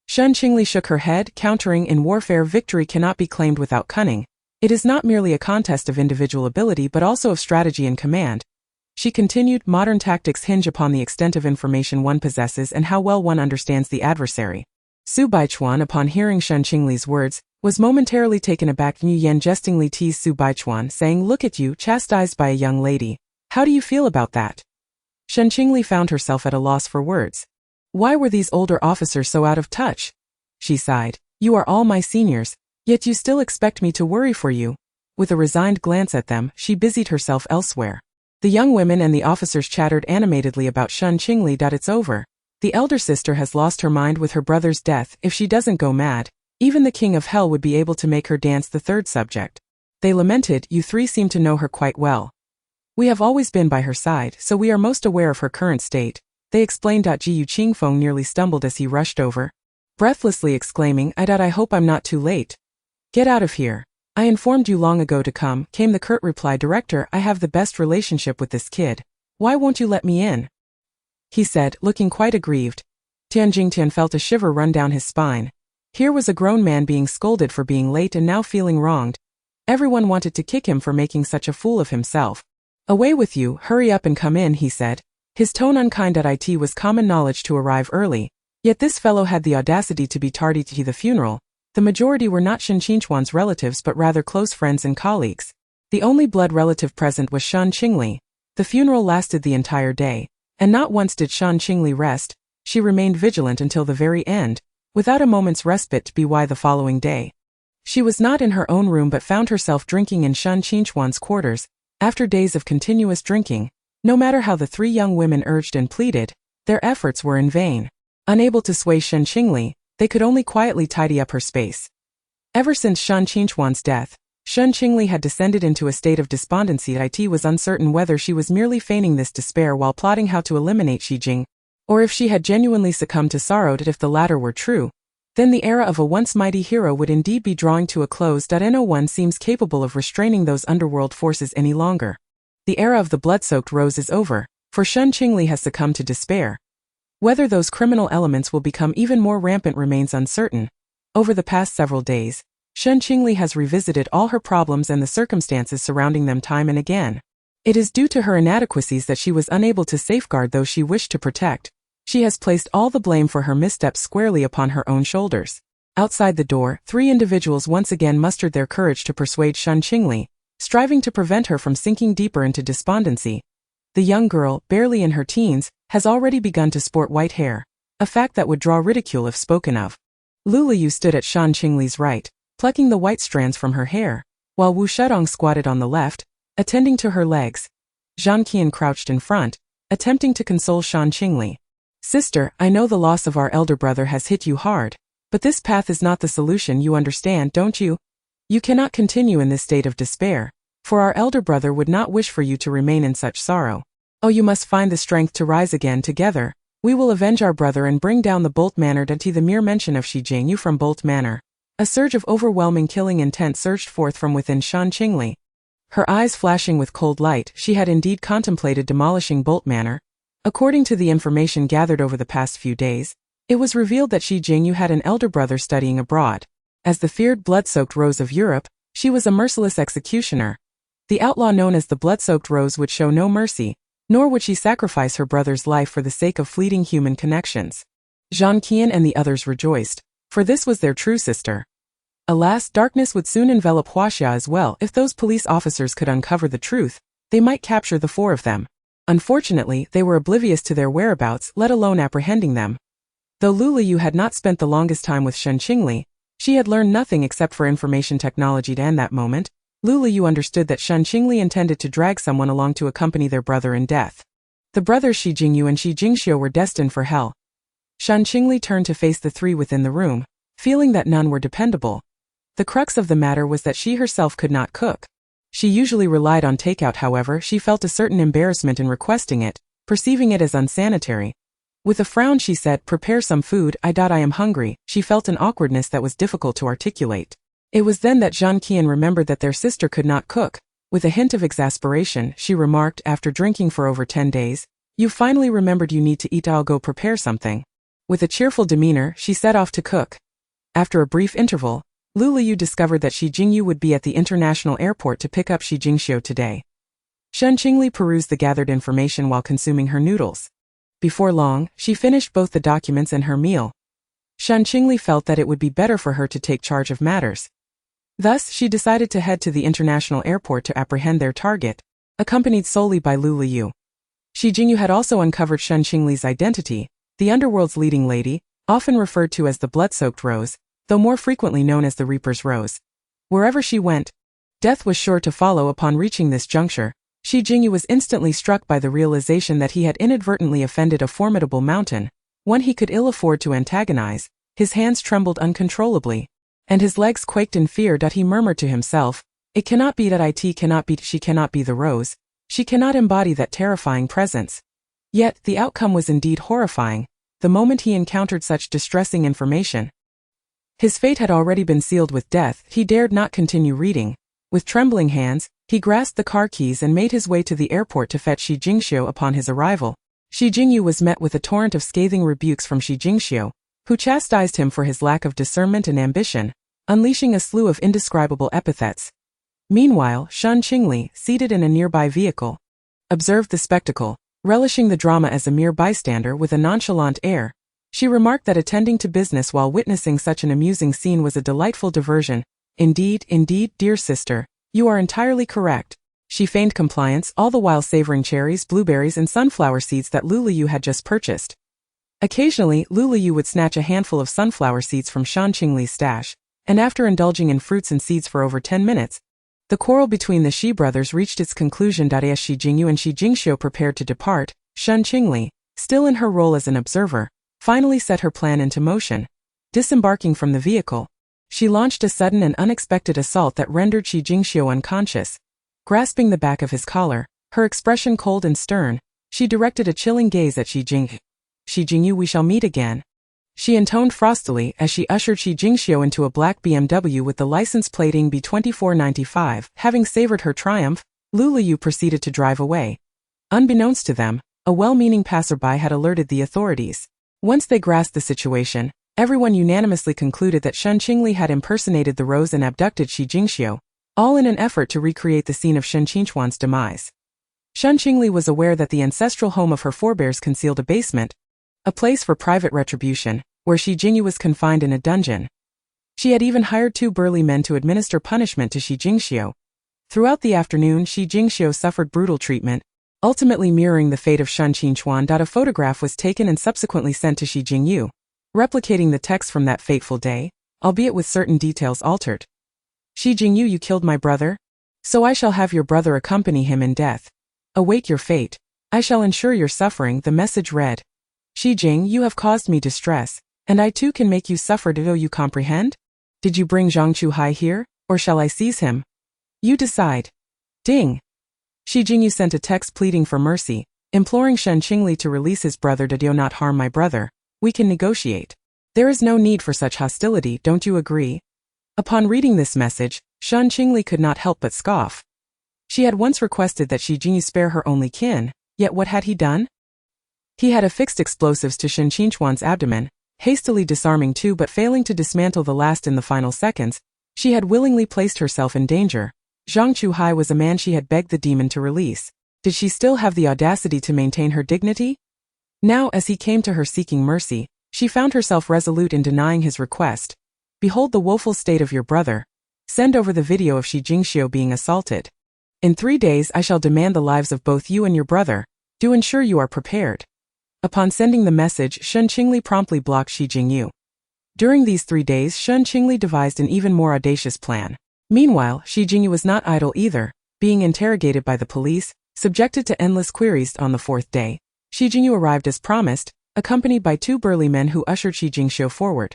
Shen Qingli shook her head, countering, in warfare victory cannot be claimed without cunning. It is not merely a contest of individual ability but also of strategy and command. She continued, modern tactics hinge upon the extent of information one possesses and how well one understands the adversary. Su Baichuan, upon hearing Shen Qingli's words, was momentarily taken aback. Yu Yan jestingly teased Su Baichuan, saying, Look at you, chastised by a young lady. How do you feel about that? Shen Qingli found herself at a loss for words. Why were these older officers so out of touch? She sighed. You are all my seniors, yet you still expect me to worry for you. With a resigned glance at them, she busied herself elsewhere. The young women and the officers chattered animatedly about Shen Qingli. It's over. The elder sister has lost her mind with her brother's death. If she doesn't go mad, even the king of hell would be able to make her dance. The third subject. They lamented, you three seem to know her quite well. We have always been by her side, so we are most aware of her current state. They explained. Jiu Qingfeng nearly stumbled as he rushed over, breathlessly exclaiming, I hope I'm not too late. Get out of here. I informed you long ago to come, came the curt reply. Director, I have the best relationship with this kid. Why won't you let me in? He said, looking quite aggrieved. Tian Jingtian felt a shiver run down his spine. Here was a grown man being scolded for being late and now feeling wronged. Everyone wanted to kick him for making such a fool of himself. Away with you, hurry up and come in, he said. His tone unkind. It was common knowledge to arrive early, yet this fellow had the audacity to be tardy to the funeral. The majority were not Shen Qingchuan's relatives but rather close friends and colleagues. The only blood relative present was Shen Qingli. The funeral lasted the entire day, and not once did Shen Qingli rest. She remained vigilant until the very end, without a moment's respite. The following day, she was not in her own room but found herself drinking in Shen Qingchuan's quarters. After days of continuous drinking, no matter how the three young women urged and pleaded, their efforts were in vain. Unable to sway Shen Qingli, they could only quietly tidy up her space. Ever since Shen Qingchuan's death, Shen Qingli had descended into a state of despondency. It was uncertain whether she was merely feigning this despair while plotting how to eliminate Xi Jing, or if she had genuinely succumbed to sorrow. If the latter were true, then the era of a once mighty hero would indeed be drawing to a close. No one seems capable of restraining those underworld forces any longer. The era of the blood-soaked rose is over, for Shen Qingli has succumbed to despair. Whether those criminal elements will become even more rampant remains uncertain. Over the past several days, Shen Qingli has revisited all her problems and the circumstances surrounding them time and again. It is due to her inadequacies that she was unable to safeguard those she wished to protect. She has placed all the blame for her missteps squarely upon her own shoulders. Outside the door, three individuals once again mustered their courage to persuade Shen Qingli, striving to prevent her from sinking deeper into despondency. The young girl, barely in her teens, has already begun to sport white hair, a fact that would draw ridicule if spoken of. Lu Liu stood at Shen Qingli's right, plucking the white strands from her hair, while Wu Shudong squatted on the left, attending to her legs. Zhang Qian crouched in front, attempting to console Shen Qingli. Sister, I know the loss of our elder brother has hit you hard, but this path is not the solution, you understand, don't you? You cannot continue in this state of despair, for our elder brother would not wish for you to remain in such sorrow. Oh, you must find the strength to rise again together. We will avenge our brother and bring down the Bolt Manor. To the mere mention of Shi Jingyu from Bolt Manor, a surge of overwhelming killing intent surged forth from within Shen Qingli. Her eyes flashing with cold light, she had indeed contemplated demolishing Bolt Manor. According to the information gathered over the past few days, it was revealed that Shi Jingyu had an elder brother studying abroad. As the feared blood-soaked Rose of Europe, she was a merciless executioner. The outlaw known as the blood-soaked Rose would show no mercy, nor would she sacrifice her brother's life for the sake of fleeting human connections. Zhang Qian and the others rejoiced, for this was their true sister. Alas, darkness would soon envelop Huaxia as well. If those police officers could uncover the truth, they might capture the four of them. Unfortunately, they were oblivious to their whereabouts, let alone apprehending them. Though Lu Liu had not spent the longest time with Shen Qingli, she had learned nothing except for information technology, and that moment, Lu Liu understood that Shen Qingli intended to drag someone along to accompany their brother in death. The brothers Shi Jingyu and Shi Jingxiu were destined for hell. Shen Qingli turned to face the three within the room, feeling that none were dependable. The crux of the matter was that she herself could not cook. She usually relied on takeout, however, she felt a certain embarrassment in requesting it, perceiving it as unsanitary. With a frown she said, "Prepare some food, I am hungry." She felt an awkwardness that was difficult to articulate. It was then that Zhang Qian remembered that their sister could not cook. With a hint of exasperation, she remarked, after drinking for over 10 days, "You finally remembered you need to eat, I'll go prepare something." With a cheerful demeanor, she set off to cook. After a brief interval, Lu Liu discovered that Shi Jingyu would be at the international airport to pick up Shi Jingxiu today. Shen Qingli perused the gathered information while consuming her noodles. Before long, she finished both the documents and her meal. Shen Qingli felt that it would be better for her to take charge of matters. Thus, she decided to head to the international airport to apprehend their target, accompanied solely by Lu Liu. Shi Jingyu had also uncovered Shen Qingli's identity, the underworld's leading lady, often referred to as the blood-soaked Rose, though more frequently known as the Reaper's Rose. Wherever she went, death was sure to follow. Upon reaching this juncture, Shi Jingyu was instantly struck by the realization that he had inadvertently offended a formidable mountain, one he could ill afford to antagonize. His hands trembled uncontrollably, and his legs quaked in fear. He murmured to himself, "It cannot be that it cannot be, she cannot be the Rose, she cannot embody that terrifying presence." Yet, the outcome was indeed horrifying, the moment he encountered such distressing information. His fate had already been sealed with death. He dared not continue reading. With trembling hands, he grasped the car keys and made his way to the airport to fetch Shi Jingxiu. Upon his arrival, Shi Jingyu was met with a torrent of scathing rebukes from Shi Jingxiu, who chastised him for his lack of discernment and ambition, unleashing a slew of indescribable epithets. Meanwhile, Shen Qingli, seated in a nearby vehicle, observed the spectacle, relishing the drama as a mere bystander. With a nonchalant air, she remarked that attending to business while witnessing such an amusing scene was a delightful diversion. Indeed, dear sister, you are entirely correct." She feigned compliance, all the while savoring cherries, blueberries and sunflower seeds that Lu Liu had just purchased. Occasionally, Lu Liu would snatch a handful of sunflower seeds from Shen Qingli's stash, and after indulging in fruits and seeds for over 10 minutes, the quarrel between the Shi brothers reached its conclusion. As Shi Jingyu and Shi Jingxiu prepared to depart, Shen Qingli, still in her role as an observer, finally set her plan into motion. Disembarking from the vehicle, she launched a sudden and unexpected assault that rendered Shi Jingxiu unconscious. Grasping the back of his collar, her expression cold and stern, she directed a chilling gaze at Shi Jingyu. "Shi Jingyu, we shall meet again," she intoned frostily as she ushered Shi Jingxiu into a black BMW with the license plate B2495. Having savored her triumph, Lu Liu proceeded to drive away. Unbeknownst to them, a well-meaning passerby had alerted the authorities. Once they grasped the situation, everyone unanimously concluded that Shen Qingli had impersonated the Rose and abducted Shi Jingxiu, all in an effort to recreate the scene of Shen Qingchuan's demise. Shen Qingli was aware that the ancestral home of her forebears concealed a basement, a place for private retribution, where Shi Jingyu was confined in a dungeon. She had even hired 2 burly men to administer punishment to Shi Jingxiu. Throughout the afternoon, Shi Jingxiu suffered brutal treatment, ultimately mirroring the fate of Shen Qingli. A photograph was taken and subsequently sent to Xi Jingyu, replicating the text from that fateful day, albeit with certain details altered. Xi Jingyu, you killed my brother? So I shall have your brother accompany him in death. Await your fate. I shall ensure your suffering, the message read. Xi Jing, you have caused me distress, and I too can make you suffer. Do you comprehend? Did you bring Zhang Chuhai here, or shall I seize him? You decide. Ding. Xi Jingyu sent a text pleading for mercy, imploring Shen Qingli to release his brother. Do not harm my brother. We can negotiate. There is no need for such hostility, don't you agree? Upon reading this message, Shen Qingli could not help but scoff. She had once requested that Xi Jingyu spare her only kin, yet what had he done? He had affixed explosives to Shen Qingchuan's abdomen, hastily disarming two but failing to dismantle the last in the final seconds. She had willingly placed herself in danger. Zhang Chuhai was a man she had begged the demon to release. Did she still have the audacity to maintain her dignity? Now, as he came to her seeking mercy, she found herself resolute in denying his request. Behold the woeful state of your brother. Send over the video of Xi Jingxiu being assaulted. In 3 days I shall demand the lives of both you and your brother. Do ensure you are prepared. Upon sending the message, Shen Qingli promptly blocked Xi Jingyu. During these 3 days, Shen Qingli devised an even more audacious plan. Meanwhile, Xi Jingyu was not idle either, being interrogated by the police, subjected to endless queries. On the 4th day, Xi Jingyu arrived as promised, accompanied by 2 burly men who ushered Xi Jingxiu forward.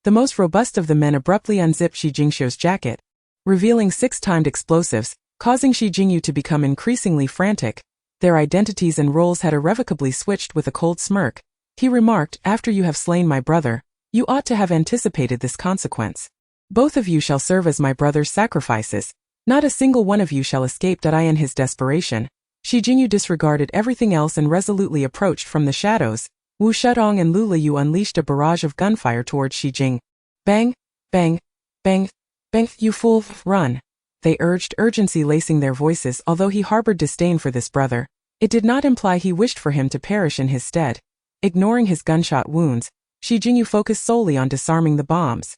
The most robust of the men abruptly unzipped Xi Jingxiu's jacket, revealing 6-timed explosives, causing Xi Jingyu to become increasingly frantic. Their identities and roles had irrevocably switched. With a cold smirk, he remarked, after you have slain my brother, you ought to have anticipated this consequence. Both of you shall serve as my brother's sacrifices. Not a single one of you shall escape. In his desperation, Xi Jingyu disregarded everything else and resolutely approached from the shadows. Wu Shudong and Lu Liu unleashed a barrage of gunfire towards Xi Jing. Bang, bang, bang, bang, you fool, run. They urged, urgency lacing their voices. Although he harbored disdain for this brother, it did not imply he wished for him to perish in his stead. Ignoring his gunshot wounds, Xi Jingyu focused solely on disarming the bombs.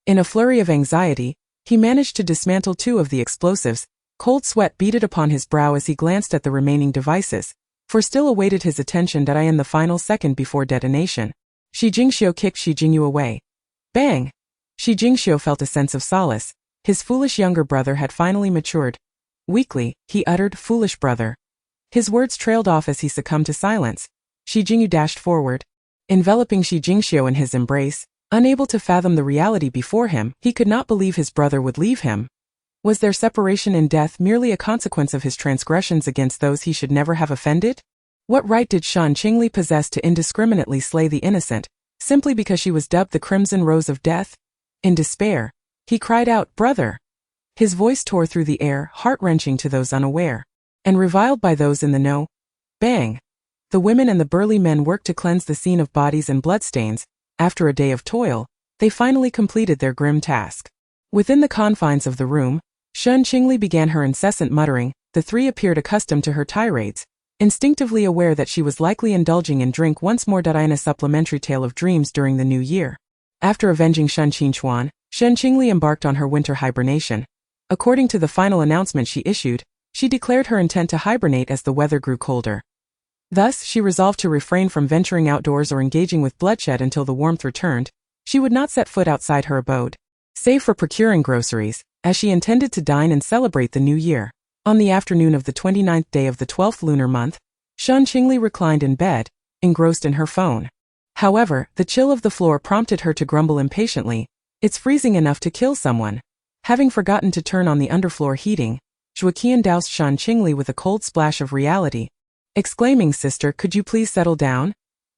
In a flurry of anxiety, he managed to dismantle 2 of the explosives. Cold sweat beaded upon his brow as he glanced at the remaining devices, for still awaited his attention. In the final second before detonation, Xi Jingxiu kicked Xi Jingyu away. Bang! Xi Jingxiu felt a sense of solace. His foolish younger brother had finally matured. Weakly, he uttered, "Foolish brother." His words trailed off as he succumbed to silence. Xi Jingyu dashed forward, enveloping Xi Jingxiu in his embrace. Unable to fathom the reality before him, he could not believe his brother would leave him. Was their separation in death merely a consequence of his transgressions against those he should never have offended? What right did Shen Qingli possess to indiscriminately slay the innocent, simply because she was dubbed the Crimson Rose of Death? In despair, he cried out, "Brother!" His voice tore through the air, heart-wrenching to those unaware, and reviled by those in the know. Bang! The women and the burly men worked to cleanse the scene of bodies and bloodstains. After a day of toil, they finally completed their grim task. Within the confines of the room, Shen Qingli began her incessant muttering. The 3 appeared accustomed to her tirades, instinctively aware that she was likely indulging in drink once more. In a supplementary tale of dreams during the new year. After avenging Shen Qingchuan, Shen Qingli embarked on her winter hibernation. According to the final announcement she issued, she declared her intent to hibernate as the weather grew colder. Thus, she resolved to refrain from venturing outdoors or engaging with bloodshed until the warmth returned. She would not set foot outside her abode, save for procuring groceries, as she intended to dine and celebrate the new year. On the afternoon of the 29th day of the 12th lunar month, Shen Qingli reclined in bed, engrossed in her phone. However, the chill of the floor prompted her to grumble impatiently. It's freezing enough to kill someone. Having forgotten to turn on the underfloor heating, Zhuoqian doused Shen Qingli with a cold splash of reality, exclaiming, "Sister, could you please settle down?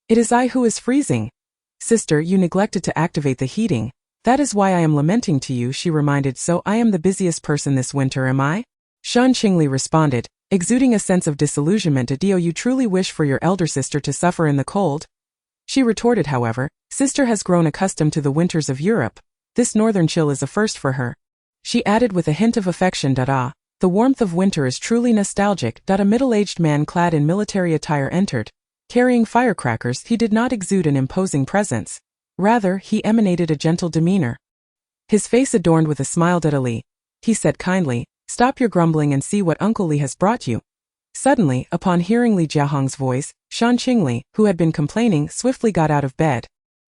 It is I who is freezing." "Sister, you neglected to activate the heating. That is why I am lamenting to you," she reminded. "So I am the busiest person this winter, am I?" Shen Qingli responded, exuding a sense of disillusionment. "Do you truly wish for your elder sister to suffer in the cold?" She retorted, however, "Sister has grown accustomed to the winters of Europe. This northern chill is a first for her." She added with a hint of affection, "The warmth of winter is truly nostalgic." A middle-aged man clad in military attire entered. Carrying firecrackers, he did not exude an imposing presence. Rather, he emanated a gentle demeanor. His face adorned with a smile. "Li," he said kindly, "stop your grumbling and see what Uncle Li has brought you." Suddenly, upon hearing Li Jiahong's voice, Shen Qingli, who had been complaining, swiftly got out of bed,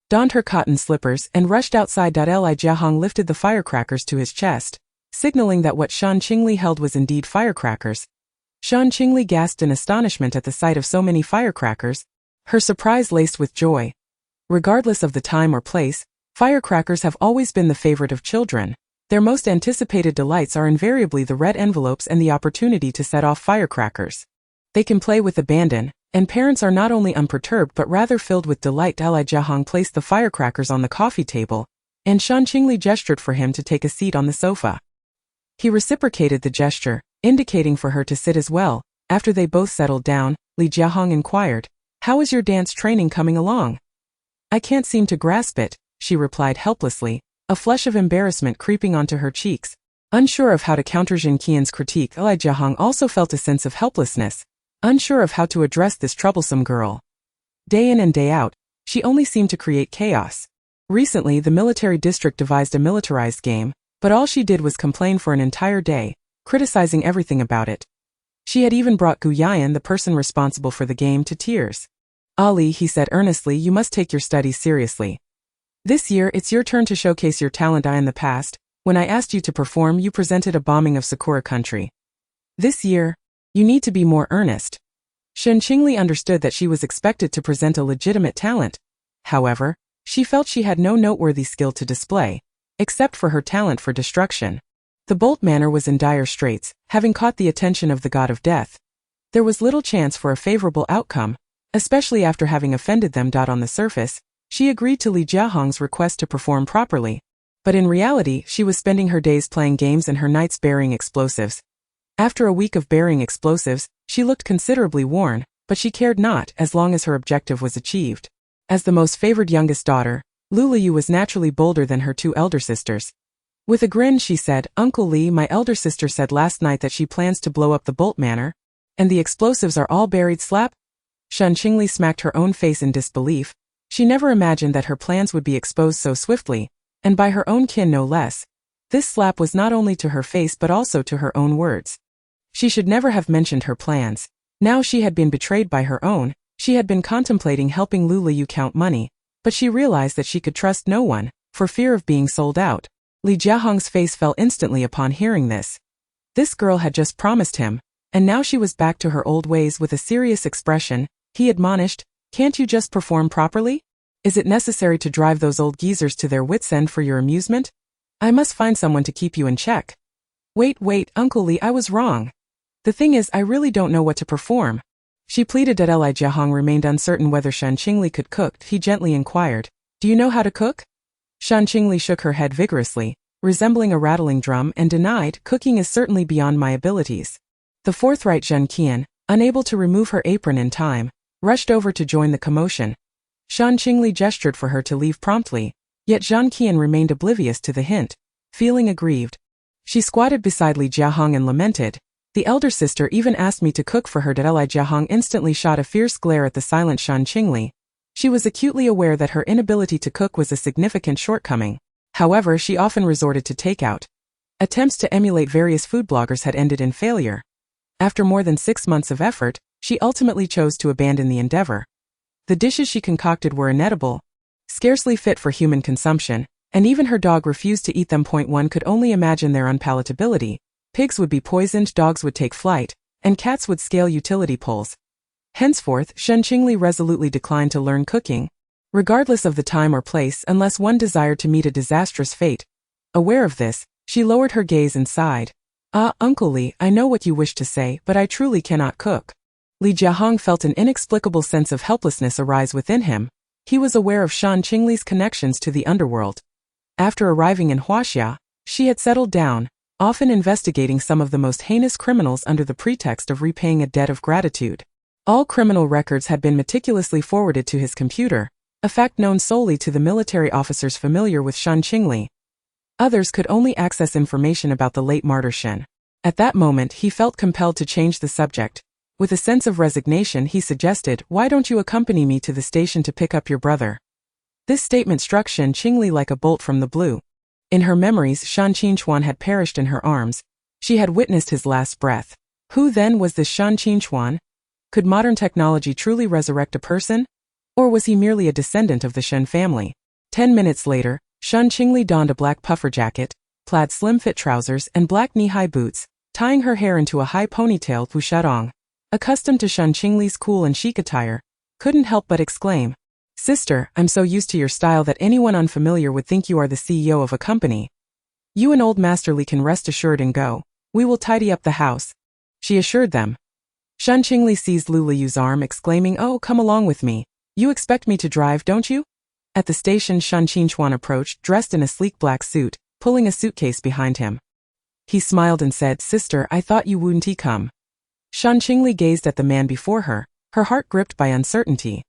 donned her cotton slippers, and rushed outside. Lai Jiahong lifted the firecrackers to his chest, signaling that what Shen Qingli held was indeed firecrackers. Shen Qingli gasped in astonishment at the sight of so many firecrackers, her surprise laced with joy. Regardless of the time or place, firecrackers have always been the favorite of children. Their most anticipated delights are invariably the red envelopes and the opportunity to set off firecrackers. They can play with abandon, and parents are not only unperturbed but rather filled with delight. Lai Jiahong placed the firecrackers on the coffee table, and Shen Qingli gestured for him to take a seat on the sofa. He reciprocated the gesture, indicating for her to sit as well. After they both settled down, Li Jiahong inquired, "How is your dance training coming along?" "I can't seem to grasp it," she replied helplessly, a flush of embarrassment creeping onto her cheeks. Unsure of how to counter Shen Qian's critique, Lai Jiahong also felt a sense of helplessness, unsure of how to address this troublesome girl. Day in and day out, she only seemed to create chaos. Recently, the military district devised a militarized game, but all she did was complain for an entire day, criticizing everything about it. She had even brought Lai Yayan, the person responsible for the game, to tears. "Ali," he said earnestly, "you must take your studies seriously. This year, it's your turn to showcase your talent. In the past, when I asked you to perform, you presented a bombing of Sakura country. This year, you need to be more earnest." Shen Qingli understood that she was expected to present a legitimate talent. However, she felt she had no noteworthy skill to display, except for her talent for destruction. The Bolt Manor was in dire straits, having caught the attention of the god of death. There was little chance for a favorable outcome, especially after having offended them. On the surface, she agreed to Li Jiahong's request to perform properly, but in reality she was spending her days playing games and her nights burying explosives. After a week of burying explosives, she looked considerably worn, but she cared not as long as her objective was achieved. As the most favored youngest daughter, Lulayu was naturally bolder than her two elder sisters. With a grin she said, "Uncle Li, my elder sister said last night that she plans to blow up the Bolt Manor, and the explosives are all buried." Slap! Shen Qingli smacked her own face in disbelief. She never imagined that her plans would be exposed so swiftly, and by her own kin no less. This slap was not only to her face but also to her own words. She should never have mentioned her plans. Now she had been betrayed by her own. She had been contemplating helping Lulayu count money, but she realized that she could trust no one, for fear of being sold out. Li Jiahong's face fell instantly upon hearing this. This girl had just promised him, and now she was back to her old ways. With a serious expression, he admonished, "Can't you just perform properly? Is it necessary to drive those old geezers to their wits' end for your amusement? I must find someone to keep you in check." Wait, Uncle Li, I was wrong. The thing is, I really don't know what to perform," she pleaded. Lai Jiahong remained uncertain whether Shen Qingli could cook. He gently inquired, "Do you know how to cook?" Shen Qingli shook her head vigorously, resembling a rattling drum, and denied, "Cooking is certainly beyond my abilities." The forthright Shen Qian, unable to remove her apron in time, rushed over to join the commotion. Shen Qingli gestured for her to leave promptly, yet Shen Qian remained oblivious to the hint. Feeling aggrieved, she squatted beside Li Jiahong and lamented, "The elder sister even asked me to cook for her." Lai Jiahong instantly shot a fierce glare at the silent Shen Qingli. She was acutely aware that her inability to cook was a significant shortcoming. However, she often resorted to takeout. Attempts to emulate various food bloggers had ended in failure. After more than 6 months of effort, she ultimately chose to abandon the endeavor. The dishes she concocted were inedible, scarcely fit for human consumption, and even her dog refused to eat them. One could only imagine their unpalatability. Pigs would be poisoned, dogs would take flight, and cats would scale utility poles. Henceforth, Shen Qingli resolutely declined to learn cooking, regardless of the time or place, unless one desired to meet a disastrous fate. Aware of this, she lowered her gaze and sighed. "Ah, Uncle Li, I know what you wish to say, but I truly cannot cook." Li Jiahong felt an inexplicable sense of helplessness arise within him. He was aware of Shen Qingli's connections to the underworld. After arriving in Huaxia, she had settled down, often investigating some of the most heinous criminals under the pretext of repaying a debt of gratitude. All criminal records had been meticulously forwarded to his computer, a fact known solely to the military officers familiar with Shen Qingli. Others could only access information about the late martyr Shen. At that moment he felt compelled to change the subject. With a sense of resignation he suggested, "Why don't you accompany me to the station to pick up your brother?" This statement struck Shen Qingli like a bolt from the blue. In her memories, Shen Qingchuan had perished in her arms. She had witnessed his last breath. Who then was this Shen Qingli? Could modern technology truly resurrect a person? Or was he merely a descendant of the Shen family? 10 minutes later, Shen Qingli donned a black puffer jacket, plaid slim-fit trousers and black knee-high boots, tying her hair into a high ponytail. Wu Shadong, accustomed to Shen Qingli's cool and chic attire, couldn't help but exclaim, "Sister, I'm so used to your style that anyone unfamiliar would think you are the CEO of a company. You and old Master Li can rest assured and go. We will tidy up the house," she assured them. Shen Qingli seized Lu Liyu's arm, exclaiming, "Oh, come along with me. You expect me to drive, don't you?" At the station, Shen Qingli approached, dressed in a sleek black suit, pulling a suitcase behind him. He smiled and said, "Sister, I thought you wouldn't come." Shen Qingli gazed at the man before her, her heart gripped by uncertainty.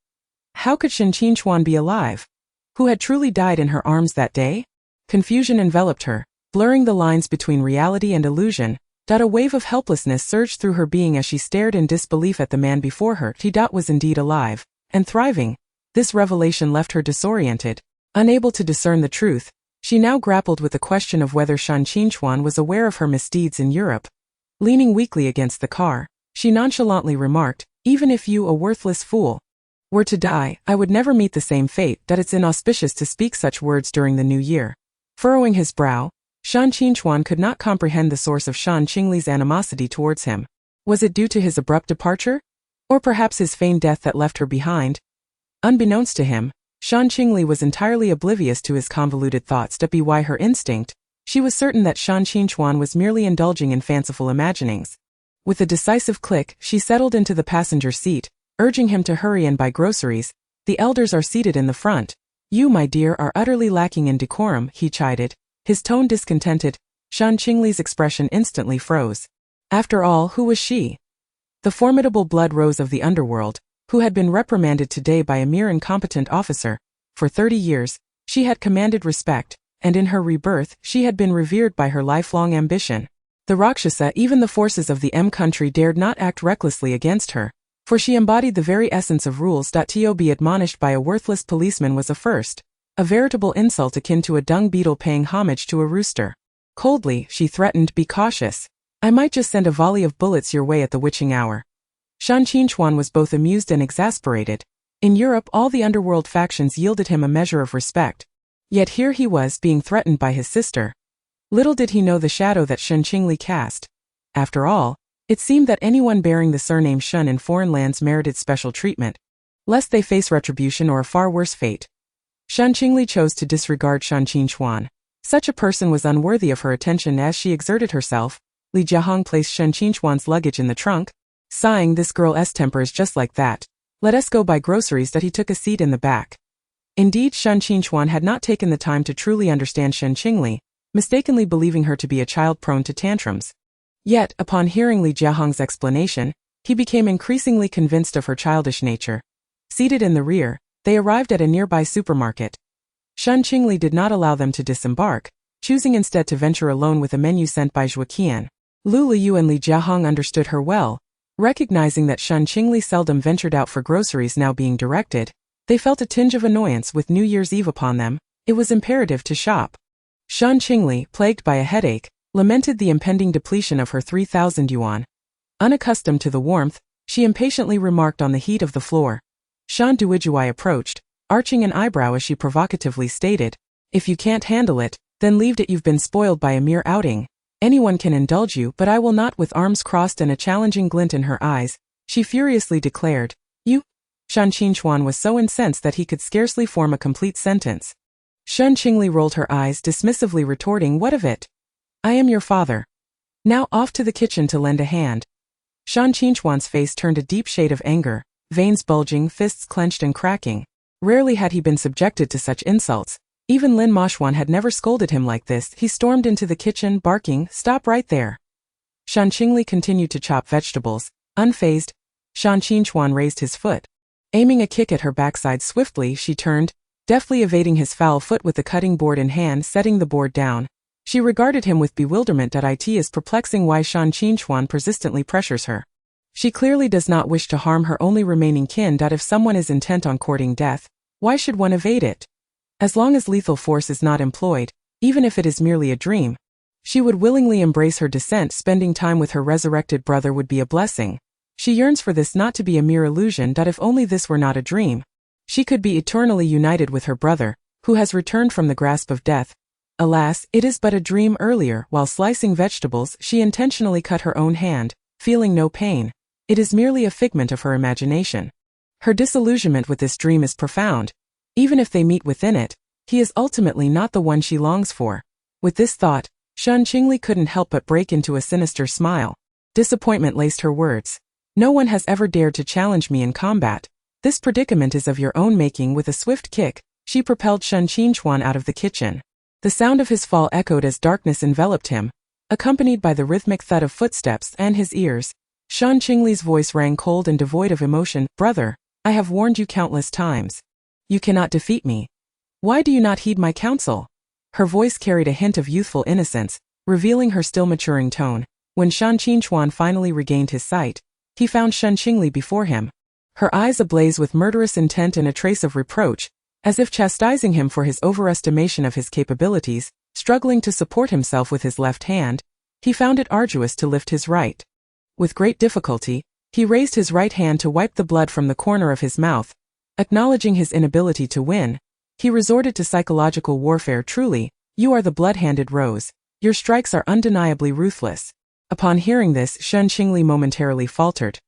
How could Shen Qingli be alive? Who had truly died in her arms that day? Confusion enveloped her, blurring the lines between reality and illusion. A wave of helplessness surged through her being as she stared in disbelief at the man before her. He was indeed alive, and thriving. This revelation left her disoriented. Unable to discern the truth, she now grappled with the question of whether Shen Qingli was aware of her misdeeds in Europe. Leaning weakly against the car, she nonchalantly remarked, "Even if you, a worthless fool, were to die, I would never meet the same fate. It's inauspicious to speak such words during the new year." Furrowing his brow, Shen Qingli could not comprehend the source of Shen Qingli's animosity towards him. Was it due to his abrupt departure? Or perhaps his feigned death that left her behind? Unbeknownst to him, Shen Qingli was entirely oblivious to his convoluted thoughts. By her instinct, she was certain that Shen Qingli was merely indulging in fanciful imaginings. With a decisive click, she settled into the passenger seat, urging him to hurry and buy groceries. "The elders are seated in the front. You, my dear, are utterly lacking in decorum," he chided, his tone discontented. Shen Qingli's expression instantly froze. After all, who was she? The formidable blood rose of the underworld, who had been reprimanded today by a mere incompetent officer. For 30 years, she had commanded respect, and in her rebirth, she had been revered by her lifelong ambition. The Rakshasa, even the forces of the country dared not act recklessly against her, for she embodied the very essence of rules. To be admonished by a worthless policeman was a veritable insult akin to a dung beetle paying homage to a rooster. Coldly, she threatened, "Be cautious. I might just send a volley of bullets your way at the witching hour." Shen Qingli was both amused and exasperated. In Europe, all the underworld factions yielded him a measure of respect. Yet here he was being threatened by his sister. Little did he know the shadow that Shen Qingli cast. After all, it seemed that anyone bearing the surname Shen in foreign lands merited special treatment, lest they face retribution or a far worse fate. Shen Qingli chose to disregard Shen Qingli. Such a person was unworthy of her attention. As she exerted herself, Li Jiahong placed Shen Qingli's luggage in the trunk, sighing, "This girl's temper is just like that. Let us go buy groceries." He took a seat in the back. Indeed, Shen Qingli had not taken the time to truly understand Shen Qingli, mistakenly believing her to be a child prone to tantrums. Yet, upon hearing Li Jiahong's explanation, he became increasingly convinced of her childish nature. Seated in the rear, they arrived at a nearby supermarket. Shen Qingli did not allow them to disembark, choosing instead to venture alone with a menu sent by Zhuo Qian. Lu Liyu and Li Jiahong understood her well. Recognizing that Shen Qingli seldom ventured out for groceries now being directed, they felt a tinge of annoyance. With New Year's Eve upon them, it was imperative to shop. Shen Qingli, plagued by a headache, lamented the impending depletion of her 3,000 yuan. Unaccustomed to the warmth, she impatiently remarked on the heat of the floor. Shen Duijui approached, arching an eyebrow as she provocatively stated, "If you can't handle it, then leave it. You've been spoiled by a mere outing. Anyone can indulge you, but I will not." With arms crossed and a challenging glint in her eyes, she furiously declared, "You?" Shen Qingli was so incensed that he could scarcely form a complete sentence. Shen Qingli rolled her eyes, dismissively retorting, "What of it? I am your father. Now off to the kitchen to lend a hand." Shen Qingli's face turned a deep shade of anger, veins bulging, fists clenched and cracking. Rarely had he been subjected to such insults. Even Lin Moshuan had never scolded him like this. He stormed into the kitchen, barking, "Stop right there." Shen Qingli continued to chop vegetables, unfazed. Shen Qingli raised his foot. Aiming a kick at her backside swiftly, she turned, deftly evading his foul foot with the cutting board in hand, setting the board down. She regarded him with bewilderment. It is perplexing why Shen Qingli persistently pressures her. She clearly does not wish to harm her only remaining kin. If someone is intent on courting death, why should one evade it? As long as lethal force is not employed, even if it is merely a dream. She would willingly embrace her descent. Spending time with her resurrected brother would be a blessing. She yearns for this not to be a mere illusion. If only this were not a dream. She could be eternally united with her brother, who has returned from the grasp of death. Alas, it is but a dream. Earlier, while slicing vegetables, she intentionally cut her own hand, feeling no pain. It is merely a figment of her imagination. Her disillusionment with this dream is profound. Even if they meet within it, he is ultimately not the one she longs for. With this thought, Shen Qingli couldn't help but break into a sinister smile. Disappointment laced her words. No one has ever dared to challenge me in combat. This predicament is of your own making. With a swift kick, she propelled Shen Qingli out of the kitchen. The sound of his fall echoed as darkness enveloped him, accompanied by the rhythmic thud of footsteps and his ears. Shen Qingli's voice rang cold and devoid of emotion. Brother, I have warned you countless times. You cannot defeat me. Why do you not heed my counsel? Her voice carried a hint of youthful innocence, revealing her still maturing tone. When Shen Qingli finally regained his sight, he found Shen Qingli before him. Her eyes ablaze with murderous intent and a trace of reproach, as if chastising him for his overestimation of his capabilities. Struggling to support himself with his left hand, he found it arduous to lift his right. With great difficulty, he raised his right hand to wipe the blood from the corner of his mouth. Acknowledging his inability to win, he resorted to psychological warfare. Truly, you are the blood-handed rose. Your strikes are undeniably ruthless. Upon hearing this, Shen Qingli momentarily faltered.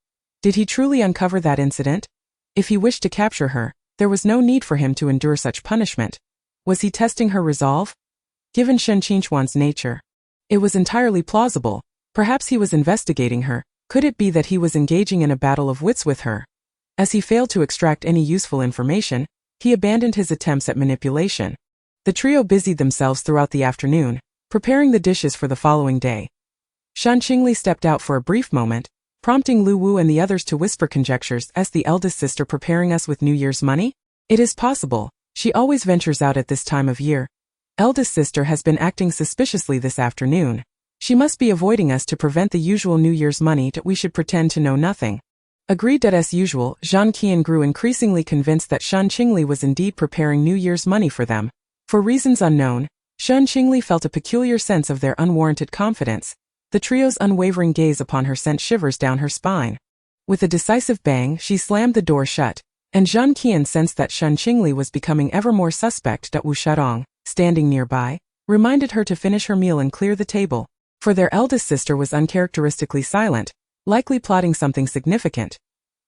Did he truly uncover that incident? If he wished to capture her, there was no need for him to endure such punishment. Was he testing her resolve? Given Shen Qinghuan's nature, it was entirely plausible. Perhaps he was investigating her. Could it be that he was engaging in a battle of wits with her? As he failed to extract any useful information, he abandoned his attempts at manipulation. The trio busied themselves throughout the afternoon, preparing the dishes for the following day. Shen Qingli stepped out for a brief moment, prompting Lu Wu and the others to whisper conjectures. As the eldest sister preparing us with New Year's money? It is possible. She always ventures out at this time of year. Eldest sister has been acting suspiciously this afternoon. She must be avoiding us to prevent the usual New Year's money. We should pretend to know nothing. Agreed. As usual, Zhang Qian grew increasingly convinced that Shen Qingli was indeed preparing New Year's money for them. For reasons unknown, Shen Qingli felt a peculiar sense of their unwarranted confidence. The trio's unwavering gaze upon her sent shivers down her spine. With a decisive bang, she slammed the door shut, and Zhang Qian sensed that Shen Qingli was becoming ever more suspect. Wu Shadong, standing nearby, reminded her to finish her meal and clear the table, for their eldest sister was uncharacteristically silent, likely plotting something significant.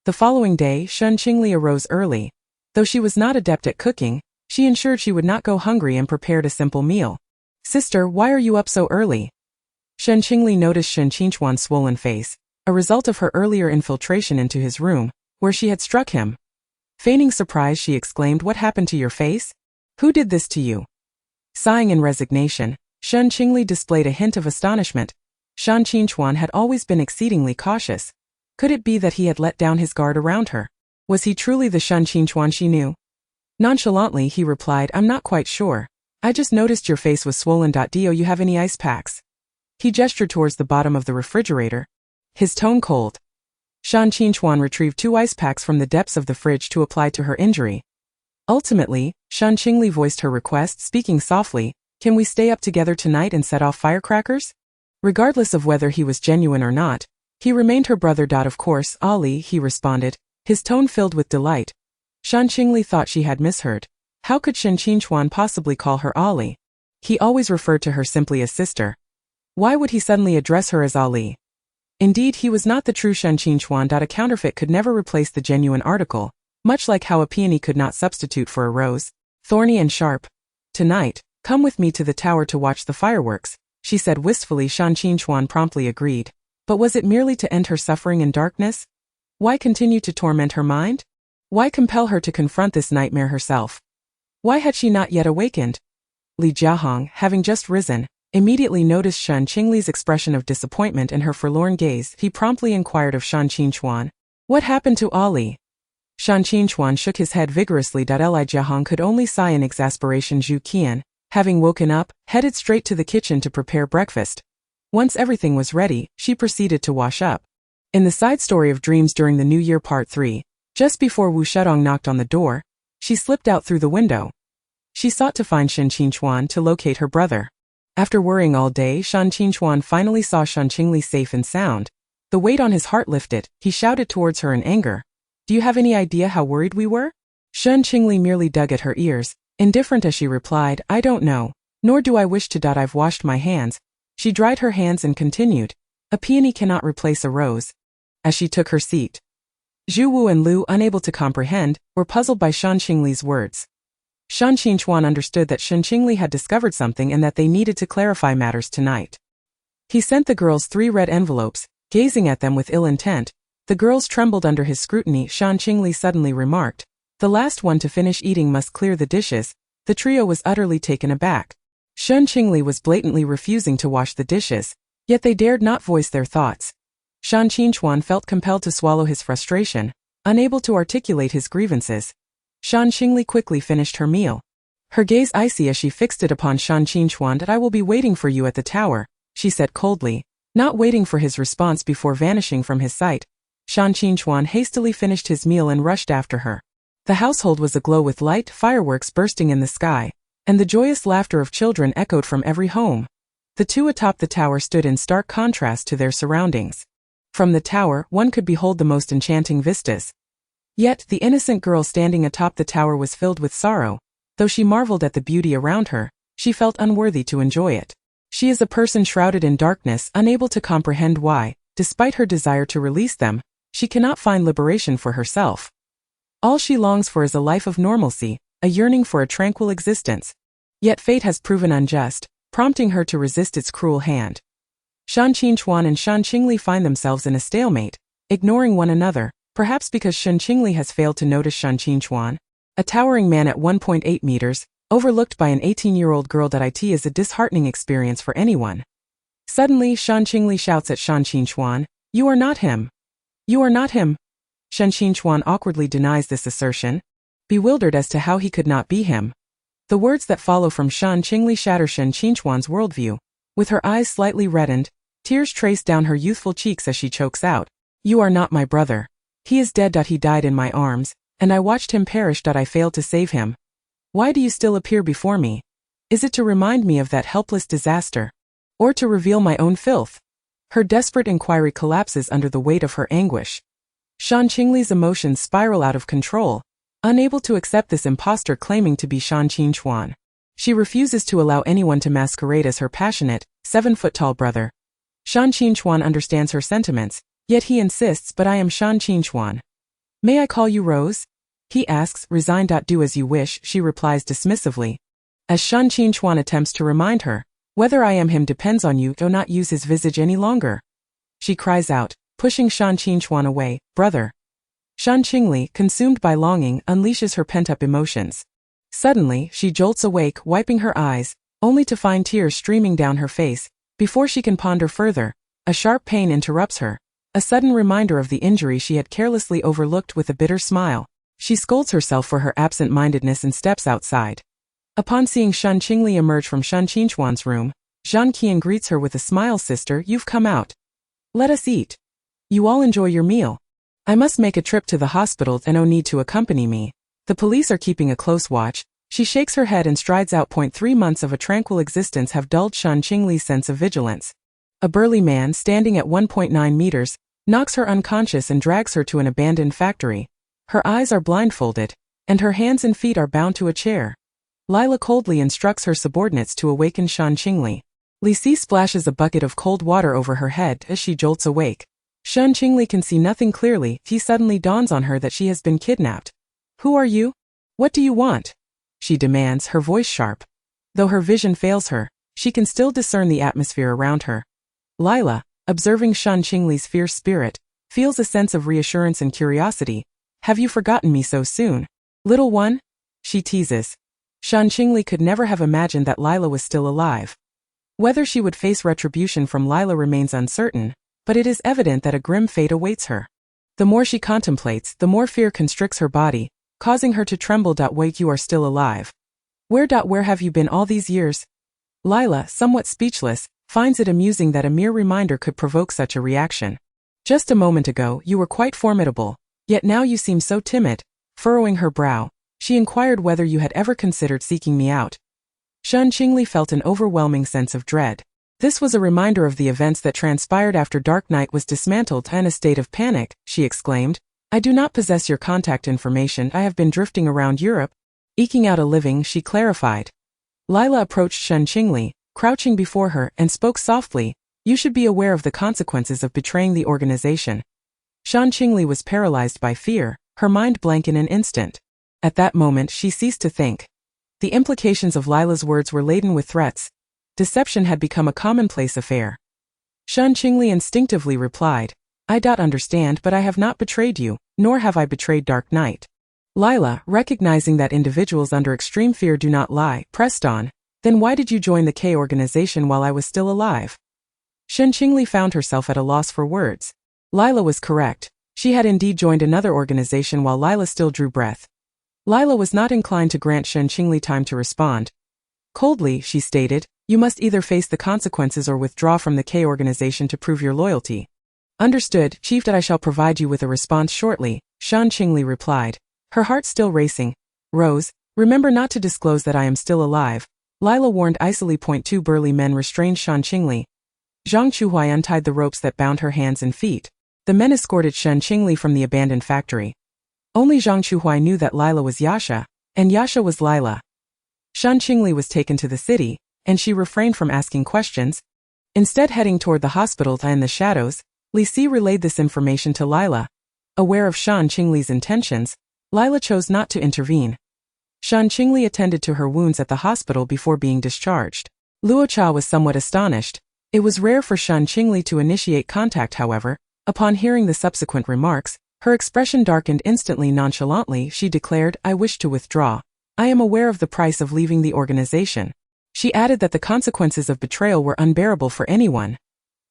The following day, Shen Qingli arose early. Though she was not adept at cooking, she ensured she would not go hungry and prepared a simple meal. Sister, why are you up so early? Shen Qingli noticed Shen Qinghuan's swollen face, a result of her earlier infiltration into his room, where she had struck him. Feigning surprise, she exclaimed, "What happened to your face? Who did this to you?" Sighing in resignation, Shen Qingli displayed a hint of astonishment. Shen Qinghuan had always been exceedingly cautious. Could it be that he had let down his guard around her? Was he truly the Shen Qinghuan she knew? Nonchalantly, he replied, "I'm not quite sure. I just noticed your face was swollen. Do you have any ice packs?" He gestured towards the bottom of the refrigerator, his tone cold. Shen Qinghuan retrieved 2 ice packs from the depths of the fridge to apply to her injury. Ultimately, Shen Qingli voiced her request, speaking softly, "Can we stay up together tonight and set off firecrackers?" Regardless of whether he was genuine or not, he remained her brother. "Of course, Ali," he responded, his tone filled with delight. Shen Qingli thought she had misheard. How could Shen Qinghuan possibly call her Ali? He always referred to her simply as sister. Why would he suddenly address her as Ali? Indeed, he was not the true Shen Qinghuan. A counterfeit could never replace the genuine article, much like how a peony could not substitute for a rose. Thorny and sharp. "Tonight, come with me to the tower to watch the fireworks," she said wistfully. Shen Qinghuan promptly agreed. But was it merely to end her suffering in darkness? Why continue to torment her mind? Why compel her to confront this nightmare herself? Why had she not yet awakened? Li Jiahong, having just risen, immediately noticed Shen Qingli's expression of disappointment and her forlorn gaze. He promptly inquired of Shen Qinghuan, "What happened to Ali?" Shen Qinghuan shook his head vigorously. Li Jiahong could only sigh in exasperation. Zhu Qian, having woken up, headed straight to the kitchen to prepare breakfast. Once everything was ready, she proceeded to wash up. In the side story of Dreams During the New Year Part 3, just before Wu Shadong knocked on the door, she slipped out through the window. She sought to find Shen Qinghuan to locate her brother. After worrying all day, Shen Qingli finally saw Shen Qingli safe and sound. The weight on his heart lifted. He shouted towards her in anger. Do you have any idea how worried we were? Shen Qingli merely dug at her ears, indifferent as she replied, I don't know. Nor do I wish to. I've washed my hands. She dried her hands and continued. A peony cannot replace a rose. As she took her seat, Zhu Wu and Lu, unable to comprehend, were puzzled by Shen Qingli's words. Shen Qingli understood that Shen Qingli had discovered something and that they needed to clarify matters tonight. He sent the girls 3 red envelopes, gazing at them with ill intent. The girls trembled under his scrutiny. Shen Qingli suddenly remarked, the last one to finish eating must clear the dishes. The trio was utterly taken aback. Shen Qingli was blatantly refusing to wash the dishes, yet they dared not voice their thoughts. Shen Qingli felt compelled to swallow his frustration, unable to articulate his grievances. Shen Qingli quickly finished her meal. Her gaze icy as she fixed it upon Shen Qingli. I will be waiting for you at the tower, she said coldly, not waiting for his response before vanishing from his sight. Shen Qingli hastily finished his meal and rushed after her. The household was aglow with light, fireworks bursting in the sky, and the joyous laughter of children echoed from every home. The two atop the tower stood in stark contrast to their surroundings. From the tower, one could behold the most enchanting vistas. Yet, the innocent girl standing atop the tower was filled with sorrow. Though she marveled at the beauty around her, she felt unworthy to enjoy it. She is a person shrouded in darkness, unable to comprehend why, despite her desire to release them, she cannot find liberation for herself. All she longs for is a life of normalcy, a yearning for a tranquil existence. Yet fate has proven unjust, prompting her to resist its cruel hand. Shen Qingli and Shen Qingli find themselves in a stalemate, ignoring one another, perhaps because Shen Qingli has failed to notice Shen Qingli. A towering man at 1.8 meters, overlooked by an 18-year-old girl. It is a disheartening experience for anyone. Suddenly, Shen Qingli shouts at Shen Qingli, You are not him. You are not him. Shen Qingli awkwardly denies this assertion, bewildered as to how he could not be him. The words that follow from Shen Qingli shatter Shen Qingli's worldview. With her eyes slightly reddened, tears trace down her youthful cheeks as she chokes out, You are not my brother. He is dead. He died in my arms, and I watched him perish. I failed to save him. Why do you still appear before me? Is it to remind me of that helpless disaster? Or to reveal my own filth? Her desperate inquiry collapses under the weight of her anguish. Shen Qingli's emotions spiral out of control, unable to accept this impostor claiming to be Shen Qingli. She refuses to allow anyone to masquerade as her passionate, 7-foot-tall brother. Shen Qingli understands her sentiments, yet he insists, But I am Shen Qingli. May I call you Rose? He asks, resigned. Do as you wish, she replies dismissively. As Shen Qingli attempts to remind her, Whether I am him depends on you. Do not use his visage any longer. She cries out, pushing Shen Qingli away, Brother. Shen Qingli, consumed by longing, unleashes her pent-up emotions. Suddenly, she jolts awake, wiping her eyes, only to find tears streaming down her face. Before she can ponder further, a sharp pain interrupts her, a sudden reminder of the injury she had carelessly overlooked. With a bitter smile, she scolds herself for her absent-mindedness and steps outside. Upon seeing Shen Qingli emerge from Shen Qingli's room, Zhang Qian greets her with a smile. Sister, you've come out. Let us eat. You all enjoy your meal. I must make a trip to the hospital and no need to accompany me. The police are keeping a close watch. She shakes her head and strides out. 3 months of a tranquil existence have dulled Shen Qingli's sense of vigilance. A burly man standing at 1.9 meters knocks her unconscious and drags her to an abandoned factory. Her eyes are blindfolded, and her hands and feet are bound to a chair. Lila coldly instructs her subordinates to awaken Shen Qingli. Li Si splashes a bucket of cold water over her head as she jolts awake. Shen Qingli can see nothing clearly. It suddenly dawns on her that she has been kidnapped. Who are you? What do you want? She demands, her voice sharp. Though her vision fails her, she can still discern the atmosphere around her. Lila, observing Shen Qingli's fierce spirit, feels a sense of reassurance and curiosity. Have you forgotten me so soon? Little one? She teases. Shen Qingli could never have imagined that Lila was still alive. Whether she would face retribution from Lila remains uncertain, but it is evident that a grim fate awaits her. The more she contemplates, the more fear constricts her body, causing her to tremble. Wait, you are still alive. Where have you been all these years? Lila, somewhat speechless, finds it amusing that a mere reminder could provoke such a reaction. Just a moment ago, you were quite formidable, yet now you seem so timid. Furrowing her brow, she inquired whether you had ever considered seeking me out. Shen Qingli felt an overwhelming sense of dread. This was a reminder of the events that transpired after Dark Knight was dismantled. In a state of panic, she exclaimed, "I do not possess your contact information. I have been drifting around Europe, eking out a living," she clarified. Lila approached Shen Qingli, crouching before her, and spoke softly, "You should be aware of the consequences of betraying the organization." Shen Qingli was paralyzed by fear, her mind blank in an instant. At that moment she ceased to think. The implications of Lila's words were laden with threats. Deception had become a commonplace affair. Shen Qingli instinctively replied, "I don't understand, but I have not betrayed you, nor have I betrayed Dark Knight." Lila, recognizing that individuals under extreme fear do not lie, pressed on, "Then why did you join the K organization while I was still alive?" Shen Qingli found herself at a loss for words. Lila was correct. She had indeed joined another organization while Lila still drew breath. Lila was not inclined to grant Shen Qingli time to respond. Coldly, she stated, "You must either face the consequences or withdraw from the K organization to prove your loyalty." "Understood, Chief, that I shall provide you with a response shortly," Shen Qingli replied, her heart still racing. "Rose, remember not to disclose that I am still alive," Lila warned icily. 2 burly men restrained Shen Qingli. Zhang Chuhui untied the ropes that bound her hands and feet. The men escorted Shen Qingli from the abandoned factory. Only Zhang Chuhui knew that Lila was Yasha, and Yasha was Lila. Shen Qingli was taken to the city, and she refrained from asking questions. Instead, heading toward the hospital in the shadows, Li Si relayed this information to Lila. Aware of Shen Qingli's intentions, Lila chose not to intervene. Shen Qingli attended to her wounds at the hospital before being discharged. Luo Cha was somewhat astonished. It was rare for Shen Qingli to initiate contact, however. Upon hearing the subsequent remarks, her expression darkened instantly. Nonchalantly, she declared, "I wish to withdraw. I am aware of the price of leaving the organization." She added that the consequences of betrayal were unbearable for anyone.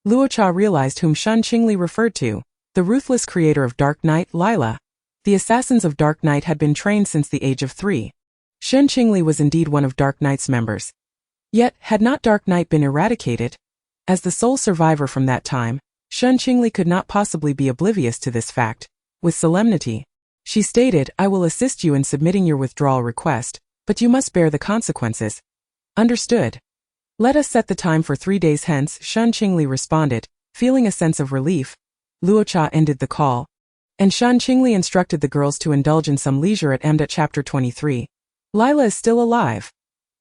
Luo Cha realized whom Shen Qingli referred to, the ruthless creator of Dark Knight, Lila. The assassins of Dark Knight had been trained since the age of 3. Shen Qingli was indeed one of Dark Knight's members. Yet, had not Dark Knight been eradicated? As the sole survivor from that time, Shen Qingli could not possibly be oblivious to this fact. With solemnity, she stated, "I will assist you in submitting your withdrawal request, but you must bear the consequences." "Understood. Let us set the time for 3 days hence," Shen Qingli responded, feeling a sense of relief. Luo Cha ended the call, and Shen Qingli instructed the girls to indulge in some leisure at Mda Chapter 23. Lila is still alive.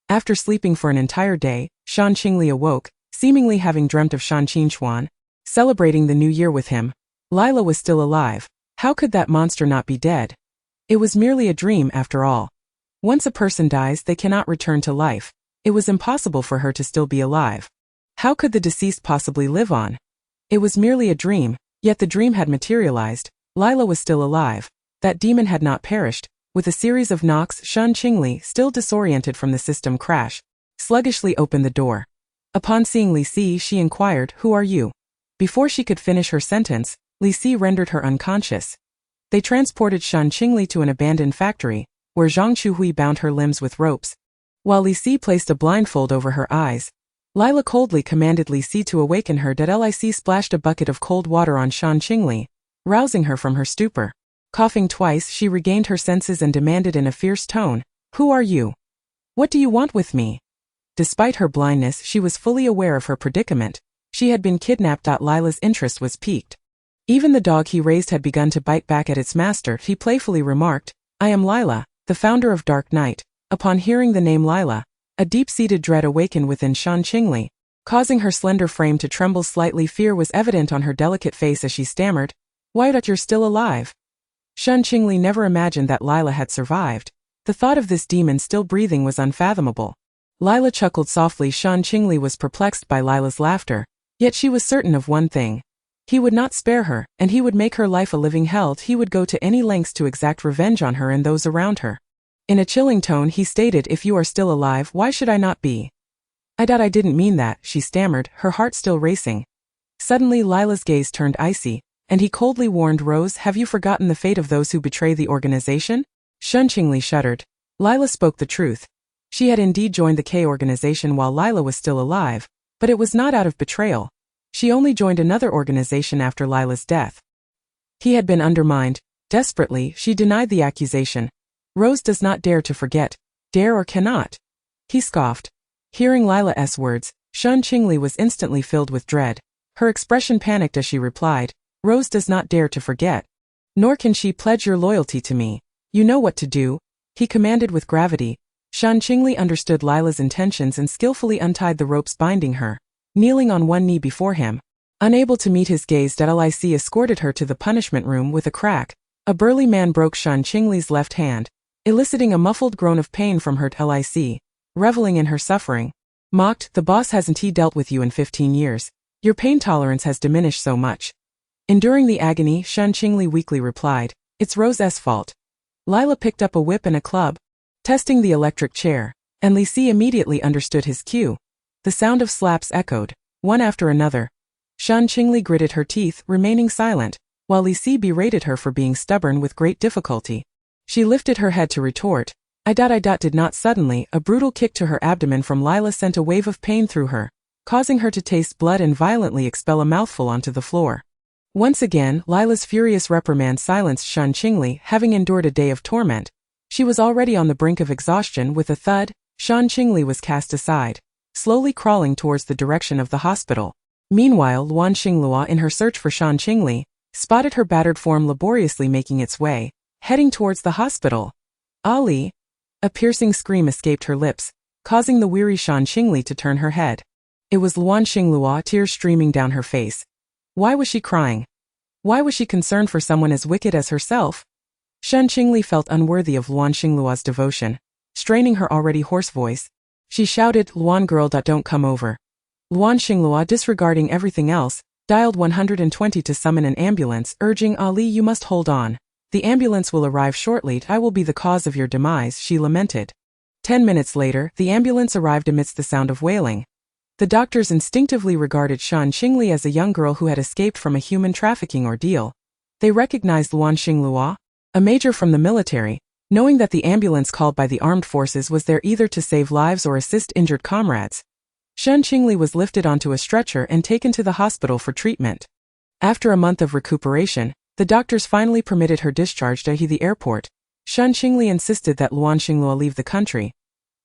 After sleeping for an entire day, Shen Qingli awoke, seemingly having dreamt of Shan Qingchuan, celebrating the new year with him. Lila was still alive. How could that monster not be dead? It was merely a dream after all. Once a person dies, they cannot return to life. It was impossible for her to still be alive. How could the deceased possibly live on? It was merely a dream, yet the dream had materialized. Lila was still alive. That demon had not perished. With a series of knocks, Shen Qingli, still disoriented from the system crash, sluggishly opened the door. Upon seeing Li Si, she inquired, "Who are you?" Before she could finish her sentence, Li Si rendered her unconscious. They transported Shen Qingli to an abandoned factory, where Zhang Chuhui bound her limbs with ropes, while Li Si placed a blindfold over her eyes. Lila coldly commanded Li Si to awaken her. Li Si splashed a bucket of cold water on Shen Qingli, rousing her from her stupor. Coughing twice, she regained her senses and demanded in a fierce tone, "Who are you? What do you want with me?" Despite her blindness, she was fully aware of her predicament. She had been kidnapped. Lila's interest was piqued. Even the dog he raised had begun to bite back at its master. He playfully remarked, "I am Lila, the founder of Dark Knight." Upon hearing the name Lila, a deep-seated dread awakened within Shen Qingli, causing her slender frame to tremble slightly. Fear was evident on her delicate face as she stammered, "Why, that you're still alive?" Shen Qingli never imagined that Lila had survived. The thought of this demon still breathing was unfathomable. Lila chuckled softly. Shen Qingli was perplexed by Lila's laughter, yet she was certain of one thing. He would not spare her, and he would make her life a living hell. He would go to any lengths to exact revenge on her and those around her. In a chilling tone, he stated, "If you are still alive, why should I not be?" I didn't mean that," she stammered, her heart still racing. Suddenly Lila's gaze turned icy, and he coldly warned, "Rose, have you forgotten the fate of those who betray the organization?" Shen Qingli shuddered. Lila spoke the truth. She had indeed joined the K organization while Lila was still alive, but it was not out of betrayal. She only joined another organization after Lila's death. He had been undermined. Desperately, she denied the accusation. "Rose does not dare to forget. Dare or cannot?" He scoffed. Hearing Lila's words, Shen Qingli was instantly filled with dread. Her expression panicked as she replied, Rose does not dare to forget. Nor can she pledge your loyalty to me. You know what to do, he commanded with gravity. Shen Qingli understood Lila's intentions and skillfully untied the ropes binding her. Kneeling on one knee before him, unable to meet his gaze, Lic escorted her to the punishment room with a crack. A burly man broke Shen Qingli's left hand, eliciting a muffled groan of pain from her. Lic, reveling in her suffering, mocked, the boss hasn't he dealt with you in 15 years. Your pain tolerance has diminished so much. Enduring the agony, Shen Qingli weakly replied, it's Rose's fault. Lila picked up a whip and a club, testing the electric chair, and Lic immediately understood his cue. The sound of slaps echoed, one after another. Shen Qingli gritted her teeth, remaining silent, while Lic berated her for being stubborn with great difficulty. She lifted her head to retort. Did not. Suddenly, a brutal kick to her abdomen from Lila sent a wave of pain through her, causing her to taste blood and violently expel a mouthful onto the floor. Once again, Lila's furious reprimand silenced Shen Qingli, having endured a day of torment. She was already on the brink of exhaustion. With a thud, Shen Qingli was cast aside, slowly crawling towards the direction of the hospital. Meanwhile, Luan Xinglua, in her search for Shen Qingli, spotted her battered form laboriously making its way, heading towards the hospital. Ali! A piercing scream escaped her lips, causing the weary Shen Qingli to turn her head. It was Luan Xinglua, tears streaming down her face. Why was she crying? Why was she concerned for someone as wicked as herself? Shen Qingli felt unworthy of Luan Xinglua's devotion. Straining her already hoarse voice, she shouted, Luan girl, don't come over. Luan Xinglua, disregarding everything else, dialed 120 to summon an ambulance, urging Ali, you must hold on. The ambulance will arrive shortly. I will be the cause of your demise, she lamented. 10 minutes later, the ambulance arrived amidst the sound of wailing. The doctors instinctively regarded Shen Qingli as a young girl who had escaped from a human trafficking ordeal. They recognized Luan Xinglua, a major from the military, knowing that the ambulance called by the armed forces was there either to save lives or assist injured comrades. Shen Qingli was lifted onto a stretcher and taken to the hospital for treatment. After a month of recuperation, the doctors finally permitted her discharge to the airport. Shen Qingli insisted that Luan Xinglua leave the country.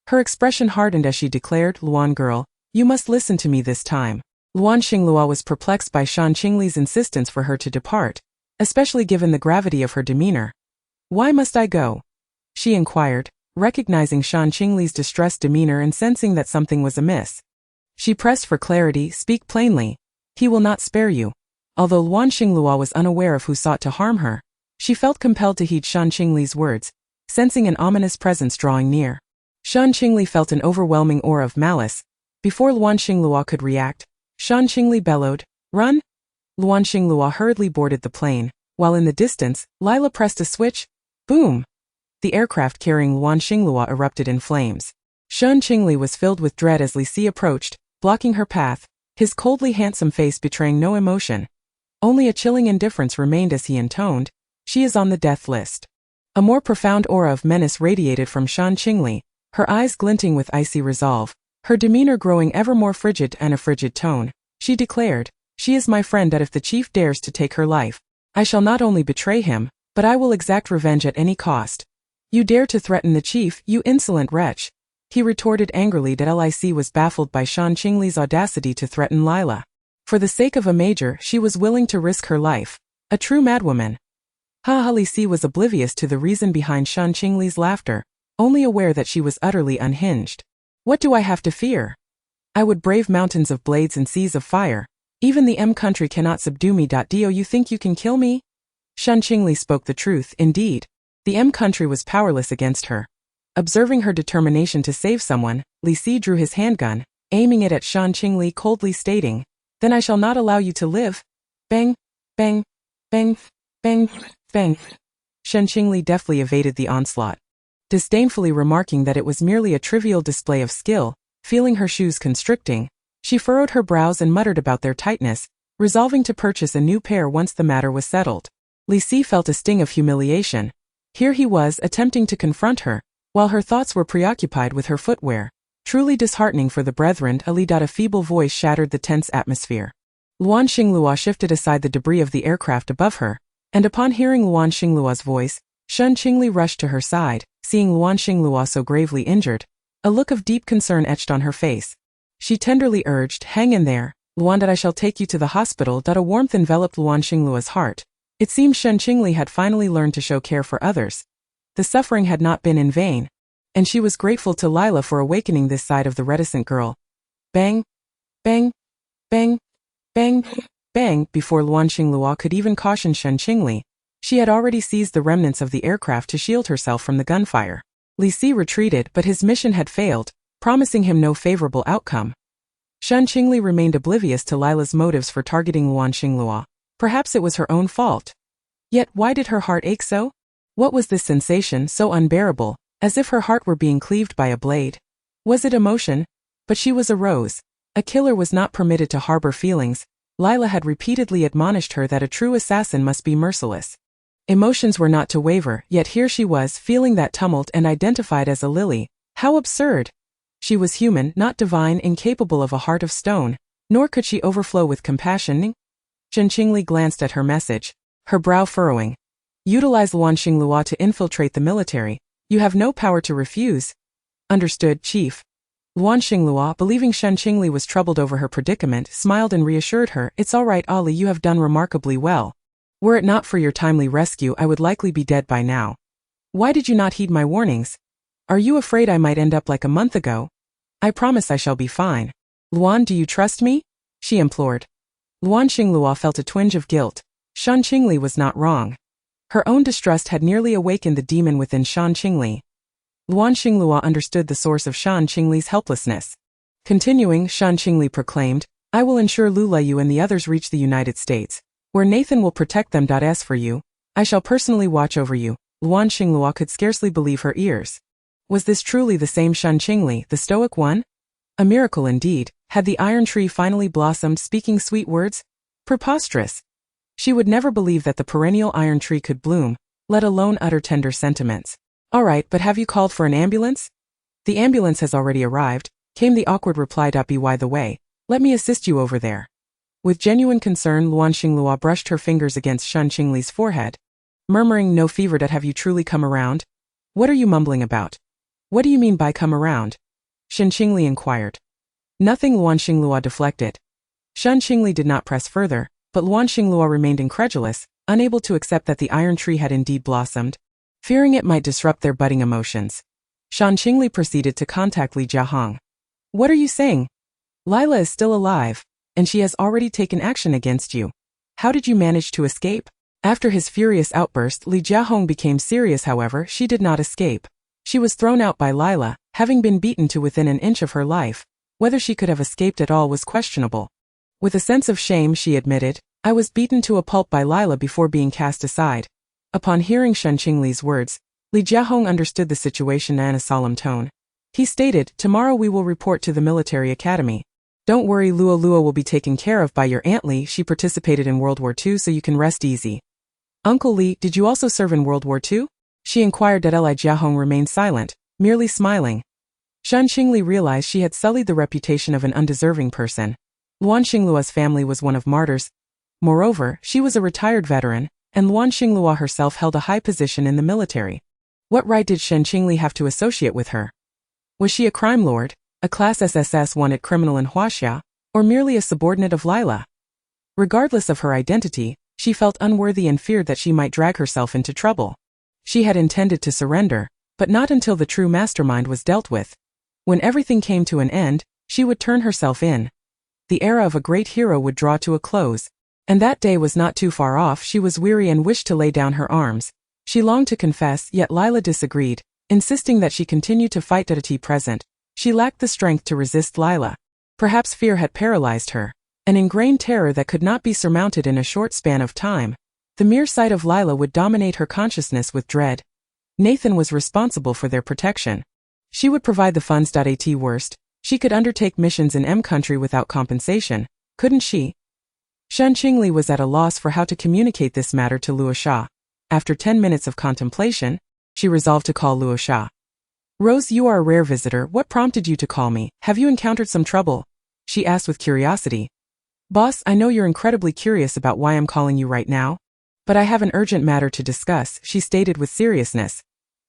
Her expression hardened as she declared, Luan girl, you must listen to me this time. Luan Xinglua was perplexed by Shen Qingli's insistence for her to depart, especially given the gravity of her demeanor. Why must I go? She inquired, recognizing Shen Qingli's distressed demeanor and sensing that something was amiss. She pressed for clarity, speak plainly. He will not spare you. Although Luan Xinglua was unaware of who sought to harm her, she felt compelled to heed Shen Qingli's words, sensing an ominous presence drawing near. Shen Qingli felt an overwhelming aura of malice. Before Luan Xinglua could react, Shen Qingli bellowed, run! Luan Xinglua hurriedly boarded the plane, while in the distance, Lila pressed a switch. Boom! The aircraft carrying Luan Xinglua erupted in flames. Shen Qingli was filled with dread as Lic approached, blocking her path, his coldly handsome face betraying no emotion. Only a chilling indifference remained as he intoned, she is on the death list. A more profound aura of menace radiated from Shen Qingli, her eyes glinting with icy resolve, her demeanor growing ever more frigid and a frigid tone. She declared, she is my friend that if the chief dares to take her life, I shall not only betray him, but I will exact revenge at any cost. You dare to threaten the chief, you insolent wretch. He retorted angrily that Lic was baffled by Shen Qingli's audacity to threaten Lila. For the sake of a major, she was willing to risk her life. A true madwoman. Lic was oblivious to the reason behind Shen Qingli's laughter, only aware that she was utterly unhinged. What do I have to fear? I would brave mountains of blades and seas of fire. Even the country cannot subdue me. Do you think you can kill me? Shen Qingli spoke the truth, indeed. The country was powerless against her. Observing her determination to save someone, Lic drew his handgun, aiming it at Shen Qingli, coldly stating, then I shall not allow you to live. Bang, bang, bang, bang, bang. Shen Qingli deftly evaded the onslaught, disdainfully remarking that it was merely a trivial display of skill. Feeling her shoes constricting, she furrowed her brows and muttered about their tightness, resolving to purchase a new pair once the matter was settled. Lic felt a sting of humiliation. Here he was attempting to confront her, while her thoughts were preoccupied with her footwear. Truly disheartening for the brethren. A feeble voice shattered the tense atmosphere. Luan Xinglua shifted aside the debris of the aircraft above her, and upon hearing Luan Xinglua's voice, Shen Qingli rushed to her side. Seeing Luan Xinglua so gravely injured, A look of deep concern etched on her face. She tenderly urged, "Hang in there, Luan, that I shall take you to the hospital." A warmth enveloped Luan Xinglua's heart. It seemed Shen Qingli had finally learned to show care for others. The suffering had not been in vain, and she was grateful to Lila for awakening this side of the reticent girl. Bang! Bang! Bang! Bang! Bang! Before Luan Xinglua could even caution Shen Qingli, she had already seized the remnants of the aircraft to shield herself from the gunfire. Li Si retreated, but his mission had failed, promising him no favorable outcome. Shen Qingli remained oblivious to Lila's motives for targeting Luan Xinglua. Perhaps it was her own fault. Yet why did her heart ache so? What was this sensation so unbearable, as if her heart were being cleaved by a blade? Was it emotion? But she was a rose. A killer was not permitted to harbor feelings. Lila had repeatedly admonished her that a true assassin must be merciless. Emotions were not to waver, yet here she was, feeling that tumult and identified as a lily. How absurd! She was human, not divine, incapable of a heart of stone, nor could she overflow with compassion. Shen Qingli glanced at her message, her brow furrowing. Utilize Luan Xinglua to infiltrate the military. You have no power to refuse. Understood, Chief. Luan Xinglua, believing Shen Qingli was troubled over her predicament, smiled and reassured her, "It's all right, Ali, you have done remarkably well. Were it not for your timely rescue, I would likely be dead by now. Why did you not heed my warnings? Are you afraid I might end up like a month ago? I promise I shall be fine. Luan, do you trust me?" she implored. Luan Xinglua felt a twinge of guilt. Shen Qingli was not wrong. Her own distrust had nearly awakened the demon within Shen Qingli. Luan Xinglua understood the source of Shen Qingli's helplessness. Continuing, Shen Qingli proclaimed, "I will ensure Lulayu and the others reach the United States, where Nathan will protect them. As for you, I shall personally watch over you." Luan Xinglua could scarcely believe her ears. Was this truly the same Shen Qingli, the stoic one? A miracle indeed. Had the iron tree finally blossomed, speaking sweet words? Preposterous. She would never believe that the perennial iron tree could bloom, let alone utter tender sentiments. "All right, but have you called for an ambulance?" "The ambulance has already arrived," came the awkward reply. "By the way, let me assist you over there." With genuine concern, Luan Xinglua brushed her fingers against Shen Qingli's forehead, murmuring, "No fever. Have you truly come around? What are you mumbling about? What do you mean by come around?" Shen Qingli inquired. "Nothing," Luan Xinglua deflected. Shen Qingli did not press further, but Luan Xinglua remained incredulous, unable to accept that the iron tree had indeed blossomed, fearing it might disrupt their budding emotions. Shen Qingli proceeded to contact Li Jiahong. "What are you saying? Lila is still alive, and she has already taken action against you. How did you manage to escape?" After his furious outburst, Li Jiahong became serious. However, she did not escape. She was thrown out by Lila, having been beaten to within an inch of her life. Whether she could have escaped at all was questionable. With a sense of shame, she admitted, "I was beaten to a pulp by Lila before being cast aside." Upon hearing Shen Qingli's words, Li Jiahong understood the situation in a solemn tone. He stated, "Tomorrow we will report to the military academy. Don't worry, Lua will be taken care of by your Aunt Li. She participated in World War II, so you can rest easy." "Uncle Li, did you also serve in World War II?" she inquired. Li Jiahong remained silent, merely smiling. Shen Qingli realized she had sullied the reputation of an undeserving person. Luan Xinglua's family was one of martyrs. Moreover, she was a retired veteran, and Luan Xinglua herself held a high position in the military. What right did Shen Qingli have to associate with her? Was she a crime lord, a class SSS wanted criminal in Huaxia, or merely a subordinate of Lila? Regardless of her identity, she felt unworthy and feared that she might drag herself into trouble. She had intended to surrender, but not until the true mastermind was dealt with. When everything came to an end, she would turn herself in. The era of a great hero would draw to a close, and that day was not too far off. She was weary and wished to lay down her arms. She longed to confess, yet Lila disagreed, insisting that she continue to fight. At present, she lacked the strength to resist Lila. Perhaps fear had paralyzed her, an ingrained terror that could not be surmounted in a short span of time. The mere sight of Lila would dominate her consciousness with dread. Nathan was responsible for their protection. She would provide the funds. At worst, she could undertake missions in M country without compensation, couldn't she? Shen Qingli was at a loss for how to communicate this matter to Luo Sha. After 10 minutes of contemplation, she resolved to call Luo Sha. "Rose, you are a rare visitor. What prompted you to call me? Have you encountered some trouble?" she asked with curiosity. "Boss, I know you're incredibly curious about why I'm calling you right now, but I have an urgent matter to discuss," she stated with seriousness.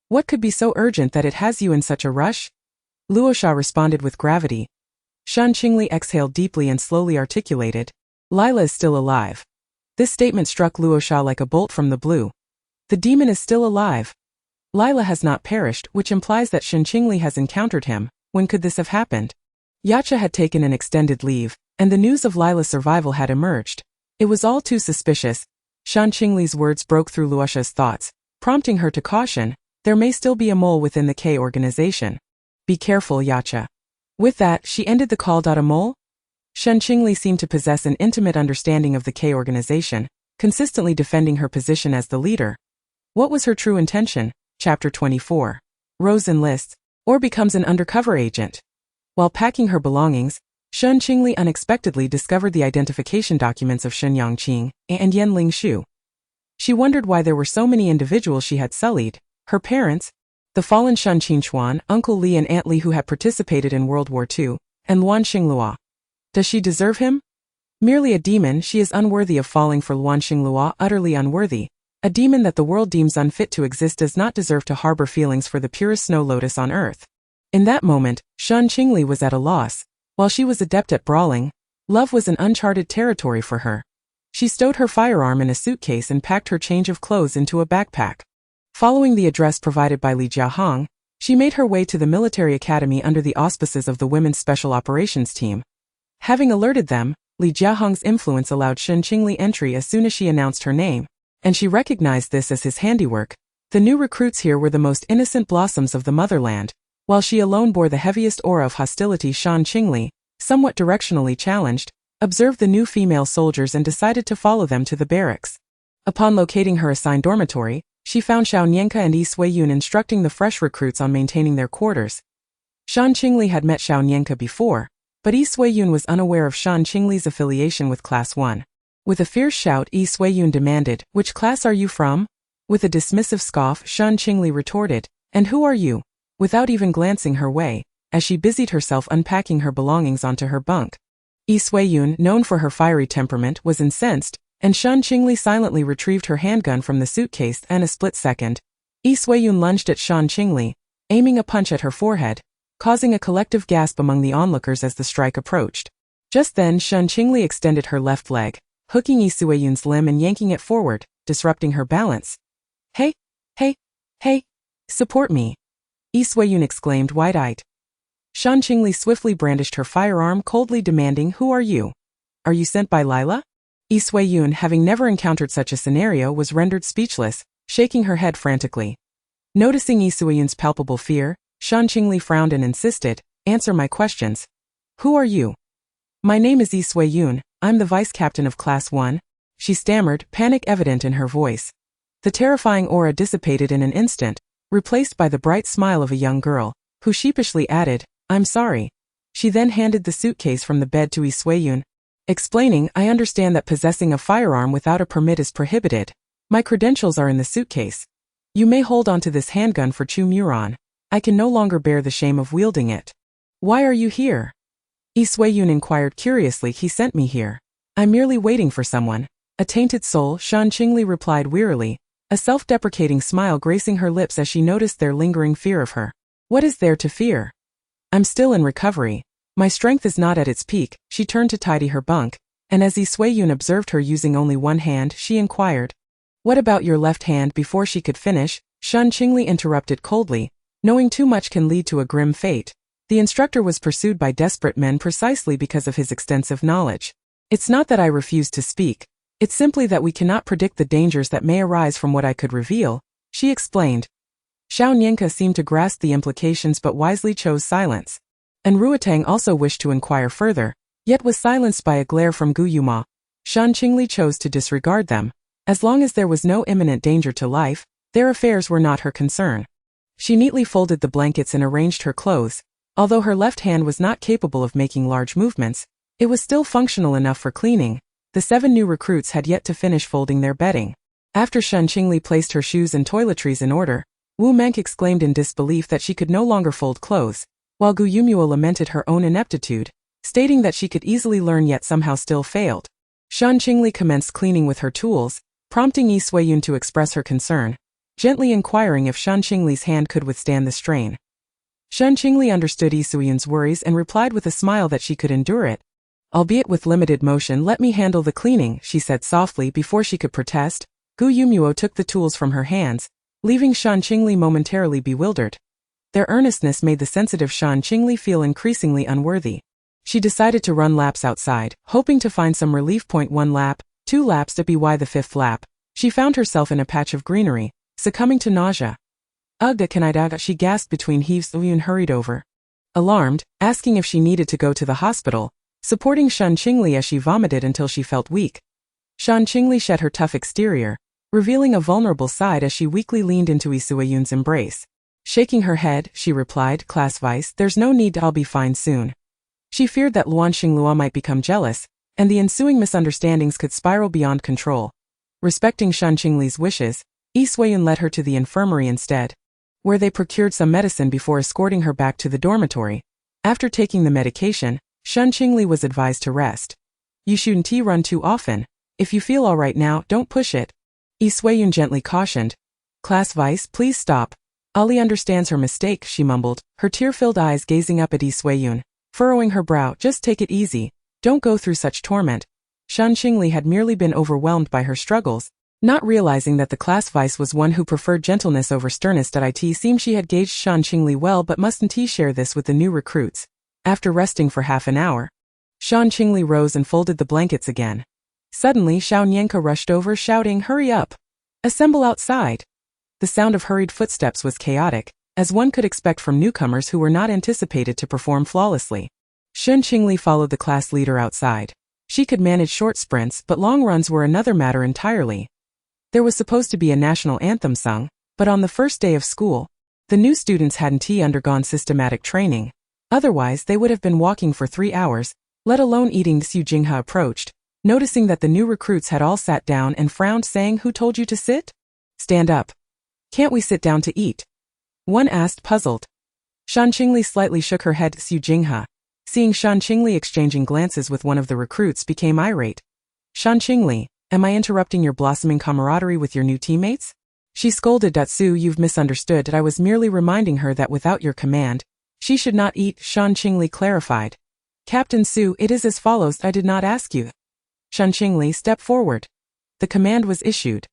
"What could be so urgent that it has you in such a rush?" Luosha responded with gravity. Shen Qingli exhaled deeply and slowly articulated, Lila is still alive. This statement struck Luosha like a bolt from the blue. The demon is still alive. Lila has not perished, which implies that Shen Qingli has encountered him. When could this have happened? Yacha had taken an extended leave, and the news of Lila's survival had emerged. It was all too suspicious. Shen Qingli's words broke through Luosha's thoughts, prompting her to caution, there may still be a mole within the K organization. Be careful, Yacha. With that, she ended the call. A mole? Shen Qingli seemed to possess an intimate understanding of the K organization, consistently defending her position as the leader. What was her true intention? Chapter 24. Rose enlists, or becomes an undercover agent. While packing her belongings, Shen Qingli unexpectedly discovered the identification documents of Shen Yangqing and Yan Lingshu. She wondered why there were so many individuals she had sullied, her parents, the fallen Shen Qingchuan, Uncle Li and Aunt Li who had participated in World War II, and Luan Xinglua. Does she deserve him? Merely a demon, she is unworthy of falling for Luan Xinglua, utterly unworthy. A demon that the world deems unfit to exist does not deserve to harbor feelings for the purest snow lotus on earth. In that moment, Shen Qingli was at a loss. While she was adept at brawling, love was an uncharted territory for her. She stowed her firearm in a suitcase and packed her change of clothes into a backpack. Following the address provided by Li Jiahong, she made her way to the military academy under the auspices of the Women's Special Operations Team. Having alerted them, Li Jiahong's influence allowed Shen Qingli entry as soon as she announced her name, and she recognized this as his handiwork. The new recruits here were the most innocent blossoms of the motherland, while she alone bore the heaviest aura of hostility. Shen Qingli, somewhat directionally challenged, observed the new female soldiers and decided to follow them to the barracks. Upon locating her assigned dormitory, she found Xiao Nianke and Yi Suiyun instructing the fresh recruits on maintaining their quarters. Shen Qingli had met Xiao Nianke before, but Yi Suiyun was unaware of Shen Qingli's affiliation with Class 1. With a fierce shout, Yi Suiyun demanded, "Which class are you from?" With a dismissive scoff, Shen Qingli retorted, "And who are you?" without even glancing her way, as she busied herself unpacking her belongings onto her bunk. Yi Suiyun, known for her fiery temperament, was incensed, and Shen Qingli silently retrieved her handgun from the suitcase. In a split second, Yi Suiyun lunged at Shen Qingli, aiming a punch at her forehead, causing a collective gasp among the onlookers as the strike approached. Just then, Shen Qingli extended her left leg, hooking Yi Suiyun's limb and yanking it forward, disrupting her balance. Hey! Hey! Hey! Support me! Yi Suiyun exclaimed wide-eyed. Shen Qingli swiftly brandished her firearm, coldly demanding, "Who are you? Are you sent by Lila?" Yi Suiyun, having never encountered such a scenario, was rendered speechless, shaking her head frantically. Noticing Yi Suiyun's palpable fear, Shen Qingli frowned and insisted, "Answer my questions. Who are you?" "My name is Yi Suiyun, I'm the vice captain of Class 1, she stammered, panic evident in her voice. The terrifying aura dissipated in an instant, replaced by the bright smile of a young girl, who sheepishly added, "I'm sorry." She then handed the suitcase from the bed to Yi Suiyun, explaining, "I understand that possessing a firearm without a permit is prohibited. My credentials are in the suitcase. You may hold on to this handgun for Chu Muron. I can no longer bear the shame of wielding it." "Why are you here?" Yi Suiyun inquired curiously. "He sent me here. I'm merely waiting for someone." "A tainted soul," Shen Qingli replied wearily, a self-deprecating smile gracing her lips as she noticed their lingering fear of her. "What is there to fear? I'm still in recovery. My strength is not at its peak." She turned to tidy her bunk, and as Yi Suiyun observed her using only one hand, she inquired, "What about your left hand?" Before she could finish, Shen Qingli interrupted coldly, "Knowing too much can lead to a grim fate. The instructor was pursued by desperate men precisely because of his extensive knowledge. It's not that I refuse to speak. It's simply that we cannot predict the dangers that may arise from what I could reveal," she explained. Xiao Nianke seemed to grasp the implications but wisely chose silence. And Ruotang also wished to inquire further, yet was silenced by a glare from Gu Yuma. Shen Qingli chose to disregard them. As long as there was no imminent danger to life, their affairs were not her concern. She neatly folded the blankets and arranged her clothes. Although her left hand was not capable of making large movements, it was still functional enough for cleaning. The 7 new recruits had yet to finish folding their bedding. After Shen Qingli placed her shoes and toiletries in order, Wu Menk exclaimed in disbelief that she could no longer fold clothes, while Gu Yumuo lamented her own ineptitude, stating that she could easily learn yet somehow still failed. Shen Qingli commenced cleaning with her tools, prompting Yi Suiyun to express her concern, gently inquiring if Shen Qingli's hand could withstand the strain. Shen Qingli understood Yi Suyun's worries and replied with a smile that she could endure it. Albeit with limited motion, let me handle the cleaning, she said softly before she could protest. Gu Yumuo took the tools from her hands, leaving Shen Qingli momentarily bewildered. Their earnestness made the sensitive Shen Qingli feel increasingly unworthy. She decided to run laps outside, hoping to find some relief. 1 lap, 2 laps to be the 5th lap. She found herself in a patch of greenery, succumbing to nausea. Ugh, can I? She gasped between heaves. Yun hurried over, alarmed, asking if she needed to go to the hospital, supporting Shen Qingli as she vomited until she felt weak. Shen Qingli shed her tough exterior, revealing a vulnerable side as she weakly leaned into Yi Suyun's embrace. Shaking her head, she replied, "Class Vice, there's no need, I'll be fine soon." She feared that Luan Xinglua might become jealous, and the ensuing misunderstandings could spiral beyond control. Respecting Shen Qingli's wishes, Yi Suyun led her to the infirmary instead, where they procured some medicine before escorting her back to the dormitory. After taking the medication, Shen Qingli was advised to rest. You shouldn't run too often. If you feel alright now, don't push it. Yi Suyun gently cautioned. Class Vice, please stop. Ali understands her mistake, she mumbled, her tear-filled eyes gazing up at Yi Suyun, furrowing her brow. Just take it easy. Don't go through such torment. Shen Qingli had merely been overwhelmed by her struggles, not realizing that the class vice was one who preferred gentleness over sternness. It seemed she had gauged Shen Qingli well, but mustn't he share this with the new recruits? After resting for half an hour, Shen Qingli rose and folded the blankets again. Suddenly Xiao Nianke rushed over, shouting, "Hurry up! Assemble outside!" The sound of hurried footsteps was chaotic, as one could expect from newcomers who were not anticipated to perform flawlessly. Shen Qingli followed the class leader outside. She could manage short sprints, but long runs were another matter entirely. There was supposed to be a national anthem sung, but on the first day of school, the new students hadn't undergone systematic training. Otherwise, they would have been walking for 3 hours, let alone eating. Xu Jinghe approached, noticing that the new recruits had all sat down and frowned, saying, "Who told you to sit? Stand up. Can't we sit down to eat?" One asked, puzzled. Shen Qingli slightly shook her head. Xu Jinghe, seeing Shen Qingli exchanging glances with one of the recruits, became irate. "Shen Qingli, am I interrupting your blossoming camaraderie with your new teammates?" She scolded. "Su, you've misunderstood. I was merely reminding her that without your command, she should not eat," Shen Qingli clarified. "Captain Su, it is as follows. I did not ask you." Shen Qingli, step forward. The command was issued.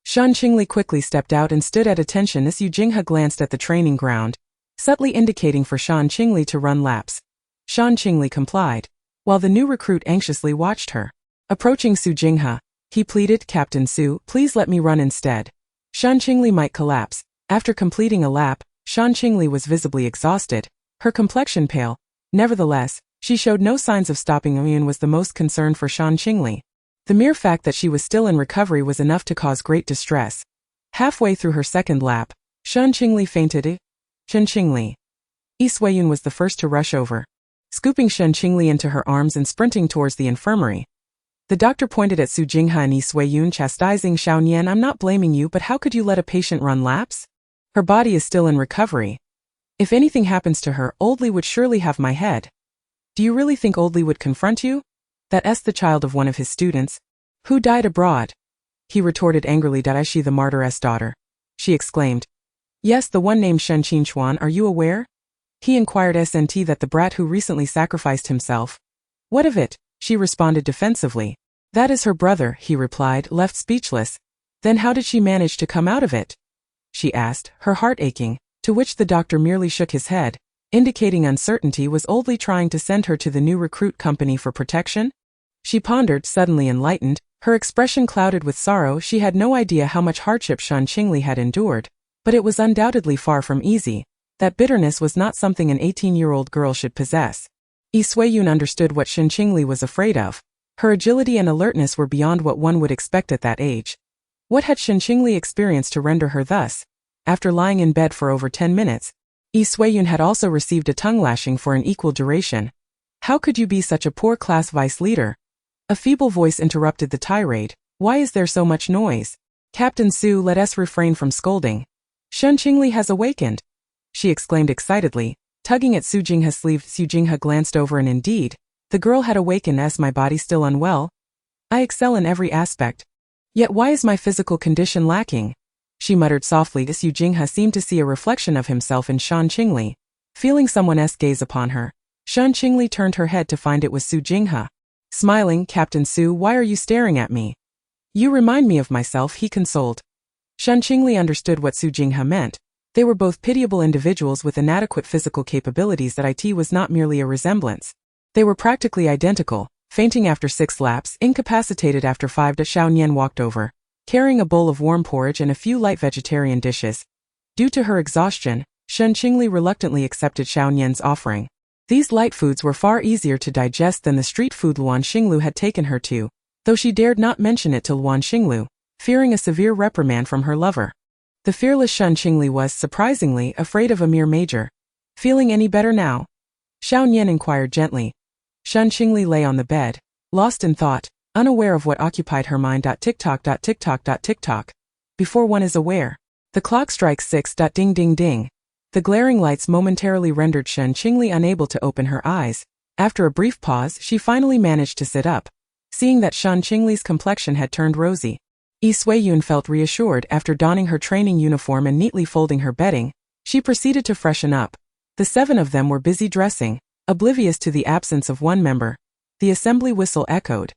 Shen Qingli quickly stepped out and stood at attention as Xu Jinghe glanced at the training ground, subtly indicating for Shen Qingli to run laps. Shen Qingli complied, while the new recruit anxiously watched her. Approaching Xu Jinghe, he pleaded, "Captain Su, please let me run instead." Shen Qingli might collapse. After completing a lap, Shen Qingli was visibly exhausted, her complexion pale. Nevertheless, she showed no signs of stopping. Yun was the most concerned for Shen Qingli. The mere fact that she was still in recovery was enough to cause great distress. Halfway through her second lap, Shen Qingli fainted. Shen Qingli. Yi Suyun was the first to rush over, scooping Shen Qingli into her arms and sprinting towards the infirmary. The doctor pointed at Xu Jinghe and Yi Suyun, chastising Xiao Nian, "I'm not blaming you, but how could you let a patient run laps? Her body is still in recovery. If anything happens to her, Old Li would surely have my head." "Do you really think Old Li would confront you? That's the child of one of his students, who died abroad." He retorted angrily. "Is she the martyr's daughter?" She exclaimed. "Yes, the one named Shen Qingchuan. Are you aware?" He inquired. "Snt that the brat who recently sacrificed himself." "What of it?" She responded defensively. "That is her brother," he replied, left speechless. "Then how did she manage to come out of it?" she asked, her heart aching, to which the doctor merely shook his head, indicating uncertainty. Was Old Li trying to send her to the new recruit company for protection? She pondered, suddenly enlightened, her expression clouded with sorrow. She had no idea how much hardship Shen Qingli had endured, but it was undoubtedly far from easy. That bitterness was not something an 18-year-old girl should possess. Yi Suyun understood what Shen Qingli was afraid of. Her agility and alertness were beyond what one would expect at that age. What had Shen Qingli experienced to render her thus? After lying in bed for over 10 minutes, Yi Suyun had also received a tongue lashing for an equal duration. "How could you be such a poor class vice leader?" A feeble voice interrupted the tirade. "Why is there so much noise? Captain Su, let us refrain from scolding. Shen Qingli has awakened," she exclaimed excitedly, tugging at Xu Jinghe's sleeve. Xu Jinghe glanced over, and indeed, the girl had awakened. "Is my body still unwell? I excel in every aspect. Yet why is my physical condition lacking?" she muttered softly. Xu Jinghe seemed to see a reflection of himself in Shen Qingli. Feeling someone's gaze upon her, Shen Qingli turned her head to find it was Su Jinghe. Smiling, "Captain Su, why are you staring at me?" "You remind me of myself," he consoled. Shen Qingli understood what Su Jinghe meant. They were both pitiable individuals with inadequate physical capabilities. That it was not merely a resemblance. They were practically identical, fainting after 6 laps, incapacitated after 5. Xiao Nian walked over, carrying a bowl of warm porridge and a few light vegetarian dishes. Due to her exhaustion, Shen Qingli reluctantly accepted Xiao Nian's offering. These light foods were far easier to digest than the street food Luan Xinglu had taken her to, though she dared not mention it to Luan Xinglu, fearing a severe reprimand from her lover. The fearless Shen Qingli was, surprisingly, afraid of a mere major. "Feeling any better now?" Xiao Nian inquired gently. Shen Qingli lay on the bed, lost in thought, unaware of what occupied her mind. Tick-tock, tick-tock, tick-tock. Before one is aware, the clock strikes 6. Ding ding ding. The glaring lights momentarily rendered Shen Qingli unable to open her eyes. After a brief pause, she finally managed to sit up. Seeing that Shen Qingli's complexion had turned rosy, Yi Suiyun felt reassured. After donning her training uniform and neatly folding her bedding, she proceeded to freshen up. The 7 of them were busy dressing, oblivious to the absence of one member. The assembly whistle echoed.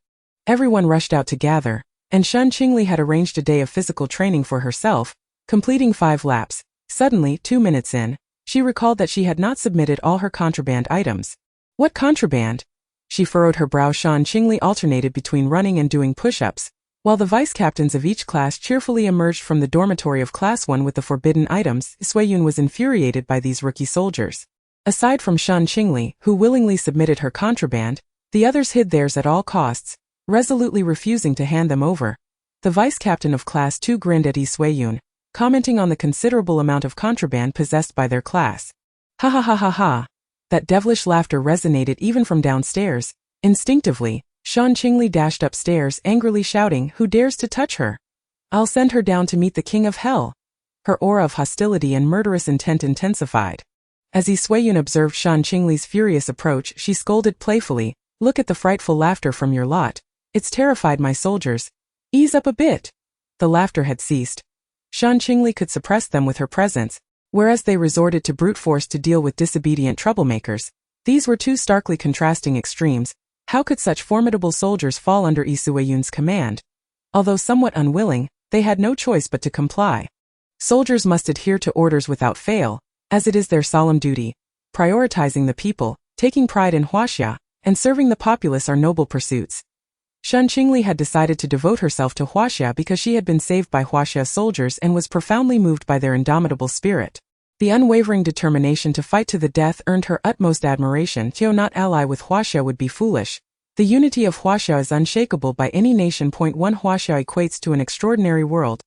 Everyone rushed out to gather, and Shen Qingli had arranged a day of physical training for herself, completing 5 laps. Suddenly, 2 minutes in, she recalled that she had not submitted all her contraband items. What contraband? She furrowed her brow. Shen Qingli alternated between running and doing push-ups, while the vice-captains of each class cheerfully emerged from the dormitory of Class 1 with the forbidden items. Suiyun was infuriated by these rookie soldiers. Aside from Shen Qingli, who willingly submitted her contraband, the others hid theirs at all costs, resolutely refusing to hand them over. The vice-captain of Class 2 grinned at Yi Suiyun, commenting on the considerable amount of contraband possessed by their class. "Ha ha ha ha ha." That devilish laughter resonated even from downstairs. Instinctively, Shen Qingli dashed upstairs, angrily shouting, "Who dares to touch her? I'll send her down to meet the king of hell." Her aura of hostility and murderous intent intensified. As Yi Suiyun observed Shen Qingli's furious approach, she scolded playfully, "Look at the frightful laughter from your lot. It's terrified my soldiers. Ease up a bit." The laughter had ceased. Shen Qingli could suppress them with her presence, whereas they resorted to brute force to deal with disobedient troublemakers. These were two starkly contrasting extremes. How could such formidable soldiers fall under Yi Suiyun's command? Although somewhat unwilling, they had no choice but to comply. Soldiers must adhere to orders without fail, as it is their solemn duty. Prioritizing the people, taking pride in huaxia, and serving the populace are noble pursuits. Shen Qingli had decided to devote herself to huaxia because she had been saved by huaxia soldiers and was profoundly moved by their indomitable spirit. The unwavering determination to fight to the death earned her utmost admiration. To not ally with huaxia would be foolish. The unity of huaxia is unshakable by any nation. 1 Huaxia equates to an extraordinary world,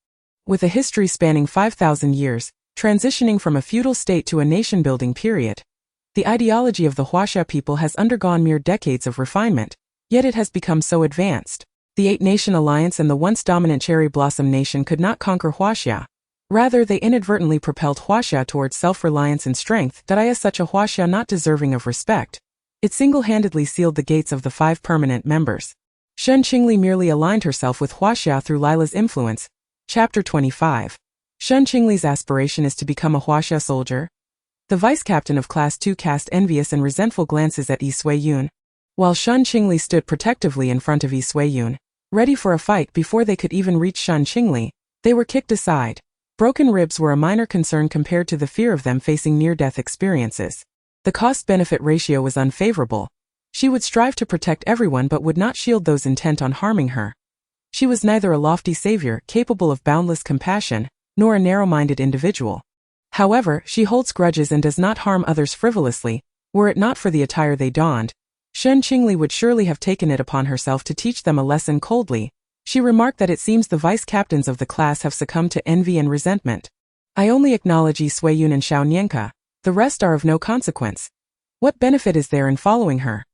with a history spanning 5,000 years, transitioning from a feudal state to a nation-building period. The ideology of the huaxia people has undergone mere decades of refinement, yet it has become so advanced. The 8-nation alliance and the once dominant cherry blossom nation could not conquer huaxia. Rather, they inadvertently propelled huaxia towards self-reliance and strength. That is such a huaxia not deserving of respect. It single-handedly sealed the gates of the 5 permanent members. Shen Qingli merely aligned herself with huaxia through Lila's influence. Chapter 25. Shen Qingli's aspiration is to become a huaxia soldier. The vice-captain of Class 2 cast envious and resentful glances at Yi Suiyun, while Shen Qingli stood protectively in front of Yi Suiyun, ready for a fight. Before they could even reach Shen Qingli, they were kicked aside. Broken ribs were a minor concern compared to the fear of them facing near-death experiences. The cost-benefit ratio was unfavorable. She would strive to protect everyone but would not shield those intent on harming her. She was neither a lofty savior capable of boundless compassion, nor a narrow-minded individual. However, she holds grudges and does not harm others frivolously. Were it not for the attire they donned, Shen Qingli would surely have taken it upon herself to teach them a lesson coldly. She remarked that it seems the vice-captains of the class have succumbed to envy and resentment. "I only acknowledge Yi Suiyun and Xiao Nianke. The rest are of no consequence. What benefit is there in following her?"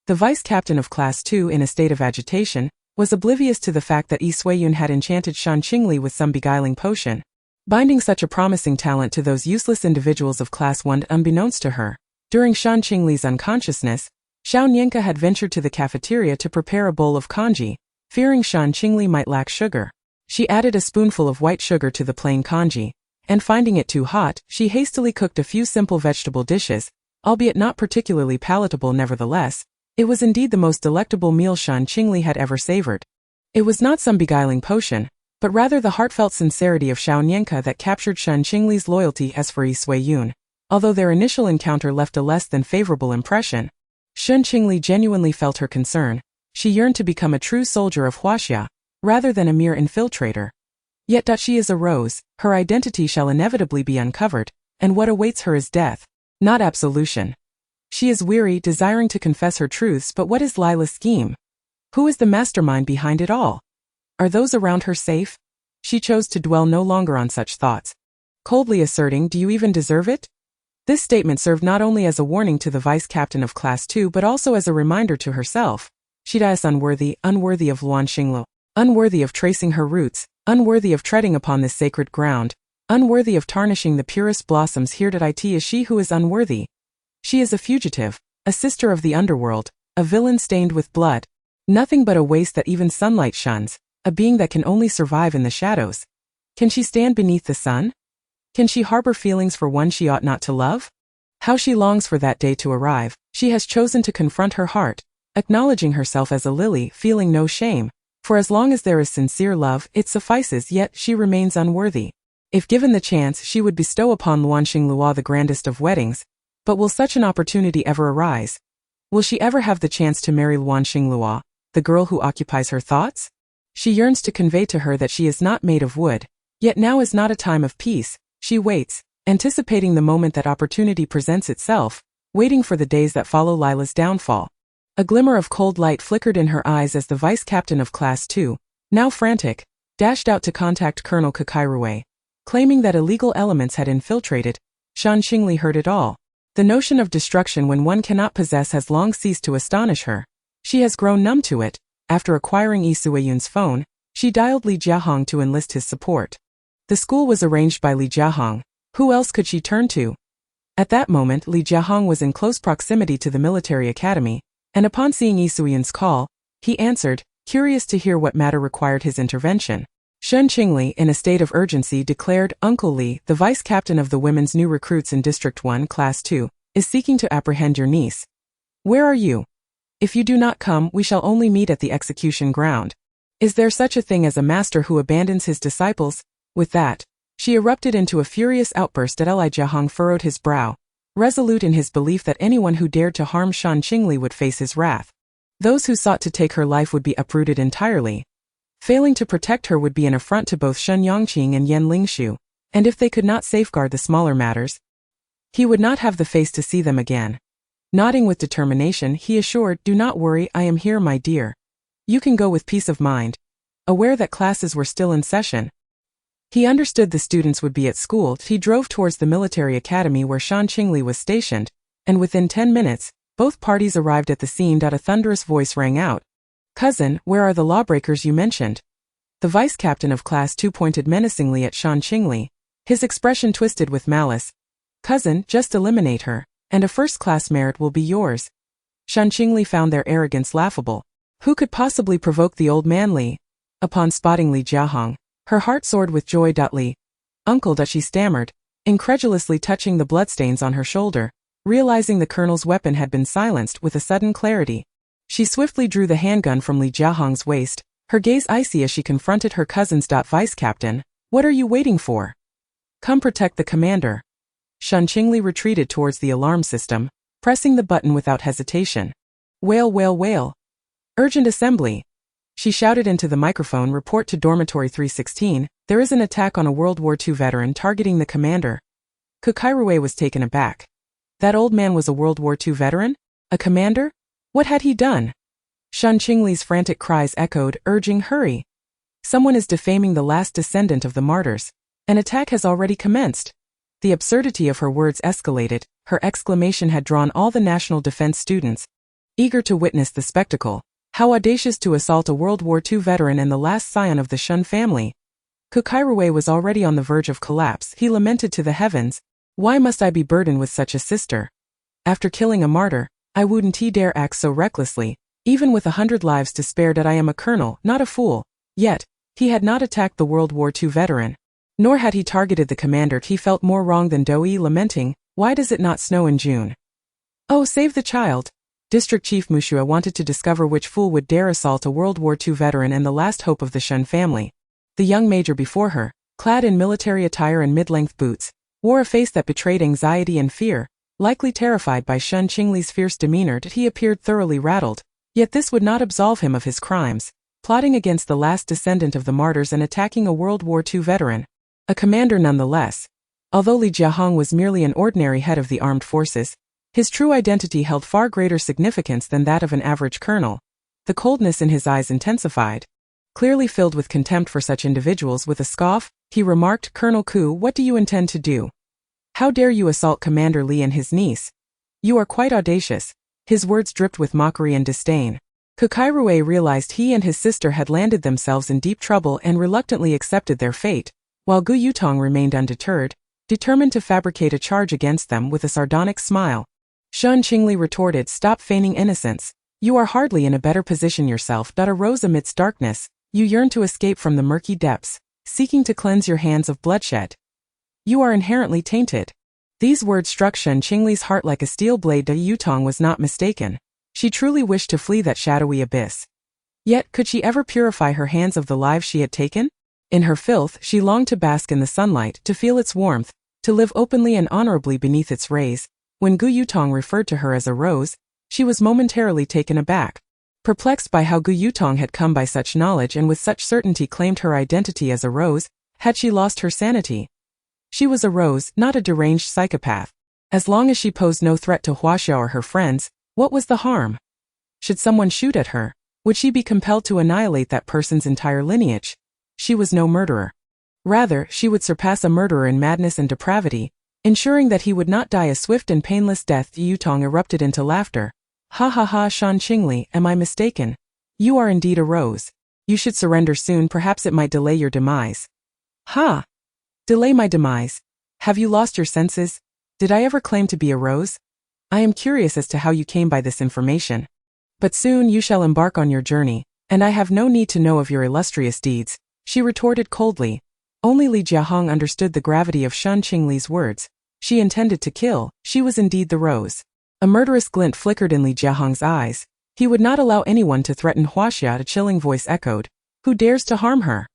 The vice-captain of Class 2, in a state of agitation, was oblivious to the fact that Yi Suiyun had enchanted Shen Qingli with some beguiling potion, binding such a promising talent to those useless individuals of Class 1 unbeknownst to her. During Shen Qingli's unconsciousness, Xiao Nianke had ventured to the cafeteria to prepare a bowl of congee, fearing Shen Qingli might lack sugar. She added a spoonful of white sugar to the plain congee. and finding it too hot, she hastily cooked a few simple vegetable dishes, albeit not particularly palatable nevertheless. It was indeed the most delectable meal Shen Qingli had ever savored. It was not some beguiling potion, but rather the heartfelt sincerity of Xiao Nianke that captured Shen Qingli's loyalty as for Yi Sui-yun. Although their initial encounter left a less than favorable impression, Shen Qingli genuinely felt her concern. She yearned to become a true soldier of Huaxia, rather than a mere infiltrator. Yet she is a rose, her identity shall inevitably be uncovered, and what awaits her is death, not absolution. She is weary, desiring to confess her truths, but what is Lila's scheme? Who is the mastermind behind it all? Are those around her safe? She chose to dwell no longer on such thoughts, coldly asserting, "Do you even deserve it?" This statement served not only as a warning to the vice captain of Class 2 but also as a reminder to herself. She is unworthy of Luan Xinglu, unworthy of tracing her roots, unworthy of treading upon this sacred ground, unworthy of tarnishing the purest blossoms here. It is she who is unworthy. She is a fugitive, a sister of the underworld, a villain stained with blood, nothing but a waste that even sunlight shuns, a being that can only survive in the shadows. Can she stand beneath the sun? Can she harbor feelings for one she ought not to love? How she longs for that day to arrive. She has chosen to confront her heart, acknowledging herself as a lily, feeling no shame, for as long as there is sincere love, it suffices, yet she remains unworthy. If given the chance, she would bestow upon Luan Xinglua the grandest of weddings, but will such an opportunity ever arise? Will she ever have the chance to marry Luan Xinglua, the girl who occupies her thoughts? She yearns to convey to her that she is not made of wood, yet now is not a time of peace. She waits, anticipating the moment that opportunity presents itself, waiting for the days that follow Lila's downfall. A glimmer of cold light flickered in her eyes as the vice captain of Class 2, now frantic, dashed out to contact Colonel Kakairue, claiming that illegal elements had infiltrated. Shen Qingli heard it all. The notion of destruction when one cannot possess has long ceased to astonish her. She has grown numb to it. After acquiring Yi Sui-yun's phone, she dialed Li Jiahong to enlist his support. The school was arranged by Li Jiahong. Who else could she turn to? At that moment, Li Jiahong was in close proximity to the military academy, and upon seeing Yi Sui-yun's call, he answered, curious to hear what matter required his intervention. Shen Qingli, in a state of urgency, declared, "Uncle Li, the vice captain of the women's new recruits in District 1, Class 2, is seeking to apprehend your niece. Where are you? If you do not come, we shall only meet at the execution ground. Is there such a thing as a master who abandons his disciples?" With that, she erupted into a furious outburst. Li Jiahong furrowed his brow, resolute in his belief that anyone who dared to harm Shen Qingli would face his wrath. Those who sought to take her life would be uprooted entirely. Failing to protect her would be an affront to both Shen Yongqing and Yan Lingshu, and if they could not safeguard the smaller matters, he would not have the face to see them again. Nodding with determination, he assured, "Do not worry, I am here, my dear. You can go with peace of mind." Aware that classes were still in session, he understood the students would be at school. He drove towards the military academy where Shen Qingli was stationed, and within 10 minutes, both parties arrived at the scene. A thunderous voice rang out. "Cousin, where are the lawbreakers you mentioned?" The vice captain of Class 2 pointed menacingly at Shen Qingli, his expression twisted with malice. "Cousin, just eliminate her, and a first-class merit will be yours." Shen Qingli found their arrogance laughable. Who could possibly provoke the old man Li? Upon spotting Li Jiahong, her heart soared with joy. "Li, uncle," she stammered, incredulously touching the bloodstains on her shoulder, realizing the colonel's weapon had been silenced. With a sudden clarity, she swiftly drew the handgun from Li Jiahong's waist, her gaze icy as she confronted her cousins. "Vice captain, what are you waiting for? Come protect the commander." Shen Qingli retreated towards the alarm system, pressing the button without hesitation. "Wail, wail, wail. Urgent assembly." She shouted into the microphone, "Report to Dormitory 316, there is an attack on a World War II veteran targeting the commander." Kakairue was taken aback. That old man was a World War II veteran? A commander? What had he done? Shen Qingli's frantic cries echoed, urging, "Hurry! Someone is defaming the last descendant of the martyrs. An attack has already commenced." The absurdity of her words escalated. Her exclamation had drawn all the National Defense students, eager to witness the spectacle. How audacious to assault a World War II veteran and the last scion of the Shen family. Kakairue was already on the verge of collapse. He lamented to the heavens, "Why must I be burdened with such a sister? After killing a martyr, I wouldn't dare act so recklessly, even with 100 lives to spare. I am a colonel, not a fool." Yet, he had not attacked the World War II veteran. Nor had he targeted the commander. He felt more wrong than Doi, lamenting, "Why does it not snow in June? Oh, save the child." District Chief Mushua wanted to discover which fool would dare assault a World War II veteran and the last hope of the Shen family. The young major before her, clad in military attire and mid-length boots, wore a face that betrayed anxiety and fear. Likely terrified by Shen Qingli's fierce demeanor, he appeared thoroughly rattled. Yet this would not absolve him of his crimes, plotting against the last descendant of the martyrs and attacking a World War II veteran. A commander nonetheless. Although Li Jiahong was merely an ordinary head of the armed forces, his true identity held far greater significance than that of an average colonel. The coldness in his eyes intensified. Clearly filled with contempt for such individuals, with a scoff, he remarked, "Colonel Ku, what do you intend to do? How dare you assault Commander Li and his niece? You are quite audacious." His words dripped with mockery and disdain. Kukairue realized he and his sister had landed themselves in deep trouble and reluctantly accepted their fate, while Gu Yutong remained undeterred, determined to fabricate a charge against them with a sardonic smile. Shen Qingli retorted, "Stop feigning innocence. You are hardly in a better position yourself." Arose amidst darkness. You yearn to escape from the murky depths, seeking to cleanse your hands of bloodshed. You are inherently tainted. These words struck Shen Qingli's heart like a steel blade. Yutong was not mistaken. She truly wished to flee that shadowy abyss. Yet, could she ever purify her hands of the lives she had taken? In her filth, she longed to bask in the sunlight, to feel its warmth, to live openly and honorably beneath its rays. When Gu Yutong referred to her as a rose, she was momentarily taken aback. Perplexed by how Gu Yutong had come by such knowledge and with such certainty claimed her identity as a rose, had she lost her sanity? She was a rose, not a deranged psychopath. As long as she posed no threat to Huaxia or her friends, what was the harm? Should someone shoot at her, would she be compelled to annihilate that person's entire lineage? She was no murderer. Rather, she would surpass a murderer in madness and depravity, ensuring that he would not die a swift and painless death. Yutong erupted into laughter. "Ha ha ha, Shen Qingli, am I mistaken? You are indeed a rose. You should surrender soon, perhaps it might delay your demise." "Ha! Delay my demise? Have you lost your senses? Did I ever claim to be a rose? I am curious as to how you came by this information. But soon you shall embark on your journey, and I have no need to know of your illustrious deeds," she retorted coldly. Only Li Jiahong understood the gravity of Shen Qingli's words. She intended to kill. She was indeed the rose. A murderous glint flickered in Li Jiahong's eyes. He would not allow anyone to threaten Huaxia. A chilling voice echoed. "Who dares to harm her?"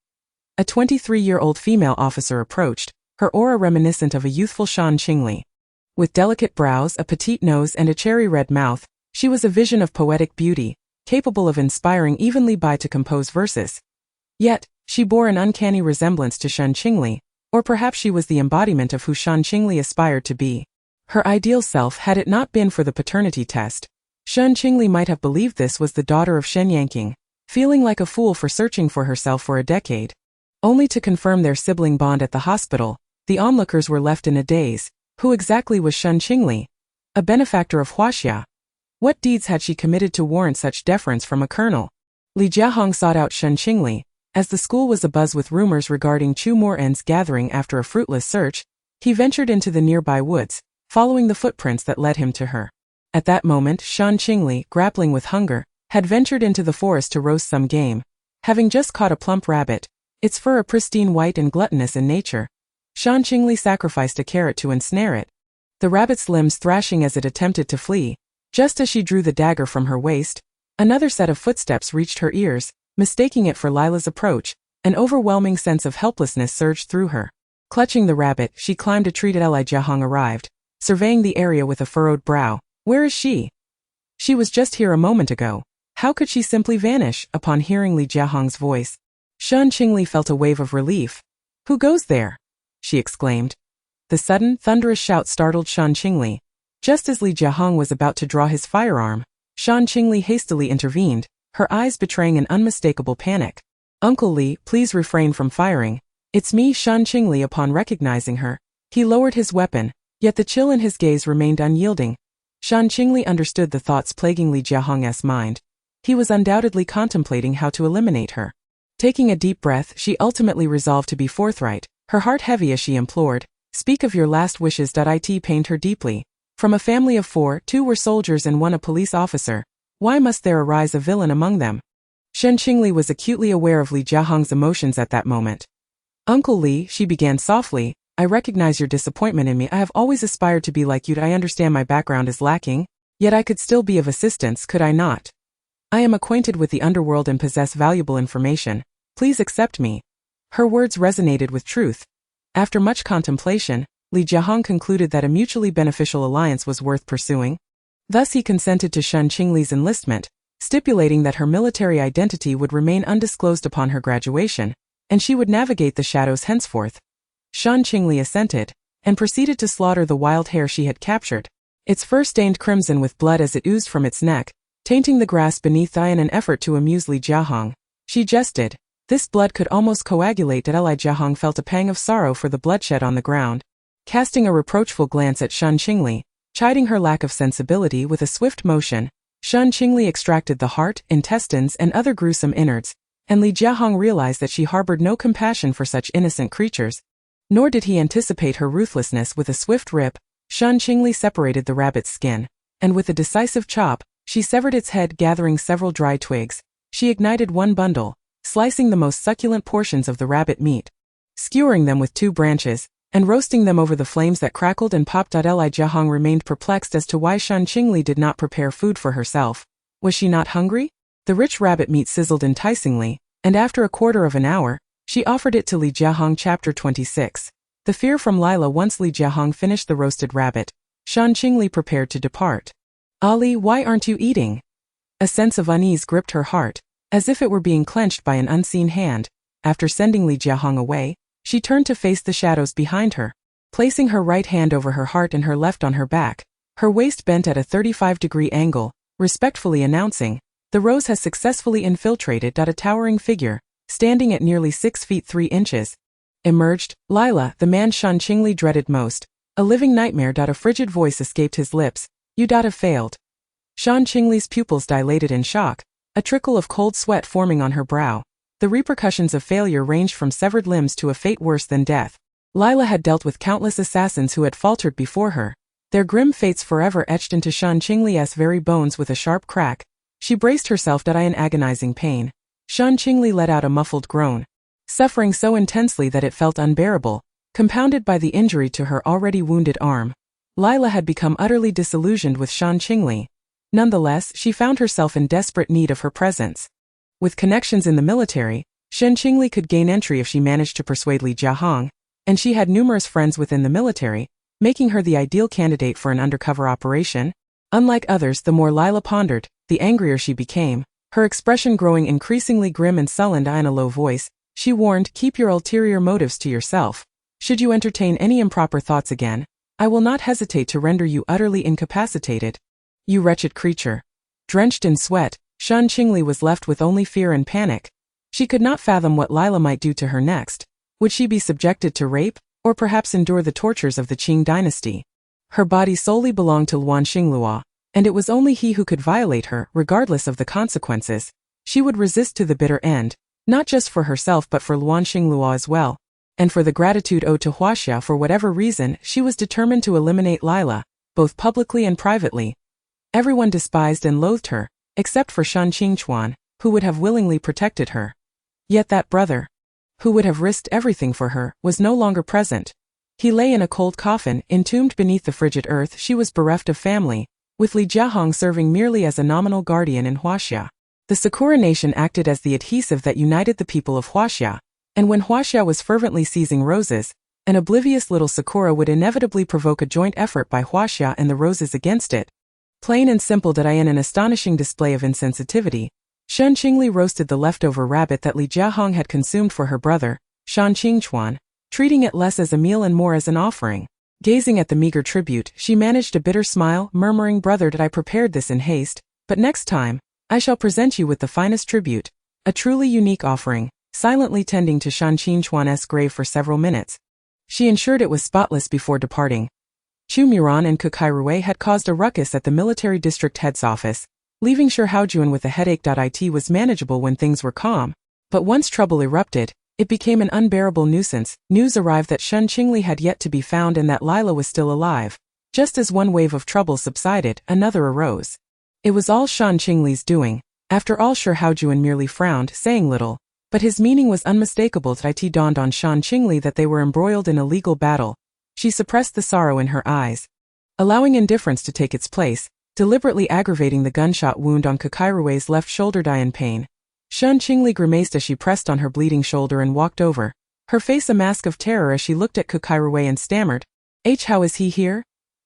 A 23-year-old female officer approached, her aura reminiscent of a youthful Shen Qingli. With delicate brows, a petite nose and a cherry-red mouth, she was a vision of poetic beauty, capable of inspiring even Li Bai to compose verses. Yet, she bore an uncanny resemblance to Shen Qingli, or perhaps she was the embodiment of who Shen Qingli aspired to be. Her ideal self, had it not been for the paternity test. Shen Qingli might have believed this was the daughter of Shen Yanqing, feeling like a fool for searching for herself for a decade. Only to confirm their sibling bond at the hospital, the onlookers were left in a daze. Who exactly was Shen Qingli? A benefactor of Huaxia? What deeds had she committed to warrant such deference from a colonel? Li Jiahong sought out Shen Qingli. As the school was abuzz with rumors regarding Chu Moren's gathering after a fruitless search, he ventured into the nearby woods, following the footprints that led him to her. At that moment, Shen Qingli, grappling with hunger, had ventured into the forest to roast some game. Having just caught a plump rabbit, its fur a pristine white and gluttonous in nature, Shen Qingli sacrificed a carrot to ensnare it. The rabbit's limbs thrashing as it attempted to flee. Just as she drew the dagger from her waist, another set of footsteps reached her ears. Mistaking it for Lila's approach, an overwhelming sense of helplessness surged through her. Clutching the rabbit, she climbed a tree. Li Jiahong arrived, surveying the area with a furrowed brow. "Where is she? She was just here a moment ago. How could she simply vanish?" Upon hearing Li Jiahong's voice, Shen Qingli felt a wave of relief. "Who goes there?" she exclaimed. The sudden, thunderous shout startled Shen Qingli. Just as Li Jiahong was about to draw his firearm, Shen Qingli hastily intervened, her eyes betraying an unmistakable panic. "Uncle Li, please refrain from firing. It's me, Shen Qingli." Upon recognizing her, he lowered his weapon, yet the chill in his gaze remained unyielding. Shen Qingli understood the thoughts plaguing Li Jiahong's mind. He was undoubtedly contemplating how to eliminate her. Taking a deep breath, she ultimately resolved to be forthright, her heart heavy as she implored, "Speak of your last wishes." It pained her deeply. From a family of 4, 2 were soldiers and 1 a police officer. Why must there arise a villain among them? Shen Qingli was acutely aware of Li Jiahong's emotions at that moment. Uncle Li, she began softly, I recognize your disappointment in me. I have always aspired to be like you. I understand my background is lacking, yet I could still be of assistance, could I not? I am acquainted with the underworld and possess valuable information. Please accept me. Her words resonated with truth. After much contemplation, Li Jiahong concluded that a mutually beneficial alliance was worth pursuing. Thus he consented to Shen Qingli's enlistment, stipulating that her military identity would remain undisclosed upon her graduation, and she would navigate the shadows henceforth. Shen Qingli assented, and proceeded to slaughter the wild hare she had captured. Its fur stained crimson with blood as it oozed from its neck, tainting the grass beneath in an effort to amuse Li Jiahong. She jested. This blood could almost coagulate. Li Jiahong felt a pang of sorrow for the bloodshed on the ground. Casting a reproachful glance at Shen Qingli, chiding her lack of sensibility with a swift motion, Shen Qingli extracted the heart, intestines, and other gruesome innards, and Li Jiahong realized that she harbored no compassion for such innocent creatures. Nor did he anticipate her ruthlessness. With a swift rip, Shen Qingli separated the rabbit's skin, and with a decisive chop, she severed its head. Gathering several dry twigs, she ignited one bundle, slicing the most succulent portions of the rabbit meat, skewering them with 2 branches, and roasting them over the flames that crackled and popped. Li Jiahong remained perplexed as to why Shen Qingli did not prepare food for herself. Was she not hungry? The rich rabbit meat sizzled enticingly, and after a quarter of an hour, she offered it to Li Jiahong. Chapter 26. The fear from Lila. Once Li Jiahong finished the roasted rabbit, Shen Qingli prepared to depart. Ali, why aren't you eating? A sense of unease gripped her heart, as if it were being clenched by an unseen hand. After sending Li Jiahong away, she turned to face the shadows behind her, placing her right hand over her heart and her left on her back, her waist bent at a 35-degree angle, respectfully announcing, the rose has successfully infiltrated. A towering figure, standing at nearly 6 feet 3 inches, emerged. Lila, the man Shen Qingli dreaded most, a living nightmare. A frigid voice escaped his lips, you have failed. Shen Qingli's pupils dilated in shock, a trickle of cold sweat forming on her brow. The repercussions of failure ranged from severed limbs to a fate worse than death. Lila had dealt with countless assassins who had faltered before her, their grim fates forever etched into Shen Qingli's very bones. With a sharp crack, she braced herself. In agonizing pain, Shen Qingli let out a muffled groan, suffering so intensely that it felt unbearable, compounded by the injury to her already wounded arm. Lila had become utterly disillusioned with Shen Qingli. Nonetheless, she found herself in desperate need of her presence. With connections in the military, Shen Qingli could gain entry if she managed to persuade Li Jiahong, and she had numerous friends within the military, making her the ideal candidate for an undercover operation. Unlike others, the more Lila pondered, the angrier she became, her expression growing increasingly grim and sullen. In a low voice, she warned, keep your ulterior motives to yourself. Should you entertain any improper thoughts again, I will not hesitate to render you utterly incapacitated. You wretched creature. Drenched in sweat, Shen Qingli was left with only fear and panic. She could not fathom what Lila might do to her next. Would she be subjected to rape, or perhaps endure the tortures of the Qing dynasty? Her body solely belonged to Luan Xinglua, and it was only he who could violate her, regardless of the consequences. She would resist to the bitter end, not just for herself but for Luan Xinglua as well, and for the gratitude owed to Huaxia. For whatever reason, she was determined to eliminate Lila, both publicly and privately. Everyone despised and loathed her, except for Shen Qingchuan, who would have willingly protected her. Yet that brother, who would have risked everything for her, was no longer present. He lay in a cold coffin, entombed beneath the frigid earth. She was bereft of family, with Li Jiahong serving merely as a nominal guardian in Huaxia. The Sakura nation acted as the adhesive that united the people of Huaxia, and when Huaxia was fervently seizing roses, an oblivious little Sakura would inevitably provoke a joint effort by Huaxia and the roses against it. Plain and simple. In an astonishing display of insensitivity, Shen Qingli roasted the leftover rabbit that Li Jiahong had consumed for her brother, Shen Qingchuan, treating it less as a meal and more as an offering. Gazing at the meager tribute, she managed a bitter smile, murmuring, brother, I prepared this in haste, but next time, I shall present you with the finest tribute, a truly unique offering. Silently tending to Shen Qingchuan's grave for several minutes, she ensured it was spotless before departing. Chu Muran and Kukairue had caused a ruckus at the military district head's office, leaving Shi Haojuan with a headache. It was manageable when things were calm, but once trouble erupted, it became an unbearable nuisance. News arrived that Shen Qingli had yet to be found and that Lila was still alive. Just as one wave of trouble subsided, another arose. It was all Shen Qingli's doing. After all, Shi Haojuan merely frowned, saying little. But his meaning was unmistakable. It dawned on Shen Qingli that they were embroiled in a legal battle. She suppressed the sorrow in her eyes, allowing indifference to take its place, deliberately aggravating the gunshot wound on Kukairue's left shoulder. In pain, Shen Qingli grimaced as she pressed on her bleeding shoulder and walked over, her face a mask of terror as she looked at Kukairue and stammered, How is he here?"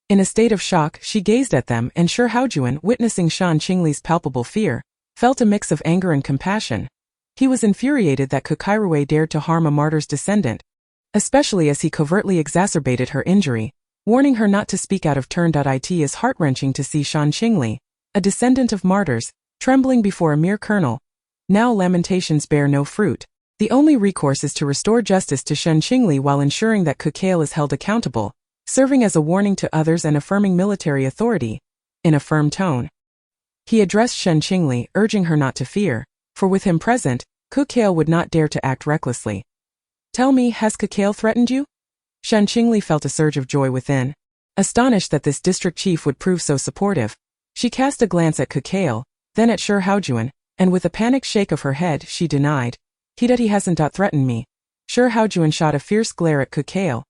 In a state of shock, she gazed at them, and Shi Haojuan, witnessing Shen Qingli's palpable fear, felt a mix of anger and compassion. He was infuriated that Kukairue dared to harm a martyr's descendant, especially as he covertly exacerbated her injury, warning her not to speak out of turn. It is heart-wrenching to see Shen Qingli, a descendant of martyrs, trembling before a mere colonel. Now lamentations bear no fruit. The only recourse is to restore justice to Shen Qingli while ensuring that Kukale is held accountable, serving as a warning to others and affirming military authority. In a firm tone, he addressed Shen Qingli, urging her not to fear, for with him present, Kukale would not dare to act recklessly. "Tell me, has Kukale threatened you?" Shen Qingli felt a surge of joy within. Astonished that this district chief would prove so supportive, she cast a glance at Kukale, then at Shi Haojuan, and with a panicked shake of her head, she denied, He hasn't threatened me." Shi Haojuan shot a fierce glare at Kukale,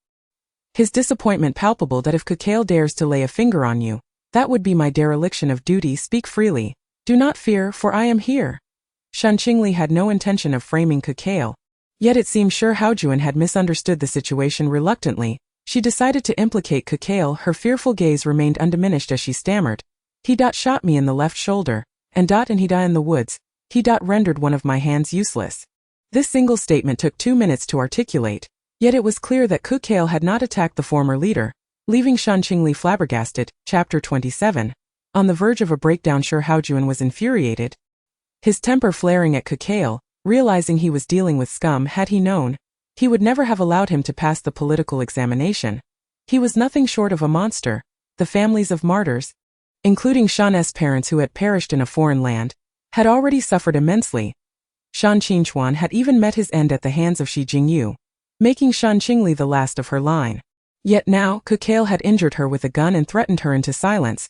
his disappointment palpable. "If Kukale dares to lay a finger on you, that would be my dereliction of duty. Speak freely. Do not fear, for I am here." Shen Qingli had no intention of framing Kukale. Yet it seemed Shi Haojuan had misunderstood the situation. Reluctantly, she decided to implicate Kukale. Her fearful gaze remained undiminished as she stammered, He shot me in the left shoulder, and he died in the woods. He rendered one of my hands useless." This single statement took 2 minutes to articulate, yet it was clear that Kukale had not attacked the former leader, leaving Shen Qingli flabbergasted. Chapter 27. On the verge of a breakdown, Shi Haojuan was infuriated, his temper flaring at Kukale, realizing he was dealing with scum. Had he known, he would never have allowed him to pass the political examination. He was nothing short of a monster. The families of martyrs, including Shen's parents who had perished in a foreign land, had already suffered immensely. Shen Qingchuan had even met his end at the hands of Shi Jingyu, making Shen Qingli the last of her line. Yet now, Kukale had injured her with a gun and threatened her into silence.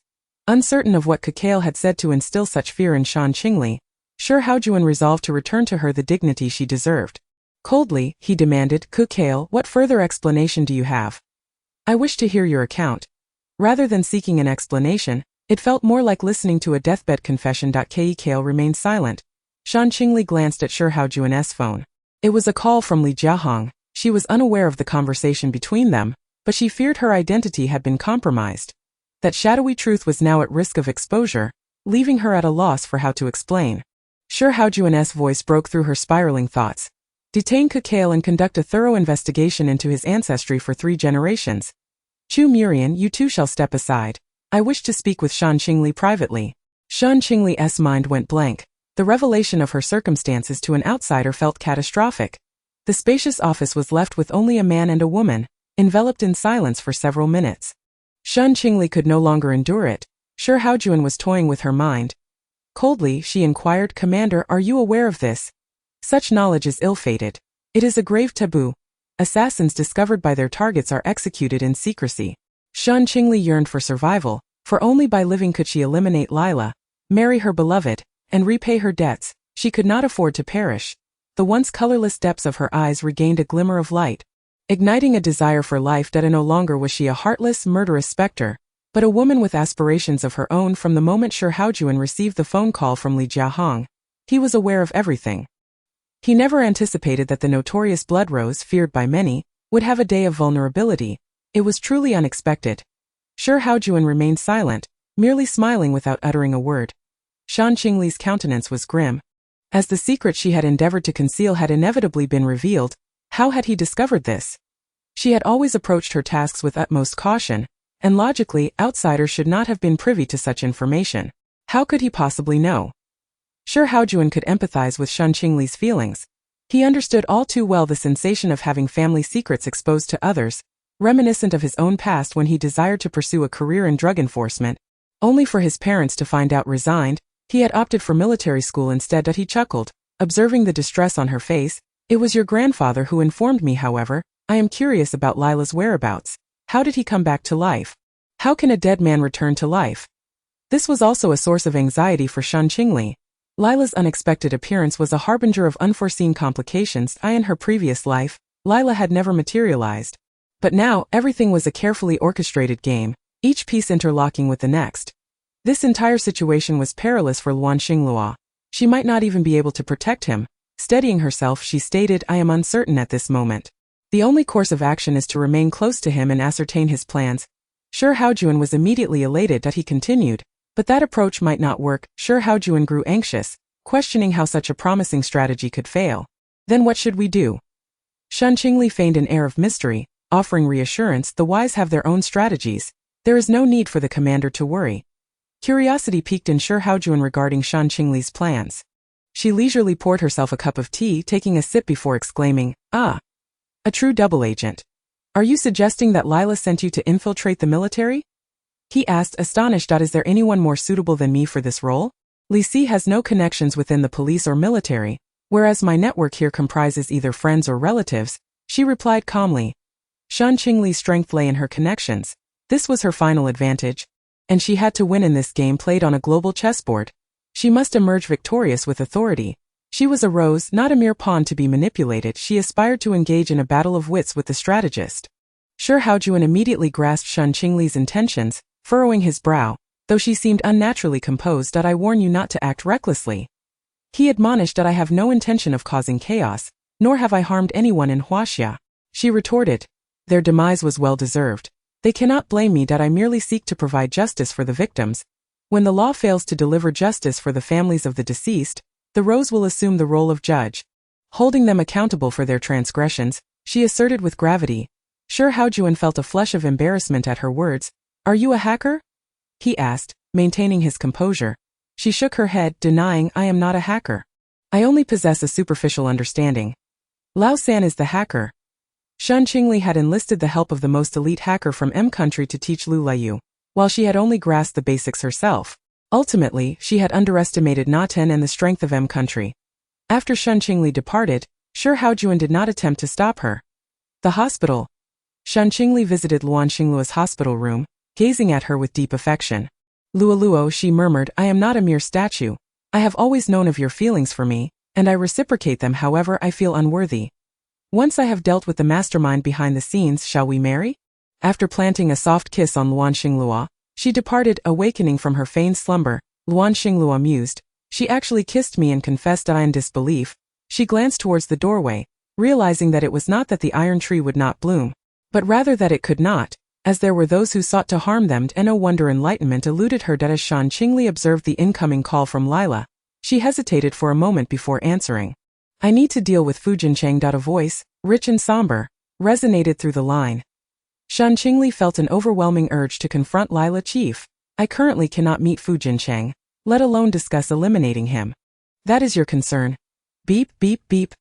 Uncertain of what Kukale had said to instill such fear in Shen Qingli, Shi Haojuan resolved to return to her the dignity she deserved. Coldly, he demanded, "Kukale, what further explanation do you have? I wish to hear your account." Rather than seeking an explanation, it felt more like listening to a deathbed confession. Kukale remained silent. Shen Qingli glanced at Shi Haojuan's phone. It was a call from Li Jiahong. She was unaware of the conversation between them, but she feared her identity had been compromised. That shadowy truth was now at risk of exposure, leaving her at a loss for how to explain. Shi Haojuan's voice broke through her spiraling thoughts. "Detain Kukale and conduct a thorough investigation into his ancestry for 3 generations. Chu Murian, you two shall step aside. I wish to speak with Shen Qingli privately." Shen Qingli's mind went blank. The revelation of her circumstances to an outsider felt catastrophic. The spacious office was left with only a man and a woman, enveloped in silence for several minutes. Shen Qingli could no longer endure it. Shi Haojuan was toying with her mind. Coldly, she inquired, "Commander, are you aware of this? Such knowledge is ill-fated. It is a grave taboo. Assassins discovered by their targets are executed in secrecy." Shen Qingli yearned for survival, for only by living could she eliminate Lila, marry her beloved, and repay her debts. She could not afford to perish. The once colorless depths of her eyes regained a glimmer of light, igniting a desire for life. No longer was she a heartless, murderous specter, but a woman with aspirations of her own. From the moment Shi Haojuan received the phone call from Li Jiahong, he was aware of everything. He never anticipated that the notorious Bloodrose, feared by many, would have a day of vulnerability. It was truly unexpected. Shi Haojuan remained silent, merely smiling without uttering a word. Shen Qingli's countenance was grim. As the secret she had endeavored to conceal had inevitably been revealed, how had he discovered this? She had always approached her tasks with utmost caution, and logically, outsiders should not have been privy to such information. How could he possibly know? Shi Haojuan could empathize with Shen Qingli's feelings. He understood all too well the sensation of having family secrets exposed to others, reminiscent of his own past when he desired to pursue a career in drug enforcement, only for his parents to find out. Resigned, he had opted for military school instead. He chuckled, observing the distress on her face. "It was your grandfather who informed me, however. I am curious about Lila's whereabouts. How did he come back to life? How can a dead man return to life?" This was also a source of anxiety for Shen Qingli. Lila's unexpected appearance was a harbinger of unforeseen complications. In her previous life, Lila had never materialized. But now, everything was a carefully orchestrated game, each piece interlocking with the next. This entire situation was perilous for Luan Xinglua. She might not even be able to protect him. Steadying herself, she stated, I am uncertain at this moment. The only course of action is to remain close to him and ascertain his plans. Shi Haojuan was immediately elated that he continued. But that approach might not work. Shi Haojuan grew anxious, questioning how such a promising strategy could fail. Then what should we do? Shen Qingli feigned an air of mystery, offering reassurance. The wise have their own strategies. There is no need for the commander to worry. Curiosity piqued in Shi Haojuan regarding Shen Qingli's plans. She leisurely poured herself a cup of tea, taking a sip before exclaiming, Ah! A true double agent. Are you suggesting that Lila sent you to infiltrate the military? He asked, astonished. Is there anyone more suitable than me for this role? Li Si has no connections within the police or military, whereas my network here comprises either friends or relatives, she replied calmly. Shen Qingli's strength lay in her connections. This was her final advantage. And she had to win in this game played on a global chessboard. She must emerge victorious with authority. She was a rose, not a mere pawn to be manipulated. She aspired to engage in a battle of wits with the strategist. Shi Haojuan immediately grasped Shen Qingli's intentions, furrowing his brow, though she seemed unnaturally composed. I warn you not to act recklessly. He admonished that I have no intention of causing chaos, nor have I harmed anyone in Huaxia. She retorted. Their demise was well deserved. They cannot blame me. I merely seek to provide justice for the victims. When the law fails to deliver justice for the families of the deceased, the Rose will assume the role of judge, holding them accountable for their transgressions, she asserted with gravity. Shi Haojuan felt a flush of embarrassment at her words. Are you a hacker? He asked, maintaining his composure. She shook her head, denying, I am not a hacker. I only possess a superficial understanding. Lao San is the hacker. Shen Qingli had enlisted the help of the most elite hacker from M country to teach Lu Laiyu, while she had only grasped the basics herself. Ultimately, she had underestimated Naten and the strength of M country. After Shen Qingli departed, Shi Haojuan did not attempt to stop her. The hospital. Shen Qingli visited Luan Xinglua's hospital room, gazing at her with deep affection. Luo, she murmured, I am not a mere statue. I have always known of your feelings for me, and I reciprocate them. However, I feel unworthy. Once I have dealt with the mastermind behind the scenes, shall we marry? After planting a soft kiss on Luan Xinglua, she departed, awakening from her feigned slumber. Luan Xinglua mused. She actually kissed me and confessed I in disbelief. She glanced towards the doorway, realizing that it was not that the iron tree would not bloom, but rather that it could not, as there were those who sought to harm them. No wonder enlightenment eluded her. As Shen Qingli observed the incoming call from Lila, she hesitated for a moment before answering. I need to deal with Fu Jincheng. A voice, rich and somber, resonated through the line. Shen Qingli felt an overwhelming urge to confront Lila. Chief, I currently cannot meet Fu Jincheng, let alone discuss eliminating him. That is your concern. Beep, beep, beep.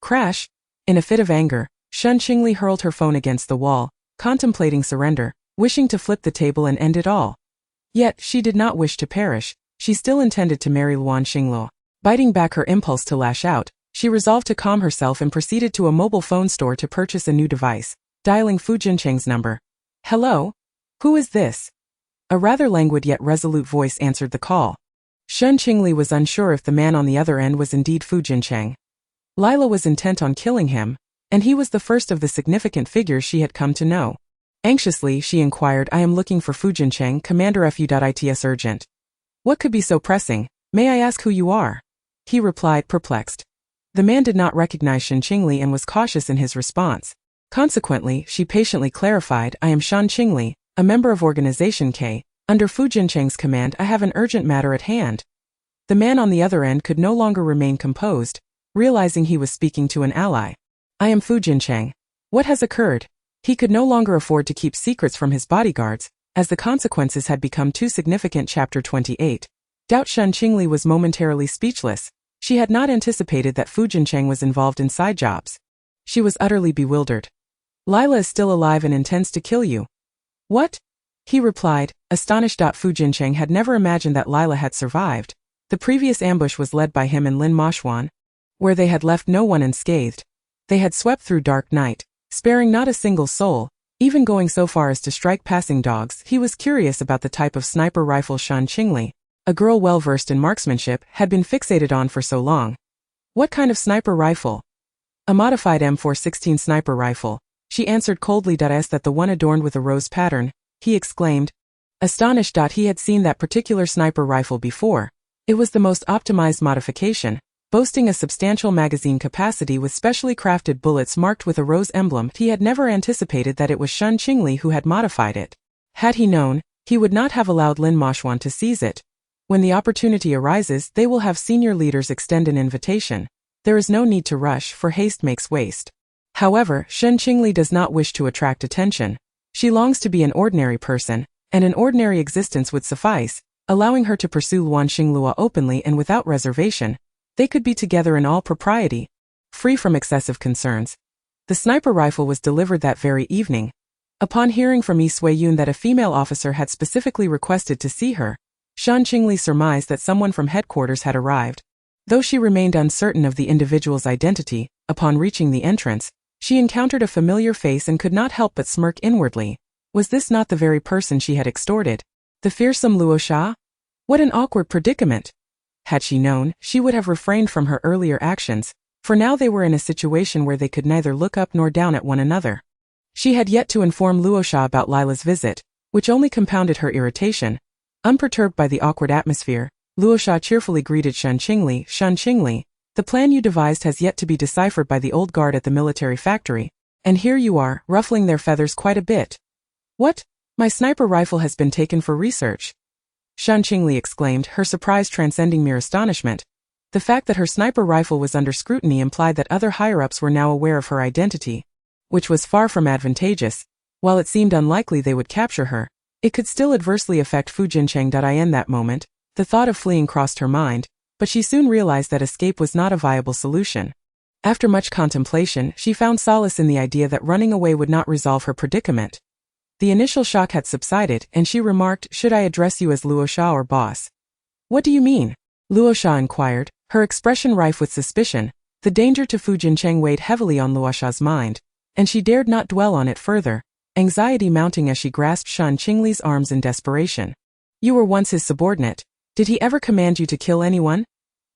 Crash. In a fit of anger, Shen Qingli hurled her phone against the wall, contemplating surrender, wishing to flip the table and end it all. Yet, she did not wish to perish. She still intended to marry Luan Xinglua. Biting back her impulse to lash out, she resolved to calm herself and proceeded to a mobile phone store to purchase a new device, dialing Fu Jincheng's number. Hello? Who is this? A rather languid yet resolute voice answered the call. Shen Qingli was unsure if the man on the other end was indeed Fu Jincheng. Lila was intent on killing him, and he was the first of the significant figures she had come to know. Anxiously, she inquired, I am looking for Fu Jincheng, Commander Fu.Its urgent. What could be so pressing? May I ask who you are? He replied, perplexed. The man did not recognize Shen Qingli and was cautious in his response. Consequently, she patiently clarified, I am Shen Qingli, a member of Organization K. Under Fu Jincheng's command, I have an urgent matter at hand. The man on the other end could no longer remain composed, realizing he was speaking to an ally. I am Fu Jincheng. What has occurred? He could no longer afford to keep secrets from his bodyguards, as the consequences had become too significant. Chapter 28. Shen Qingli was momentarily speechless. She had not anticipated that Fu Jincheng was involved in side jobs. She was utterly bewildered. Lila is still alive and intends to kill you. What? He replied, astonished. Fu Jincheng had never imagined that Lila had survived. The previous ambush was led by him and Lin Mashuan, where they had left no one unscathed. They had swept through dark night, sparing not a single soul, even going so far as to strike passing dogs. He was curious about the type of sniper rifle Shen Qingli a girl well-versed in marksmanship, had been fixated on for so long. What kind of sniper rifle? A modified M416 sniper rifle, she answered coldly. Is that the one adorned with a rose pattern? He exclaimed, astonished. He had seen that particular sniper rifle before. It was the most optimized modification, boasting a substantial magazine capacity with specially crafted bullets marked with a rose emblem. He had never anticipated that it was Shen Qingli who had modified it. Had he known, he would not have allowed Lin Moxuan to seize it. When the opportunity arises, they will have senior leaders extend an invitation. There is no need to rush, for haste makes waste. However, Shen Qingli does not wish to attract attention. She longs to be an ordinary person, and an ordinary existence would suffice, allowing her to pursue Luan Xinglua openly and without reservation. They could be together in all propriety, free from excessive concerns. The sniper rifle was delivered that very evening. Upon hearing from Yi Sui-yun that a female officer had specifically requested to see her, Shen Qingli surmised that someone from headquarters had arrived. Though she remained uncertain of the individual's identity, upon reaching the entrance, she encountered a familiar face and could not help but smirk inwardly. Was this not the very person she had extorted? The fearsome Luo Sha? What an awkward predicament! Had she known, she would have refrained from her earlier actions, for now they were in a situation where they could neither look up nor down at one another. She had yet to inform Luo Sha about Lila's visit, which only compounded her irritation. Unperturbed by the awkward atmosphere, Luo Sha cheerfully greeted Shen Qingli. Shen Qingli, the plan you devised has yet to be deciphered by the old guard at the military factory, and here you are, ruffling their feathers quite a bit. What? My sniper rifle has been taken for research. Shen Qingli exclaimed, her surprise transcending mere astonishment. The fact that her sniper rifle was under scrutiny implied that other higher-ups were now aware of her identity, which was far from advantageous. While it seemed unlikely they would capture her, it could still adversely affect Fu Jincheng. In that moment, the thought of fleeing crossed her mind, but she soon realized that escape was not a viable solution. After much contemplation, she found solace in the idea that running away would not resolve her predicament. The initial shock had subsided, and she remarked, should I address you as Luo Sha or boss? What do you mean? Luo Sha inquired, her expression rife with suspicion. The danger to Fu Jincheng weighed heavily on Luo Sha's mind, and she dared not dwell on it further, anxiety mounting as she grasped Shen Qingli's arms in desperation. You were once his subordinate. Did he ever command you to kill anyone?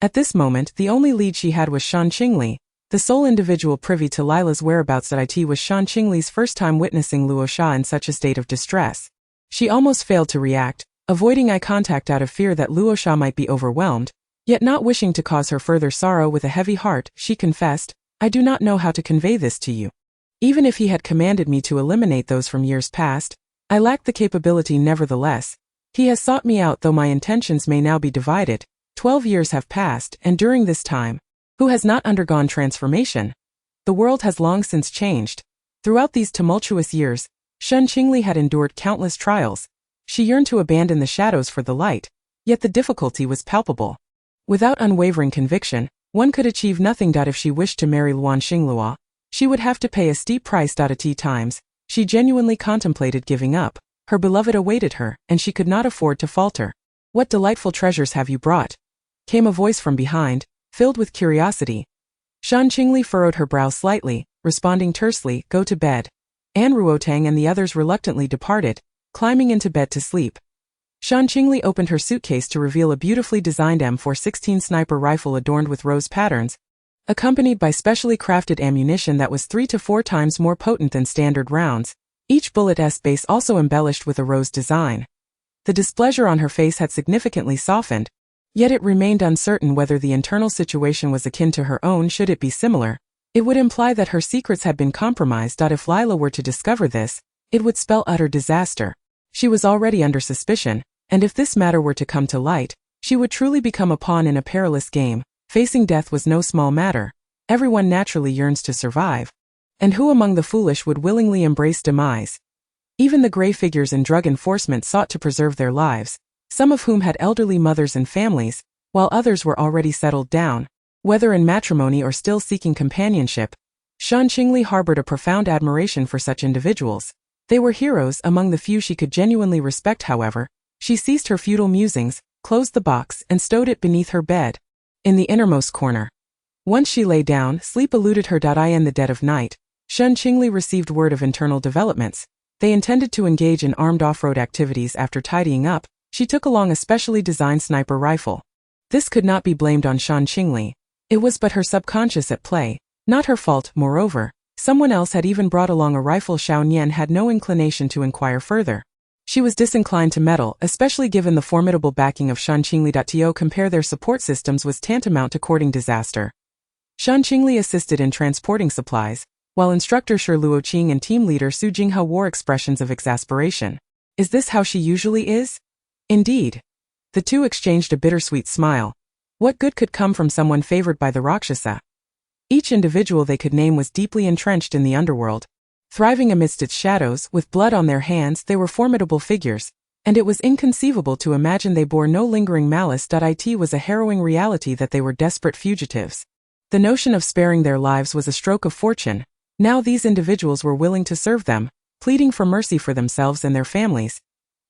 At this moment, the only lead she had was Shen Qingli. The sole individual privy to Lila's whereabouts. It was Shen Qingli's first time witnessing Luo Sha in such a state of distress. She almost failed to react, avoiding eye contact out of fear that Luo Sha might be overwhelmed, yet not wishing to cause her further sorrow. With a heavy heart, she confessed, I do not know how to convey this to you. Even if he had commanded me to eliminate those from years past, I lacked the capability. Nevertheless, he has sought me out. Though my intentions may now be divided, 12 years have passed, and during this time, who has not undergone transformation? The world has long since changed. Throughout these tumultuous years, Shen Qingli had endured countless trials. She yearned to abandon the shadows for the light, yet the difficulty was palpable. Without unwavering conviction, one could achieve nothing. If she wished to marry Luan Xinglua, she would have to pay a steep price. At times, she genuinely contemplated giving up. Her beloved awaited her, and she could not afford to falter. What delightful treasures have you brought? Came a voice from behind, filled with curiosity. Shen Qingli furrowed her brow slightly, responding tersely, go to bed. An Ruotang and the others reluctantly departed, climbing into bed to sleep. Shen Qingli opened her suitcase to reveal a beautifully designed M416 sniper rifle adorned with rose patterns, accompanied by specially crafted ammunition that was 3 to 4 times more potent than standard rounds, each bullet's base also embellished with a rose design. The displeasure on her face had significantly softened, yet it remained uncertain whether the internal situation was akin to her own. Should it be similar, it would imply that her secrets had been compromised. If Lila were to discover this, it would spell utter disaster. She was already under suspicion, and if this matter were to come to light, she would truly become a pawn in a perilous game. Facing death was no small matter. Everyone naturally yearns to survive. And who among the foolish would willingly embrace demise? Even the gray figures in drug enforcement sought to preserve their lives, some of whom had elderly mothers and families, while others were already settled down, whether in matrimony or still seeking companionship. Shen Qingli harbored a profound admiration for such individuals. They were heroes among the few she could genuinely respect. However, she ceased her futile musings, closed the box, and stowed it beneath her bed, in the innermost corner. Once she lay down, sleep eluded her. In the dead of night, Shen Qingli received word of internal developments. They intended to engage in armed off-road activities after tidying up, She took along a specially designed sniper rifle. This could not be blamed on Shen Qingli. It was but her subconscious at play, not her fault. Moreover, someone else had even brought along a rifle. Xiao Nian had no inclination to inquire further. She was disinclined to meddle, especially given the formidable backing of Shen Qingli. To compare their support systems was tantamount to courting disaster. Shen Qingli assisted in transporting supplies, while instructor Shi Luoqing and team leader Su Jinghe wore expressions of exasperation. Is this how she usually is? Indeed. The two exchanged a bittersweet smile. What good could come from someone favored by the Rakshasa? Each individual they could name was deeply entrenched in the underworld. Thriving amidst its shadows, with blood on their hands, they were formidable figures, and it was inconceivable to imagine they bore no lingering malice. It was a harrowing reality that they were desperate fugitives. The notion of sparing their lives was a stroke of fortune. Now these individuals were willing to serve them, pleading for mercy for themselves and their families.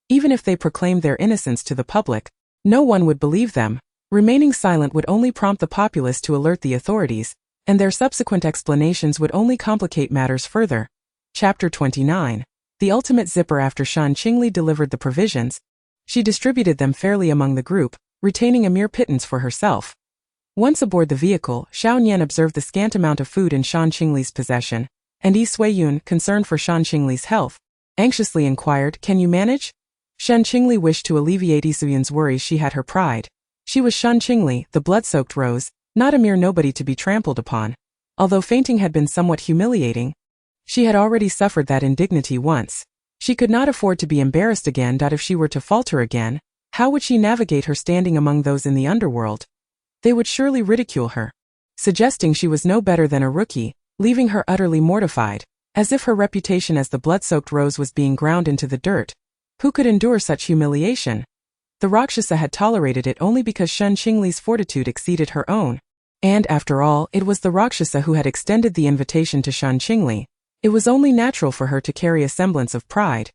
Even if they proclaimed their innocence to the public, no one would believe them. Remaining silent would only prompt the populace to alert the authorities, and their subsequent explanations would only complicate matters further. Chapter 29. The ultimate zipper. After Shen Qingli delivered the provisions, she distributed them fairly among the group, retaining a mere pittance for herself. Once aboard the vehicle, Xiao Nian observed the scant amount of food in Shen Qingli's possession, and Yi Suiyun, concerned for Shen Qingli's health, anxiously inquired, "Can you manage?" Shen Qingli wished to alleviate Yi Suiyun's worries. She had her pride. She was Shen Qingli, the blood-soaked rose, not a mere nobody to be trampled upon. Although fainting had been somewhat humiliating, she had already suffered that indignity once. She could not afford to be embarrassed again. If she were to falter again, how would she navigate her standing among those in the underworld? They would surely ridicule her, suggesting she was no better than a rookie, leaving her utterly mortified, as if her reputation as the blood-soaked rose was being ground into the dirt. Who could endure such humiliation? The Rakshasa had tolerated it only because Shen Qingli's fortitude exceeded her own. And, after all, it was the Rakshasa who had extended the invitation to Shen Qingli. It was only natural for her to carry a semblance of pride.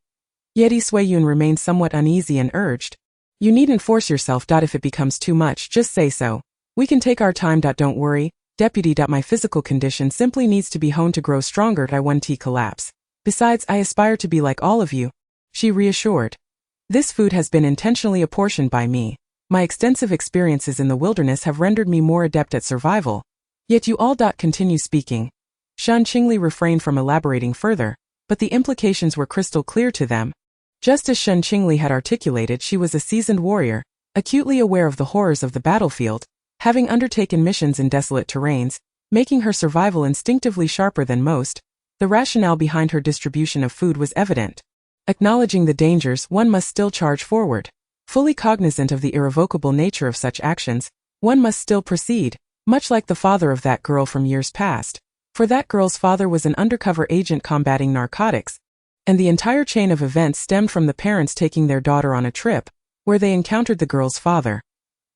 Yet Yi Suiyun remained somewhat uneasy and urged, "You needn't force yourself. If it becomes too much, just say so. We can take our time. Don't worry, deputy. My physical condition simply needs to be honed to grow stronger. I won't collapse. Besides, I aspire to be like all of you," she reassured. "This food has been intentionally apportioned by me. My extensive experiences in the wilderness have rendered me more adept at survival. Yet you all. Continue speaking." Shen Qingli refrained from elaborating further, but the implications were crystal clear to them. Just as Shen Qingli had articulated, she was a seasoned warrior, acutely aware of the horrors of the battlefield, having undertaken missions in desolate terrains, making her survival instinctively sharper than most. The rationale behind her distribution of food was evident. Acknowledging the dangers, one must still charge forward. Fully cognizant of the irrevocable nature of such actions, one must still proceed, much like the father of that girl from years past. For that girl's father was an undercover agent combating narcotics, and the entire chain of events stemmed from the parents taking their daughter on a trip, where they encountered the girl's father.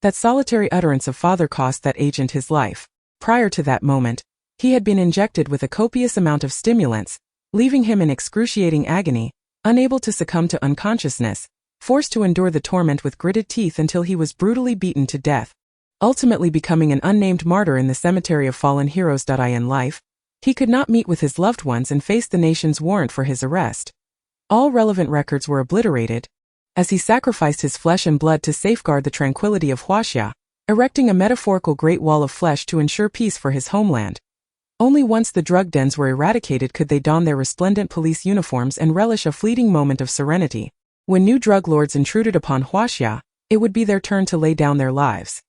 That solitary utterance of father cost that agent his life. Prior to that moment, he had been injected with a copious amount of stimulants, leaving him in excruciating agony, unable to succumb to unconsciousness, forced to endure the torment with gritted teeth until he was brutally beaten to death, ultimately becoming an unnamed martyr in the cemetery of fallen heroes. In life, he could not meet with his loved ones and face the nation's warrant for his arrest. All relevant records were obliterated, as he sacrificed his flesh and blood to safeguard the tranquility of Huaxia, erecting a metaphorical great wall of flesh to ensure peace for his homeland. Only once the drug dens were eradicated could they don their resplendent police uniforms and relish a fleeting moment of serenity. When new drug lords intruded upon Huaxia, it would be their turn to lay down their lives.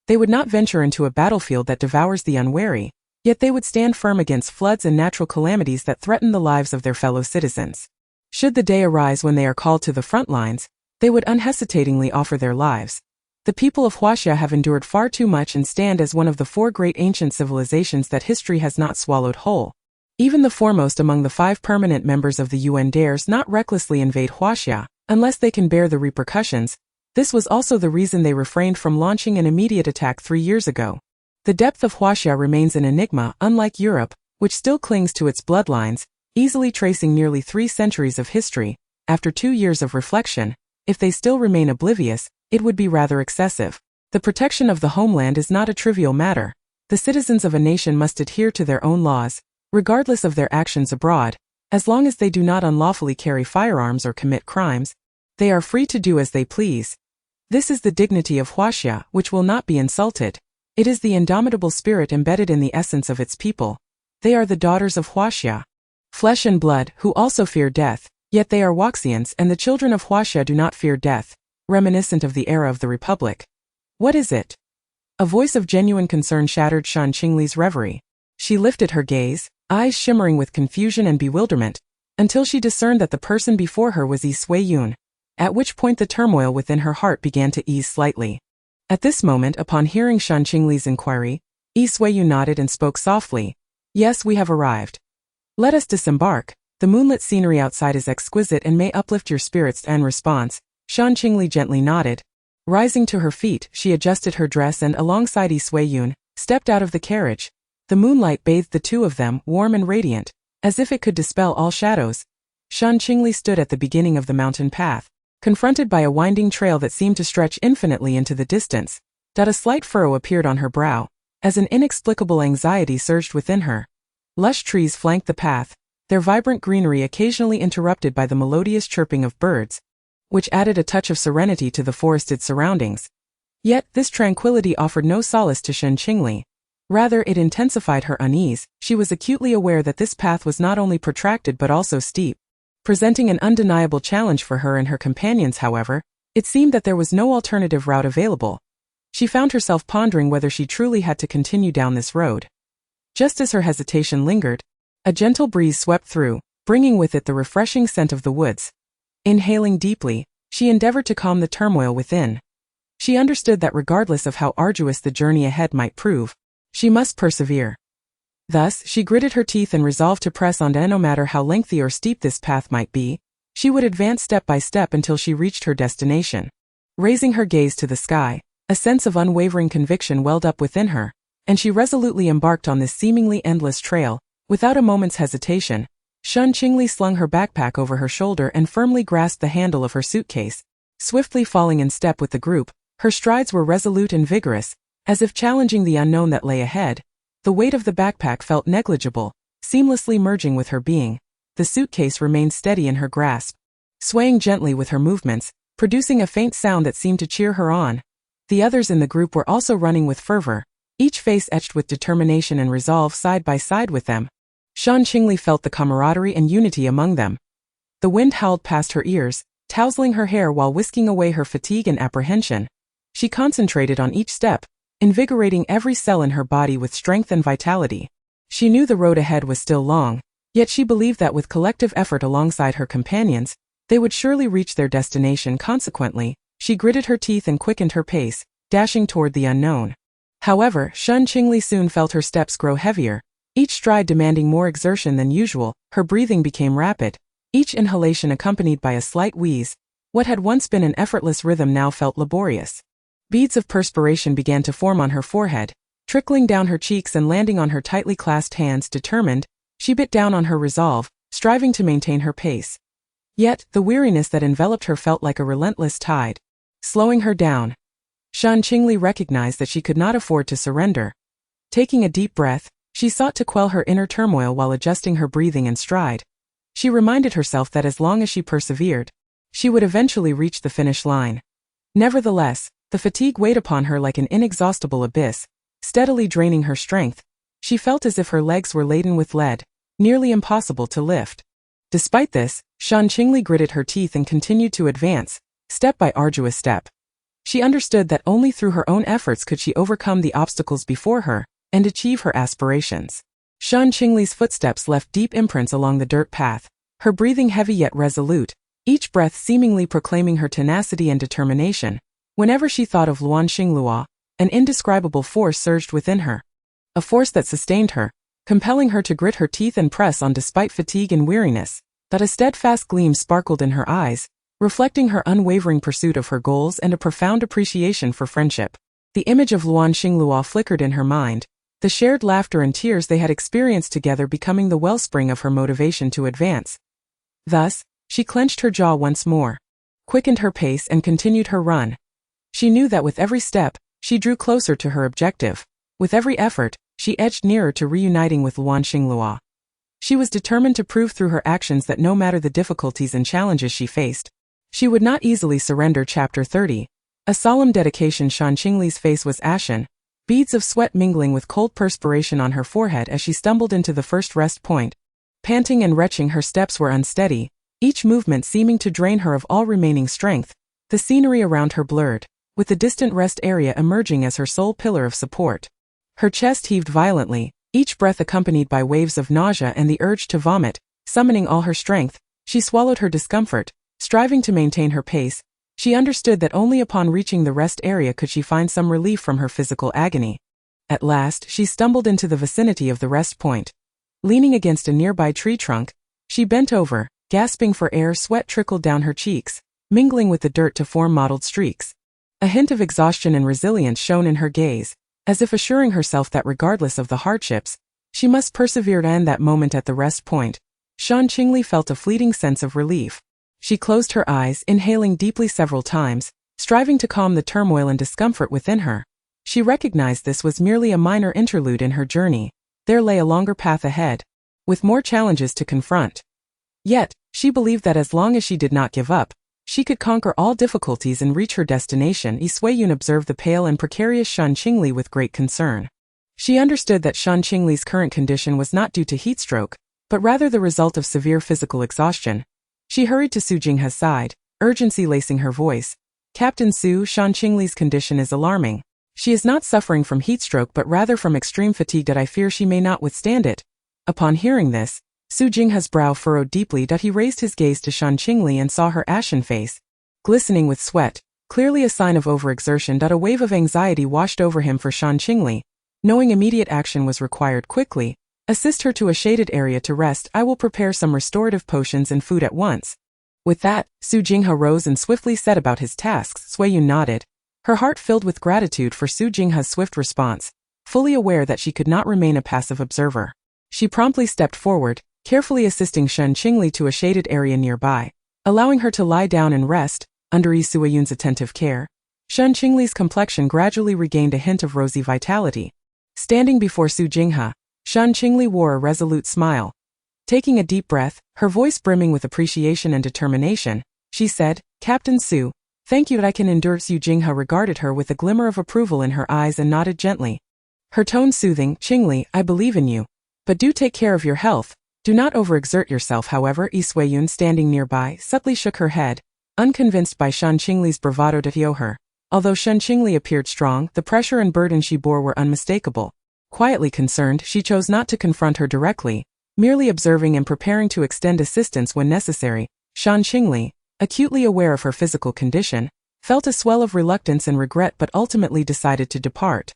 They would not venture into a battlefield that devours the unwary, yet they would stand firm against floods and natural calamities that threaten the lives of their fellow citizens. Should the day arise when they are called to the front lines, they would unhesitatingly offer their lives. The people of Huaxia have endured far too much and stand as one of the 4 great ancient civilizations that history has not swallowed whole. Even the foremost among the 5 permanent members of the UN dares not recklessly invade Huaxia, unless they can bear the repercussions. This was also the reason they refrained from launching an immediate attack 3 years ago. The depth of Huaxia remains an enigma, unlike Europe, which still clings to its bloodlines, easily tracing nearly 3 centuries of history. After 2 years of reflection, if they still remain oblivious, it would be rather excessive. The protection of the homeland is not a trivial matter. The citizens of a nation must adhere to their own laws, regardless of their actions abroad, as long as they do not unlawfully carry firearms or commit crimes. They are free to do as they please. This is the dignity of Huaxia, which will not be insulted. It is the indomitable spirit embedded in the essence of its people. They are the daughters of Huaxia. Flesh and blood, who also fear death, yet they are Huaxians, and the children of Huaxia do not fear death, reminiscent of the era of the Republic. What is it? A voice of genuine concern shattered Shen Qingli's reverie. She lifted her gaze, eyes shimmering with confusion and bewilderment, until she discerned that the person before her was Yi Sui-yun, at which point the turmoil within her heart began to ease slightly. At this moment, upon hearing Shen Qingli's inquiry, Yi Sui-yun nodded and spoke softly. Yes, we have arrived. Let us disembark. The moonlit scenery outside is exquisite and may uplift your spirits. In response, Shen Qingli gently nodded. Rising to her feet, she adjusted her dress and, alongside Yi Sui-yun, stepped out of the carriage. The moonlight bathed the two of them, warm and radiant, as if it could dispel all shadows. Shen Qingli stood at the beginning of the mountain path, confronted by a winding trail that seemed to stretch infinitely into the distance. A slight furrow appeared on her brow, as an inexplicable anxiety surged within her. Lush trees flanked the path, their vibrant greenery occasionally interrupted by the melodious chirping of birds, which added a touch of serenity to the forested surroundings. Yet, this tranquility offered no solace to Shen Qingli. Rather, it intensified her unease. She was acutely aware that this path was not only protracted but also steep. Presenting an undeniable challenge for her and her companions, however, it seemed that there was no alternative route available. She found herself pondering whether she truly had to continue down this road. Just as her hesitation lingered, a gentle breeze swept through, bringing with it the refreshing scent of the woods. Inhaling deeply, she endeavored to calm the turmoil within. She understood that regardless of how arduous the journey ahead might prove, she must persevere. Thus, she gritted her teeth and resolved to press on, and no matter how lengthy or steep this path might be, she would advance step by step until she reached her destination. Raising her gaze to the sky, a sense of unwavering conviction welled up within her, and she resolutely embarked on this seemingly endless trail. Without a moment's hesitation, Shen Qingli slung her backpack over her shoulder and firmly grasped the handle of her suitcase. Swiftly falling in step with the group, her strides were resolute and vigorous, as if challenging the unknown that lay ahead. The weight of the backpack felt negligible, seamlessly merging with her being. The suitcase remained steady in her grasp, swaying gently with her movements, producing a faint sound that seemed to cheer her on. The others in the group were also running with fervor, each face etched with determination and resolve side by side with them. Shen Qingli felt the camaraderie and unity among them. The wind howled past her ears, tousling her hair while whisking away her fatigue and apprehension. She concentrated on each step, invigorating every cell in her body with strength and vitality. She knew the road ahead was still long, yet she believed that with collective effort alongside her companions, they would surely reach their destination. Consequently, she gritted her teeth and quickened her pace, dashing toward the unknown. However, Shen Qingli soon felt her steps grow heavier, each stride demanding more exertion than usual. Her breathing became rapid, each inhalation accompanied by a slight wheeze. What had once been an effortless rhythm now felt laborious. Beads of perspiration began to form on her forehead, trickling down her cheeks and landing on her tightly clasped hands. Determined, she bit down on her resolve, striving to maintain her pace. Yet, the weariness that enveloped her felt like a relentless tide, slowing her down. Shen Qingli recognized that she could not afford to surrender. Taking a deep breath, she sought to quell her inner turmoil while adjusting her breathing and stride. She reminded herself that as long as she persevered, she would eventually reach the finish line. Nevertheless, the fatigue weighed upon her like an inexhaustible abyss, steadily draining her strength. She felt as if her legs were laden with lead, nearly impossible to lift. Despite this, Shen Qingli gritted her teeth and continued to advance, step by arduous step. She understood that only through her own efforts could she overcome the obstacles before her and achieve her aspirations. Shen Qingli's footsteps left deep imprints along the dirt path, her breathing heavy yet resolute, each breath seemingly proclaiming her tenacity and determination. Whenever she thought of Luan Xinglua, an indescribable force surged within her. A force that sustained her, compelling her to grit her teeth and press on despite fatigue and weariness. That a steadfast gleam sparkled in her eyes, reflecting her unwavering pursuit of her goals and a profound appreciation for friendship. The image of Luan Xinglua flickered in her mind, the shared laughter and tears they had experienced together becoming the wellspring of her motivation to advance. Thus, she clenched her jaw once more, quickened her pace and continued her run. She knew that with every step, she drew closer to her objective. With every effort, she edged nearer to reuniting with Luan Xinglua. She was determined to prove through her actions that no matter the difficulties and challenges she faced, She would not easily surrender. Chapter 30. A solemn dedication. Shen Qingli's face was ashen, beads of sweat mingling with cold perspiration on her forehead as she stumbled into the first rest point. Panting and retching, her steps were unsteady, each movement seeming to drain her of all remaining strength. The scenery around her blurred, with the distant rest area emerging as her sole pillar of support. Her chest heaved violently, each breath accompanied by waves of nausea and the urge to vomit. Summoning all her strength, she swallowed her discomfort, striving to maintain her pace. She understood that only upon reaching the rest area could she find some relief from her physical agony. At last, she stumbled into the vicinity of the rest point. Leaning against a nearby tree trunk, she bent over, gasping for air. Sweat trickled down her cheeks, mingling with the dirt to form mottled streaks. A hint of exhaustion and resilience shone in her gaze, as if assuring herself that regardless of the hardships, she must persevere. And that moment at the rest point, Shen Qingli felt a fleeting sense of relief. She closed her eyes, inhaling deeply several times, striving to calm the turmoil and discomfort within her. She recognized this was merely a minor interlude in her journey. There lay a longer path ahead, with more challenges to confront. Yet, she believed that as long as she did not give up, she could conquer all difficulties and reach her destination. Yi Suiyun observed the pale and precarious Shen Qingli with great concern. She understood that Shen Qingli's current condition was not due to heatstroke, but rather the result of severe physical exhaustion. She hurried to Su Jinghe's side, urgency lacing her voice. Captain Su, Shen Qingli's condition is alarming. She is not suffering from heatstroke but rather from extreme fatigue. I fear she may not withstand it. Upon hearing this, Su Jinghe's brow furrowed deeply. He raised his gaze to Shen Qingli and saw her ashen face, glistening with sweat, clearly a sign of overexertion. A wave of anxiety washed over him. For Shen Qingli, knowing immediate action was required, quickly assist her to a shaded area to rest. I will prepare some restorative potions and food at once. With that, Su Jinghe rose and swiftly set about his tasks. Suiyun nodded, her heart filled with gratitude for Su Jinghe's swift response, fully aware that she could not remain a passive observer. She promptly stepped forward, carefully assisting Shen Qingli to a shaded area nearby, allowing her to lie down and rest. Under Yi Suiyun's attentive care, Shen Qingli's complexion gradually regained a hint of rosy vitality. Standing before Su Jinghe, Shen Qingli wore a resolute smile. Taking a deep breath, her voice brimming with appreciation and determination, she said, Captain Su, thank you that I can endure. Su Jinghe regarded her with a glimmer of approval in her eyes and nodded gently. Her tone soothing, Qingli, I believe in you. But do take care of your health. Do not overexert yourself. However, Yi Suiyun, standing nearby, subtly shook her head, unconvinced by Shen Qingli's bravado to heal her. Although Shen Qingli appeared strong, the pressure and burden she bore were unmistakable. Quietly concerned, she chose not to confront her directly, merely observing and preparing to extend assistance when necessary. Shen Qingli, acutely aware of her physical condition, felt a swell of reluctance and regret but ultimately decided to depart.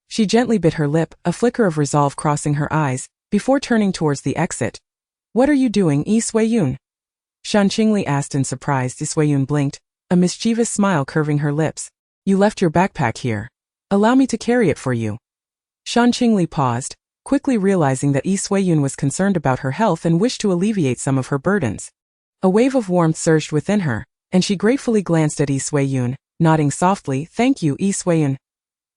She gently bit her lip, a flicker of resolve crossing her eyes, before turning towards the exit. What are you doing, Yi Suiyun? Shen Qingli asked in surprise. Yi Suiyun blinked, a mischievous smile curving her lips. You left your backpack here. Allow me to carry it for you. Shen Qingli paused, quickly realizing that Yi Suiyun was concerned about her health and wished to alleviate some of her burdens. A wave of warmth surged within her, and she gratefully glanced at Yi Suiyun, nodding softly. Thank you, Yi Suiyun.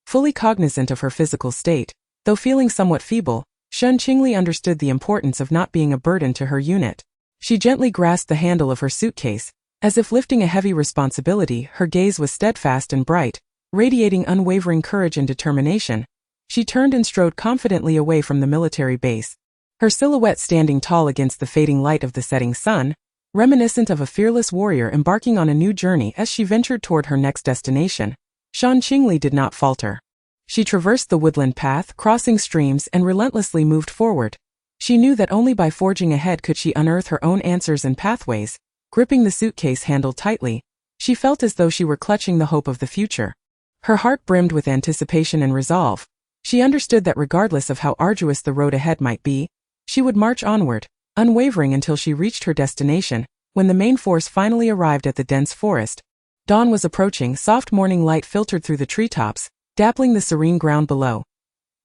Fully cognizant of her physical state, though feeling somewhat feeble, Shen Qingli understood the importance of not being a burden to her unit. She gently grasped the handle of her suitcase, as if lifting a heavy responsibility. Her gaze was steadfast and bright, radiating unwavering courage and determination. She turned and strode confidently away from the military base, her silhouette standing tall against the fading light of the setting sun, reminiscent of a fearless warrior embarking on a new journey. As she ventured toward her next destination, Shen Qingli did not falter. She traversed the woodland path, crossing streams, and relentlessly moved forward. She knew that only by forging ahead could she unearth her own answers and pathways. Gripping the suitcase handle tightly, she felt as though she were clutching the hope of the future. Her heart brimmed with anticipation and resolve. She understood that regardless of how arduous the road ahead might be, she would march onward, unwavering until she reached her destination. When the main force finally arrived at the dense forest, dawn was approaching. Soft morning light filtered through the treetops, dappling the serene ground below.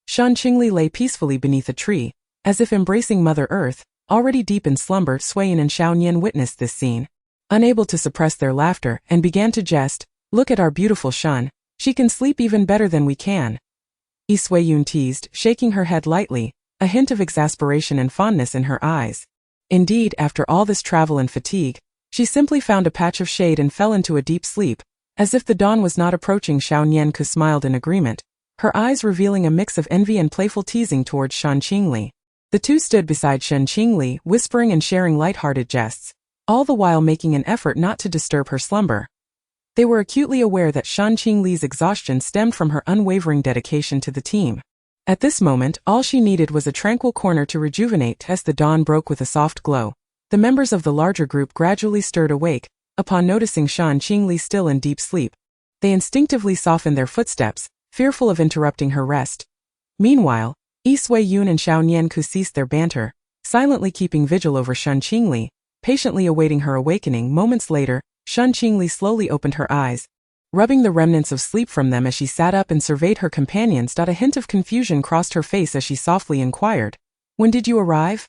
Shen Qingli lay peacefully beneath a tree, as if embracing Mother Earth, already deep in slumber. Suiyun and Xiaonian witnessed this scene, unable to suppress their laughter, and began to jest. Look at our beautiful Shen. She can sleep even better than we can. Yi Suiyun teased, shaking her head lightly, a hint of exasperation and fondness in her eyes. Indeed, after all this travel and fatigue, She simply found a patch of shade and fell into a deep sleep. As if the dawn was not approaching, Shen Qingli smiled in agreement, her eyes revealing a mix of envy and playful teasing towards Shen Qingli. The two stood beside Shen Qingli, whispering and sharing light-hearted jests, all the while making an effort not to disturb her slumber. They were acutely aware that Shen Qingli's exhaustion stemmed from her unwavering dedication to the team. At this moment, all she needed was a tranquil corner to rejuvenate. As the dawn broke with a soft glow, the members of the larger group gradually stirred awake. Upon noticing Shen Qingli still in deep sleep, they instinctively softened their footsteps, fearful of interrupting her rest. Meanwhile, Lai Yayan and Xiao Nianku ceased their banter, silently keeping vigil over Shen Qingli, patiently awaiting her awakening. Moments later, Shen Qingli slowly opened her eyes, rubbing the remnants of sleep from them as she sat up and surveyed her companions. A hint of confusion crossed her face as she softly inquired, "When did you arrive?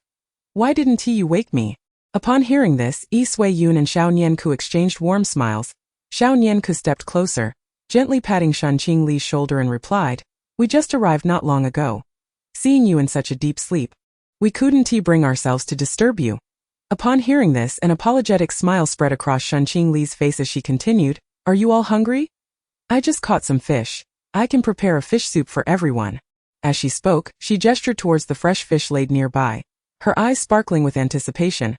Why didn't you wake me?" Upon hearing this, Lai Yayan and Xiao Nianku exchanged warm smiles. Xiao Nianku stepped closer, gently patting Shen Qingli's shoulder and replied, "We just arrived not long ago. Seeing you in such a deep sleep, we couldn't bring ourselves to disturb you." Upon hearing this, an apologetic smile spread across Shen Qingli's face as she continued, "Are you all hungry? I just caught some fish. I can prepare a fish soup for everyone." As she spoke, she gestured towards the fresh fish laid nearby, her eyes sparkling with anticipation.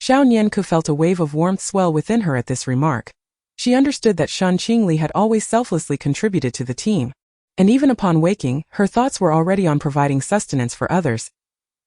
Xiao Nianku felt a wave of warmth swell within her at this remark. She understood that Shen Qingli had always selflessly contributed to the team, and even upon waking, her thoughts were already on providing sustenance for others.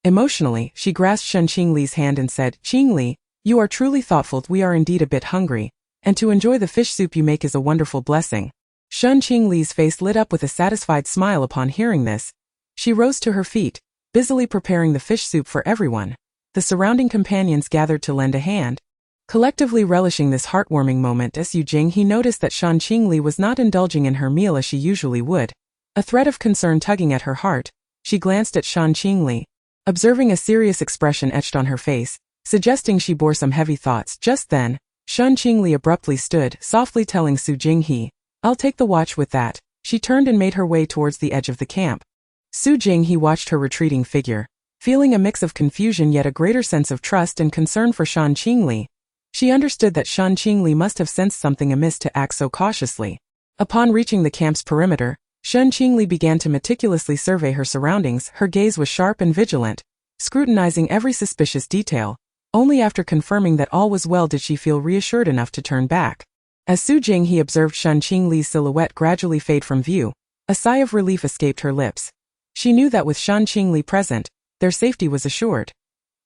Emotionally, she grasped Shen Qingli's hand and said, "Qingli, you are truly thoughtful. We are indeed a bit hungry, and to enjoy the fish soup you make is a wonderful blessing." Shen Qingli's face lit up with a satisfied smile upon hearing this. She rose to her feet, busily preparing the fish soup for everyone. The surrounding companions gathered to lend a hand, collectively relishing this heartwarming moment. As Yu Jing, he noticed that Shen Qingli was not indulging in her meal as she usually would. A thread of concern tugging at her heart, she glanced at Shen Qingli, observing a serious expression etched on her face, suggesting she bore some heavy thoughts. Just then, Shen Qingli abruptly stood, softly telling Su Jinghe, "I'll take the watch with that." She turned and made her way towards the edge of the camp. Su Jinghe watched her retreating figure, feeling a mix of confusion yet a greater sense of trust and concern for Shen Qingli. She understood that Shen Qingli must have sensed something amiss to act so cautiously. Upon reaching the camp's perimeter, Shen Qingli began to meticulously survey her surroundings. Her gaze was sharp and vigilant, scrutinizing every suspicious detail. Only after confirming that all was well did she feel reassured enough to turn back. As Su Jinghe observed Shen Qingli's silhouette gradually fade from view, a sigh of relief escaped her lips. She knew that with Shen Qingli present, their safety was assured.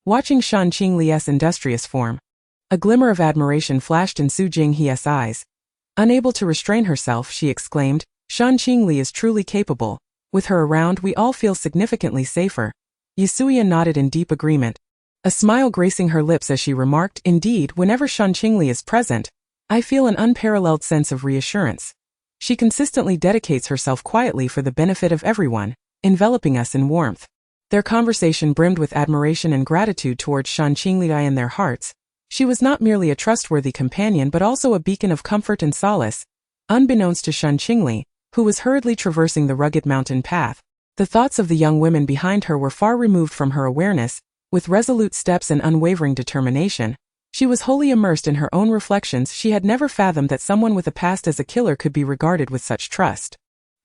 Watching Shen Qingli's industrious form, a glimmer of admiration flashed in Su Jinghe's eyes. Unable to restrain herself, she exclaimed, "Shen Qingli is truly capable. With her around, we all feel significantly safer." Yisuya nodded in deep agreement, a smile gracing her lips as she remarked, "Indeed, whenever Shen Qingli is present, I feel an unparalleled sense of reassurance. She consistently dedicates herself quietly for the benefit of everyone, enveloping us in warmth." Their conversation brimmed with admiration and gratitude towards Shen Qingli in their hearts. She was not merely a trustworthy companion but also a beacon of comfort and solace. Unbeknownst to Shen Qingli, who was hurriedly traversing the rugged mountain path, the thoughts of the young women behind her were far removed from her awareness. With resolute steps and unwavering determination, she was wholly immersed in her own reflections. She had never fathomed that someone with a past as a killer could be regarded with such trust.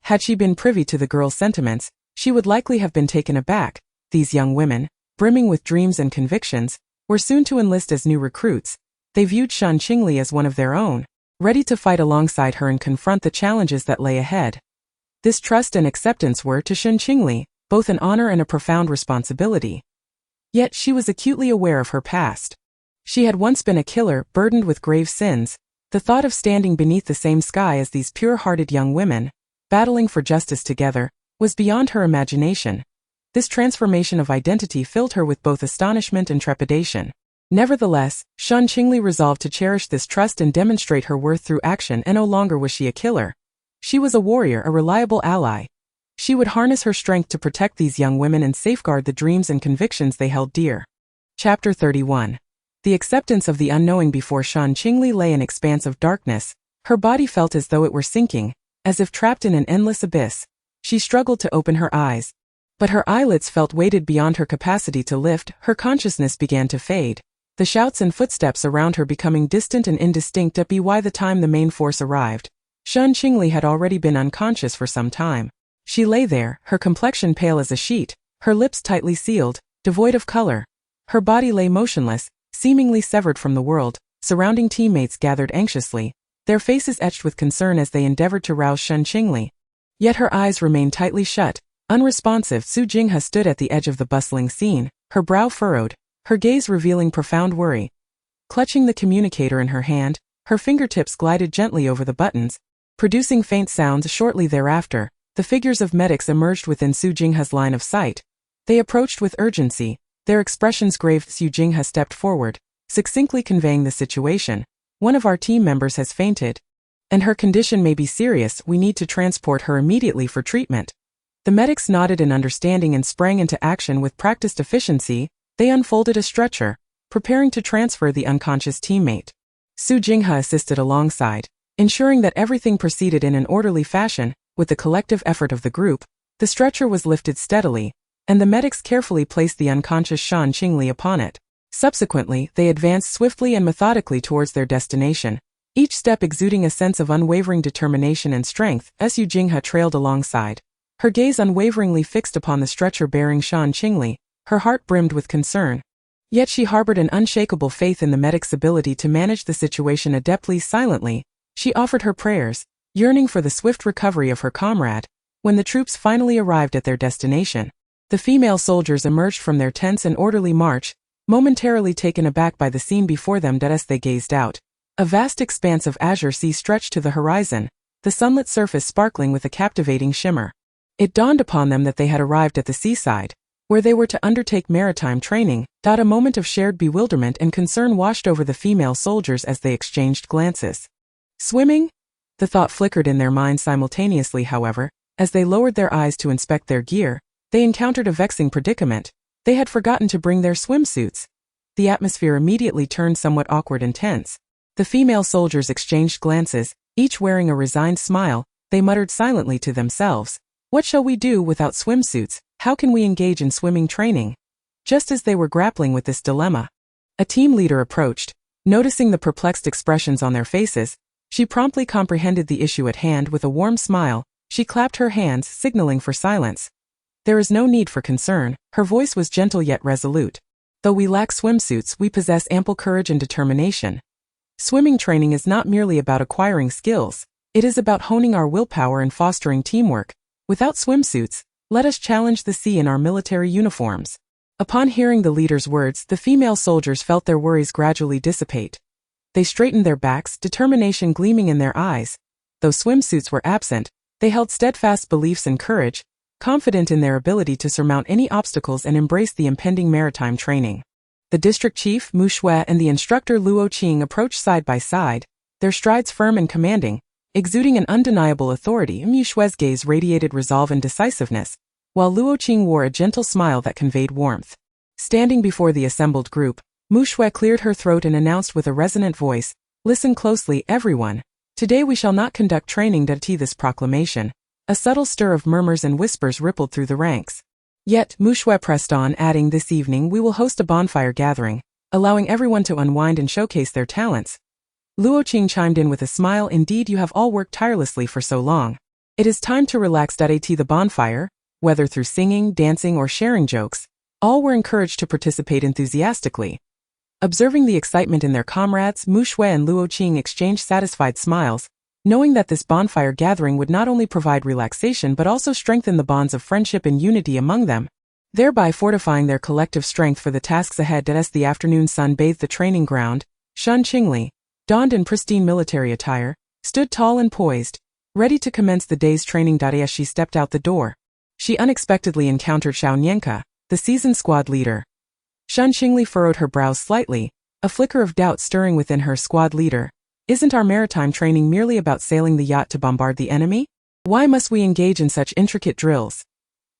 Had she been privy to the girl's sentiments, she would likely have been taken aback. These young women, brimming with dreams and convictions, were soon to enlist as new recruits. They viewed Shen Qingli as one of their own, ready to fight alongside her and confront the challenges that lay ahead. This trust and acceptance were, to Shen Qingli, both an honor and a profound responsibility. Yet she was acutely aware of her past. She had once been a killer, burdened with grave sins. The thought of standing beneath the same sky as these pure-hearted young women, battling for justice together, was beyond her imagination. This transformation of identity filled her with both astonishment and trepidation. Nevertheless, Shen Qingli resolved to cherish this trust and demonstrate her worth through action, and no longer was she a killer. She was a warrior, a reliable ally. She would harness her strength to protect these young women and safeguard the dreams and convictions they held dear. Chapter 31. The acceptance of the unknowing. Before Shen Qingli lay an expanse of darkness. Her body felt as though it were sinking, as if trapped in an endless abyss. She struggled to open her eyes, but her eyelids felt weighted beyond her capacity to lift. Her consciousness began to fade. the shouts and footsteps around her becoming distant and indistinct. By the time the main force arrived, Shen Qingli had already been unconscious for some time. She lay there, her complexion pale as a sheet, her lips tightly sealed, devoid of color. Her body lay motionless, seemingly severed from the world. Surrounding teammates gathered anxiously, their faces etched with concern as they endeavored to rouse Shen Qingli. Yet her eyes remained tightly shut, unresponsive. Su Jinghe stood at the edge of the bustling scene, her brow furrowed, her gaze revealing profound worry. Clutching the communicator in her hand, her fingertips glided gently over the buttons, producing faint sounds. Shortly thereafter, the figures of medics emerged within Su Jinghe's line of sight. They approached with urgency, their expressions grave. Su Jinghe stepped forward, succinctly conveying the situation. One of our team members has fainted, and her condition may be serious. We need to transport her immediately for treatment. The medics nodded in understanding and sprang into action with practiced efficiency. They unfolded a stretcher, preparing to transfer the unconscious teammate. Su Jinghe assisted alongside, ensuring that everything proceeded in an orderly fashion. With the collective effort of the group, the stretcher was lifted steadily, and the medics carefully placed the unconscious Shen Qingli upon it. Subsequently, they advanced swiftly and methodically towards their destination, each step exuding a sense of unwavering determination and strength. Su Jinghe trailed alongside, her gaze unwaveringly fixed upon the stretcher bearing Shen Qingli. Her heart brimmed with concern. Yet she harbored an unshakable faith in the medic's ability to manage the situation adeptly. Silently, she offered her prayers, yearning for the swift recovery of her comrade. When the troops finally arrived at their destination, the female soldiers emerged from their tense and orderly march, momentarily taken aback by the scene before them. As they gazed out, a vast expanse of azure sea stretched to the horizon, the sunlit surface sparkling with a captivating shimmer. It dawned upon them that they had arrived at the seaside, where they were to undertake maritime training. A moment of shared bewilderment and concern washed over the female soldiers as they exchanged glances. Swimming? The thought flickered in their minds simultaneously. However, as they lowered their eyes to inspect their gear, they encountered a vexing predicament. They had forgotten to bring their swimsuits. The atmosphere immediately turned somewhat awkward and tense. The female soldiers exchanged glances, each wearing a resigned smile. They muttered silently to themselves, "What shall we do without swimsuits? How can we engage in swimming training?" Just as they were grappling with this dilemma, a team leader approached. Noticing the perplexed expressions on their faces, she promptly comprehended the issue at hand. With a warm smile, she clapped her hands, signaling for silence. "There is no need for concern." Her voice was gentle yet resolute. "Though we lack swimsuits, we possess ample courage and determination. Swimming training is not merely about acquiring skills, it is about honing our willpower and fostering teamwork. Without swimsuits, let us challenge the sea in our military uniforms." Upon hearing the leader's words, the female soldiers felt their worries gradually dissipate. They straightened their backs, determination gleaming in their eyes. Though swimsuits were absent, they held steadfast beliefs and courage, confident in their ability to surmount any obstacles and embrace the impending maritime training. The district chief, Mu Shui, and the instructor Luo Qing approached side by side, their strides firm and commanding, exuding an undeniable authority. Mu Shui's gaze radiated resolve and decisiveness, while Luo Qing wore a gentle smile that conveyed warmth. Standing before the assembled group, Mu Shui cleared her throat and announced with a resonant voice, "Listen closely, everyone. Today we shall not conduct training." This proclamation, a subtle stir of murmurs and whispers rippled through the ranks. Yet, Mu Shui pressed on, adding, "This evening we will host a bonfire gathering, allowing everyone to unwind and showcase their talents." Luo Qing chimed in with a smile, "Indeed, you have all worked tirelessly for so long. It is time to relax." At the bonfire, whether through singing, dancing, or sharing jokes, all were encouraged to participate enthusiastically. Observing the excitement in their comrades, Mu Shui and Luo Qing exchanged satisfied smiles, knowing that this bonfire gathering would not only provide relaxation but also strengthen the bonds of friendship and unity among them, thereby fortifying their collective strength for the tasks ahead. As the afternoon sun bathed the training ground, Shen Qingli, donned in pristine military attire, stood tall and poised, ready to commence the day's training. As she stepped out the door, she unexpectedly encountered Xiao Nianke, the seasoned squad leader. Shen Qingli furrowed her brows slightly, a flicker of doubt stirring within her. "Squad leader, isn't our maritime training merely about sailing the yacht to bombard the enemy? Why must we engage in such intricate drills?"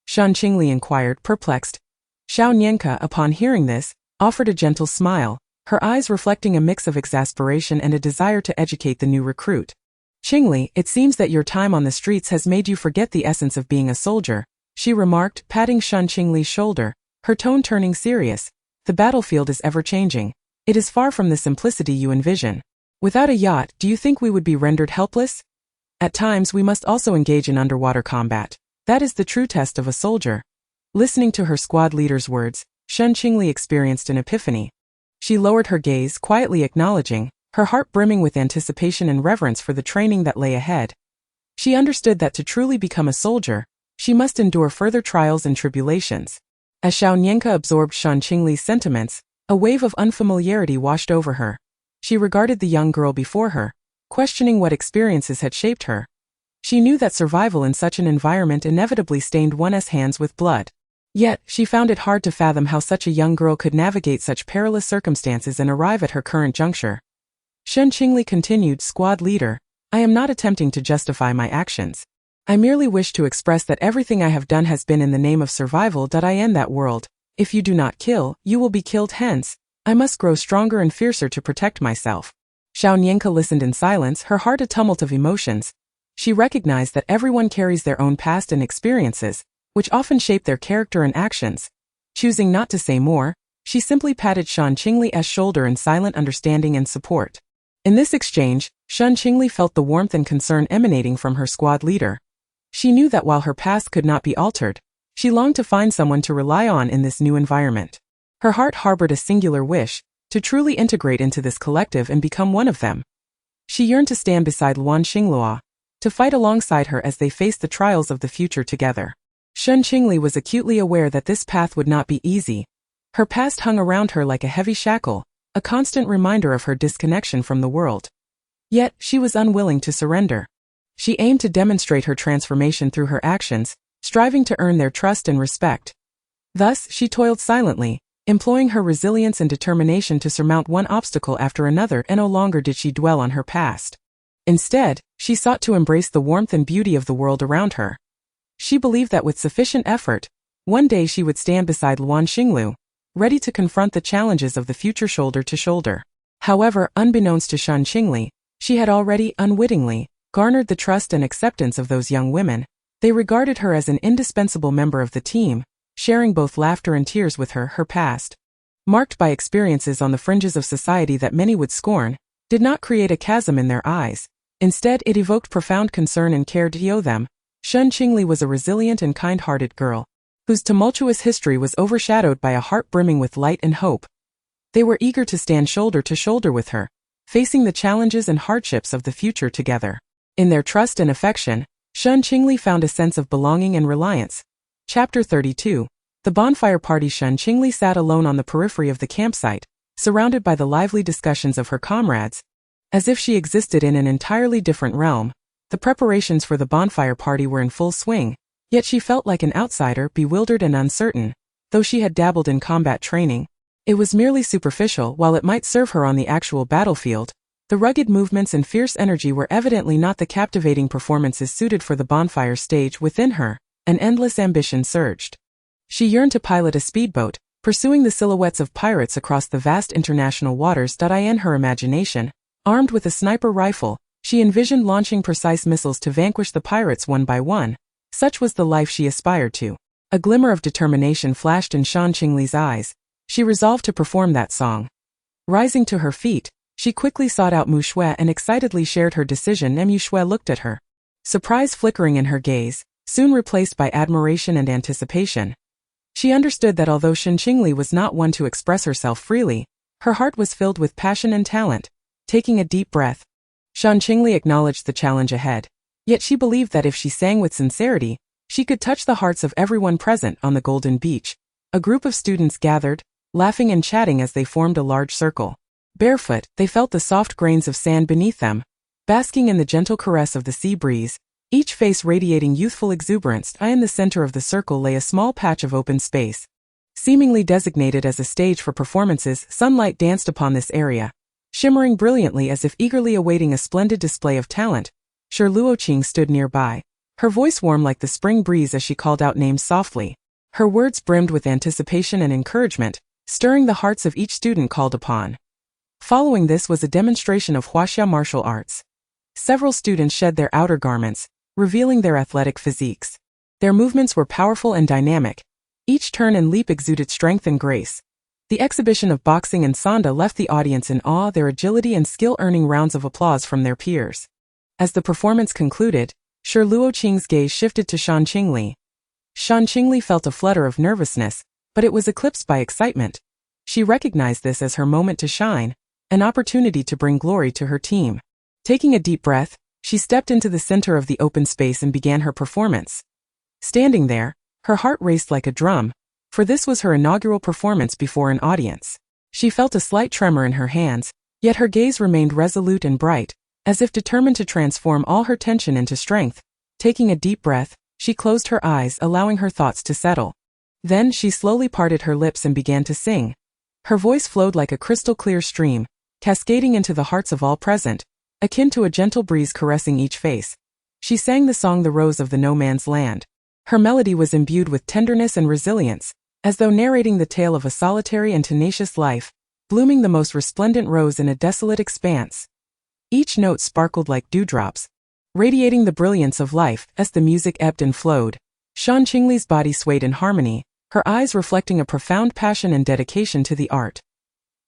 Shen Qingli inquired, perplexed. Xiao Nianke, upon hearing this, offered a gentle smile, her eyes reflecting a mix of exasperation and a desire to educate the new recruit. "Qingli, it seems that your time on the streets has made you forget the essence of being a soldier," she remarked, patting Shen Qingli's shoulder, her tone turning serious. "The battlefield is ever-changing. It is far from the simplicity you envision. Without a yacht, do you think we would be rendered helpless? At times we must also engage in underwater combat. That is the true test of a soldier. Listening to her squad leader's words, Shen Qingli experienced an epiphany. She lowered her gaze, quietly acknowledging, her heart brimming with anticipation and reverence for the training that lay ahead. She understood that to truly become a soldier, she must endure further trials and tribulations. As Xiaonianka absorbed Shen Qingli's sentiments, a wave of unfamiliarity washed over her. She regarded the young girl before her, questioning what experiences had shaped her. She knew that survival in such an environment inevitably stained one's hands with blood. Yet, she found it hard to fathom how such a young girl could navigate such perilous circumstances and arrive at her current juncture. Shen Qingli continued, "Squad leader, I am not attempting to justify my actions. I merely wish to express that everything I have done has been in the name of survival. I end that world. If you do not kill, you will be killed. Hence, I must grow stronger and fiercer to protect myself." Xiaonianka listened in silence, her heart a tumult of emotions. She recognized that everyone carries their own past and experiences, which often shape their character and actions. Choosing not to say more, she simply patted Shen Qingli's shoulder in silent understanding and support. In this exchange, Shen Qingli felt the warmth and concern emanating from her squad leader. She knew that while her past could not be altered, she longed to find someone to rely on in this new environment. Her heart harbored a singular wish, to truly integrate into this collective and become one of them. She yearned to stand beside Luan Xinglua, to fight alongside her as they faced the trials of the future together. Shen Qingli was acutely aware that this path would not be easy. Her past hung around her like a heavy shackle, a constant reminder of her disconnection from the world. Yet, she was unwilling to surrender. She aimed to demonstrate her transformation through her actions, striving to earn their trust and respect. Thus, she toiled silently, employing her resilience and determination to surmount one obstacle after another, and no longer did she dwell on her past. Instead, she sought to embrace the warmth and beauty of the world around her. She believed that with sufficient effort, one day she would stand beside Luan Xinglu, ready to confront the challenges of the future shoulder to shoulder. However, unbeknownst to Shen Qingli, she had already, unwittingly, garnered the trust and acceptance of those young women. They regarded her as an indispensable member of the team, sharing both laughter and tears with her. Her past, marked by experiences on the fringes of society that many would scorn, did not create a chasm in their eyes. Instead, it evoked profound concern and care to them. Shen Qingli was a resilient and kind-hearted girl, whose tumultuous history was overshadowed by a heart brimming with light and hope. They were eager to stand shoulder to shoulder with her, facing the challenges and hardships of the future together. In their trust and affection, Shen Qingli found a sense of belonging and reliance. Chapter 32. The bonfire party. Shen Qingli sat alone on the periphery of the campsite, surrounded by the lively discussions of her comrades. As if she existed in an entirely different realm, the preparations for the bonfire party were in full swing, yet she felt like an outsider, bewildered and uncertain. Though she had dabbled in combat training, it was merely superficial. While it might serve her on the actual battlefield, the rugged movements and fierce energy were evidently not the captivating performances suited for the bonfire stage. Within her, an endless ambition surged. She yearned to pilot a speedboat, pursuing the silhouettes of pirates across the vast international waters. In her imagination, armed with a sniper rifle, she envisioned launching precise missiles to vanquish the pirates one by one. Such was the life she aspired to. A glimmer of determination flashed in Shen Qingli's eyes. She resolved to perform that song. Rising to her feet, she quickly sought out Mu Shui and excitedly shared her decision. Mu Shui looked at her, surprise flickering in her gaze, soon replaced by admiration and anticipation. She understood that although Shen Qingli was not one to express herself freely, her heart was filled with passion and talent. Taking a deep breath, Shen Qingli acknowledged the challenge ahead. Yet she believed that if she sang with sincerity, she could touch the hearts of everyone present. On the golden beach, a group of students gathered, laughing and chatting as they formed a large circle. Barefoot, they felt the soft grains of sand beneath them, basking in the gentle caress of the sea breeze, each face radiating youthful exuberance. In the center of the circle lay a small patch of open space. Seemingly designated as a stage for performances, sunlight danced upon this area, shimmering brilliantly as if eagerly awaiting a splendid display of talent. Shi Luoqing stood nearby, her voice warm like the spring breeze as she called out names softly. Her words brimmed with anticipation and encouragement, stirring the hearts of each student called upon. Following this was a demonstration of huaxia martial arts. Several students shed their outer garments, revealing their athletic physiques. Their movements were powerful and dynamic. Each turn and leap exuded strength and grace. The exhibition of boxing and sanda left the audience in awe, their agility and skill earning rounds of applause from their peers. As the performance concluded, Shi Luoqing's gaze shifted to Shen Qingli. Shen Qingli felt a flutter of nervousness, but it was eclipsed by excitement. She recognized this as her moment to shine, an opportunity to bring glory to her team. Taking a deep breath, she stepped into the center of the open space and began her performance. Standing there, her heart raced like a drum, for this was her inaugural performance before an audience. She felt a slight tremor in her hands, yet her gaze remained resolute and bright, as if determined to transform all her tension into strength. Taking a deep breath, she closed her eyes, allowing her thoughts to settle. Then she slowly parted her lips and began to sing. Her voice flowed like a crystal-clear stream, cascading into the hearts of all present, akin to a gentle breeze caressing each face. She sang the song The Rose of the No Man's Land. Her melody was imbued with tenderness and resilience, as though narrating the tale of a solitary and tenacious life, blooming the most resplendent rose in a desolate expanse. Each note sparkled like dewdrops, radiating the brilliance of life. As the music ebbed and flowed, Shen Qingli's body swayed in harmony, her eyes reflecting a profound passion and dedication to the art.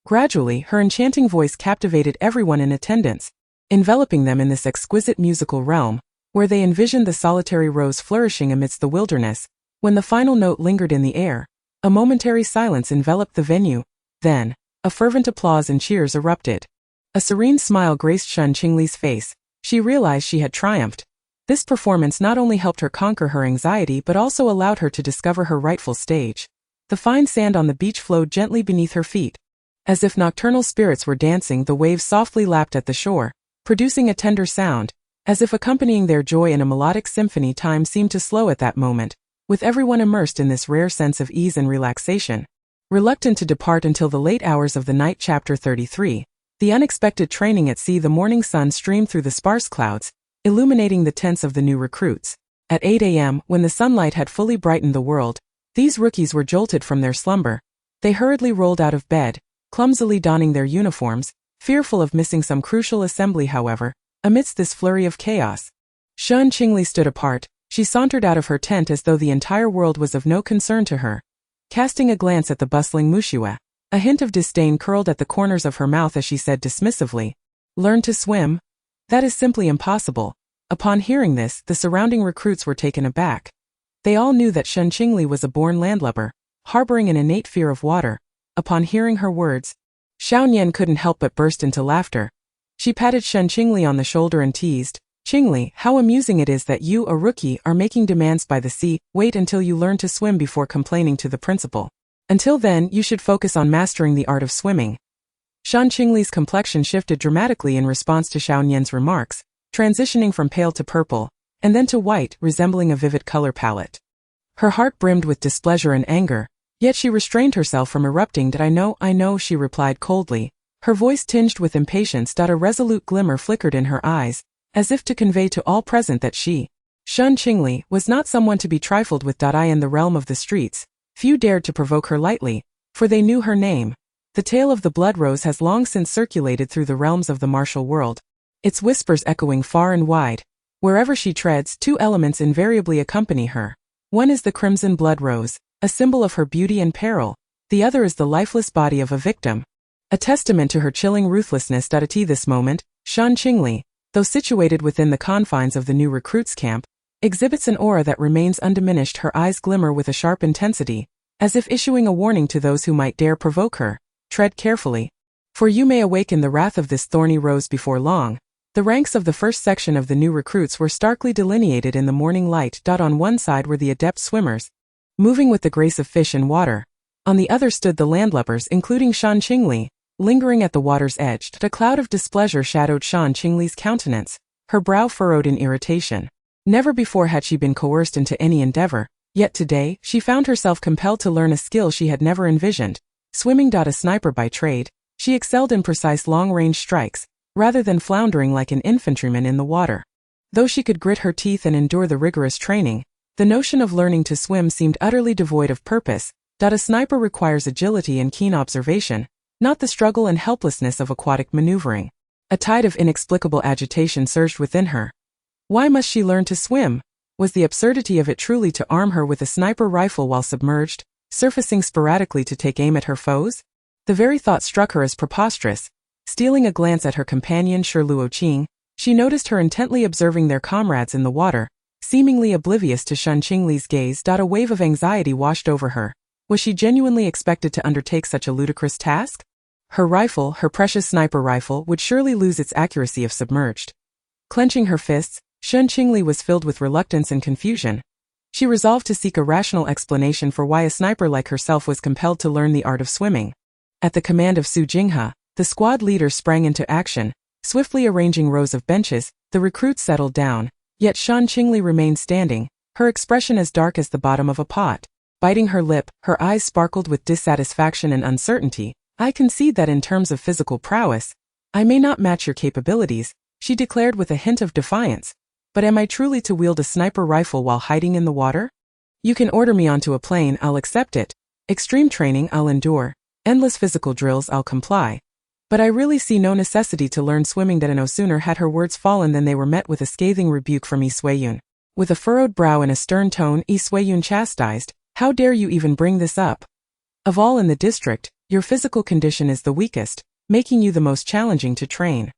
Gradually, her enchanting voice captivated everyone in attendance, enveloping them in this exquisite musical realm, where they envisioned the solitary rose flourishing amidst the wilderness. When the final note lingered in the air, a momentary silence enveloped the venue. Then, a fervent applause and cheers erupted. A serene smile graced Shen Qingli's face. She realized she had triumphed. This performance not only helped her conquer her anxiety but also allowed her to discover her rightful stage. The fine sand on the beach flowed gently beneath her feet. As if nocturnal spirits were dancing, the waves softly lapped at the shore, producing a tender sound, as if accompanying their joy in a melodic symphony. Time seemed to slow at that moment, with everyone immersed in this rare sense of ease and relaxation. Reluctant to depart until the late hours of the night. Chapter 33. The unexpected training at sea. The morning sun streamed through the sparse clouds, illuminating the tents of the new recruits. At 8 a.m., when the sunlight had fully brightened the world, these rookies were jolted from their slumber. They hurriedly rolled out of bed, clumsily donning their uniforms, fearful of missing some crucial assembly. However, amidst this flurry of chaos, Shen Qingli stood apart. She sauntered out of her tent as though the entire world was of no concern to her. Casting a glance at the bustling Mushiwa, a hint of disdain curled at the corners of her mouth as she said dismissively, "Learn to swim? That is simply impossible." Upon hearing this, the surrounding recruits were taken aback. They all knew that Shen Qingli was a born landlubber, harboring an innate fear of water. Upon hearing her words, Xiaoyan couldn't help but burst into laughter. She patted Shen Qingli on the shoulder and teased, "Qingli, how amusing it is that you, a rookie, are making demands by the sea. Wait until you learn to swim before complaining to the principal. Until then, you should focus on mastering the art of swimming." Shen Qingli's complexion shifted dramatically in response to Xiaoyan's remarks, transitioning from pale to purple, and then to white, resembling a vivid color palette. Her heart brimmed with displeasure and anger, yet she restrained herself from erupting. "I know," she replied coldly, her voice tinged with impatience. A resolute glimmer flickered in her eyes, as if to convey to all present that she, Shen Qingli, was not someone to be trifled with. In the realm of the streets, few dared to provoke her lightly, for they knew her name. The tale of the Blood Rose has long since circulated through the realms of the martial world, its whispers echoing far and wide. Wherever she treads, two elements invariably accompany her. One is the crimson blood rose, a symbol of her beauty and peril. The other is the lifeless body of a victim, a testament to her chilling ruthlessness. At this moment, Shen Qingli, though situated within the confines of the new recruits' camp, exhibits an aura that remains undiminished. Her eyes glimmer with a sharp intensity, as if issuing a warning to those who might dare provoke her. Tread carefully, for you may awaken the wrath of this thorny rose before long. The ranks of the first section of the new recruits were starkly delineated in the morning light. On one side were the adept swimmers, moving with the grace of fish in water. On the other stood the landlubbers, including Shen Qingli, lingering at the water's edge. A cloud of displeasure shadowed Shen Qingli's countenance, her brow furrowed in irritation. Never before had she been coerced into any endeavor, yet today, she found herself compelled to learn a skill she had never envisioned. Swimming. A sniper by trade, she excelled in precise long-range strikes, rather than floundering like an infantryman in the water. Though she could grit her teeth and endure the rigorous training, the notion of learning to swim seemed utterly devoid of purpose. A sniper requires agility and keen observation, not the struggle and helplessness of aquatic maneuvering. A tide of inexplicable agitation surged within her. Why must she learn to swim? Was the absurdity of it truly to arm her with a sniper rifle while submerged? surfacing sporadically to take aim at her foes? The very thought struck her as preposterous. Stealing a glance at her companion Shi Luoqing, she noticed her intently observing their comrades in the water, seemingly oblivious to Shen Qingli's gaze. A wave of anxiety washed over her. Was she genuinely expected to undertake such a ludicrous task? Her rifle, her precious sniper rifle, would surely lose its accuracy if submerged. Clenching her fists, Shen Qingli was filled with reluctance and confusion. She resolved to seek a rational explanation for why a sniper like herself was compelled to learn the art of swimming. At the command of Su Jinghe, the squad leader sprang into action, swiftly arranging rows of benches. The recruits settled down, yet Shen Qingli remained standing, her expression as dark as the bottom of a pot. Biting her lip, her eyes sparkled with dissatisfaction and uncertainty. I concede that in terms of physical prowess, I may not match your capabilities, she declared with a hint of defiance. But am I truly to wield a sniper rifle while hiding in the water? You can order me onto a plane, I'll accept it. Extreme training, I'll endure. Endless physical drills, I'll comply. But I really see no necessity to learn swimming. No sooner had her words fallen than they were met with a scathing rebuke from Yi Suiyun. With a furrowed brow and a stern tone, Yi Suiyun chastised, "How dare you even bring this up? Of all in the district, your physical condition is the weakest, making you the most challenging to train.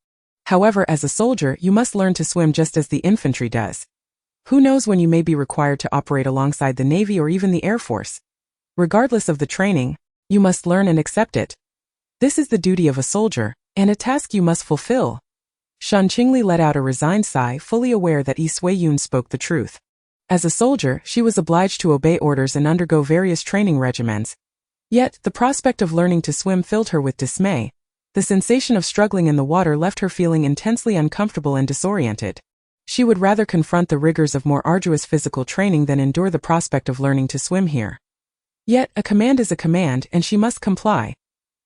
However, as a soldier, you must learn to swim just as the infantry does. Who knows when you may be required to operate alongside the Navy or even the Air Force? Regardless of the training, you must learn and accept it. This is the duty of a soldier, and a task you must fulfill." Shen Qingli let out a resigned sigh, fully aware that Yi Suiyun spoke the truth. As a soldier, she was obliged to obey orders and undergo various training regimens. Yet, the prospect of learning to swim filled her with dismay. The sensation of struggling in the water left her feeling intensely uncomfortable and disoriented. She would rather confront the rigors of more arduous physical training than endure the prospect of learning to swim here. Yet, a command is a command, and she must comply.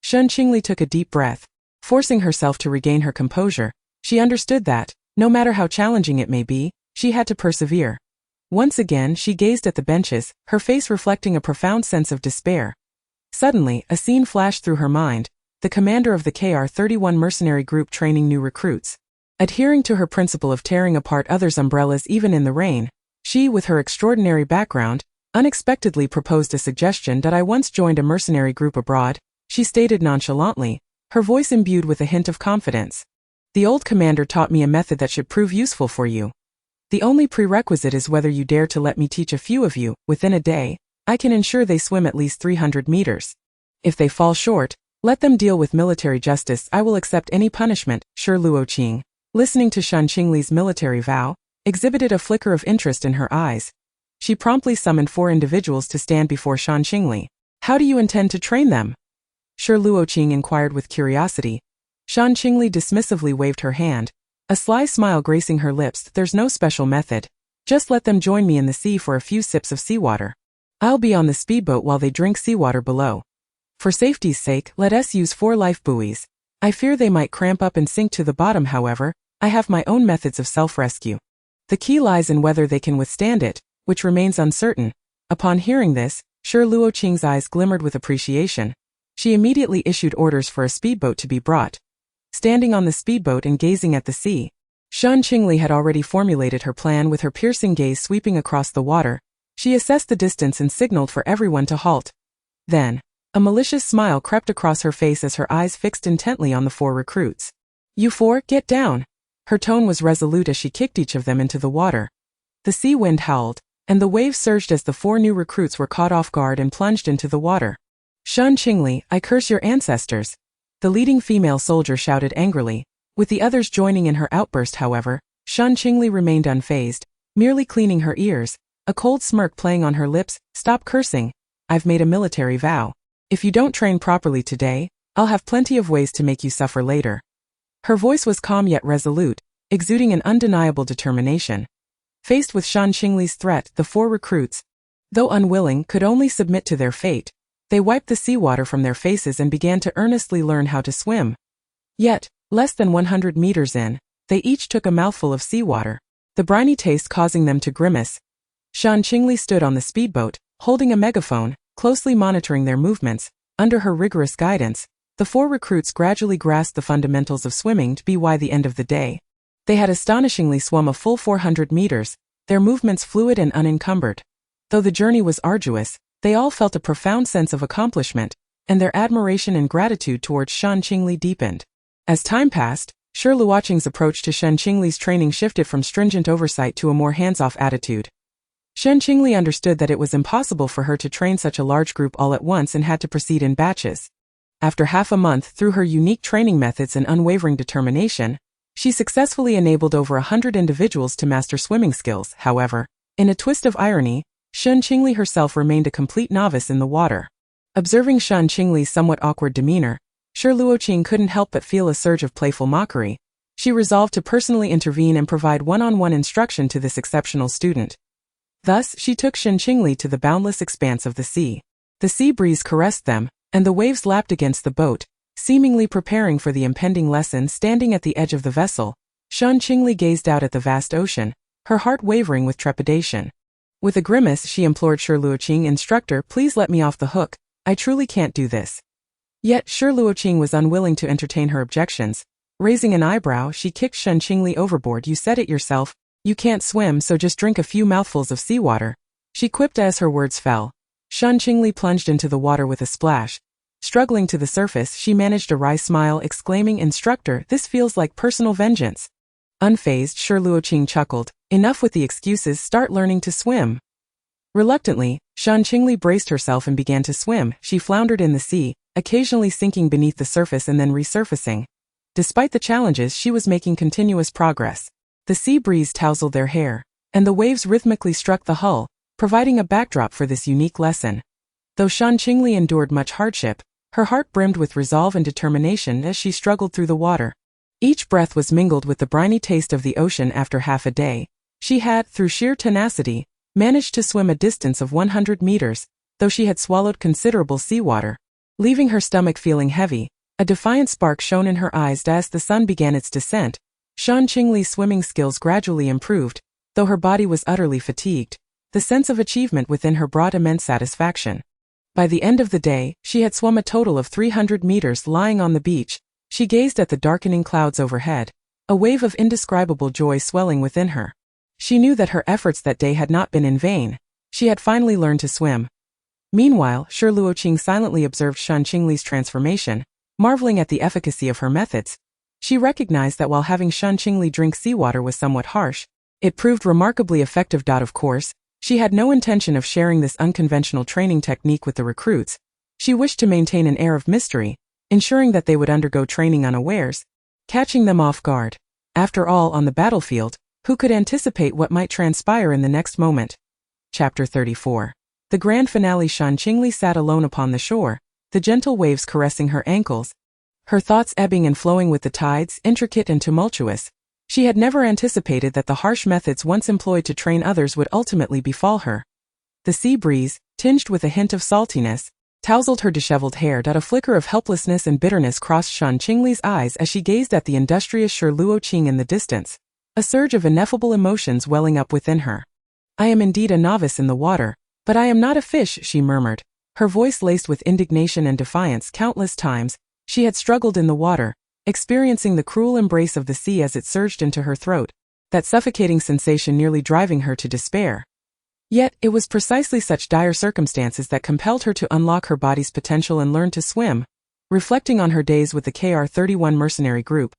Shen Qingli took a deep breath. Forcing herself to regain her composure, she understood that, no matter how challenging it may be, she had to persevere. Once again, she gazed at the benches, her face reflecting a profound sense of despair. Suddenly, a scene flashed through her mind. The commander of the KR-31 mercenary group training new recruits. Adhering to her principle of tearing apart others' umbrellas even in the rain, she, with her extraordinary background, unexpectedly proposed a suggestion. "I once joined a mercenary group abroad," she stated nonchalantly, her voice imbued with a hint of confidence. "The old commander taught me a method that should prove useful for you. The only prerequisite is whether you dare to let me teach a few of you. Within a day, I can ensure they swim at least 300 meters. If they fall short, let them deal with military justice. I will accept any punishment." Shi Luoqing, listening to Shen Qingli's military vow, exhibited a flicker of interest in her eyes. She promptly summoned 4 individuals to stand before Shen Qingli. "How do you intend to train them?" Shi Luoqing inquired with curiosity. Shen Qingli dismissively waved her hand, a sly smile gracing her lips. "There's no special method. Just let them join me in the sea for a few sips of seawater. I'll be on the speedboat while they drink seawater below. For safety's sake, let us use 4 life buoys. I fear they might cramp up and sink to the bottom. However, I have my own methods of self-rescue. The key lies in whether they can withstand it, which remains uncertain." Upon hearing this, Shi Luoqing's eyes glimmered with appreciation. She immediately issued orders for a speedboat to be brought. Standing on the speedboat and gazing at the sea, Shen Qingli had already formulated her plan. With her piercing gaze sweeping across the water, she assessed the distance and signaled for everyone to halt. Then, a malicious smile crept across her face as her eyes fixed intently on the 4 recruits. "You 4, get down." Her tone was resolute as she kicked each of them into the water. The sea wind howled, and the waves surged as the 4 new recruits were caught off guard and plunged into the water. "Shen Qingli, I curse your ancestors," the leading female soldier shouted angrily. With the others joining in her outburst, however, Shen Qingli remained unfazed, merely cleaning her ears, a cold smirk playing on her lips. "Stop cursing. I've made a military vow. If you don't train properly today, I'll have plenty of ways to make you suffer later." Her voice was calm yet resolute, exuding an undeniable determination. Faced with Shen Qingli's threat, the 4 recruits, though unwilling, could only submit to their fate. They wiped the seawater from their faces and began to earnestly learn how to swim. Yet, less than 100 meters in, they each took a mouthful of seawater, the briny taste causing them to grimace. Shen Qingli stood on the speedboat, holding a megaphone, closely monitoring their movements. Under her rigorous guidance, the 4 recruits gradually grasped the fundamentals of swimming. By the end of the day, they had astonishingly swum a full 400 meters, their movements fluid and unencumbered. Though the journey was arduous, They all felt a profound sense of accomplishment, and their admiration and gratitude towards Shen Qingli deepened. As time passed, Shi Luoqing's approach to Shen Qingli's training shifted from stringent oversight to a more hands-off attitude. Shen Qingli understood that it was impossible for her to train such a large group all at once and had to proceed in batches. After half a month, through her unique training methods and unwavering determination, she successfully enabled over 100 individuals to master swimming skills. However, in a twist of irony, Shen Qingli herself remained a complete novice in the water. Observing Shen Qingli's somewhat awkward demeanor, Shi Luoqing couldn't help but feel a surge of playful mockery. She resolved to personally intervene and provide one-on-one instruction to this exceptional student. Thus, she took Shen Qingli to the boundless expanse of the sea. The sea breeze caressed them, and the waves lapped against the boat, seemingly preparing for the impending lesson. Standing at the edge of the vessel, Shen Qingli gazed out at the vast ocean, her heart wavering with trepidation. With a grimace, she implored Shi Luoqing, "Instructor, please let me off the hook. I truly can't do this." Yet Shi Luoqing was unwilling to entertain her objections. Raising an eyebrow, she kicked Shen Qingli overboard. "You said it yourself. You can't swim, so just drink a few mouthfuls of seawater," she quipped as her words fell. Shen Qingli plunged into the water with a splash. Struggling to the surface, she managed a wry smile, exclaiming, "Instructor, this feels like personal vengeance." Unfazed, Shi Luoqing chuckled, "Enough with the excuses, start learning to swim." Reluctantly, Shen Qingli braced herself and began to swim. She floundered in the sea, occasionally sinking beneath the surface and then resurfacing. Despite the challenges, she was making continuous progress. The sea breeze tousled their hair, and the waves rhythmically struck the hull, providing a backdrop for this unique lesson. Though Shen Qingli endured much hardship, her heart brimmed with resolve and determination as she struggled through the water. Each breath was mingled with the briny taste of the ocean. After half a day, she had, through sheer tenacity, managed to swim a distance of 100 meters, though she had swallowed considerable seawater. Leaving her stomach feeling heavy, a defiant spark shone in her eyes as the sun began its descent. Shen Qingli's swimming skills gradually improved, though her body was utterly fatigued. The sense of achievement within her brought immense satisfaction. By the end of the day, she had swum a total of 300 meters. Lying on the beach, she gazed at the darkening clouds overhead, a wave of indescribable joy swelling within her. She knew that her efforts that day had not been in vain. She had finally learned to swim. Meanwhile, Shi Luoqing silently observed Shen Qingli's transformation, marveling at the efficacy of her methods. She recognized that while having Shen Qingli drink seawater was somewhat harsh, it proved remarkably effective. Of course, she had no intention of sharing this unconventional training technique with the recruits. She wished to maintain an air of mystery, ensuring that they would undergo training unawares, catching them off guard. After all, on the battlefield, who could anticipate what might transpire in the next moment? Chapter 34. The grand finale. Shen Qingli sat alone upon the shore, the gentle waves caressing her ankles, her thoughts ebbing and flowing with the tides, intricate and tumultuous. She had never anticipated that the harsh methods once employed to train others would ultimately befall her. The sea breeze, tinged with a hint of saltiness, tousled her disheveled hair. A flicker of helplessness and bitterness crossed Shen Qingli's eyes as she gazed at the industrious Shi Luoqing in the distance, a surge of ineffable emotions welling up within her. "I am indeed a novice in the water, but I am not a fish," she murmured, her voice laced with indignation and defiance. Countless times, she had struggled in the water, experiencing the cruel embrace of the sea as it surged into her throat, that suffocating sensation nearly driving her to despair. Yet, it was precisely such dire circumstances that compelled her to unlock her body's potential and learn to swim. Reflecting on her days with the KR-31 mercenary group,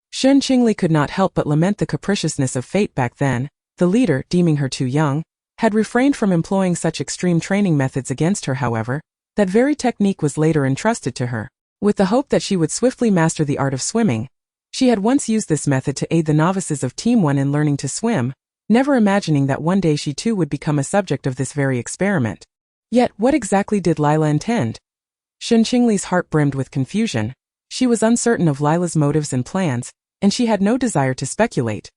Shen Qingli could not help but lament the capriciousness of fate. Back then, the leader, deeming her too young, had refrained from employing such extreme training methods against her. However, that very technique was later entrusted to her, with the hope that she would swiftly master the art of swimming. She had once used this method to aid the novices of Team 1 in learning to swim, never imagining that one day she too would become a subject of this very experiment. Yet, what exactly did Lila intend? Shen Qingli's heart brimmed with confusion. She was uncertain of Lila's motives and plans, and she had no desire to speculate.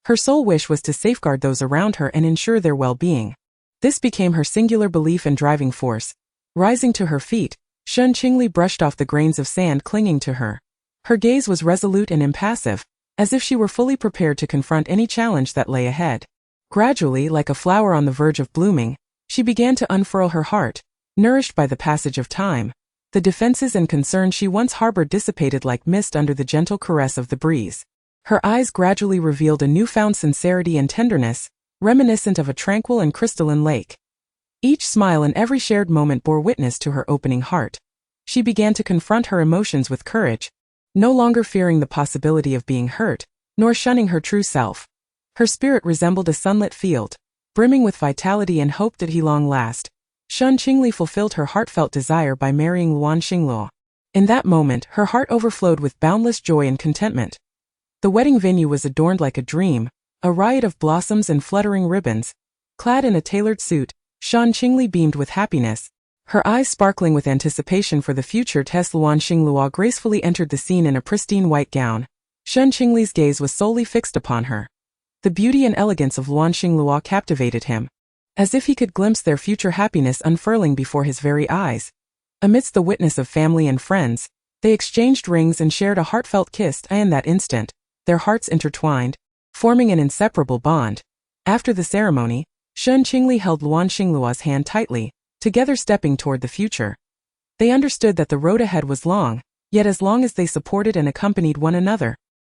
Her sole wish was to safeguard those around her and ensure their well-being. This became her singular belief and driving force. Rising to her feet, Shen Qingli brushed off the grains of sand clinging to her. Her gaze was resolute and impassive, as if she were fully prepared to confront any challenge that lay ahead. Gradually, like a flower on the verge of blooming, she began to unfurl her heart, nourished by the passage of time. The defenses and concerns she once harbored dissipated like mist under the gentle caress of the breeze. Her eyes gradually revealed a newfound sincerity and tenderness, reminiscent of a tranquil and crystalline lake. Each smile and every shared moment bore witness to her opening heart. She began to confront her emotions with courage, no longer fearing the possibility of being hurt, nor shunning her true self. Her spirit resembled a sunlit field, brimming with vitality and hope that he long last. Shen Qingli fulfilled her heartfelt desire by marrying Luan Xingluo. In that moment, her heart overflowed with boundless joy and contentment. The wedding venue was adorned like a dream, a riot of blossoms and fluttering ribbons. Clad in a tailored suit, Shen Qingli beamed with happiness, her eyes sparkling with anticipation for the future. Luan Xingluo gracefully entered the scene in a pristine white gown. Shen Qingli's gaze was solely fixed upon her. The beauty and elegance of Luan Xingluo captivated him, as if he could glimpse their future happiness unfurling before his very eyes. Amidst the witness of family and friends, they exchanged rings and shared a heartfelt kiss, and in that instant, their hearts intertwined, forming an inseparable bond. After the ceremony, Shen Qingli held Luan Xingluo's hand tightly, together stepping toward the future. They understood that the road ahead was long, yet as long as they supported and accompanied one another,